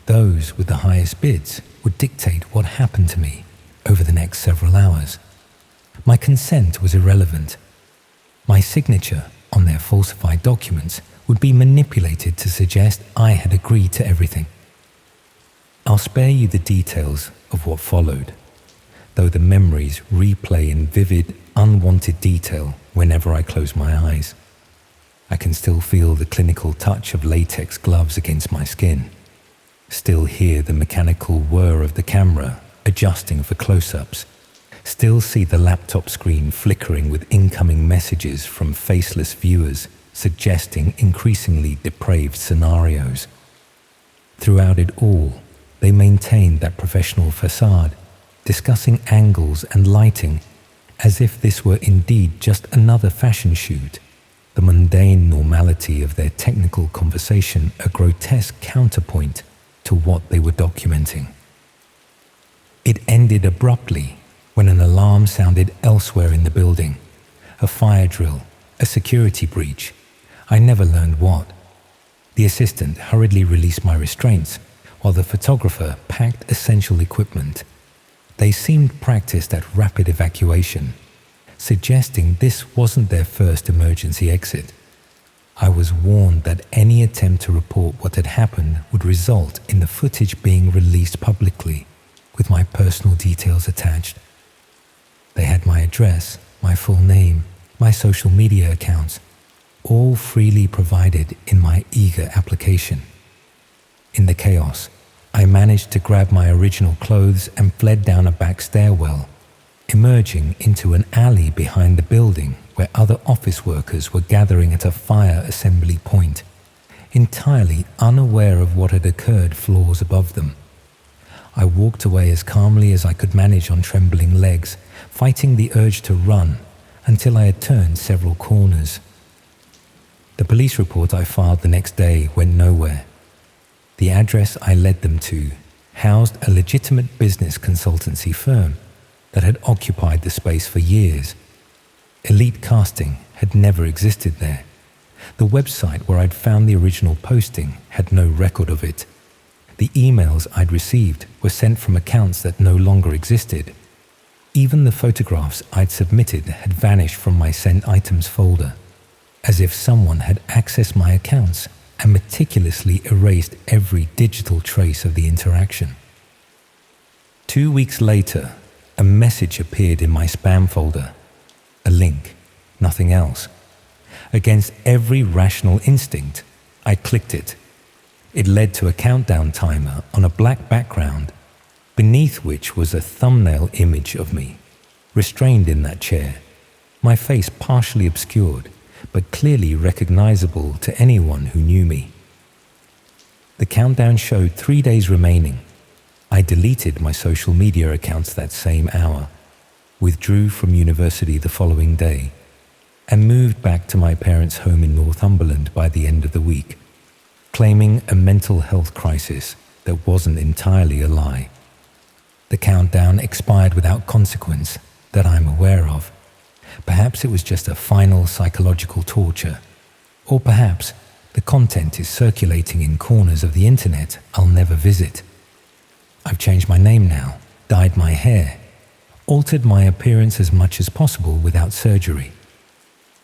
Those with the highest bids would dictate what happened to me over the next several hours. My consent was irrelevant. My signature on their falsified documents would be manipulated to suggest I had agreed to everything. I'll spare you the details of what followed, though the memories replay in vivid, unwanted detail whenever I close my eyes. I can still feel the clinical touch of latex gloves against my skin, still hear the mechanical whir of the camera adjusting for close-ups, still see the laptop screen flickering with incoming messages from faceless viewers suggesting increasingly depraved scenarios. Throughout it all, they maintained that professional facade, discussing angles and lighting as if this were indeed just another fashion shoot, the mundane normality of their technical conversation a grotesque counterpoint to what they were documenting. It ended abruptly when an alarm sounded elsewhere in the building, a fire drill, a security breach. I never learned what. The assistant hurriedly released my restraints while the photographer packed essential equipment. They seemed practiced at rapid evacuation, suggesting this wasn't their first emergency exit. I was warned that any attempt to report what had happened would result in the footage being released publicly, with my personal details attached. They had my address, my full name, my social media accounts, all freely provided in my eager application. In the chaos, I managed to grab my original clothes and fled down a back stairwell, emerging into an alley behind the building where other office workers were gathering at a fire assembly point, entirely unaware of what had occurred floors above them. I walked away as calmly as I could manage on trembling legs, fighting the urge to run until I had turned several corners. The The police report I filed the next day went nowhere. The address I led them to housed a legitimate business consultancy firm that had occupied the space for years. Elite Casting had never existed there. The website where I'd found the original posting had no record of it. The emails I'd received were sent from accounts that no longer existed. Even the photographs I'd submitted had vanished from my sent items folder, as if someone had accessed my accounts and meticulously erased every digital trace of the interaction. 2 weeks later, a message appeared in my spam folder. A link, nothing else. Against every rational instinct, I clicked it. It led to a countdown timer on a black background, beneath which was a thumbnail image of me, restrained in that chair, my face partially obscured, but clearly recognizable to anyone who knew me. The countdown showed 3 days remaining. I deleted my social media accounts that same hour, withdrew from university the following day, and moved back to my parents' home in Northumberland by the end of the week, claiming a mental health crisis that wasn't entirely a lie. The countdown expired without consequence that I'm aware of. Perhaps it was just a final psychological torture, or perhaps the content is circulating in corners of the internet I'll never visit. I've changed my name now, dyed my hair, altered my appearance as much as possible without surgery.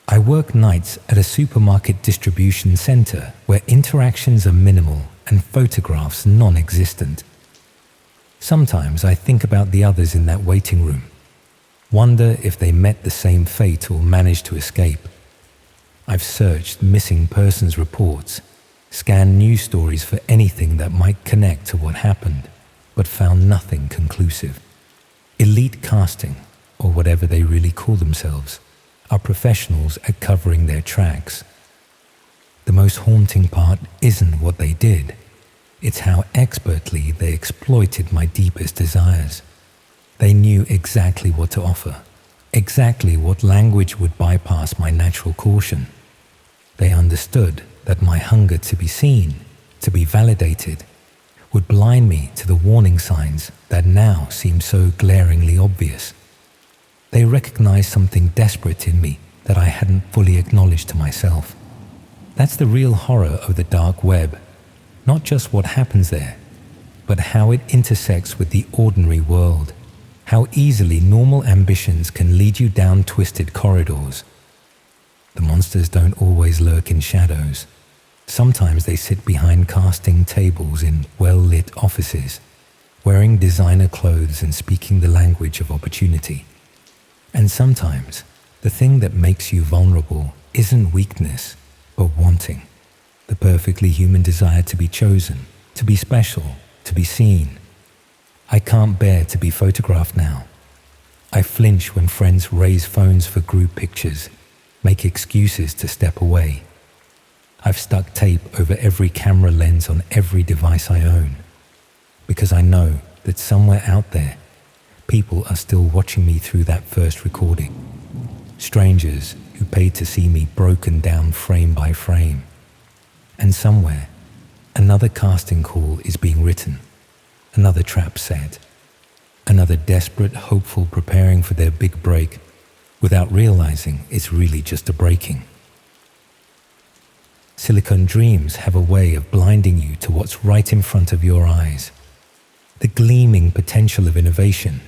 I work nights at a supermarket distribution center where interactions are minimal and photographs non-existent. Sometimes I think about the others in that waiting room, wonder if they met the same fate or managed to escape. I've searched missing persons reports, scanned news stories for anything that might connect to what happened, but found nothing conclusive. Elite Casting, or whatever they really call themselves, are professionals at covering their tracks. The most haunting part isn't what they did, it's how expertly they exploited my deepest desires. They knew exactly what to offer, exactly what language would bypass my natural caution. They understood that my hunger to be seen, to be validated, would blind me to the warning signs that now seem so glaringly obvious. They recognized something desperate in me that I hadn't fully acknowledged to myself. That's the real horror of the dark web, not just what happens there, but how it intersects with the ordinary world, how easily normal ambitions can lead you down twisted corridors. The monsters don't always lurk in shadows. Sometimes they sit behind casting tables in well-lit offices, wearing designer clothes and speaking the language of opportunity. And sometimes, the thing that makes you vulnerable isn't weakness, but wanting. The perfectly human desire to be chosen, to be special, to be seen. I can't bear to be photographed now. I flinch when friends raise phones for group pictures, make excuses to step away. I've stuck tape over every camera lens on every device I own, because I know that somewhere out there, people are still watching me through that first recording. Strangers who paid to see me broken down frame by frame. And somewhere, another casting call is being written, another trap set, another desperate hopeful preparing for their big break, without realizing it's really just a breaking. Silicon dreams have a way of blinding you to what's right in front of your eyes. The gleaming potential of innovation,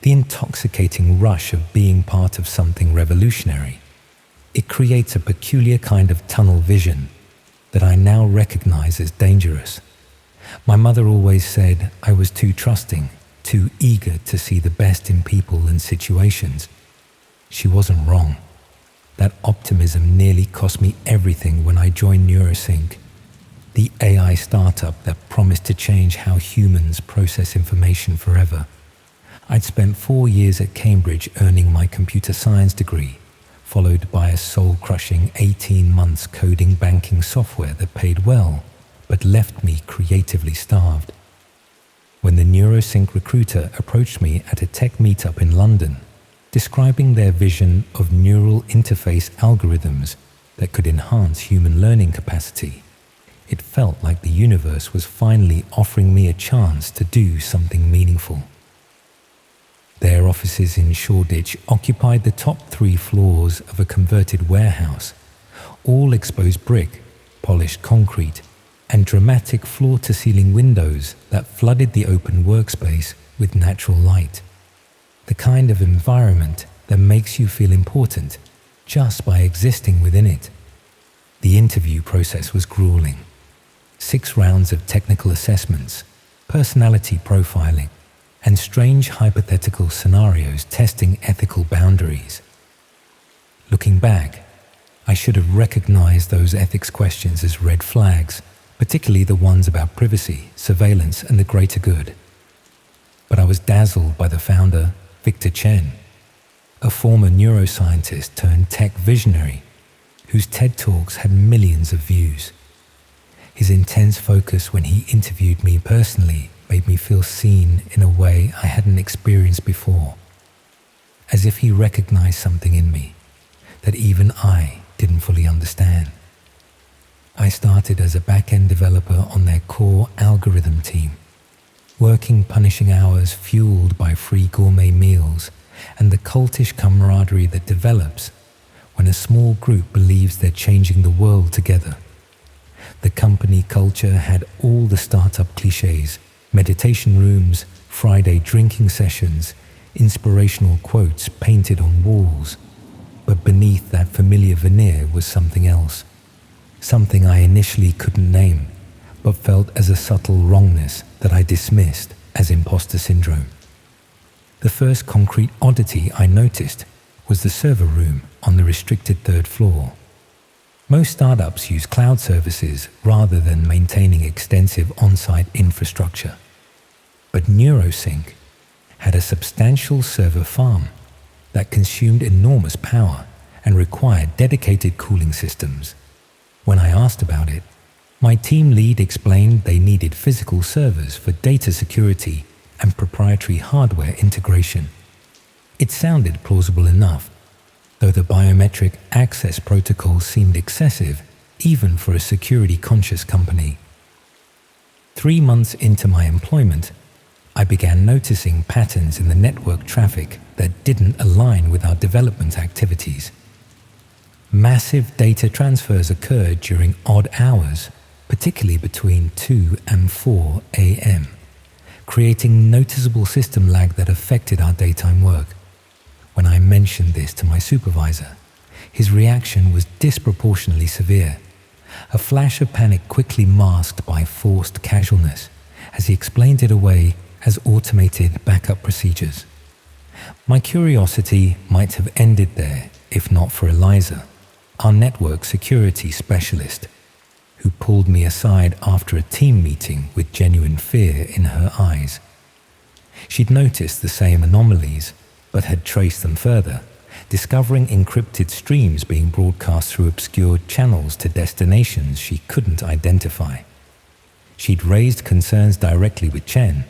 the intoxicating rush of being part of something revolutionary. It creates a peculiar kind of tunnel vision that I now recognize as dangerous. My mother always said I was too trusting, too eager to see the best in people and situations. She wasn't wrong. That optimism nearly cost me everything when I joined Neurosync, the AI startup that promised to change how humans process information forever. I'd spent 4 years at Cambridge earning my computer science degree, followed by a soul-crushing 18 months coding banking software that paid well, but left me creatively starved. When the Neurosync recruiter approached me at a tech meetup in London, describing their vision of neural interface algorithms that could enhance human learning capacity. It felt like the universe was finally offering me a chance to do something meaningful. Their offices in Shoreditch occupied the top 3 floors of a converted warehouse, all exposed brick, polished concrete, and dramatic floor-to-ceiling windows that flooded the open workspace with natural light. The kind of environment that makes you feel important just by existing within it. The interview process was grueling. 6 rounds of technical assessments, personality profiling, and strange hypothetical scenarios testing ethical boundaries. Looking back, I should have recognized those ethics questions as red flags, particularly the ones about privacy, surveillance, and the greater good. But I was dazzled by the founder, Victor Chen, a former neuroscientist turned tech visionary whose TED Talks had millions of views. His intense focus when he interviewed me personally made me feel seen in a way I hadn't experienced before, as if he recognized something in me that even I didn't fully understand. I started as a back-end developer on their core algorithm team, working punishing hours fueled by free gourmet meals and the cultish camaraderie that develops when a small group believes they're changing the world together. The company culture had all the startup cliches: meditation rooms, Friday drinking sessions, inspirational quotes painted on walls. But beneath that familiar veneer was something else. Something I initially couldn't name, but felt as a subtle wrongness that I dismissed as imposter syndrome. The first concrete oddity I noticed was the server room on the restricted 3rd floor. Most startups use cloud services rather than maintaining extensive on-site infrastructure. But NeuroSync had a substantial server farm that consumed enormous power and required dedicated cooling systems. When I asked about it, my team lead explained they needed physical servers for data security and proprietary hardware integration. It sounded plausible enough, though the biometric access protocol seemed excessive even for a security-conscious company. 3 months into my employment, I began noticing patterns in the network traffic that didn't align with our development activities. Massive data transfers occurred during odd hours, particularly between 2 and 4 a.m., creating noticeable system lag that affected our daytime work. When I mentioned this to my supervisor, his reaction was disproportionately severe. A flash of panic quickly masked by forced casualness as he explained it away as automated backup procedures. My curiosity might have ended there if not for Eliza, our network security specialist, who pulled me aside after a team meeting with genuine fear in her eyes. She'd noticed the same anomalies, but had traced them further, discovering encrypted streams being broadcast through obscured channels to destinations she couldn't identify. She'd raised concerns directly with Chen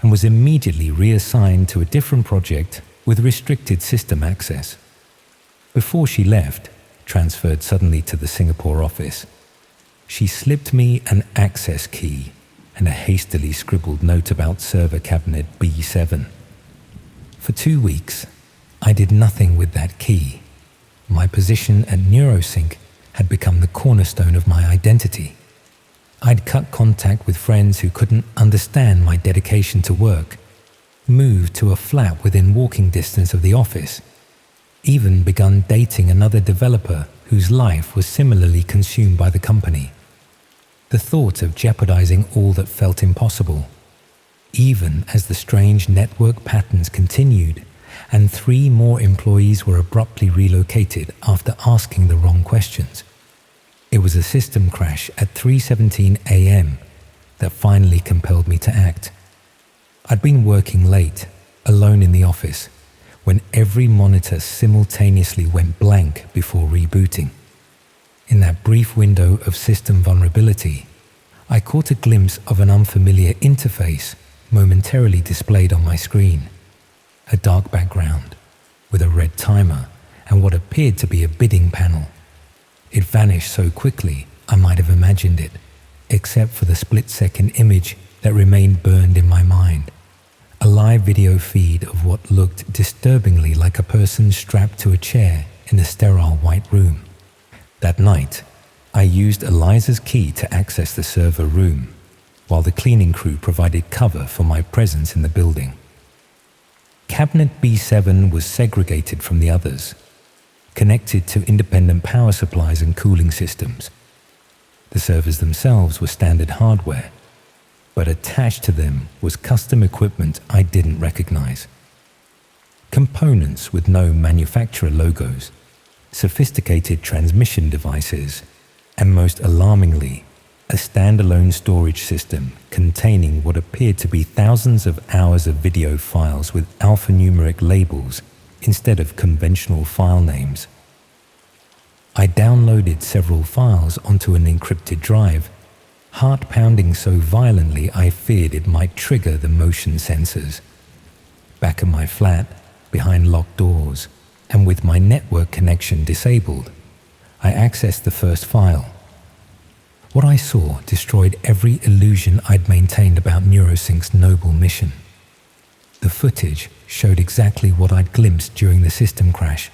and was immediately reassigned to a different project with restricted system access. Before she left, transferred suddenly to the Singapore office, she slipped me an access key and a hastily scribbled note about server cabinet B7. For 2 weeks, I did nothing with that key. My position at NeuroSync had become the cornerstone of my identity. I'd cut contact with friends who couldn't understand my dedication to work, moved to a flat within walking distance of the office, even begun dating another developer whose life was similarly consumed by the company. The thought of jeopardizing all that felt impossible, even as the strange network patterns continued and 3 more employees were abruptly relocated after asking the wrong questions. It was a system crash at 3:17 a.m. that finally compelled me to act. I'd been working late, alone in the office, when every monitor simultaneously went blank before rebooting. In that brief window of system vulnerability, I caught a glimpse of an unfamiliar interface momentarily displayed on my screen. A dark background with a red timer and what appeared to be a bidding panel. It vanish so quickly I might have imagined it, except for the split-second image that remained burned in my mind. A live video feed of what looked disturbingly like a person strapped to a chair in a sterile white room. That night, I used Eliza's key to access the server room, while the cleaning crew provided cover for my presence in the building. Cabinet B7 was segregated from the others, connected to independent power supplies and cooling systems. The servers themselves were standard hardware, but attached to them was custom equipment I didn't recognize. Components with no manufacturer logos, sophisticated transmission devices, and most alarmingly, a standalone storage system containing what appeared to be thousands of hours of video files with alphanumeric labels instead of conventional file names. I downloaded several files onto an encrypted drive, heart pounding so violently I feared it might trigger the motion sensors. Back at my flat, behind locked doors, and with my network connection disabled, I accessed the first file. What I saw destroyed every illusion I'd maintained about NeuroSync's noble mission. The footage showed exactly what I'd glimpsed during the system crash: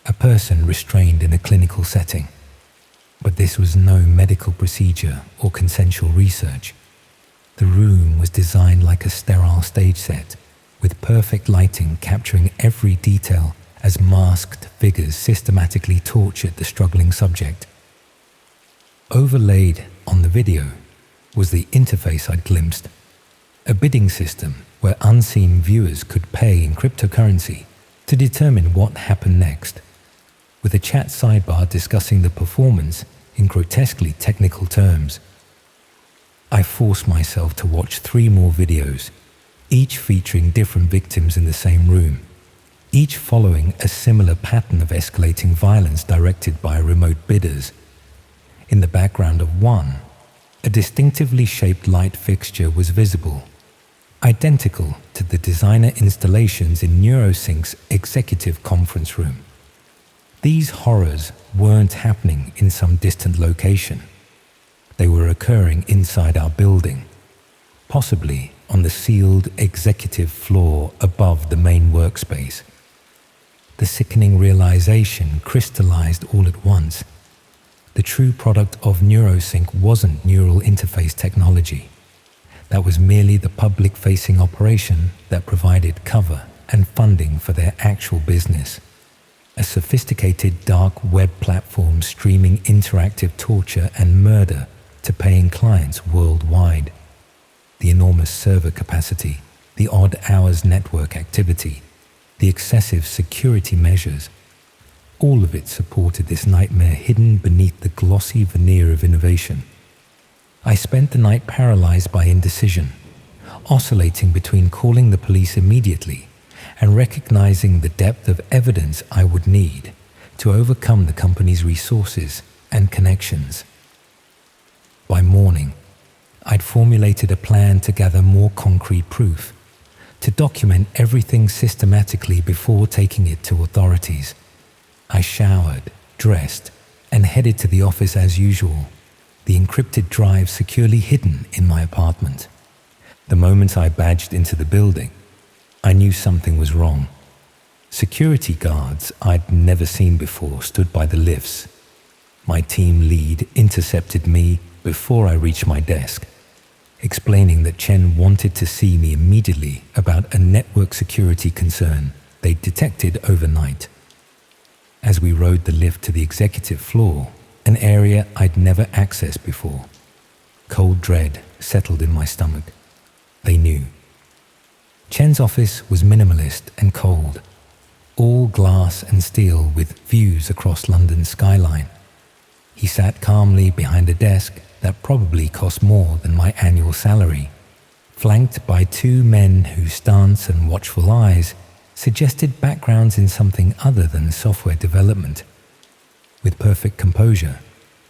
a person restrained in a clinical setting. But this was no medical procedure or consensual research. The room was designed like a sterile stage set, with perfect lighting capturing every detail as masked figures systematically tortured the struggling subject. Overlaid on the video was the interface I'd glimpsed, a bidding system where unseen viewers could pay in cryptocurrency to determine what happened next, with a chat sidebar discussing the performance in grotesquely technical terms. I forced myself to watch 3 more videos, each featuring different victims in the same room, each following a similar pattern of escalating violence directed by remote bidders. In the background of one, a distinctively shaped light fixture was visible, identical to the designer installations in NeuroSync's executive conference room. These horrors weren't happening in some distant location. They were occurring inside our building, possibly on the sealed executive floor above the main workspace. The sickening realization crystallized all at once. The true product of NeuroSync wasn't neural interface technology. That was merely the public-facing operation that provided cover and funding for their actual business. A sophisticated dark web platform streaming interactive torture and murder to paying clients worldwide. The enormous server capacity, the odd hours network activity, the excessive security measures, all of it supported this nightmare hidden beneath the glossy veneer of innovation. I spent the night paralyzed by indecision, oscillating between calling the police immediately and recognizing the depth of evidence I would need to overcome the company's resources and connections. By morning, I'd formulated a plan to gather more concrete proof, to document everything systematically before taking it to authorities. I showered, dressed, and headed to the office as usual, the encrypted drive securely hidden in my apartment. The moment I badged into the building, I knew something was wrong. Security guards I'd never seen before stood by the lifts. My team lead intercepted me before I reached my desk, explaining that Chen wanted to see me immediately about a network security concern they'd detected overnight. As we rode the lift to the executive floor, an area I'd never accessed before, cold dread settled in my stomach. They knew. Chen's office was minimalist and cold, all glass and steel with views across London's skyline. He sat calmly behind a desk that probably cost more than my annual salary, flanked by 2 men whose stance and watchful eyes suggested backgrounds in something other than software development. With perfect composure,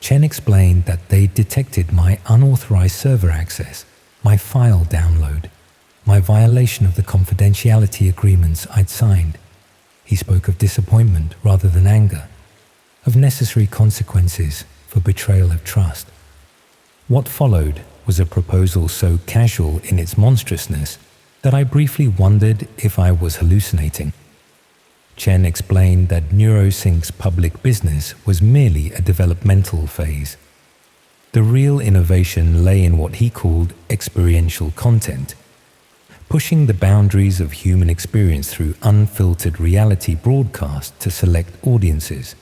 Chen explained that they detected my unauthorized server access, my file download, my violation of the confidentiality agreements I'd signed. He spoke of disappointment rather than anger, of necessary consequences for betrayal of trust. What followed was a proposal so casual in its monstrousness that I briefly wondered if I was hallucinating. Chen explained that NeuroSync's public business was merely a developmental phase. The real innovation lay in what he called experiential content, pushing the boundaries of human experience through unfiltered reality broadcast to select audiences.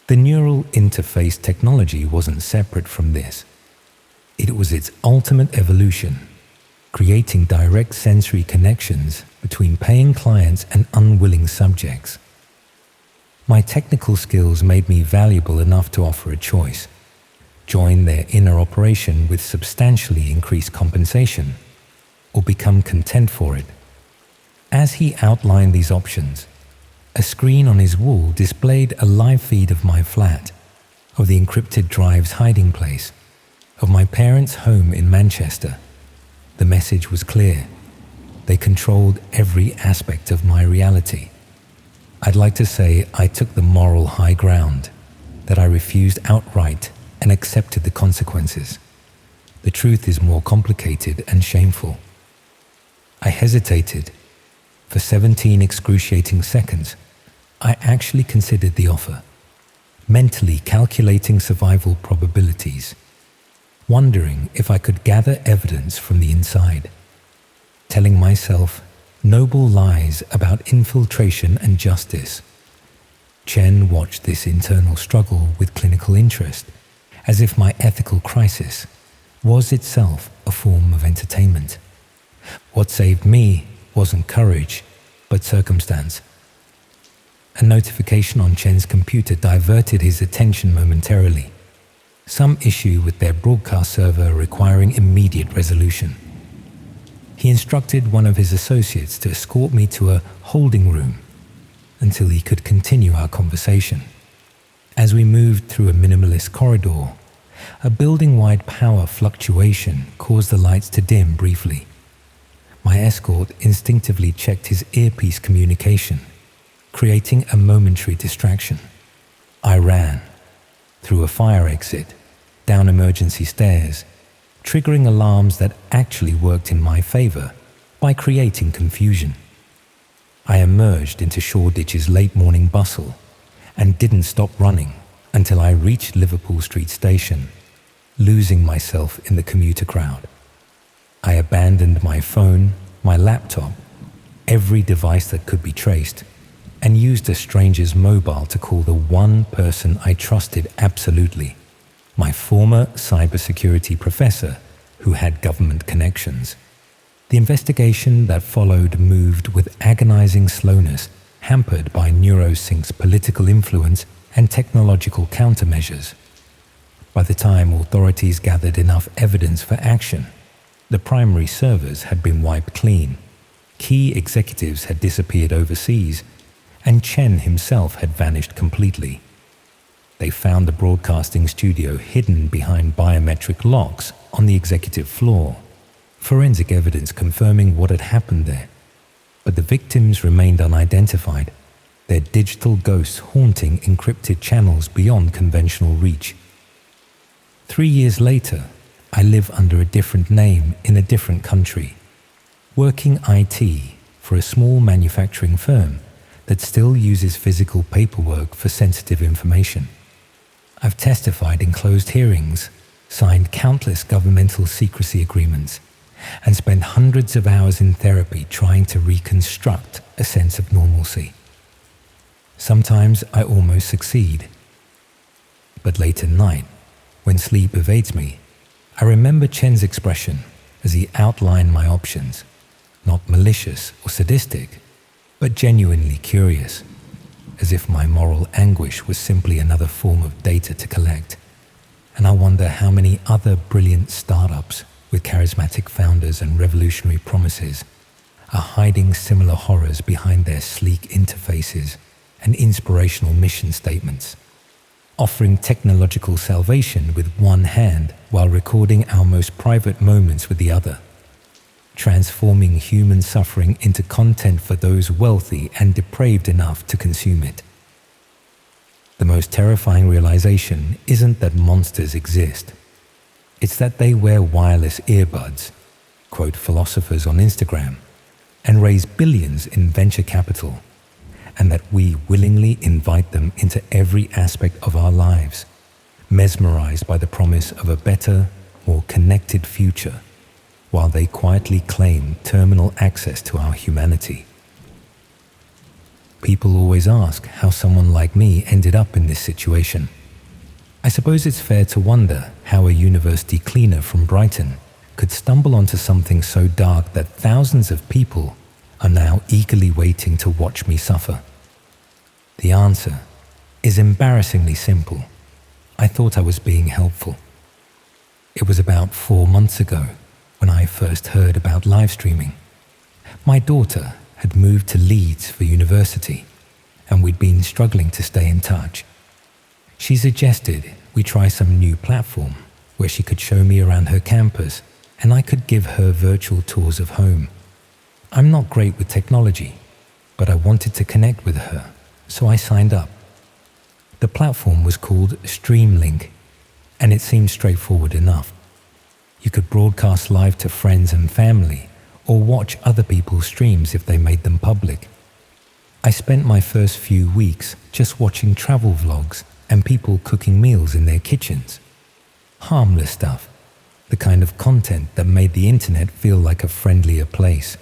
The neural interface technology wasn't separate from this. It was its ultimate evolution, creating direct sensory connections between paying clients and unwilling subjects. My technical skills made me valuable enough to offer a choice: join their inner operation with substantially increased compensation, or become content for it. As he outlined these options, a screen on his wall displayed a live feed of my flat, of the encrypted drive's hiding place, of my parents' home in Manchester. The message was clear. They controlled every aspect of my reality. I'd like to say I took the moral high ground, that I refused outright and accepted the consequences. The truth is more complicated and shameful. I hesitated. For 17 excruciating seconds, I actually considered the offer, mentally calculating survival probabilities, wondering if I could gather evidence from the inside, telling myself noble lies about infiltration and justice. Chen watched this internal struggle with clinical interest, as if my ethical crisis was itself a form of entertainment. What saved me wasn't courage, but circumstance. A notification on Chen's computer diverted his attention momentarily. Some issue with their broadcast server requiring immediate resolution. He instructed one of his associates to escort me to a holding room until he could continue our conversation. As we moved through a minimalist corridor, a building-wide power fluctuation caused the lights to dim briefly. My escort instinctively checked his earpiece communication, creating a momentary distraction. I ran through a fire exit, down emergency stairs, triggering alarms that actually worked in my favor by creating confusion. I emerged into Shoreditch's late morning bustle and didn't stop running until I reached Liverpool Street Station, losing myself in the commuter crowd. I abandoned my phone, my laptop, every device that could be traced, and used a stranger's mobile to call the one person I trusted absolutely, my former cybersecurity professor who had government connections. The investigation that followed moved with agonizing slowness, hampered by NeuroSync's political influence and technological countermeasures. By the time authorities gathered enough evidence for action, the primary servers had been wiped clean, key executives had disappeared overseas, and Chen himself had vanished completely. They found the broadcasting studio hidden behind biometric locks on the executive floor, forensic evidence confirming what had happened there. But the victims remained unidentified, their digital ghosts haunting encrypted channels beyond conventional reach. 3 years later, I live under a different name in a different country, working IT for a small manufacturing firm that still uses physical paperwork for sensitive information. I've testified in closed hearings, signed countless governmental secrecy agreements, and spent hundreds of hours in therapy trying to reconstruct a sense of normalcy. Sometimes I almost succeed. But late at night, when sleep evades me, I remember Chen's expression as he outlined my options, not malicious or sadistic, but genuinely curious, as if my moral anguish was simply another form of data to collect. And I wonder how many other brilliant startups with charismatic founders and revolutionary promises are hiding similar horrors behind their sleek interfaces and inspirational mission statements, offering technological salvation with one hand while recording our most private moments with the other, transforming human suffering into content for those wealthy and depraved enough to consume it. The most terrifying realization isn't that monsters exist. It's that they wear wireless earbuds, quote philosophers on Instagram, and raise billions in venture capital, and that we willingly invite them into every aspect of our lives, mesmerized by the promise of a better, more connected future, while they quietly claim terminal access to our humanity. People always ask how someone like me ended up in this situation. I suppose it's fair to wonder how a university cleaner from Brighton could stumble onto something so dark that thousands of people are now eagerly waiting to watch me suffer. The answer is embarrassingly simple. I thought I was being helpful. It was about 4 months ago when I first heard about live streaming. My daughter had moved to Leeds for university, and we'd been struggling to stay in touch. She suggested we try some new platform where she could show me around her campus and I could give her virtual tours of home. I'm not great with technology, but I wanted to connect with her, so I signed up. The platform was called Streamlink, and it seemed straightforward enough. You could broadcast live to friends and family, or watch other people's streams if they made them public. I spent my first few weeks just watching travel vlogs and people cooking meals in their kitchens. Harmless stuff, the kind of content that made the internet feel like a friendlier place.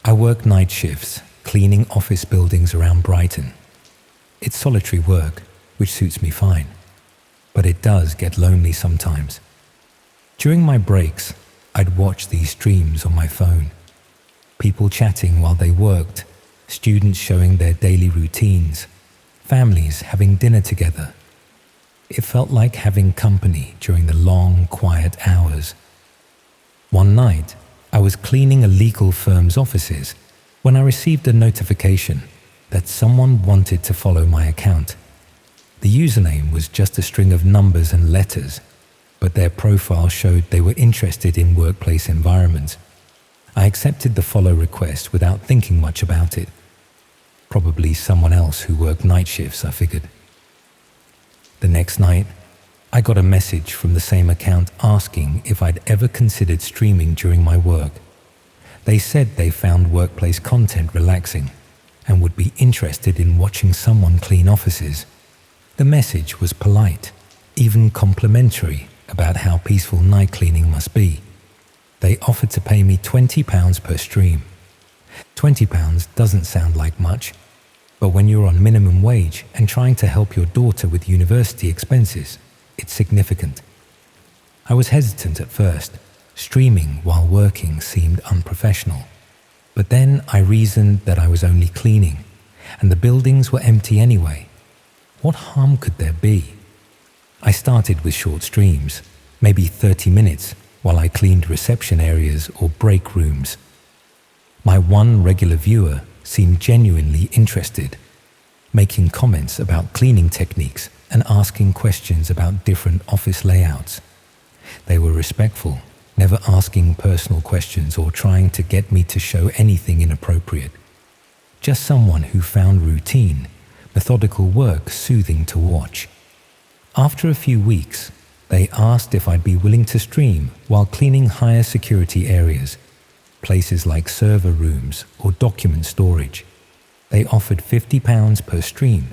I work night shifts, cleaning office buildings around Brighton. It's solitary work, which suits me fine, but it does get lonely sometimes. During my breaks, I'd watch these streams on my phone. People chatting while they worked, students showing their daily routines, families having dinner together. It felt like having company during the long, quiet hours. One night, I was cleaning a legal firm's offices when I received a notification that someone wanted to follow my account. The username was just a string of numbers and letters, but their profile showed they were interested in workplace environments. I accepted the follow request without thinking much about it. Probably someone else who worked night shifts, I figured. The next night, I got a message from the same account asking if I'd ever considered streaming during my work. They said they found workplace content relaxing and would be interested in watching someone clean offices. The message was polite, even complimentary about how peaceful night cleaning must be. They offered to pay me £20 per stream. £20 doesn't sound like much, but when you're on minimum wage and trying to help your daughter with university expenses, it's significant. I was hesitant at first. Streaming while working seemed unprofessional. But then I reasoned that I was only cleaning, and the buildings were empty anyway. What harm could there be? I started with short streams, maybe 30 minutes, while I cleaned reception areas or break rooms. My one regular viewer seemed genuinely interested, making comments about cleaning techniques and asking questions about different office layouts. They were respectful, never asking personal questions or trying to get me to show anything inappropriate. Just someone who found routine, methodical work soothing to watch. After a few weeks, they asked if I'd be willing to stream while cleaning higher security areas, places like server rooms or document storage. They offered £50 per stream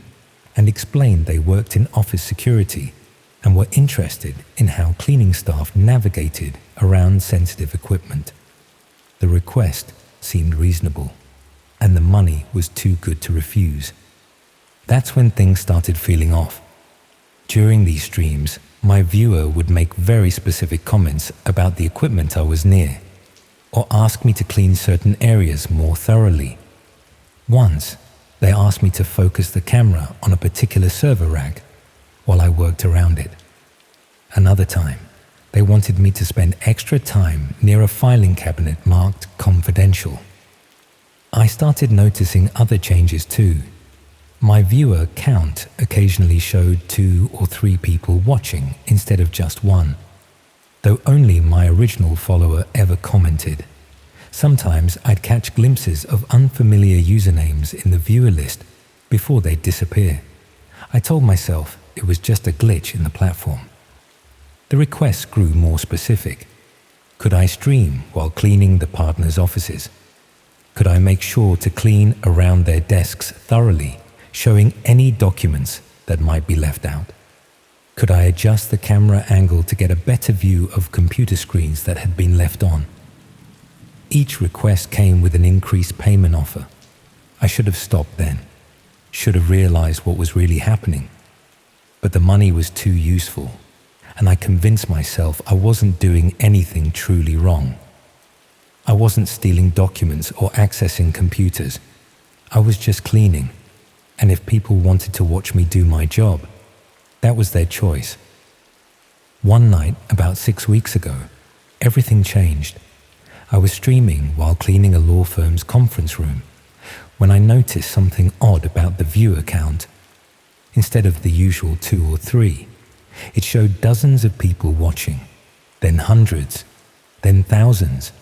and explained they worked in office security and were interested in how cleaning staff navigated around sensitive equipment. The request seemed reasonable, and the money was too good to refuse. That's when things started feeling off. During these streams, my viewer would make very specific comments about the equipment I was near, or ask me to clean certain areas more thoroughly. Once, they asked me to focus the camera on a particular server rack while I worked around it. Another time, they wanted me to spend extra time near a filing cabinet marked confidential. I started noticing other changes too. My viewer count occasionally showed 2 or 3 people watching instead of just one, though only my original follower ever commented. Sometimes I'd catch glimpses of unfamiliar usernames in the viewer list before they'd disappear. I told myself it was just a glitch in the platform. The requests grew more specific. Could I stream while cleaning the partners' offices? Could I make sure to clean around their desks thoroughly, showing any documents that might be left out? Could I adjust the camera angle to get a better view of computer screens that had been left on? Each request came with an increased payment offer. I should have stopped then, should have realized what was really happening. But the money was too useful, and I convinced myself I wasn't doing anything truly wrong. I wasn't stealing documents or accessing computers. I was just cleaning, and if people wanted to watch me do my job, that was their choice. One night, about 6 weeks ago, everything changed. I was streaming while cleaning a law firm's conference room when I noticed something odd about the viewer count. Instead of the usual 2 or 3, it showed dozens of people watching, then hundreds, then thousands.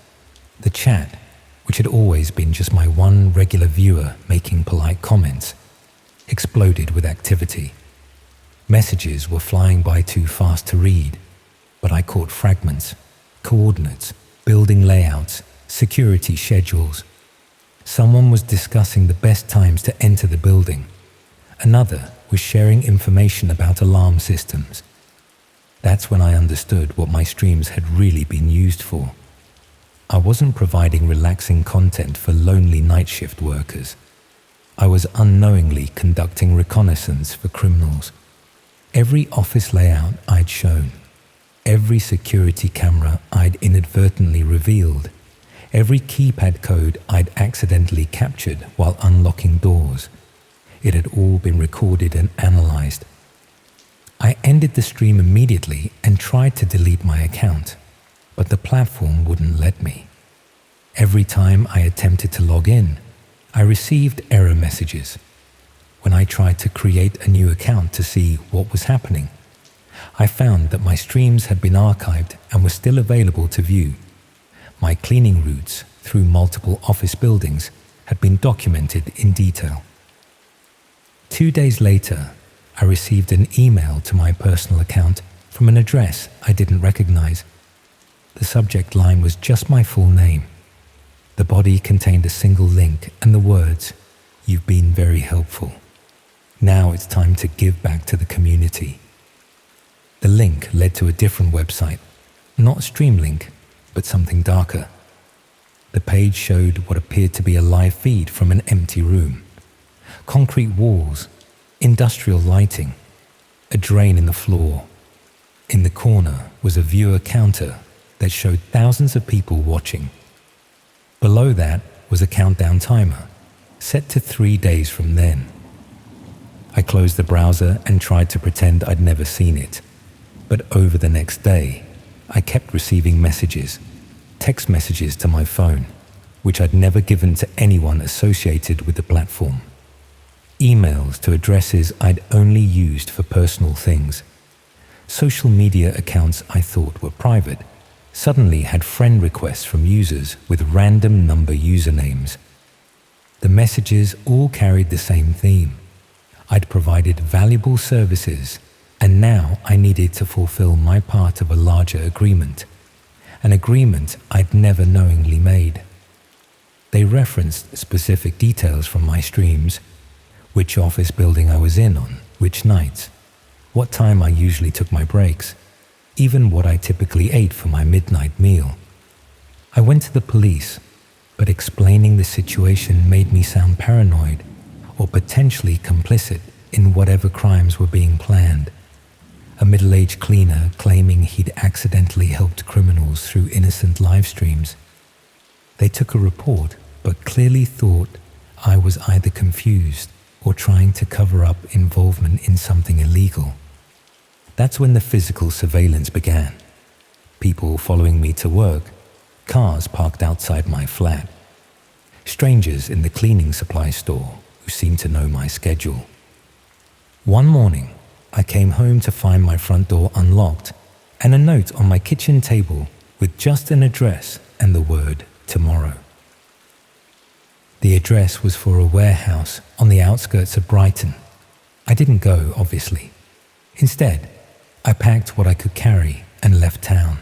The chat, which had always been just my one regular viewer making polite comments, exploded with activity. Messages were flying by too fast to read, but I caught fragments, coordinates, building layouts, security schedules. Someone was discussing the best times to enter the building. Another was sharing information about alarm systems. That's when I understood what my streams had really been used for. I wasn't providing relaxing content for lonely night shift workers. I was unknowingly conducting reconnaissance for criminals. Every office layout I'd shown, every security camera I'd inadvertently revealed, every keypad code I'd accidentally captured while unlocking doors, it had all been recorded and analyzed. I ended the stream immediately and tried to delete my account, but the platform wouldn't let me. Every time I attempted to log in, I received error messages. When I tried to create a new account to see what was happening, I found that my streams had been archived and were still available to view. My cleaning routes through multiple office buildings had been documented in detail. 2 days later, I received an email to my personal account from an address I didn't recognize. The subject line was just my full name. The body contained a single link and the words, "You've been very helpful. Now it's time to give back to the community." The link led to a different website, not Streamlink, but something darker. The page showed what appeared to be a live feed from an empty room. Concrete walls, industrial lighting, a drain in the floor. In the corner was a viewer counter that showed thousands of people watching. Below that was a countdown timer, set to 3 days from then. I closed the browser and tried to pretend I'd never seen it. But over the next day, I kept receiving messages, text messages to my phone, which I'd never given to anyone associated with the platform. Emails to addresses I'd only used for personal things. Social media accounts I thought were private suddenly had friend requests from users with random number usernames. The messages all carried the same theme. I'd provided valuable services, and now I needed to fulfill my part of a larger agreement, an agreement I'd never knowingly made. They referenced specific details from my streams, which office building I was in on, which nights, what time I usually took my breaks, even what I typically ate for my midnight meal. I went to the police, but explaining the situation made me sound paranoid or potentially complicit in whatever crimes were being planned. A middle-aged cleaner claiming he'd accidentally helped criminals through innocent live streams. They took a report, but clearly thought I was either confused or trying to cover up involvement in something illegal. That's when the physical surveillance began. People following me to work, cars parked outside my flat, strangers in the cleaning supply store who seemed to know my schedule. One morning, I came home to find my front door unlocked and a note on my kitchen table with just an address and the word tomorrow. The address was for a warehouse on the outskirts of Brighton. I didn't go, obviously. Instead, I packed what I could carry and left town.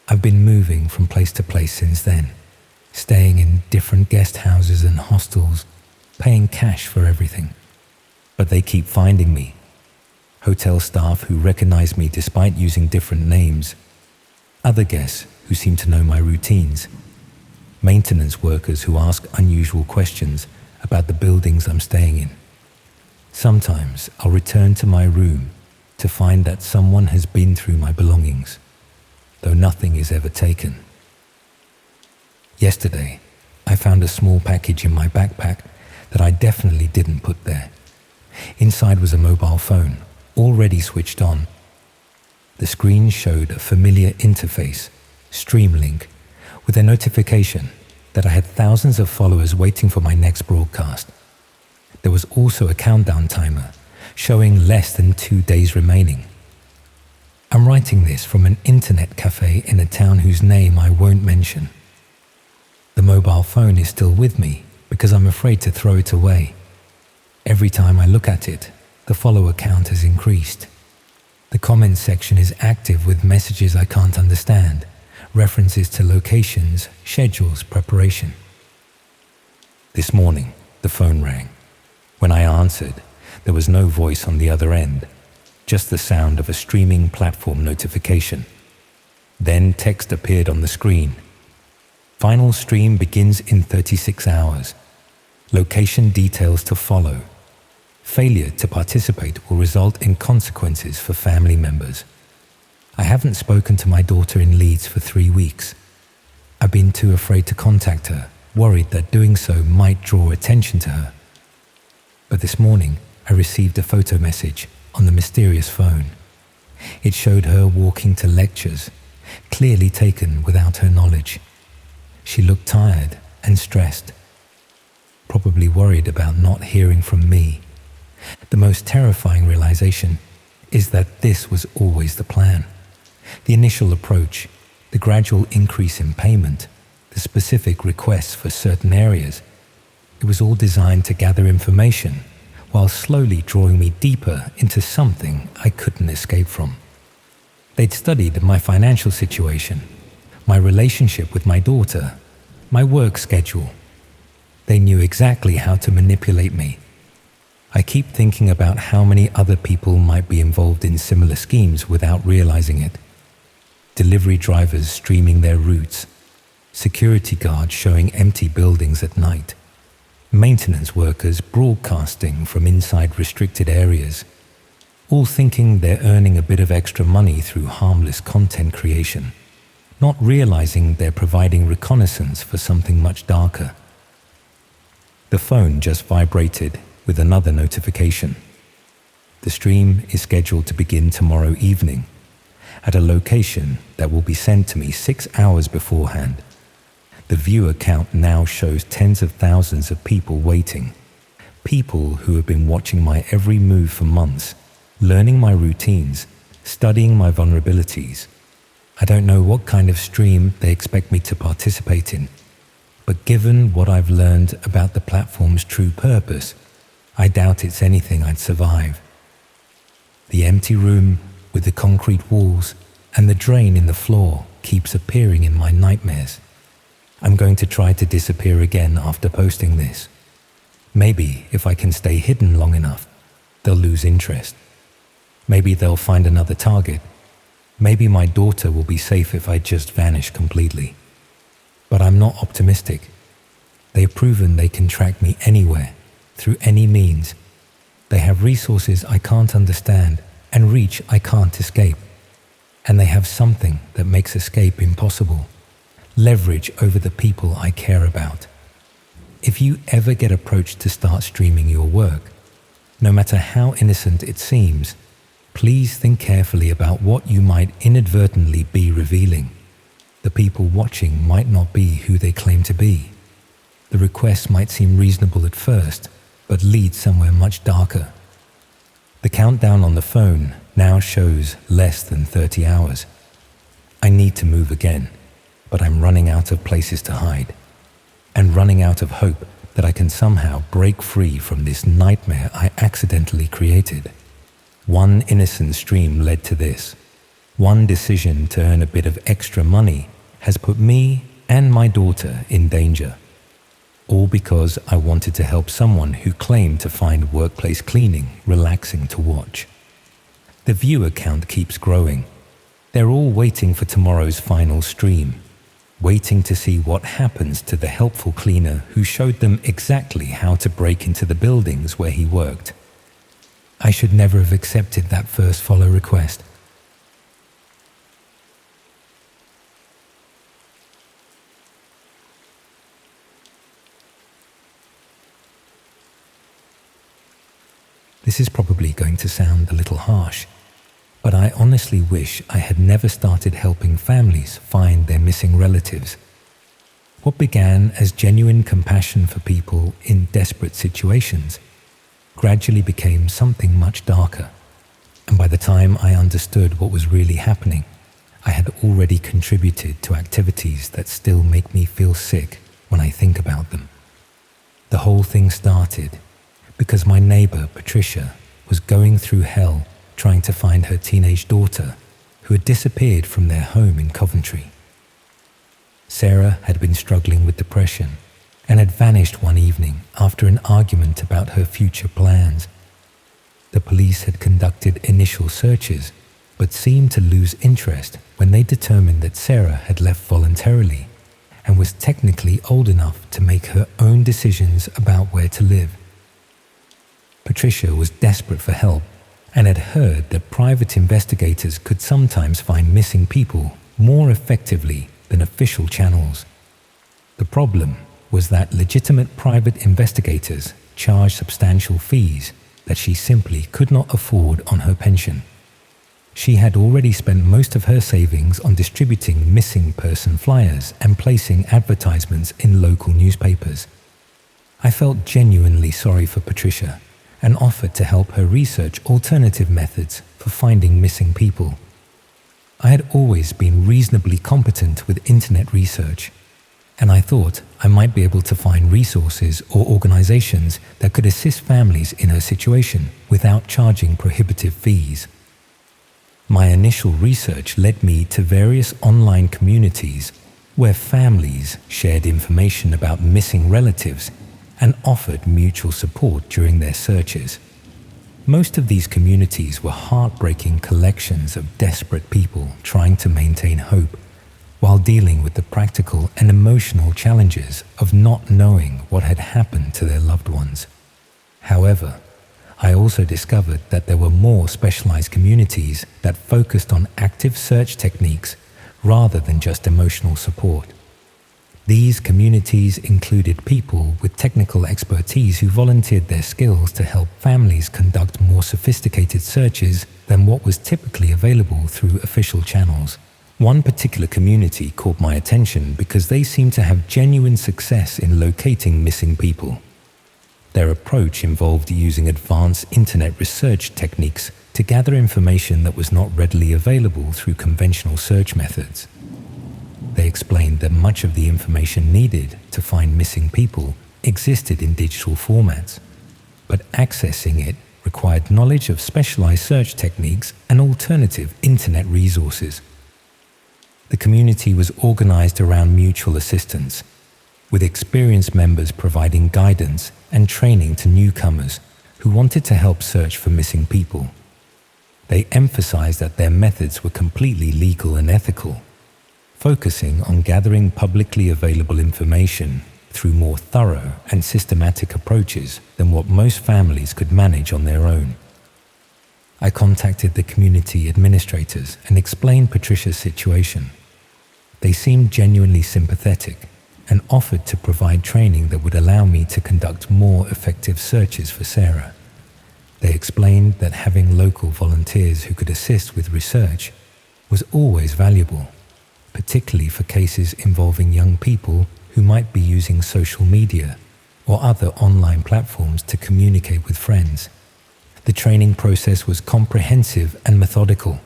I've been moving from place to place since then, staying in different guest houses and hostels, paying cash for everything. But they keep finding me. Hotel staff who recognize me despite using different names. Other guests who seem to know my routines. Maintenance workers who ask unusual questions about the buildings I'm staying in. Sometimes I'll return to my room to find that someone has been through my belongings, though nothing is ever taken. Yesterday, I found a small package in my backpack that I definitely didn't put there. Inside was a mobile phone, already switched on. The screen showed a familiar interface, Streamlink, with a notification that I had thousands of followers waiting for my next broadcast. There was also a countdown timer, showing less than 2 days remaining. I'm writing this from an internet cafe in a town whose name I won't mention. The mobile phone is still with me because I'm afraid to throw it away. Every time I look at it, the follower count has increased. The comments section is active with messages I can't understand, references to locations, schedules, preparation. This morning, the phone rang. When I answered, there was no voice on the other end, just the sound of a streaming platform notification. Then text appeared on the screen. Final stream begins in 36 hours. Location details to follow. Failure to participate will result in consequences for family members. I haven't spoken to my daughter in Leeds for 3 weeks. I've been too afraid to contact her, worried that doing so might draw attention to her. But this morning, I received a photo message on the mysterious phone. It showed her walking to lectures, clearly taken without her knowledge. She looked tired and stressed, probably worried about not hearing from me. The most terrifying realization is that this was always the plan. The initial approach, the gradual increase in payment, the specific requests for certain areas. It was all designed to gather information while slowly drawing me deeper into something I couldn't escape from. They'd studied my financial situation, my relationship with my daughter, my work schedule. They knew exactly how to manipulate me. I keep thinking about how many other people might be involved in similar schemes without realizing it. Delivery drivers streaming their routes, security guards showing empty buildings at night, maintenance workers broadcasting from inside restricted areas, all thinking they're earning a bit of extra money through harmless content creation, not realizing they're providing reconnaissance for something much darker. The phone just vibrated with another notification. The stream is scheduled to begin tomorrow evening at a location that will be sent to me 6 hours beforehand. The viewer count now shows tens of thousands of people waiting, people who have been watching my every move for months, learning my routines, studying my vulnerabilities. I don't know what kind of stream they expect me to participate in, but given what I've learned about the platform's true purpose, I doubt it's anything I'd survive. The empty room with the concrete walls and the drain in the floor keeps appearing in my nightmares. I'm going to try to disappear again after posting this. Maybe if I can stay hidden long enough, they'll lose interest. Maybe they'll find another target. Maybe my daughter will be safe if I just vanish completely. But I'm not optimistic. They've proven they can track me anywhere, through any means. They have resources I can't understand and reach I can't escape. And they have something that makes escape impossible: leverage over the people I care about. If you ever get approached to start streaming your work, no matter how innocent it seems, please think carefully about what you might inadvertently be revealing. The people watching might not be who they claim to be. The request might seem reasonable at first, but lead somewhere much darker. The countdown on the phone now shows less than 30 hours. I need to move again, but I'm running out of places to hide, and running out of hope that I can somehow break free from this nightmare I accidentally created. One innocent stream led to this. One decision to earn a bit of extra money has put me and my daughter in danger. All because I wanted to help someone who claimed to find workplace cleaning relaxing to watch. The viewer count keeps growing. They're all waiting for tomorrow's final stream, waiting to see what happens to the helpful cleaner who showed them exactly how to break into the buildings where he worked. I should never have accepted that first follow request. This is probably going to sound a little harsh, but I honestly wish I had never started helping families find their missing relatives. What began as genuine compassion for people in desperate situations gradually became something much darker, and by the time I understood what was really happening, I had already contributed to activities that still make me feel sick when I think about them. The whole thing started because my neighbor, Patricia, was going through hell trying to find her teenage daughter who had disappeared from their home in Coventry. Sarah had been struggling with depression and had vanished one evening after an argument about her future plans. The police had conducted initial searches but seemed to lose interest when they determined that Sarah had left voluntarily and was technically old enough to make her own decisions about where to live. Patricia was desperate for help and had heard that private investigators could sometimes find missing people more effectively than official channels. The problem was that legitimate private investigators charged substantial fees that she simply could not afford on her pension. She had already spent most of her savings on distributing missing person flyers and placing advertisements in local newspapers. I felt genuinely sorry for Patricia and offered to help her research alternative methods for finding missing people. I had always been reasonably competent with internet research, and I thought I might be able to find resources or organizations that could assist families in her situation without charging prohibitive fees. My initial research led me to various online communities where families shared information about missing relatives and offered mutual support during their searches. Most of these communities were heartbreaking collections of desperate people trying to maintain hope while dealing with the practical and emotional challenges of not knowing what had happened to their loved ones. However, I also discovered that there were more specialized communities that focused on active search techniques rather than just emotional support. These communities included people with technical expertise who volunteered their skills to help families conduct more sophisticated searches than what was typically available through official channels. One particular community caught my attention because they seemed to have genuine success in locating missing people. Their approach involved using advanced internet research techniques to gather information that was not readily available through conventional search methods. They explained that much of the information needed to find missing people existed in digital formats, but accessing it required knowledge of specialized search techniques and alternative internet resources. The community was organized around mutual assistance, with experienced members providing guidance and training to newcomers who wanted to help search for missing people. They emphasized that their methods were completely legal and ethical, focusing on gathering publicly available information through more thorough and systematic approaches than what most families could manage on their own. I contacted the community administrators and explained Patricia's situation. They seemed genuinely sympathetic and offered to provide training that would allow me to conduct more effective searches for Sarah. They explained that having local volunteers who could assist with research was always valuable, particularly for cases involving young people who might be using social media or other online platforms to communicate with friends. The training process was comprehensive and methodical.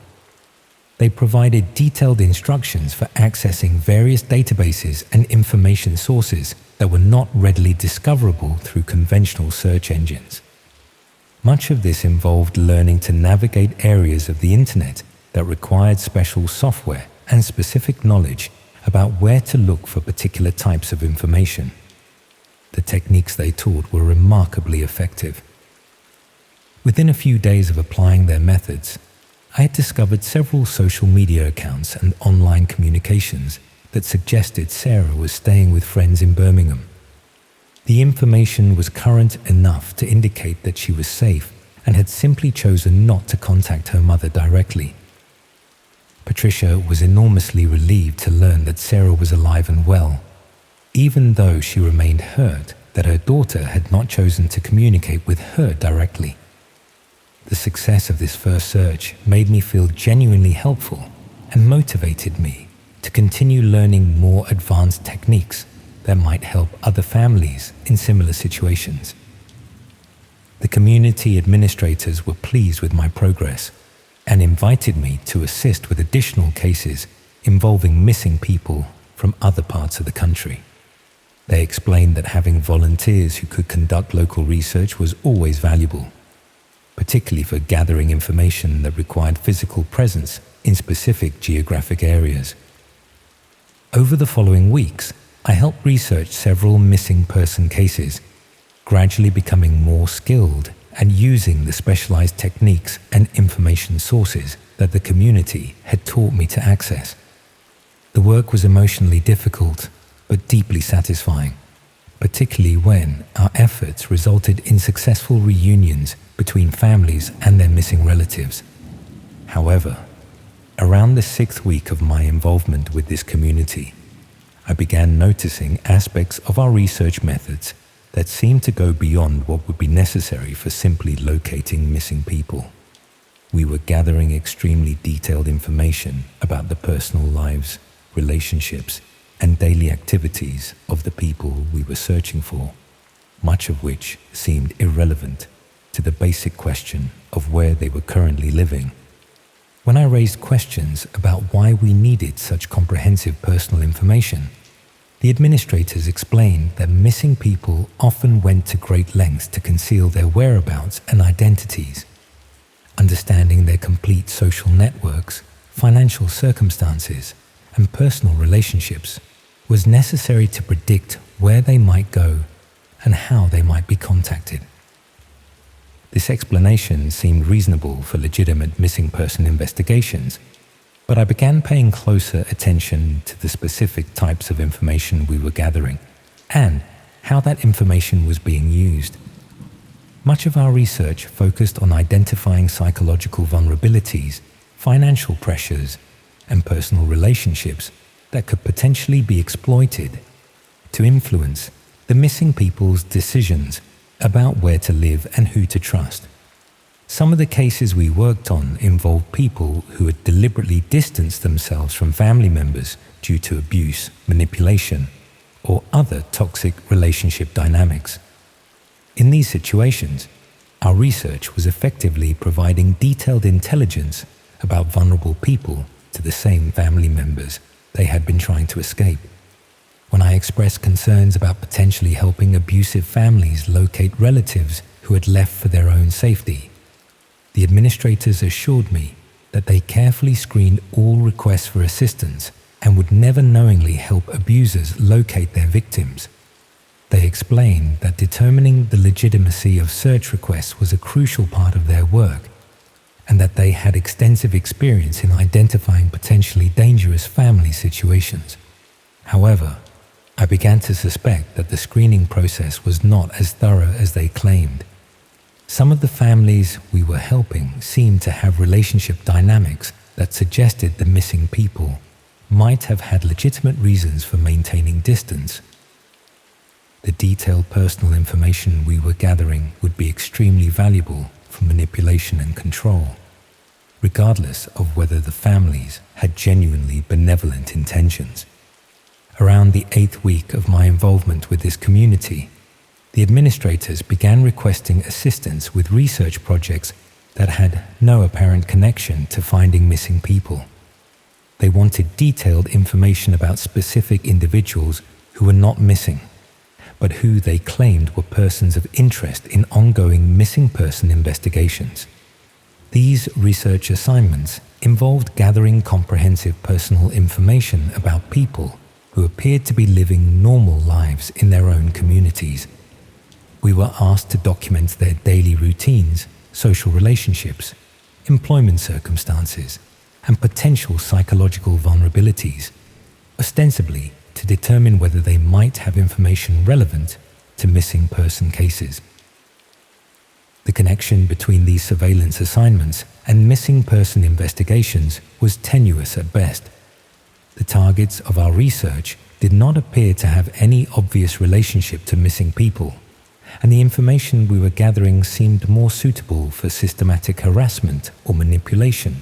They provided detailed instructions for accessing various databases and information sources that were not readily discoverable through conventional search engines. Much of this involved learning to navigate areas of the internet that required special software and specific knowledge about where to look for particular types of information. The techniques they taught were remarkably effective. Within a few days of applying their methods, I had discovered several social media accounts and online communications that suggested Sarah was staying with friends in Birmingham. The information was current enough to indicate that she was safe and had simply chosen not to contact her mother directly. Patricia was enormously relieved to learn that Sarah was alive and well, even though she remained hurt that her daughter had not chosen to communicate with her directly. The success of this first search made me feel genuinely helpful and motivated me to continue learning more advanced techniques that might help other families in similar situations. The community administrators were pleased with my progress and invited me to assist with additional cases involving missing people from other parts of the country. They explained that having volunteers who could conduct local research was always valuable, particularly for gathering information that required physical presence in specific geographic areas. Over the following weeks, I helped research several missing person cases, gradually becoming more skilled and using the specialized techniques and information sources that the community had taught me to access. The work was emotionally difficult, but deeply satisfying, particularly when our efforts resulted in successful reunions between families and their missing relatives. However, around the 6th week of my involvement with this community, I began noticing aspects of our research methods that seemed to go beyond what would be necessary for simply locating missing people. We were gathering extremely detailed information about the personal lives, relationships, and daily activities of the people we were searching for, much of which seemed irrelevant to the basic question of where they were currently living. When I raised questions about why we needed such comprehensive personal information, the administrators explained that missing people often went to great lengths to conceal their whereabouts and identities. Understanding their complete social networks, financial circumstances, and personal relationships was necessary to predict where they might go and how they might be contacted. This explanation seemed reasonable for legitimate missing person investigations, but I began paying closer attention to the specific types of information we were gathering and how that information was being used. Much of our research focused on identifying psychological vulnerabilities, financial pressures, and personal relationships that could potentially be exploited to influence the missing people's decisions about where to live and who to trust. Some of the cases we worked on involved people who had deliberately distanced themselves from family members due to abuse, manipulation, or other toxic relationship dynamics. In these situations, our research was effectively providing detailed intelligence about vulnerable people to the same family members they had been trying to escape. When I expressed concerns about potentially helping abusive families locate relatives who had left for their own safety, the administrators assured me that they carefully screened all requests for assistance and would never knowingly help abusers locate their victims. They explained that determining the legitimacy of search requests was a crucial part of their work, and that they had extensive experience in identifying potentially dangerous family situations. However, I began to suspect that the screening process was not as thorough as they claimed. Some of the families we were helping seemed to have relationship dynamics that suggested the missing people might have had legitimate reasons for maintaining distance. The detailed personal information we were gathering would be extremely valuable for manipulation and control, regardless of whether the families had genuinely benevolent intentions. Around the 8th week of my involvement with this community, the administrators began requesting assistance with research projects that had no apparent connection to finding missing people. They wanted detailed information about specific individuals who were not missing, but who they claimed were persons of interest in ongoing missing person investigations. These research assignments involved gathering comprehensive personal information about people who appeared to be living normal lives in their own communities. We were asked to document their daily routines, social relationships, employment circumstances, and potential psychological vulnerabilities, ostensibly to determine whether they might have information relevant to missing person cases. The connection between these surveillance assignments and missing person investigations was tenuous at best. The targets of our research did not appear to have any obvious relationship to missing people, and the information we were gathering seemed more suitable for systematic harassment or manipulation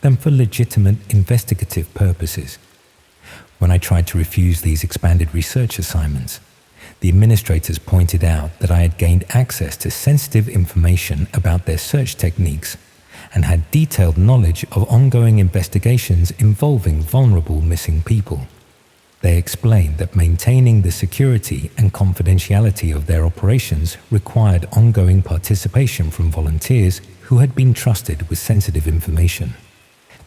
than for legitimate investigative purposes. When I tried to refuse these expanded research assignments, the administrators pointed out that I had gained access to sensitive information about their search techniques and had detailed knowledge of ongoing investigations involving vulnerable missing people. They explained that maintaining the security and confidentiality of their operations required ongoing participation from volunteers who had been trusted with sensitive information.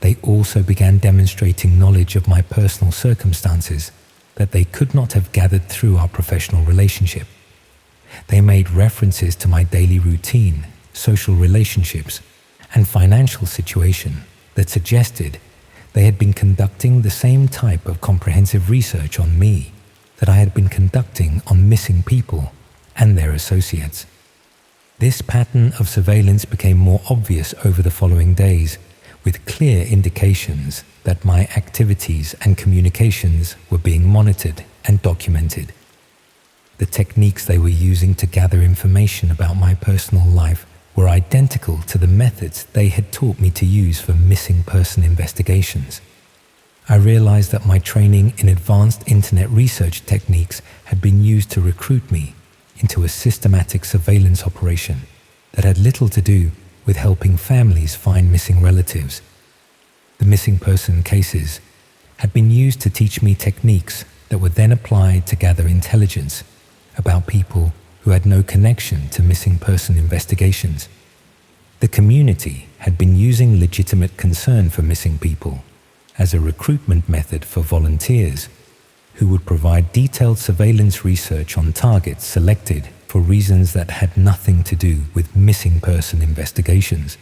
They also began demonstrating knowledge of my personal circumstances that they could not have gathered through our professional relationship. They made references to my daily routine, social relationships, and financial situation that suggested they had been conducting the same type of comprehensive research on me that I had been conducting on missing people and their associates. This pattern of surveillance became more obvious over the following days, with clear indications that my activities and communications were being monitored and documented. The techniques they were using to gather information about my personal life were identical to the methods they had taught me to use for missing person investigations. I realized that my training in advanced internet research techniques had been used to recruit me into a systematic surveillance operation that had little to do with helping families find missing relatives. The missing person cases had been used to teach me techniques that were then applied to gather intelligence about people who had no connection to missing person investigations. The community had been using legitimate concern for missing people as a recruitment method for volunteers who would provide detailed surveillance research on targets selected for reasons that had nothing to do with missing person investigations.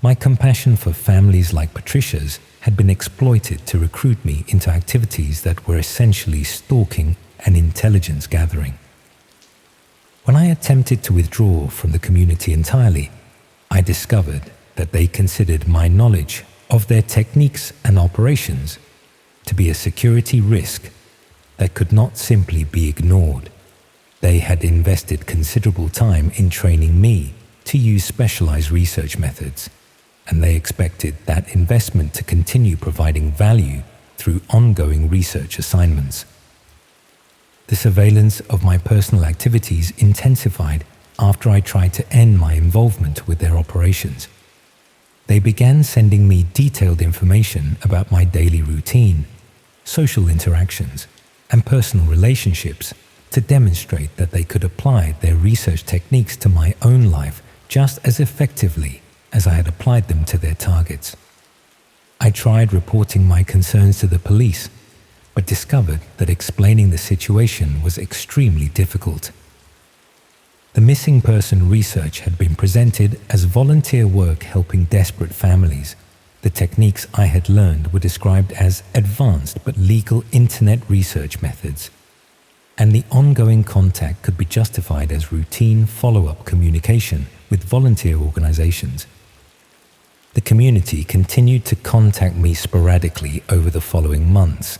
My compassion for families like Patricia's had been exploited to recruit me into activities that were essentially stalking and intelligence gathering. When I attempted to withdraw from the community entirely, I discovered that they considered my knowledge of their techniques and operations to be a security risk that could not simply be ignored. They had invested considerable time in training me to use specialized research methods, and they expected that investment to continue providing value through ongoing research assignments. The surveillance of my personal activities intensified after I tried to end my involvement with their operations. They began sending me detailed information about my daily routine, social interactions, and personal relationships to demonstrate that they could apply their research techniques to my own life just as effectively as I had applied them to their targets. I tried reporting my concerns to the police, but discovered that explaining the situation was extremely difficult. The missing person research had been presented as volunteer work helping desperate families. The techniques I had learned were described as advanced but legal internet research methods, and the ongoing contact could be justified as routine follow-up communication with volunteer organizations. The community continued to contact me sporadically over the following months,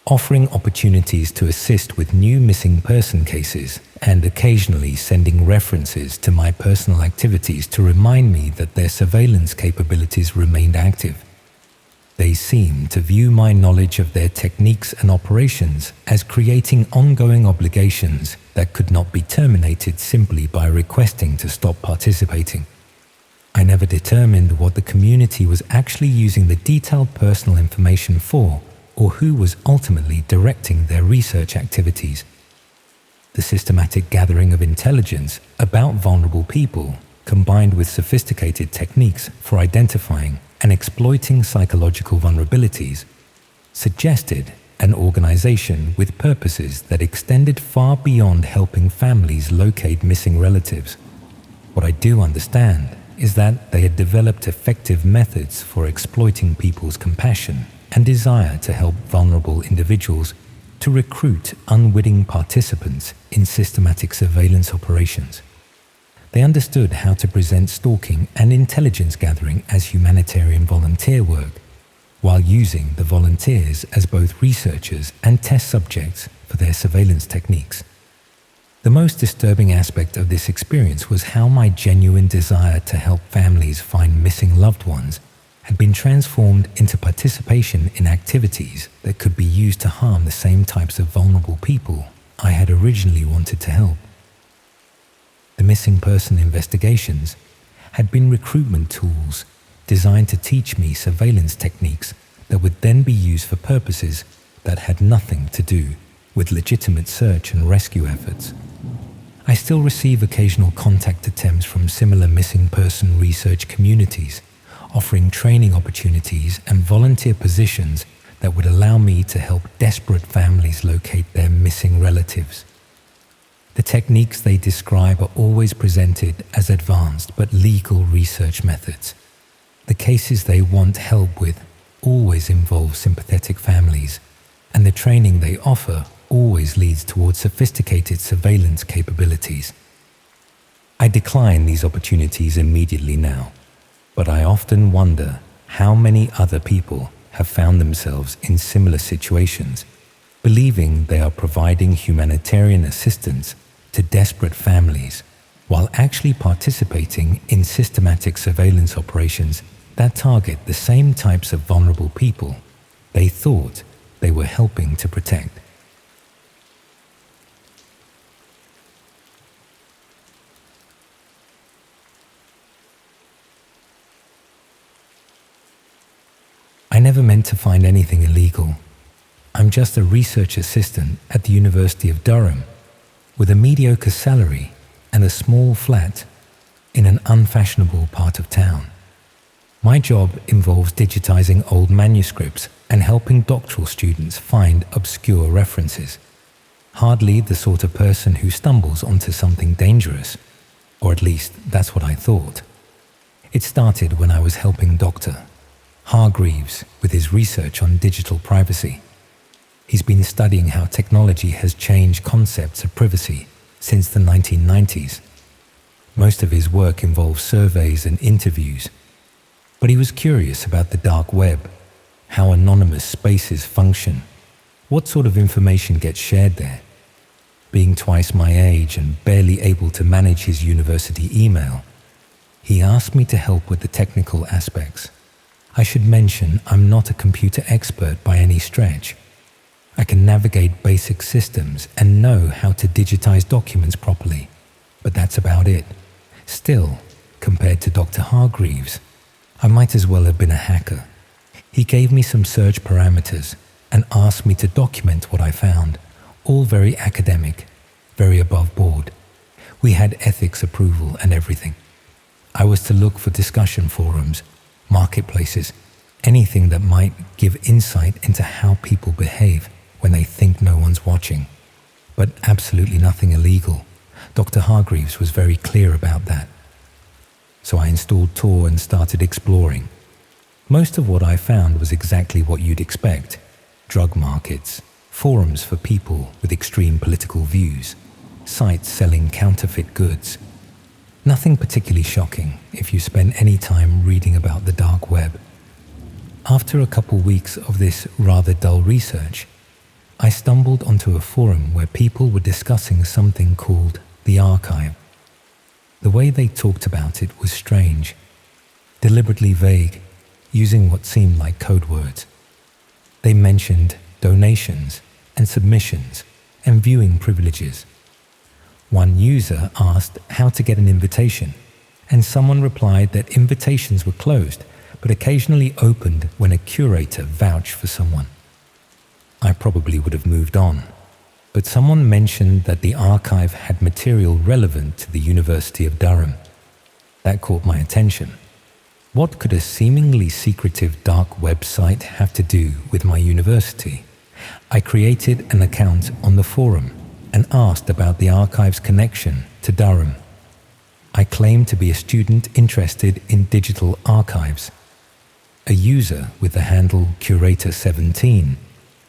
offering opportunities to assist with new missing person cases and occasionally sending references to my personal activities to remind me that their surveillance capabilities remained active. They seemed to view my knowledge of their techniques and operations as creating ongoing obligations that could not be terminated simply by requesting to stop participating. I never determined what the community was actually using the detailed personal information for, or who was ultimately directing their research activities. The systematic gathering of intelligence about vulnerable people, combined with sophisticated techniques for identifying and exploiting psychological vulnerabilities, suggested an organization with purposes that extended far beyond helping families locate missing relatives. What I do understand is that they had developed effective methods for exploiting people's compassion and desire to help vulnerable individuals to recruit unwitting participants in systematic surveillance operations. They understood how to present stalking and intelligence gathering as humanitarian volunteer work, while using the volunteers as both researchers and test subjects for their surveillance techniques. The most disturbing aspect of this experience was how my genuine desire to help families find missing loved ones had been transformed into participation in activities that could be used to harm the same types of vulnerable people I had originally wanted to help. The missing person investigations had been recruitment tools designed to teach me surveillance techniques that would then be used for purposes that had nothing to do with legitimate search and rescue efforts. I still receive occasional contact attempts from similar missing person research communities, offering training opportunities and volunteer positions that would allow me to help desperate families locate their missing relatives. The techniques they describe are always presented as advanced but legal research methods. The cases they want help with always involve sympathetic families, and the training they offer always leads towards sophisticated surveillance capabilities. I decline these opportunities immediately now, but I often wonder how many other people have found themselves in similar situations, believing they are providing humanitarian assistance to desperate families, while actually participating in systematic surveillance operations that target the same types of vulnerable people they thought they were helping to protect. I never meant to find anything illegal. I'm just a research assistant at the University of Durham with a mediocre salary and a small flat in an unfashionable part of town. My job involves digitizing old manuscripts and helping doctoral students find obscure references. Hardly the sort of person who stumbles onto something dangerous, or at least that's what I thought. It started when I was helping Dr. Hargreaves with his research on digital privacy. He's been studying how technology has changed concepts of privacy since the 1990s. Most of his work involves surveys and interviews, but he was curious about the dark web, how anonymous spaces function, what sort of information gets shared there. Being twice my age and barely able to manage his university email, he asked me to help with the technical aspects. I should mention I'm not a computer expert by any stretch. I can navigate basic systems and know how to digitize documents properly, but that's about it. Still, compared to Dr. Hargreaves, I might as well have been a hacker. He gave me some search parameters and asked me to document what I found, all very academic, very above board. We had ethics approval and everything. I was to look for discussion forums, marketplaces, anything that might give insight into how people behave when they think no one's watching. But absolutely nothing illegal. Dr. Hargreaves was very clear about that. So I installed Tor and started exploring. Most of what I found was exactly what you'd expect. Drug markets, forums for people with extreme political views, sites selling counterfeit goods. Nothing particularly shocking if you spend any time reading about the dark web. After a couple weeks of this rather dull research, I stumbled onto a forum where people were discussing something called the archive. The way they talked about it was strange, deliberately vague, using what seemed like code words. They mentioned donations and submissions and viewing privileges. One user asked how to get an invitation, and someone replied that invitations were closed, but occasionally opened when a curator vouched for someone. I probably would have moved on, but someone mentioned that the archive had material relevant to the University of Durham. That caught my attention. What could a seemingly secretive dark website have to do with my university? I created an account on the forum and asked about the archive's connection to Durham. I claimed to be a student interested in digital archives. A user with the handle Curator17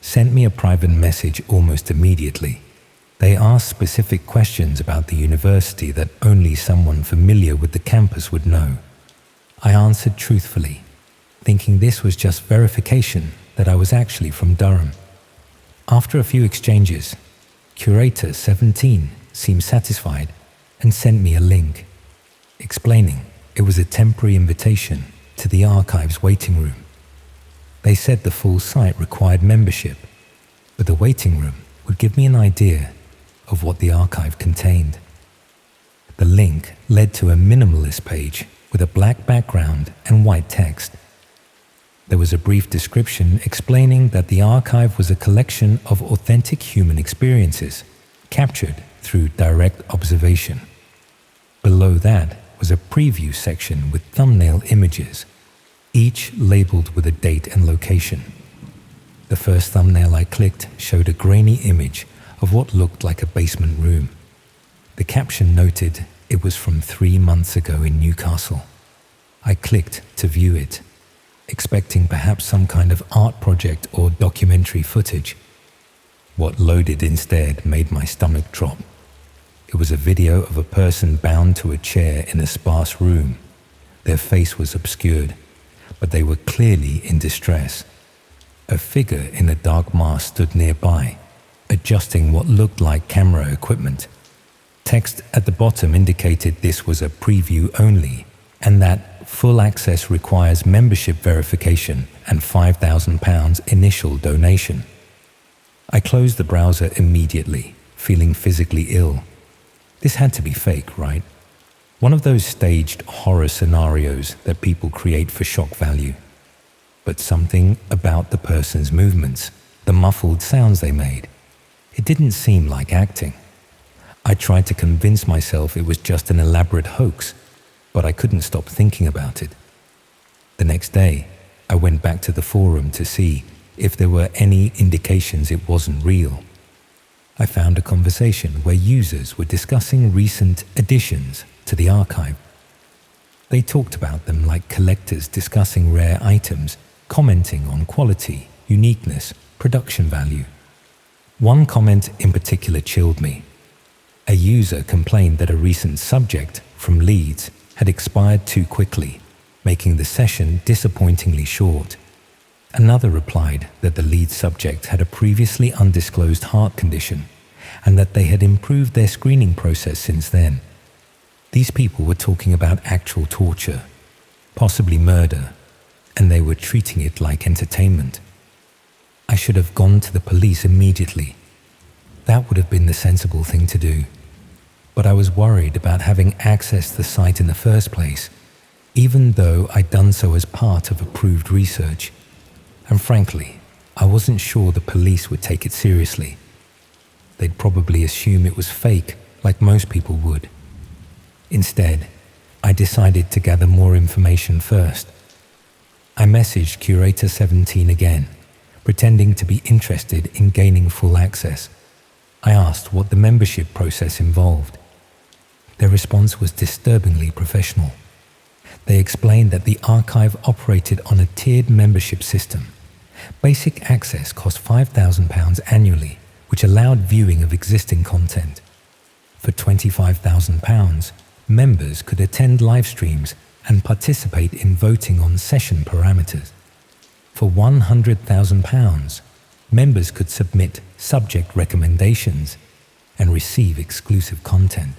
sent me a private message almost immediately. They asked specific questions about the university that only someone familiar with the campus would know. I answered truthfully, thinking this was just verification that I was actually from Durham. After a few exchanges, Curator17 seemed satisfied and sent me a link, explaining it was a temporary invitation to the archive's waiting room. They said the full site required membership, but the waiting room would give me an idea of what the archive contained. The link led to a minimalist page with a black background and white text. There was a brief description explaining that the archive was a collection of authentic human experiences captured through direct observation. Below that was a preview section with thumbnail images, each labeled with a date and location. The first thumbnail I clicked showed a grainy image of what looked like a basement room. The caption noted it was from 3 months ago in Newcastle. I clicked to view it, expecting perhaps some kind of art project or documentary footage. What loaded instead made my stomach drop. It was a video of a person bound to a chair in a sparse room. Their face was obscured, but they were clearly in distress. A figure in a dark mask stood nearby, adjusting what looked like camera equipment. Text at the bottom indicated this was a preview only, and that full access requires membership verification and £5,000 initial donation. I closed the browser immediately, feeling physically ill. This had to be fake, right? One of those staged horror scenarios that people create for shock value. But something about the person's movements, the muffled sounds they made, it didn't seem like acting. I tried to convince myself it was just an elaborate hoax, but I couldn't stop thinking about it. The next day, I went back to the forum to see if there were any indications it wasn't real. I found a conversation where users were discussing recent additions to the archive. They talked about them like collectors discussing rare items, commenting on quality, uniqueness, production value. One comment in particular chilled me. A user complained that a recent subject from Leeds had expired too quickly, making the session disappointingly short. Another replied that the lead subject had a previously undisclosed heart condition and that they had improved their screening process since then. These people were talking about actual torture, possibly murder, and they were treating it like entertainment. I should have gone to the police immediately. That would have been the sensible thing to do. But I was worried about having accessed the site in the first place, even though I'd done so as part of approved research. And frankly, I wasn't sure the police would take it seriously. They'd probably assume it was fake, like most people would. Instead, I decided to gather more information first. I messaged Curator17 again, pretending to be interested in gaining full access. I asked what the membership process involved. Their response was disturbingly professional. They explained that the archive operated on a tiered membership system. Basic access cost £5,000 annually, which allowed viewing of existing content. For £25,000, members could attend live streams and participate in voting on session parameters. For £100,000, members could submit subject recommendations and receive exclusive content.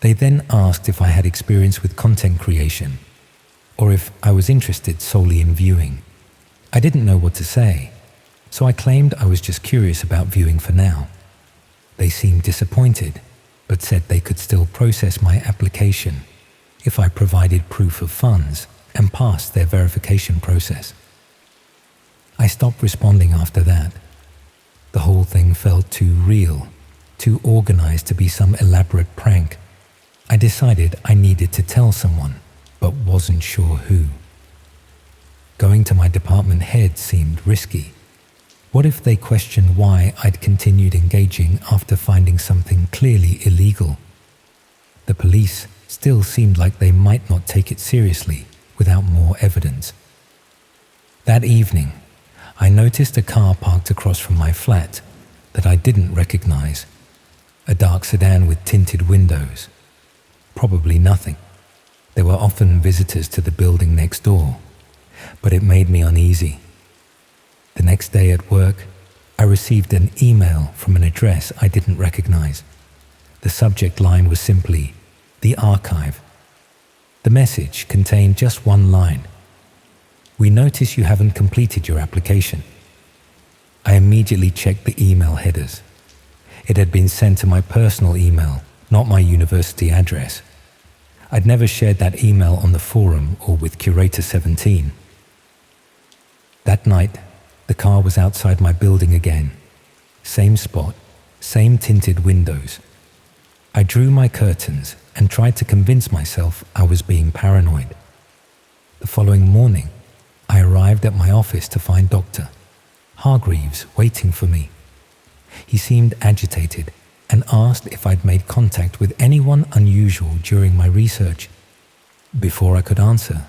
They then asked if I had experience with content creation, or if I was interested solely in viewing. I didn't know what to say, so I claimed I was just curious about viewing for now. They seemed disappointed, but said they could still process my application. if I provided proof of funds and passed their verification process. I stopped responding after that. The whole thing felt too real, too organized to be some elaborate prank. I decided I needed to tell someone, but wasn't sure who. Going to my department head seemed risky. What if they questioned why I'd continued engaging after finding something clearly illegal? The police still seemed like they might not take it seriously without more evidence. That evening, I noticed a car parked across from my flat that I didn't recognize. A dark sedan with tinted windows. Probably nothing. There were often visitors to the building next door, but it made me uneasy. The next day at work, I received an email from an address I didn't recognize. The subject line was simply, "The Archive." The message contained just one line. "We notice you haven't completed your application." I immediately checked the email headers. It had been sent to my personal email, not my university address. I'd never shared that email on the forum or with Curator 17. That night, the car was outside my building again. Same spot, same tinted windows. I drew my curtains and tried to convince myself I was being paranoid. The following morning, I arrived at my office to find Dr. Hargreaves waiting for me. He seemed agitated and asked if I'd made contact with anyone unusual during my research. Before I could answer,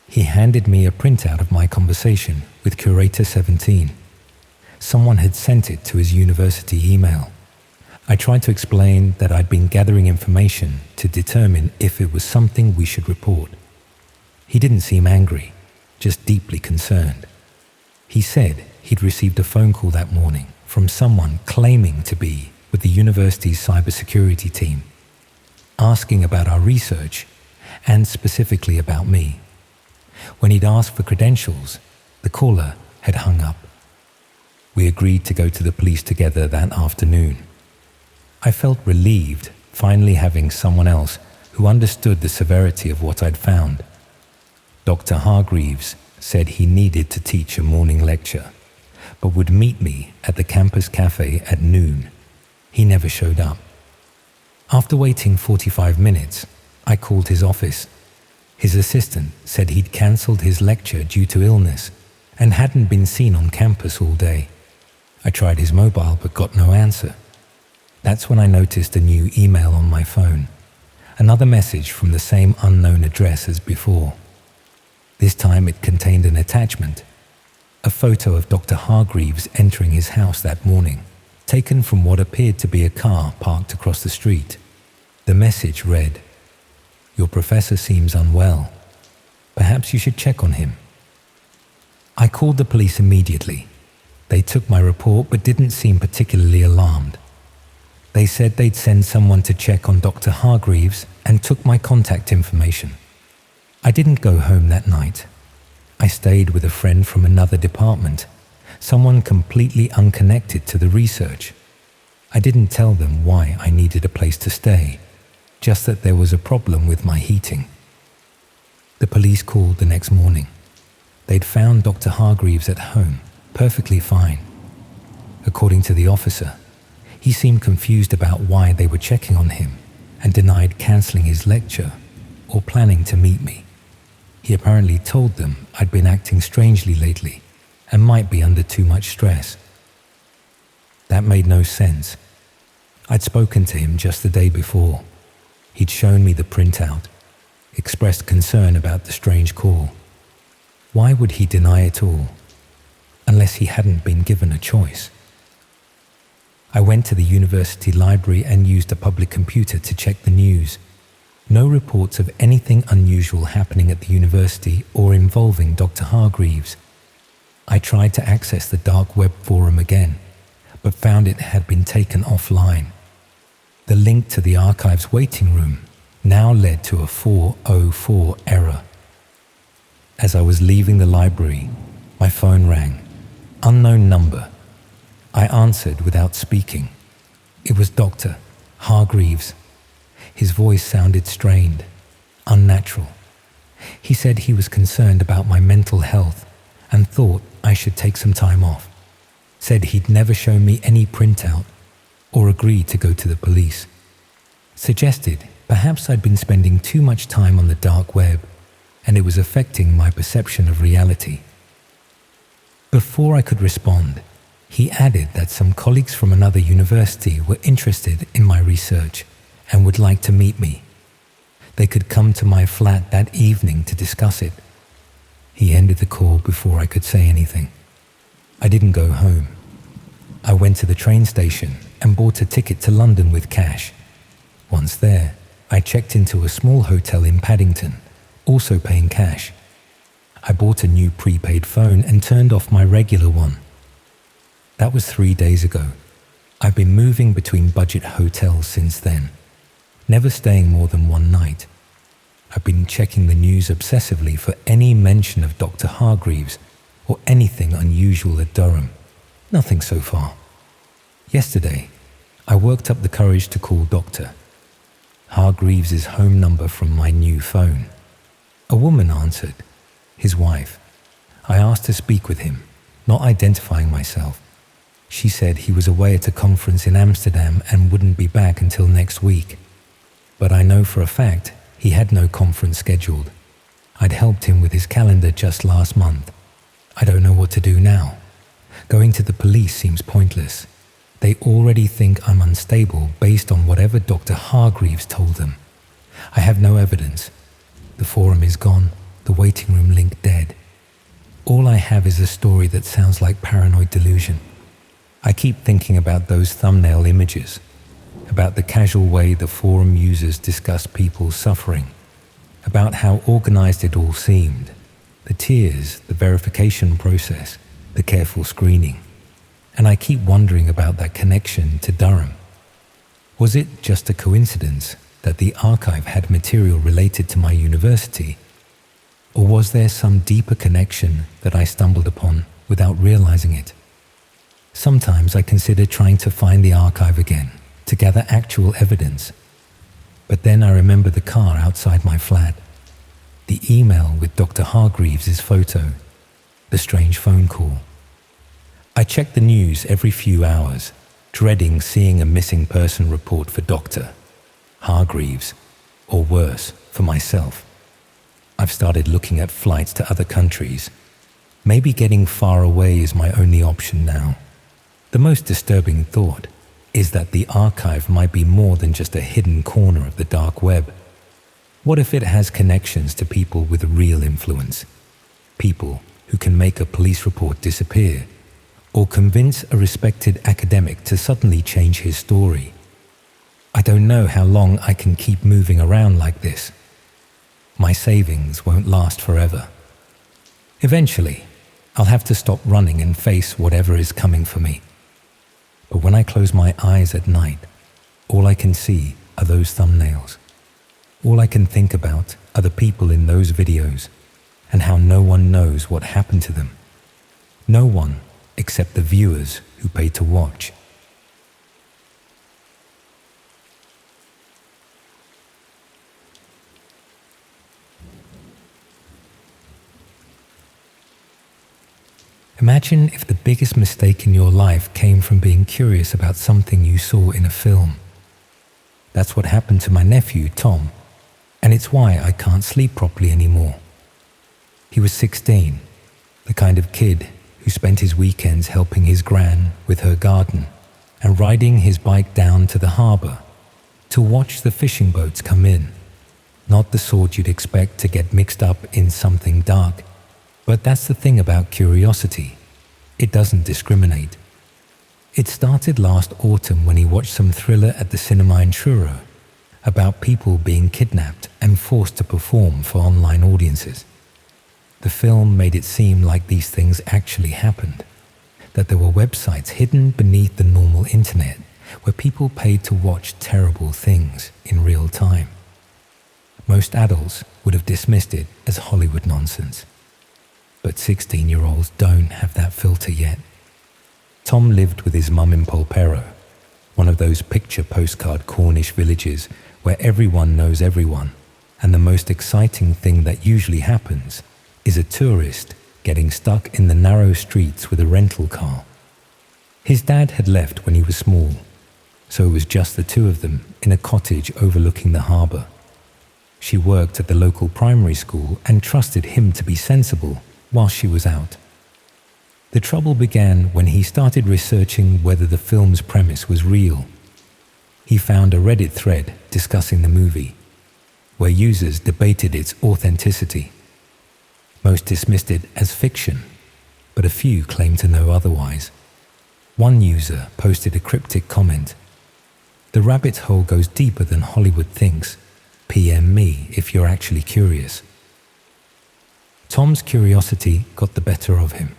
he handed me a printout of my conversation with Curator 17. Someone had sent it to his university email. I tried to explain that I'd been gathering information to determine if it was something we should report. He didn't seem angry, just deeply concerned. He said he'd received a phone call that morning from someone claiming to be with the university's cybersecurity team, asking about our research and specifically about me. When he'd asked for credentials, the caller had hung up. We agreed to go to the police together that afternoon. I felt relieved finally having someone else who understood the severity of what I'd found. Dr. Hargreaves said he needed to teach a morning lecture, but would meet me at the campus cafe at noon. He never showed up. After waiting 45 minutes, I called his office. His assistant said he'd cancelled his lecture due to illness and hadn't been seen on campus all day. I tried his mobile but got no answer. That's when I noticed a new email on my phone. Another message from the same unknown address as before. This time it contained an attachment, a photo of Dr. Hargreaves entering his house that morning, taken from what appeared to be a car parked across the street. The message read, "Your professor seems unwell. Perhaps you should check on him." I called the police immediately. They took my report but didn't seem particularly alarmed. They said they'd send someone to check on Dr. Hargreaves and took my contact information. I didn't go home that night. I stayed with a friend from another department, someone completely unconnected to the research. I didn't tell them why I needed a place to stay, just that there was a problem with my heating. The police called the next morning. They'd found Dr. Hargreaves at home, perfectly fine. According to the officer, he seemed confused about why they were checking on him and denied cancelling his lecture or planning to meet me. He apparently told them I'd been acting strangely lately and might be under too much stress. That made no sense. I'd spoken to him just the day before. He'd shown me the printout, expressed concern about the strange call. Why would he deny it all, unless he hadn't been given a choice? I went to the university library and used a public computer to check the news. No reports of anything unusual happening at the university or involving Dr. Hargreaves. I tried to access the dark web forum again, but found it had been taken offline. The link to the archive's waiting room now led to a 404 error. As I was leaving the library, my phone rang. Unknown number. I answered without speaking. It was Dr. Hargreaves. His voice sounded strained. unnatural. He said he was concerned about my mental health and thought I should take some time off. Said he'd never show me any printout or agree to go to the police. Suggested perhaps I'd been spending too much time on the dark web and it was affecting my perception of reality. Before I could respond, he added that some colleagues from another university were interested in my research and would like to meet me. They could come to my flat that evening to discuss it. He ended the call before I could say anything. I didn't go home. I went to the train station and bought a ticket to London with cash. Once there, I checked into a small hotel in Paddington, also paying cash. I bought a new prepaid phone and turned off my regular one. That was 3 days ago. I've been moving between budget hotels since then, never staying more than one night. I've been checking the news obsessively for any mention of Dr. Hargreaves or anything unusual at Durham. Nothing so far. Yesterday, I worked up the courage to call Dr. Hargreaves' home number from my new phone. A woman answered, his wife. I asked to speak with him, not identifying myself. She said he was away at a conference in Amsterdam and wouldn't be back until next week. But I know for a fact he had no conference scheduled. I'd helped him with his calendar just last month. I don't know what to do now. Going to the police seems pointless. They already think I'm unstable based on whatever Dr. Hargreaves told them. I have no evidence. The forum is gone, the waiting room link dead. All I have is a story that sounds like paranoid delusion. I keep thinking about those thumbnail images, about the casual way the forum users discuss people's suffering, about how organized it all seemed, the tears, the verification process, the careful screening. And I keep wondering about that connection to Durham. Was it just a coincidence that the archive had material related to my university? Or was there some deeper connection that I stumbled upon without realizing it? Sometimes I consider trying to find the archive again to gather actual evidence. But then I remember the car outside my flat, the email with Dr. Hargreaves' photo, the strange phone call. I check the news every few hours, dreading seeing a missing person report for Dr. Hargreaves, or worse, for myself. I've started looking at flights to other countries. Maybe getting far away is my only option now. The most disturbing thought is that the archive might be more than just a hidden corner of the dark web. What if it has connections to people with real influence? People who can make a police report disappear, or convince a respected academic to suddenly change his story. I don't know how long I can keep moving around like this. My savings won't last forever. Eventually, I'll have to stop running and face whatever is coming for me. But when I close my eyes at night, all I can see are those thumbnails. All I can think about are the people in those videos and how no one knows what happened to them. No one except the viewers who pay to watch. Imagine if the biggest mistake in your life came from being curious about something you saw in a film. That's what happened to my nephew, Tom, and it's why I can't sleep properly anymore. He was 16, the kind of kid who spent his weekends helping his gran with her garden and riding his bike down to the harbour to watch the fishing boats come in. Not the sort you'd expect to get mixed up in something dark. But that's the thing about curiosity. It doesn't discriminate. It started last autumn when he watched some thriller at the cinema in Truro about people being kidnapped and forced to perform for online audiences. The film made it seem like these things actually happened, that there were websites hidden beneath the normal internet where people paid to watch terrible things in real time. Most adults would have dismissed it as Hollywood nonsense. But 16-year-olds don't have that filter yet. Tom lived with his mum in Polperro, one of those picture postcard Cornish villages where everyone knows everyone and the most exciting thing that usually happens is a tourist getting stuck in the narrow streets with a rental car. His dad had left when he was small, so it was just the two of them in a cottage overlooking the harbour. She worked at the local primary school and trusted him to be sensible while she was out. The trouble began when he started researching whether the film's premise was real. He found a Reddit thread discussing the movie, where users debated its authenticity. Most dismissed it as fiction, but a few claimed to know otherwise. One user posted a cryptic comment: "The rabbit hole goes deeper than Hollywood thinks. PM me if you're actually curious." Tom's curiosity got the better of him.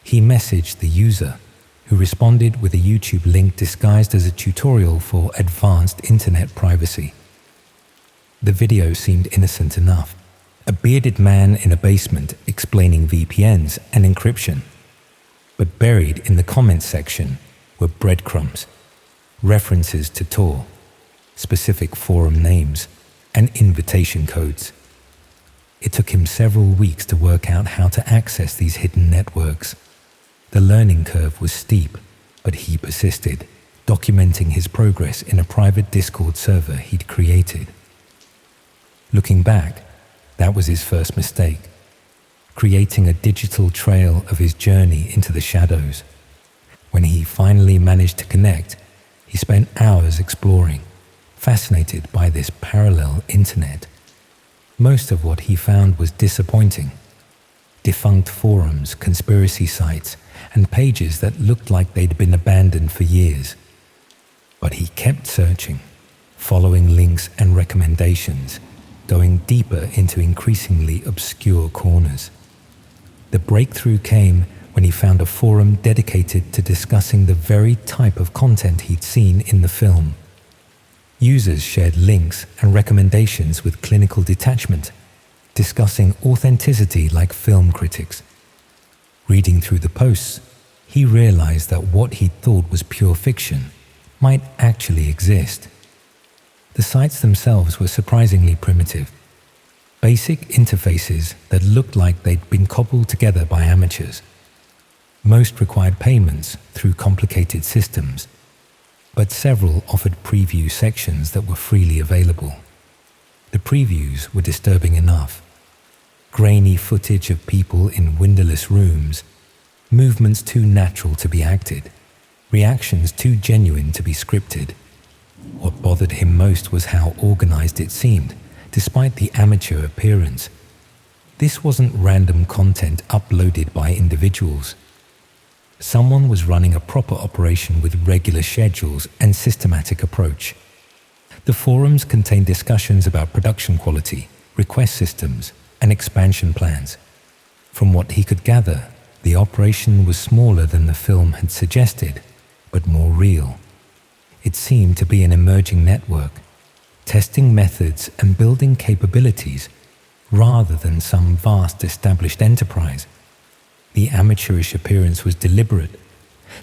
He messaged the user, who responded with a YouTube link disguised as a tutorial for advanced internet privacy. The video seemed innocent enough. A bearded man in a basement explaining VPNs and encryption. But buried in the comments section were breadcrumbs, references to Tor, specific forum names, and invitation codes. It took him several weeks to work out how to access these hidden networks. The learning curve was steep, but he persisted, documenting his progress in a private Discord server he'd created. Looking back, that was his first mistake, creating a digital trail of his journey into the shadows. When he finally managed to connect, he spent hours exploring, fascinated by this parallel internet. Most of what he found was disappointing. Defunct forums, conspiracy sites, and pages that looked like they'd been abandoned for years. But he kept searching, following links and recommendations, going deeper into increasingly obscure corners. The breakthrough came when he found a forum dedicated to discussing the very type of content he'd seen in the film. Users shared links and recommendations with clinical detachment, discussing authenticity like film critics. Reading through the posts, he realized that what he thought was pure fiction might actually exist. The sites themselves were surprisingly primitive. Basic interfaces that looked like they'd been cobbled together by amateurs. Most required payments through complicated systems, but several offered preview sections that were freely available. The previews were disturbing enough. Grainy footage of people in windowless rooms, movements too natural to be acted, reactions too genuine to be scripted. What bothered him most was how organized it seemed, despite the amateur appearance. This wasn't random content uploaded by individuals. Someone was running a proper operation with regular schedules and systematic approach. The forums contained discussions about production quality, request systems, and expansion plans. From what he could gather, the operation was smaller than the film had suggested, but more real. It seemed to be an emerging network, testing methods and building capabilities rather than some vast established enterprise. The amateurish appearance was deliberate,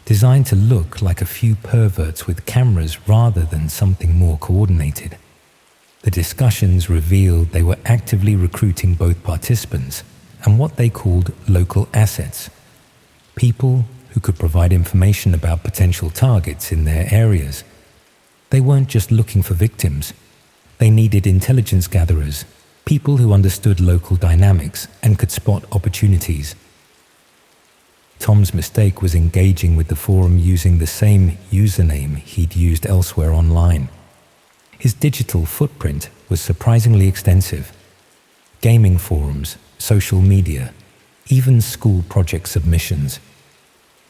designed to look like a few perverts with cameras rather than something more coordinated. The discussions revealed they were actively recruiting both participants and what they called local assets, people who could provide information about potential targets in their areas. They weren't just looking for victims. They needed intelligence gatherers, people who understood local dynamics and could spot opportunities. Tom's mistake was engaging with the forum using the same username he'd used elsewhere online. His digital footprint was surprisingly extensive. Gaming forums, social media, even school project submissions.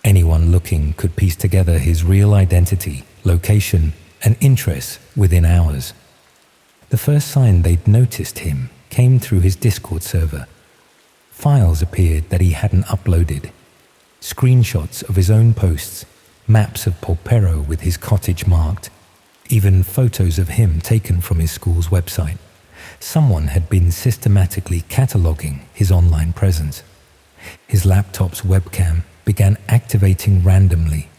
Anyone looking could piece together his real identity, location, and interests within hours. The first sign they'd noticed him came through his Discord server. Files appeared that he hadn't uploaded. Screenshots of his own posts, maps of Polperro with his cottage marked, even photos of him taken from his school's website. Someone had been systematically cataloging his online presence. His laptop's webcam began activating randomly,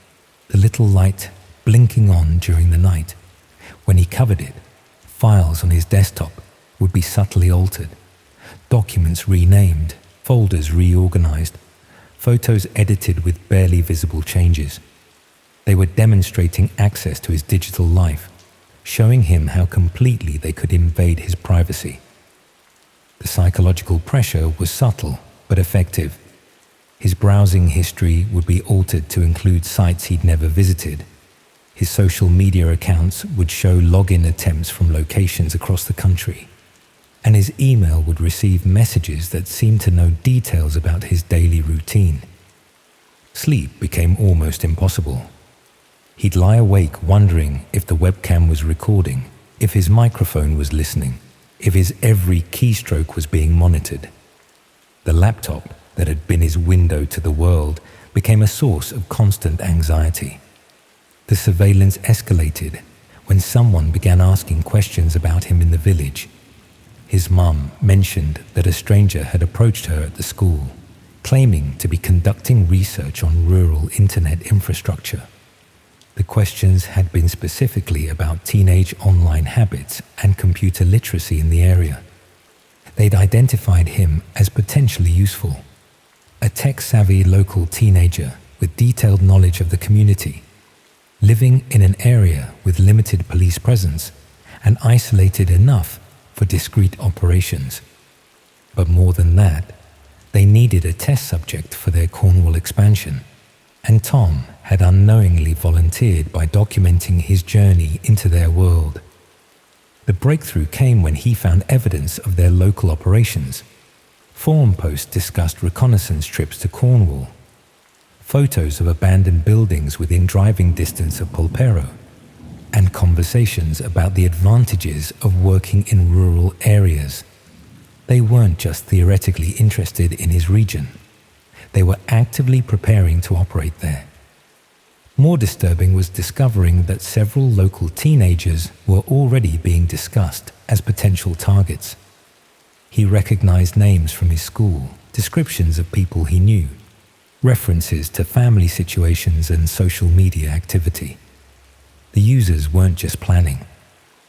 the little light blinking on during the night. When he covered it, files on his desktop would be subtly altered, documents renamed, folders reorganized, photos edited with barely visible changes. They were demonstrating access to his digital life, showing him how completely they could invade his privacy. The psychological pressure was subtle but effective. His browsing history would be altered to include sites he'd never visited. His social media accounts would show login attempts from locations across the country. And his email would receive messages that seemed to know details about his daily routine. Sleep became almost impossible. He'd lie awake wondering if the webcam was recording, if his microphone was listening, if his every keystroke was being monitored. The laptop that had been his window to the world became a source of constant anxiety. The surveillance escalated when someone began asking questions about him in the village. His mum mentioned that a stranger had approached her at the school, claiming to be conducting research on rural internet infrastructure. The questions had been specifically about teenage online habits and computer literacy in the area. They'd identified him as potentially useful, a tech-savvy local teenager with detailed knowledge of the community, living in an area with limited police presence and isolated enough for discreet operations. But more than that, they needed a test subject for their Cornwall expansion, and Tom had unknowingly volunteered by documenting his journey into their world. The breakthrough came when he found evidence of their local operations. Forum posts discussed reconnaissance trips to Cornwall, photos of abandoned buildings within driving distance of Polperro, and conversations about the advantages of working in rural areas. They weren't just theoretically interested in his region. They were actively preparing to operate there. More disturbing was discovering that several local teenagers were already being discussed as potential targets. He recognized names from his school, descriptions of people he knew, references to family situations and social media activity. The users weren't just planning,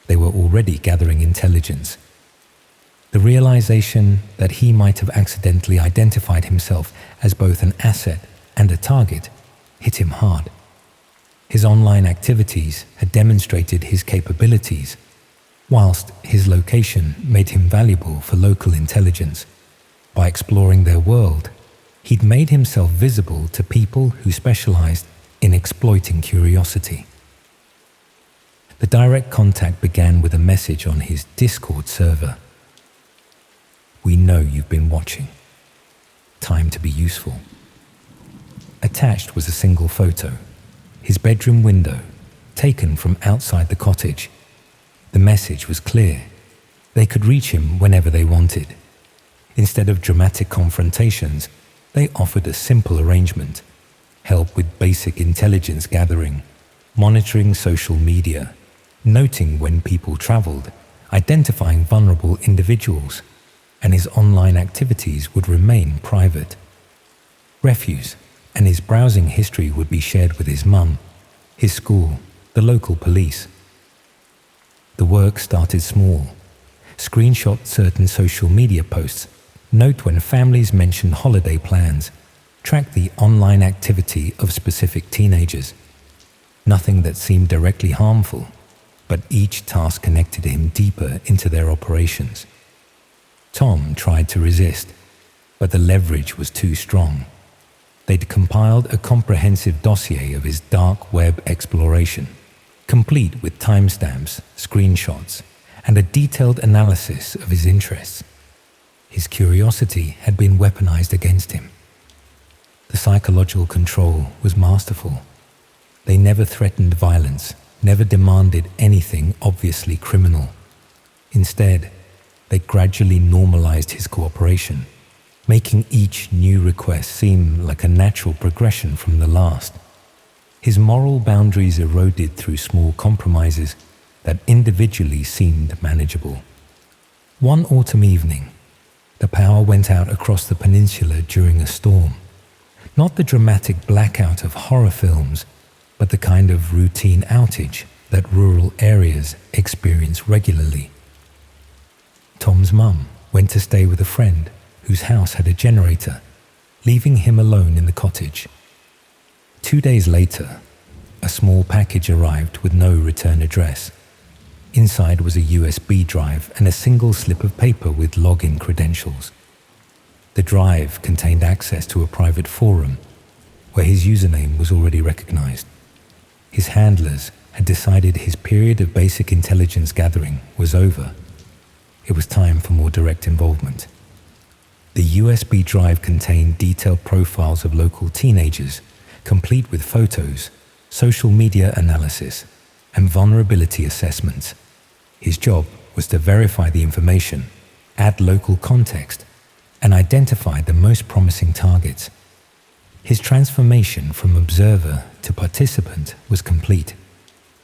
they were already gathering intelligence. The realization that he might have accidentally identified himself as both an asset and a target hit him hard. His online activities had demonstrated his capabilities, whilst his location made him valuable for local intelligence. By exploring their world, he'd made himself visible to people who specialized in exploiting curiosity. The direct contact began with a message on his Discord server. "We know you've been watching. Time to be useful." Attached was a single photo, his bedroom window, taken from outside the cottage. The message was clear. They could reach him whenever they wanted. Instead of dramatic confrontations, they offered a simple arrangement: help with basic intelligence gathering, monitoring social media, noting when people traveled, identifying vulnerable individuals, and his online activities would remain private. Refuse and his browsing history would be shared with his mum, his school, the local police. The work started small. Screenshot certain social media posts, note when families mentioned holiday plans, track the online activity of specific teenagers. Nothing that seemed directly harmful, but each task connected him deeper into their operations. Tom tried to resist, but the leverage was too strong. They'd compiled a comprehensive dossier of his dark web exploration, complete with timestamps, screenshots, and a detailed analysis of his interests. His curiosity had been weaponized against him. The psychological control was masterful. They never threatened violence, never demanded anything obviously criminal. Instead, they gradually normalized his cooperation, making each new request seem like a natural progression from the last. His moral boundaries eroded through small compromises that individually seemed manageable. One autumn evening, the power went out across the peninsula during a storm. Not the dramatic blackout of horror films, but the kind of routine outage that rural areas experience regularly. Tom's mum went to stay with a friend whose house had a generator, leaving him alone in the cottage. 2 days later, a small package arrived with no return address. Inside was a USB drive and a single slip of paper with login credentials. The drive contained access to a private forum where his username was already recognized. His handlers had decided his period of basic intelligence gathering was over. It was time for more direct involvement. The USB drive contained detailed profiles of local teenagers, complete with photos, social media analysis, and vulnerability assessments. His job was to verify the information, add local context, and identify the most promising targets. His transformation from observer to participant was complete.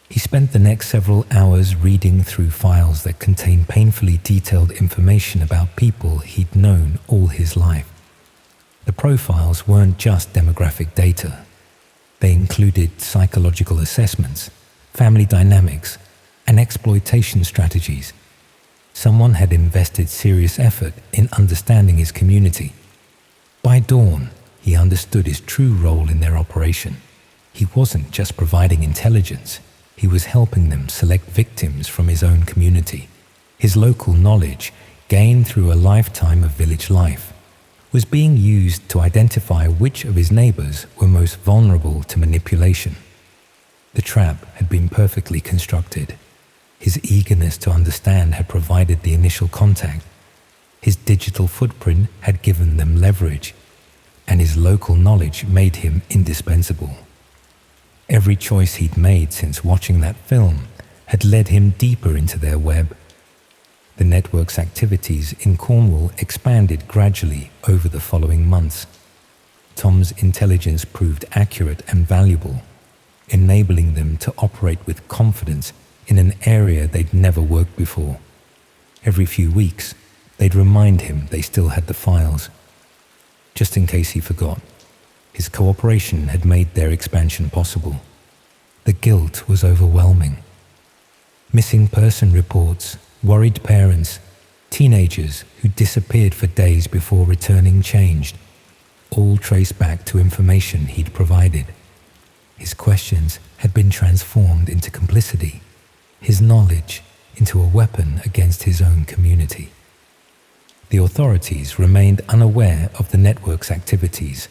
He spent the next several hours reading through files that contained painfully detailed information about people he'd known all his life. The profiles weren't just demographic data. They included psychological assessments, family dynamics, and exploitation strategies. Someone had invested serious effort in understanding his community. By dawn, he understood his true role in their operation. He wasn't just providing intelligence, he was helping them select victims from his own community. His local knowledge, gained through a lifetime of village life, was being used to identify which of his neighbors were most vulnerable to manipulation. The trap had been perfectly constructed. His eagerness to understand had provided the initial contact. His digital footprint had given them leverage, and his local knowledge made him indispensable. Every choice he'd made since watching that film had led him deeper into their web. The network's activities in Cornwall expanded gradually over the following months. Tom's intelligence proved accurate and valuable, enabling them to operate with confidence in an area they'd never worked before. Every few weeks, they'd remind him they still had the files, just in case he forgot. His cooperation had made their expansion possible. The guilt was overwhelming. Missing person reports, worried parents, teenagers who disappeared for days before returning changed, all traced back to information he'd provided. His questions had been transformed into complicity, his knowledge into a weapon against his own community. The authorities remained unaware of the network's activities.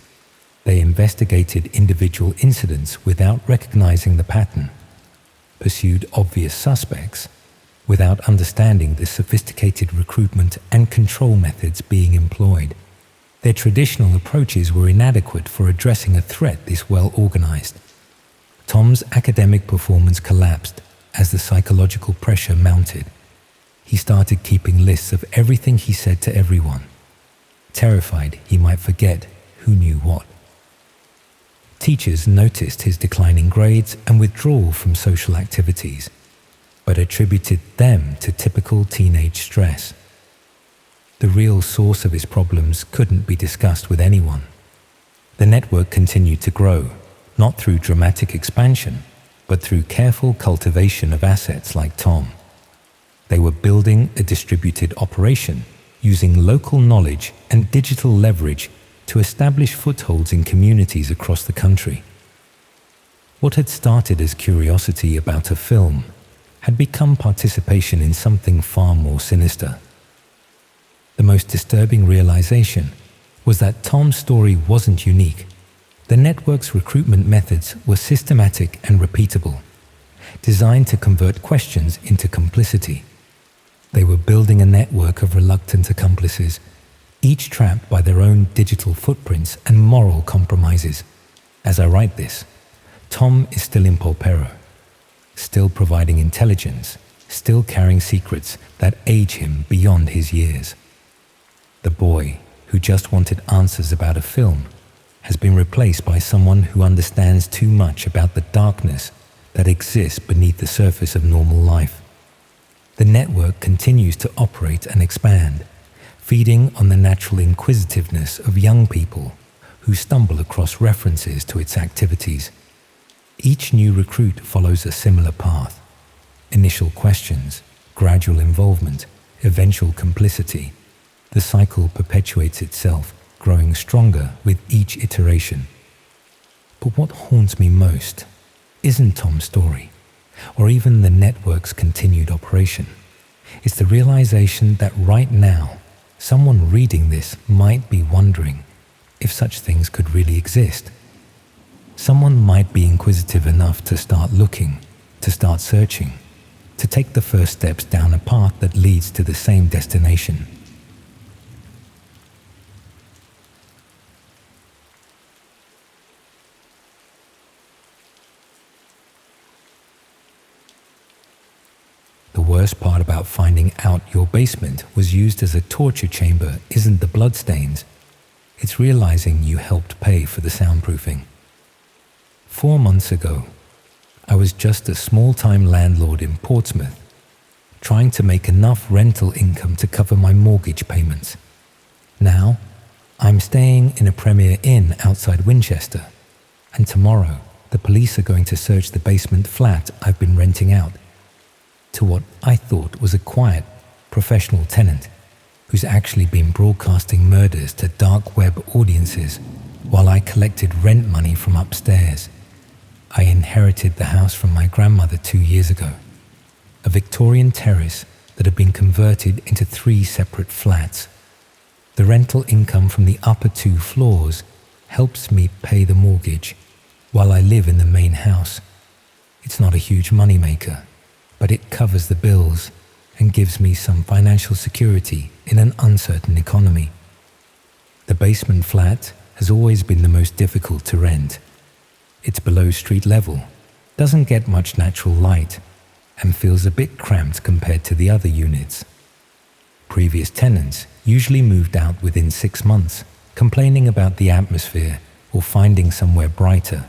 They investigated individual incidents without recognizing the pattern, pursued obvious suspects without understanding the sophisticated recruitment and control methods being employed. Their traditional approaches were inadequate for addressing a threat this well organized. Tom's academic performance collapsed as the psychological pressure mounted. He started keeping lists of everything he said to everyone, terrified he might forget who knew what. Teachers noticed his declining grades and withdrawal from social activities, but attributed them to typical teenage stress. The real source of his problems couldn't be discussed with anyone. The network continued to grow, not through dramatic expansion, but through careful cultivation of assets like Tom. They were building a distributed operation, using local knowledge and digital leverage to establish footholds in communities across the country. What had started as curiosity about a film had become participation in something far more sinister. The most disturbing realization was that Tom's story wasn't unique. The network's recruitment methods were systematic and repeatable, designed to convert questions into complicity. They were building a network of reluctant accomplices, each trapped by their own digital footprints and moral compromises. As I write this, Tom is still in Polperro, still providing intelligence, still carrying secrets that age him beyond his years. The boy who just wanted answers about a film has been replaced by someone who understands too much about the darkness that exists beneath the surface of normal life. The network continues to operate and expand, feeding on the natural inquisitiveness of young people who stumble across references to its activities. Each new recruit follows a similar path: initial questions, gradual involvement, eventual complicity, the cycle perpetuates itself, growing stronger with each iteration. But what haunts me most isn't Tom's story, or even the network's continued operation. It's the realization that right now, someone reading this might be wondering if such things could really exist. Someone might be inquisitive enough to start looking, to start searching, to take the first steps down a path that leads to the same destination. The worst part about finding out your basement was used as a torture chamber isn't the bloodstains, it's realizing you helped pay for the soundproofing. 4 months ago, I was just a small-time landlord in Portsmouth, trying to make enough rental income to cover my mortgage payments. Now, I'm staying in a Premier Inn outside Winchester, and tomorrow the police are going to search the basement flat I've been renting out to what I thought was a quiet, professional tenant who's actually been broadcasting murders to dark web audiences while I collected rent money from upstairs. I inherited the house from my grandmother 2 years ago, a Victorian terrace that had been converted into 3 separate flats. The rental income from the upper 2 floors helps me pay the mortgage while I live in the main house. It's not a huge moneymaker, but it covers the bills and gives me some financial security in an uncertain economy. The basement flat has always been the most difficult to rent. It's below street level, doesn't get much natural light, and feels a bit cramped compared to the other units. Previous tenants usually moved out within 6 months, complaining about the atmosphere or finding somewhere brighter.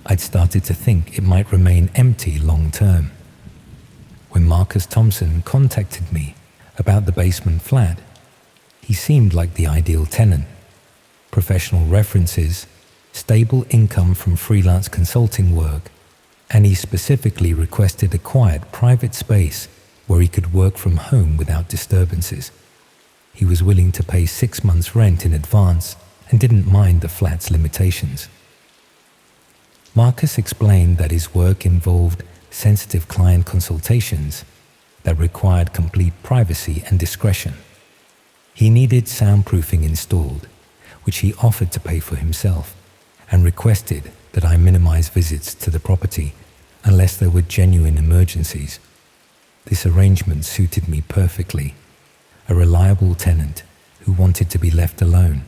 I'd started to think it might remain empty long term. When Marcus Thompson contacted me about the basement flat, he seemed like the ideal tenant. Professional references, stable income from freelance consulting work, and he specifically requested a quiet, private space where he could work from home without disturbances. He was willing to pay 6 months' rent in advance and didn't mind the flat's limitations. Marcus explained that his work involved sensitive client consultations that required complete privacy and discretion. He needed soundproofing installed, which he offered to pay for himself, and requested that I minimize visits to the property unless there were genuine emergencies. This arrangement suited me perfectly, a reliable tenant who wanted to be left alone.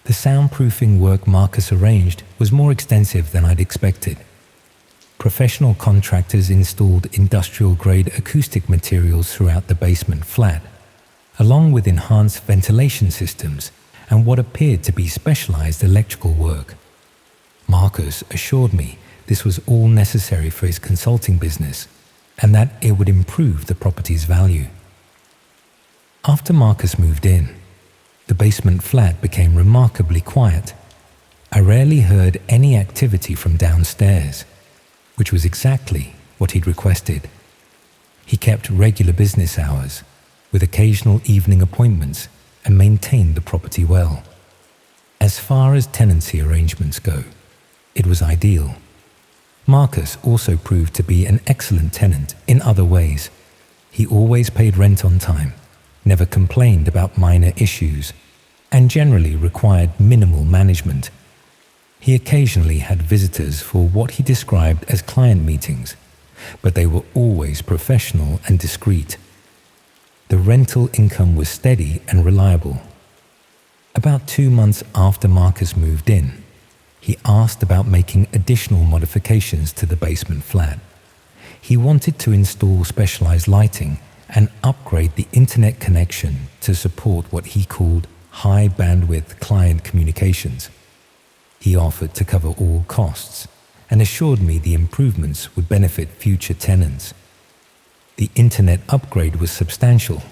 The soundproofing work Marcus arranged was more extensive than I'd expected. Professional contractors installed industrial-grade acoustic materials throughout the basement flat, along with enhanced ventilation systems and what appeared to be specialized electrical work. Marcus assured me this was all necessary for his consulting business and that it would improve the property's value. After Marcus moved in, the basement flat became remarkably quiet. I rarely heard any activity from downstairs, which was exactly what he'd requested. He kept regular business hours, with occasional evening appointments, and maintained the property well. As far as tenancy arrangements go, it was ideal. Marcus also proved to be an excellent tenant in other ways. He always paid rent on time, never complained about minor issues, and generally required minimal management. He occasionally had visitors for what he described as client meetings, but they were always professional and discreet. The rental income was steady and reliable. About 2 months after Marcus moved in, he asked about making additional modifications to the basement flat. He wanted to install specialized lighting and upgrade the internet connection to support what he called high-bandwidth client communications. He offered to cover all costs and assured me the improvements would benefit future tenants. The internet upgrade was substantial: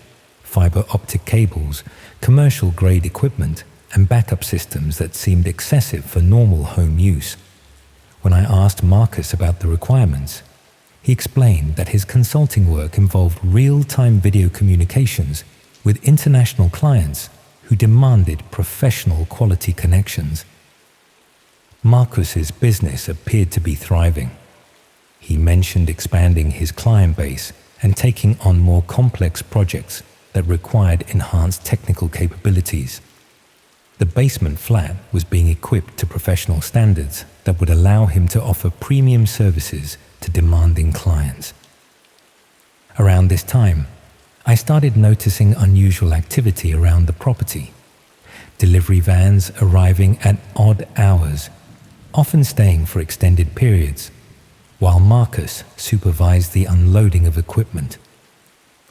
fiber optic cables, commercial-grade equipment, and backup systems that seemed excessive for normal home use. When I asked Marcus about the requirements, He explained that his consulting work involved real-time video communications with international clients who demanded professional quality connections. Marcus's business appeared to be thriving. He mentioned expanding his client base and taking on more complex projects that required enhanced technical capabilities. The basement flat was being equipped to professional standards that would allow him to offer premium services to demanding clients. Around this time, I started noticing unusual activity around the property. Delivery vans arriving at odd hours, often staying for extended periods, while Marcus supervised the unloading of equipment.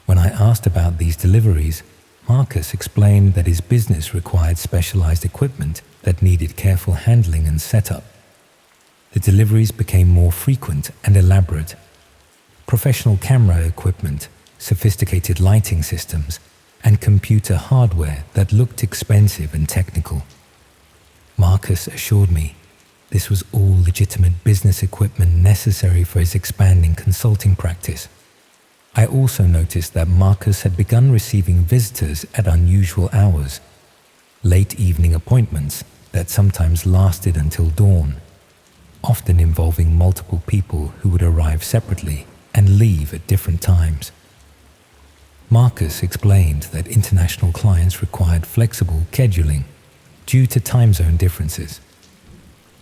When I asked about these deliveries, Marcus explained that his business required specialized equipment that needed careful handling and setup. The deliveries became more frequent and elaborate. Professional camera equipment, sophisticated lighting systems, and computer hardware that looked expensive and technical. Marcus assured me this was all legitimate business equipment necessary for his expanding consulting practice. I also noticed that Marcus had begun receiving visitors at unusual hours, late evening appointments that sometimes lasted until dawn, often involving multiple people who would arrive separately and leave at different times. Marcus explained that international clients required flexible scheduling due to time zone differences.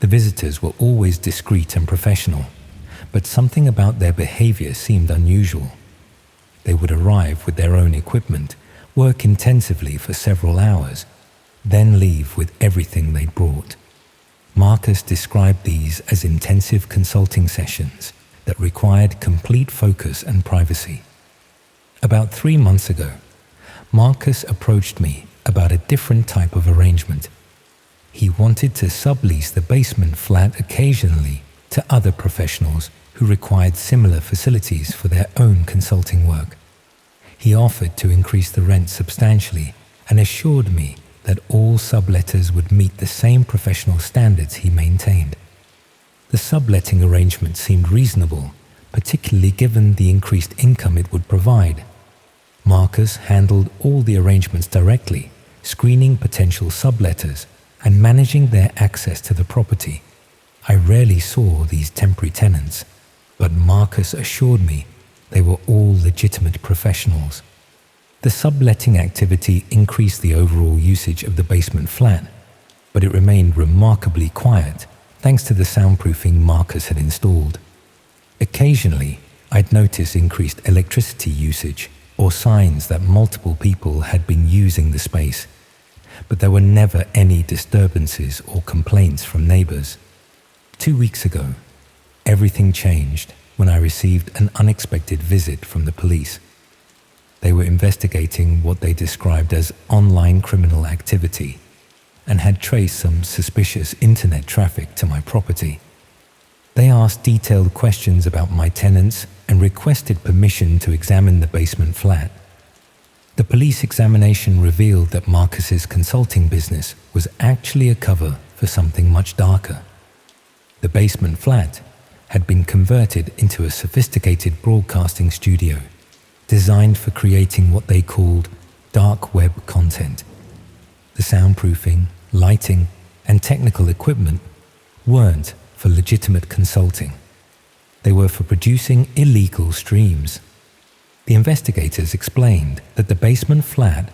The visitors were always discreet and professional, but something about their behavior seemed unusual. They would arrive with their own equipment, work intensively for several hours, then leave with everything they'd brought. Marcus described these as intensive consulting sessions that required complete focus and privacy. About 3 months ago, Marcus approached me about a different type of arrangement. He wanted to sublease the basement flat occasionally to other professionals who required similar facilities for their own consulting work. He offered to increase the rent substantially and assured me that all subletters would meet the same professional standards he maintained. The subletting arrangement seemed reasonable, particularly given the increased income it would provide. Marcus handled all the arrangements directly, screening potential subletters and managing their access to the property. I rarely saw these temporary tenants, but Marcus assured me they were all legitimate professionals. The subletting activity increased the overall usage of the basement flat, but it remained remarkably quiet thanks to the soundproofing Marcus had installed. Occasionally, I'd notice increased electricity usage or signs that multiple people had been using the space, but there were never any disturbances or complaints from neighbors. 2 weeks ago, everything changed when I received an unexpected visit from the police. They were investigating what they described as online criminal activity and had traced some suspicious internet traffic to my property. They asked detailed questions about my tenants and requested permission to examine the basement flat. The police examination revealed that Marcus's consulting business was actually a cover for something much darker. The basement flat had been converted into a sophisticated broadcasting studio designed for creating what they called dark web content. The soundproofing, lighting, and technical equipment weren't for legitimate consulting. They were for producing illegal streams. The investigators explained that the basement flat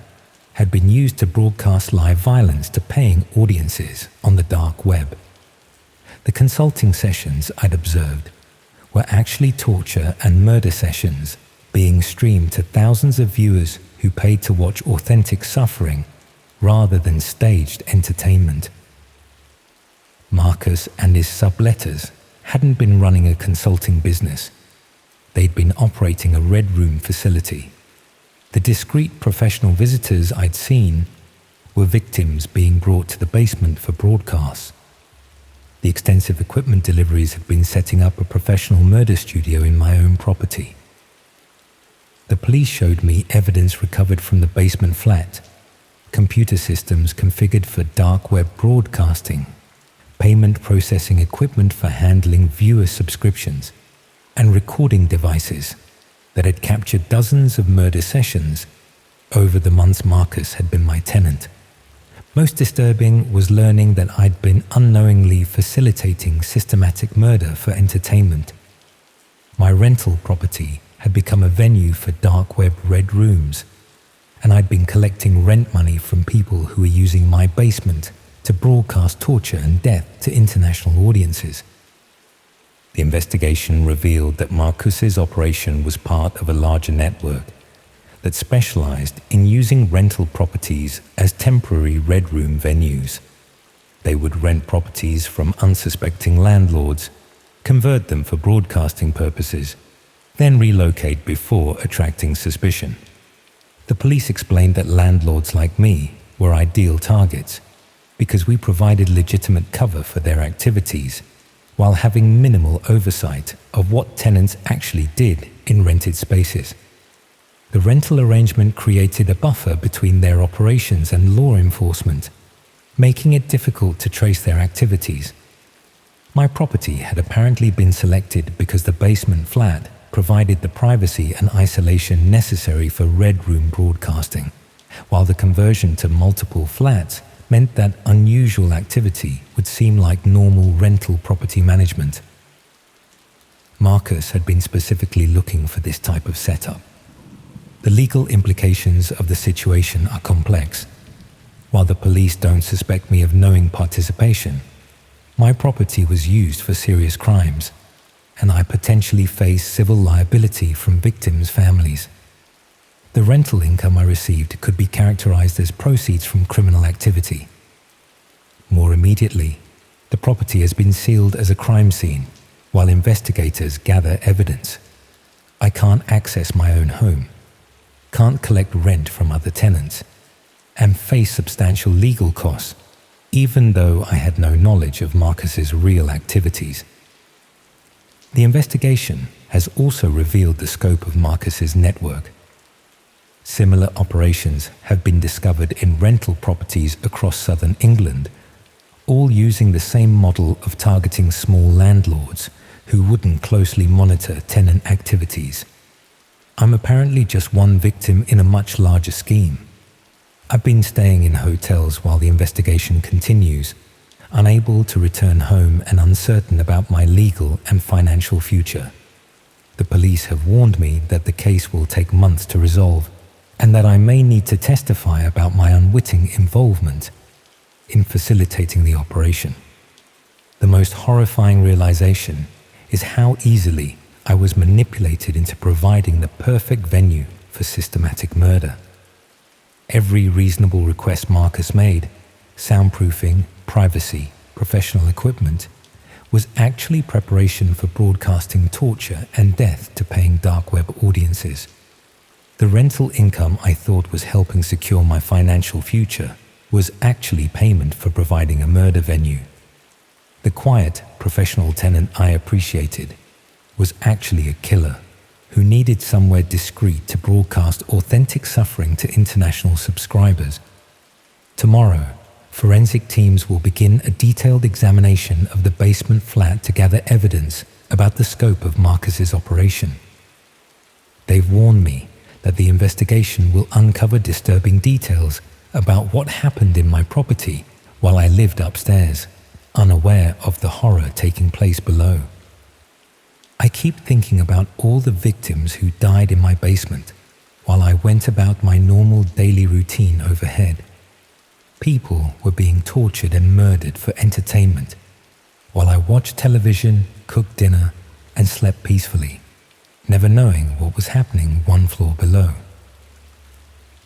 had been used to broadcast live violence to paying audiences on the dark web. The consulting sessions I'd observed were actually torture and murder sessions being streamed to thousands of viewers who paid to watch authentic suffering rather than staged entertainment. Marcus and his subletters hadn't been running a consulting business. They'd been operating a red room facility. The discreet professional visitors I'd seen were victims being brought to the basement for broadcasts. The extensive equipment deliveries had been setting up a professional murder studio in my own property. The police showed me evidence recovered from the basement flat, computer systems configured for dark web broadcasting, payment processing equipment for handling viewer subscriptions, and recording devices that had captured dozens of murder sessions over the months Marcus had been my tenant. Most disturbing was learning that I'd been unknowingly facilitating systematic murder for entertainment. My rental property had become a venue for dark web red rooms, and I'd been collecting rent money from people who were using my basement to broadcast torture and death to international audiences. The investigation revealed that Marcus's operation was part of a larger network that specialized in using rental properties as temporary red room venues. They would rent properties from unsuspecting landlords, convert them for broadcasting purposes, then relocate before attracting suspicion. The police explained that landlords like me were ideal targets because we provided legitimate cover for their activities while having minimal oversight of what tenants actually did in rented spaces. The rental arrangement created a buffer between their operations and law enforcement, making it difficult to trace their activities. My property had apparently been selected because the basement flat provided the privacy and isolation necessary for red room broadcasting, while the conversion to multiple flats meant that unusual activity would seem like normal rental property management. Marcus had been specifically looking for this type of setup. The legal implications of the situation are complex. While the police don't suspect me of knowing participation, my property was used for serious crimes, and I potentially face civil liability from victims' families. The rental income I received could be characterized as proceeds from criminal activity. More immediately, the property has been sealed as a crime scene while investigators gather evidence. I can't access my own home, can't collect rent from other tenants, and face substantial legal costs, even though I had no knowledge of Marcus's real activities. The investigation has also revealed the scope of Marcus's network. Similar operations have been discovered in rental properties across southern England, all using the same model of targeting small landlords who wouldn't closely monitor tenant activities. I'm apparently just one victim in a much larger scheme. I've been staying in hotels while the investigation continues, unable to return home and uncertain about my legal and financial future. The police have warned me that the case will take months to resolve, and that I may need to testify about my unwitting involvement in facilitating the operation. The most horrifying realization is how easily I was manipulated into providing the perfect venue for systematic murder. Every reasonable request Marcus made, soundproofing, privacy, professional equipment, was actually preparation for broadcasting torture and death to paying dark web audiences. The rental income I thought was helping secure my financial future was actually payment for providing a murder venue. The quiet, professional tenant I appreciated was actually a killer who needed somewhere discreet to broadcast authentic suffering to international subscribers. Tomorrow, forensic teams will begin a detailed examination of the basement flat to gather evidence about the scope of Marcus's operation. They've warned me that the investigation will uncover disturbing details about what happened in my property while I lived upstairs, unaware of the horror taking place below. I keep thinking about all the victims who died in my basement while I went about my normal daily routine overhead. People were being tortured and murdered for entertainment while I watched television, cooked dinner, and slept peacefully, never knowing what was happening one floor below.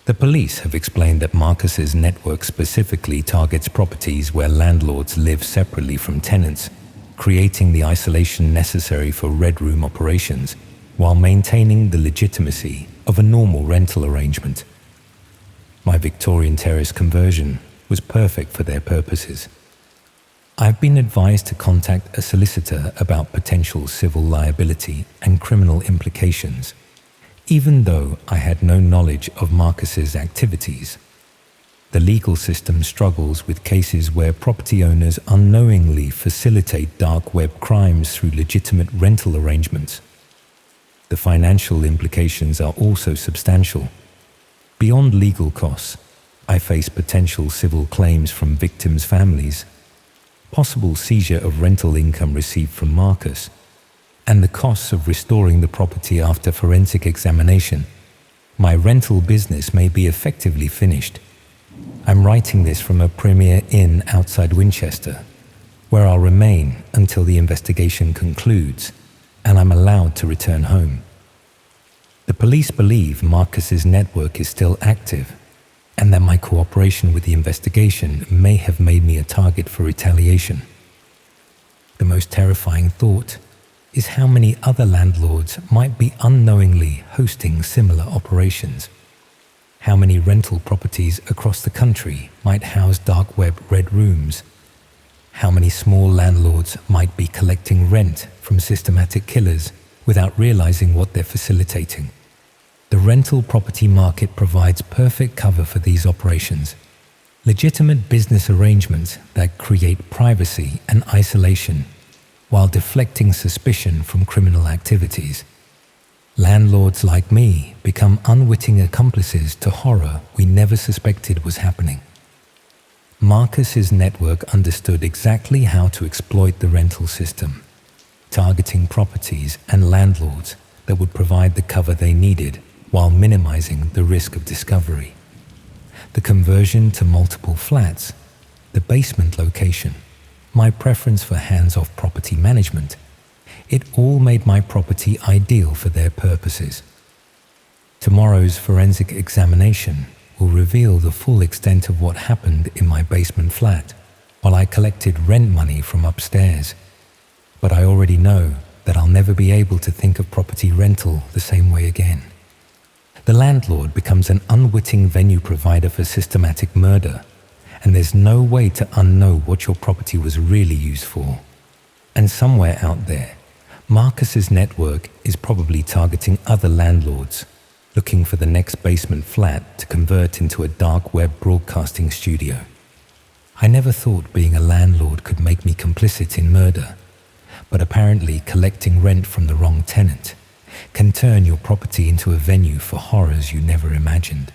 The police have explained that Marcus's network specifically targets properties where landlords live separately from tenants, creating the isolation necessary for red room operations while maintaining the legitimacy of a normal rental arrangement. My Victorian terrace conversion was perfect for their purposes. I've been advised to contact a solicitor about potential civil liability and criminal implications, even though I had no knowledge of Marcus's activities. The legal system struggles with cases where property owners unknowingly facilitate dark web crimes through legitimate rental arrangements, The financial implications are also substantial. Beyond legal costs, I face potential civil claims from victims' families, possible seizure of rental income received from Marcus, and the costs of restoring the property after forensic examination. My rental business may be effectively finished. I'm writing this from a premier inn outside Winchester, where I'll remain until the investigation concludes and I'm allowed to return home. The police believe Marcus's network is still active and that my cooperation with the investigation may have made me a target for retaliation. The most terrifying thought is how many other landlords might be unknowingly hosting similar operations. How many rental properties across the country might house dark web red rooms? How many small landlords might be collecting rent from systematic killers without realizing what they're facilitating? The rental property market provides perfect cover for these operations. Legitimate business arrangements that create privacy and isolation while deflecting suspicion from criminal activities. Landlords like me become unwitting accomplices to horror we never suspected was happening. Marcus's network understood exactly how to exploit the rental system, targeting properties and landlords that would provide the cover they needed while minimizing the risk of discovery. The conversion to multiple flats, the basement location, my preference for hands-off property management, it all made my property ideal for their purposes. Tomorrow's forensic examination will reveal the full extent of what happened in my basement flat while I collected rent money from upstairs. But I already know that I'll never be able to think of property rental the same way again. The landlord becomes an unwitting venue provider for systematic murder, and there's no way to unknow what your property was really used for. And somewhere out there, Marcus's network is probably targeting other landlords, looking for the next basement flat to convert into a dark web broadcasting studio. I never thought being a landlord could make me complicit in murder, but apparently collecting rent from the wrong tenant can turn your property into a venue for horrors you never imagined.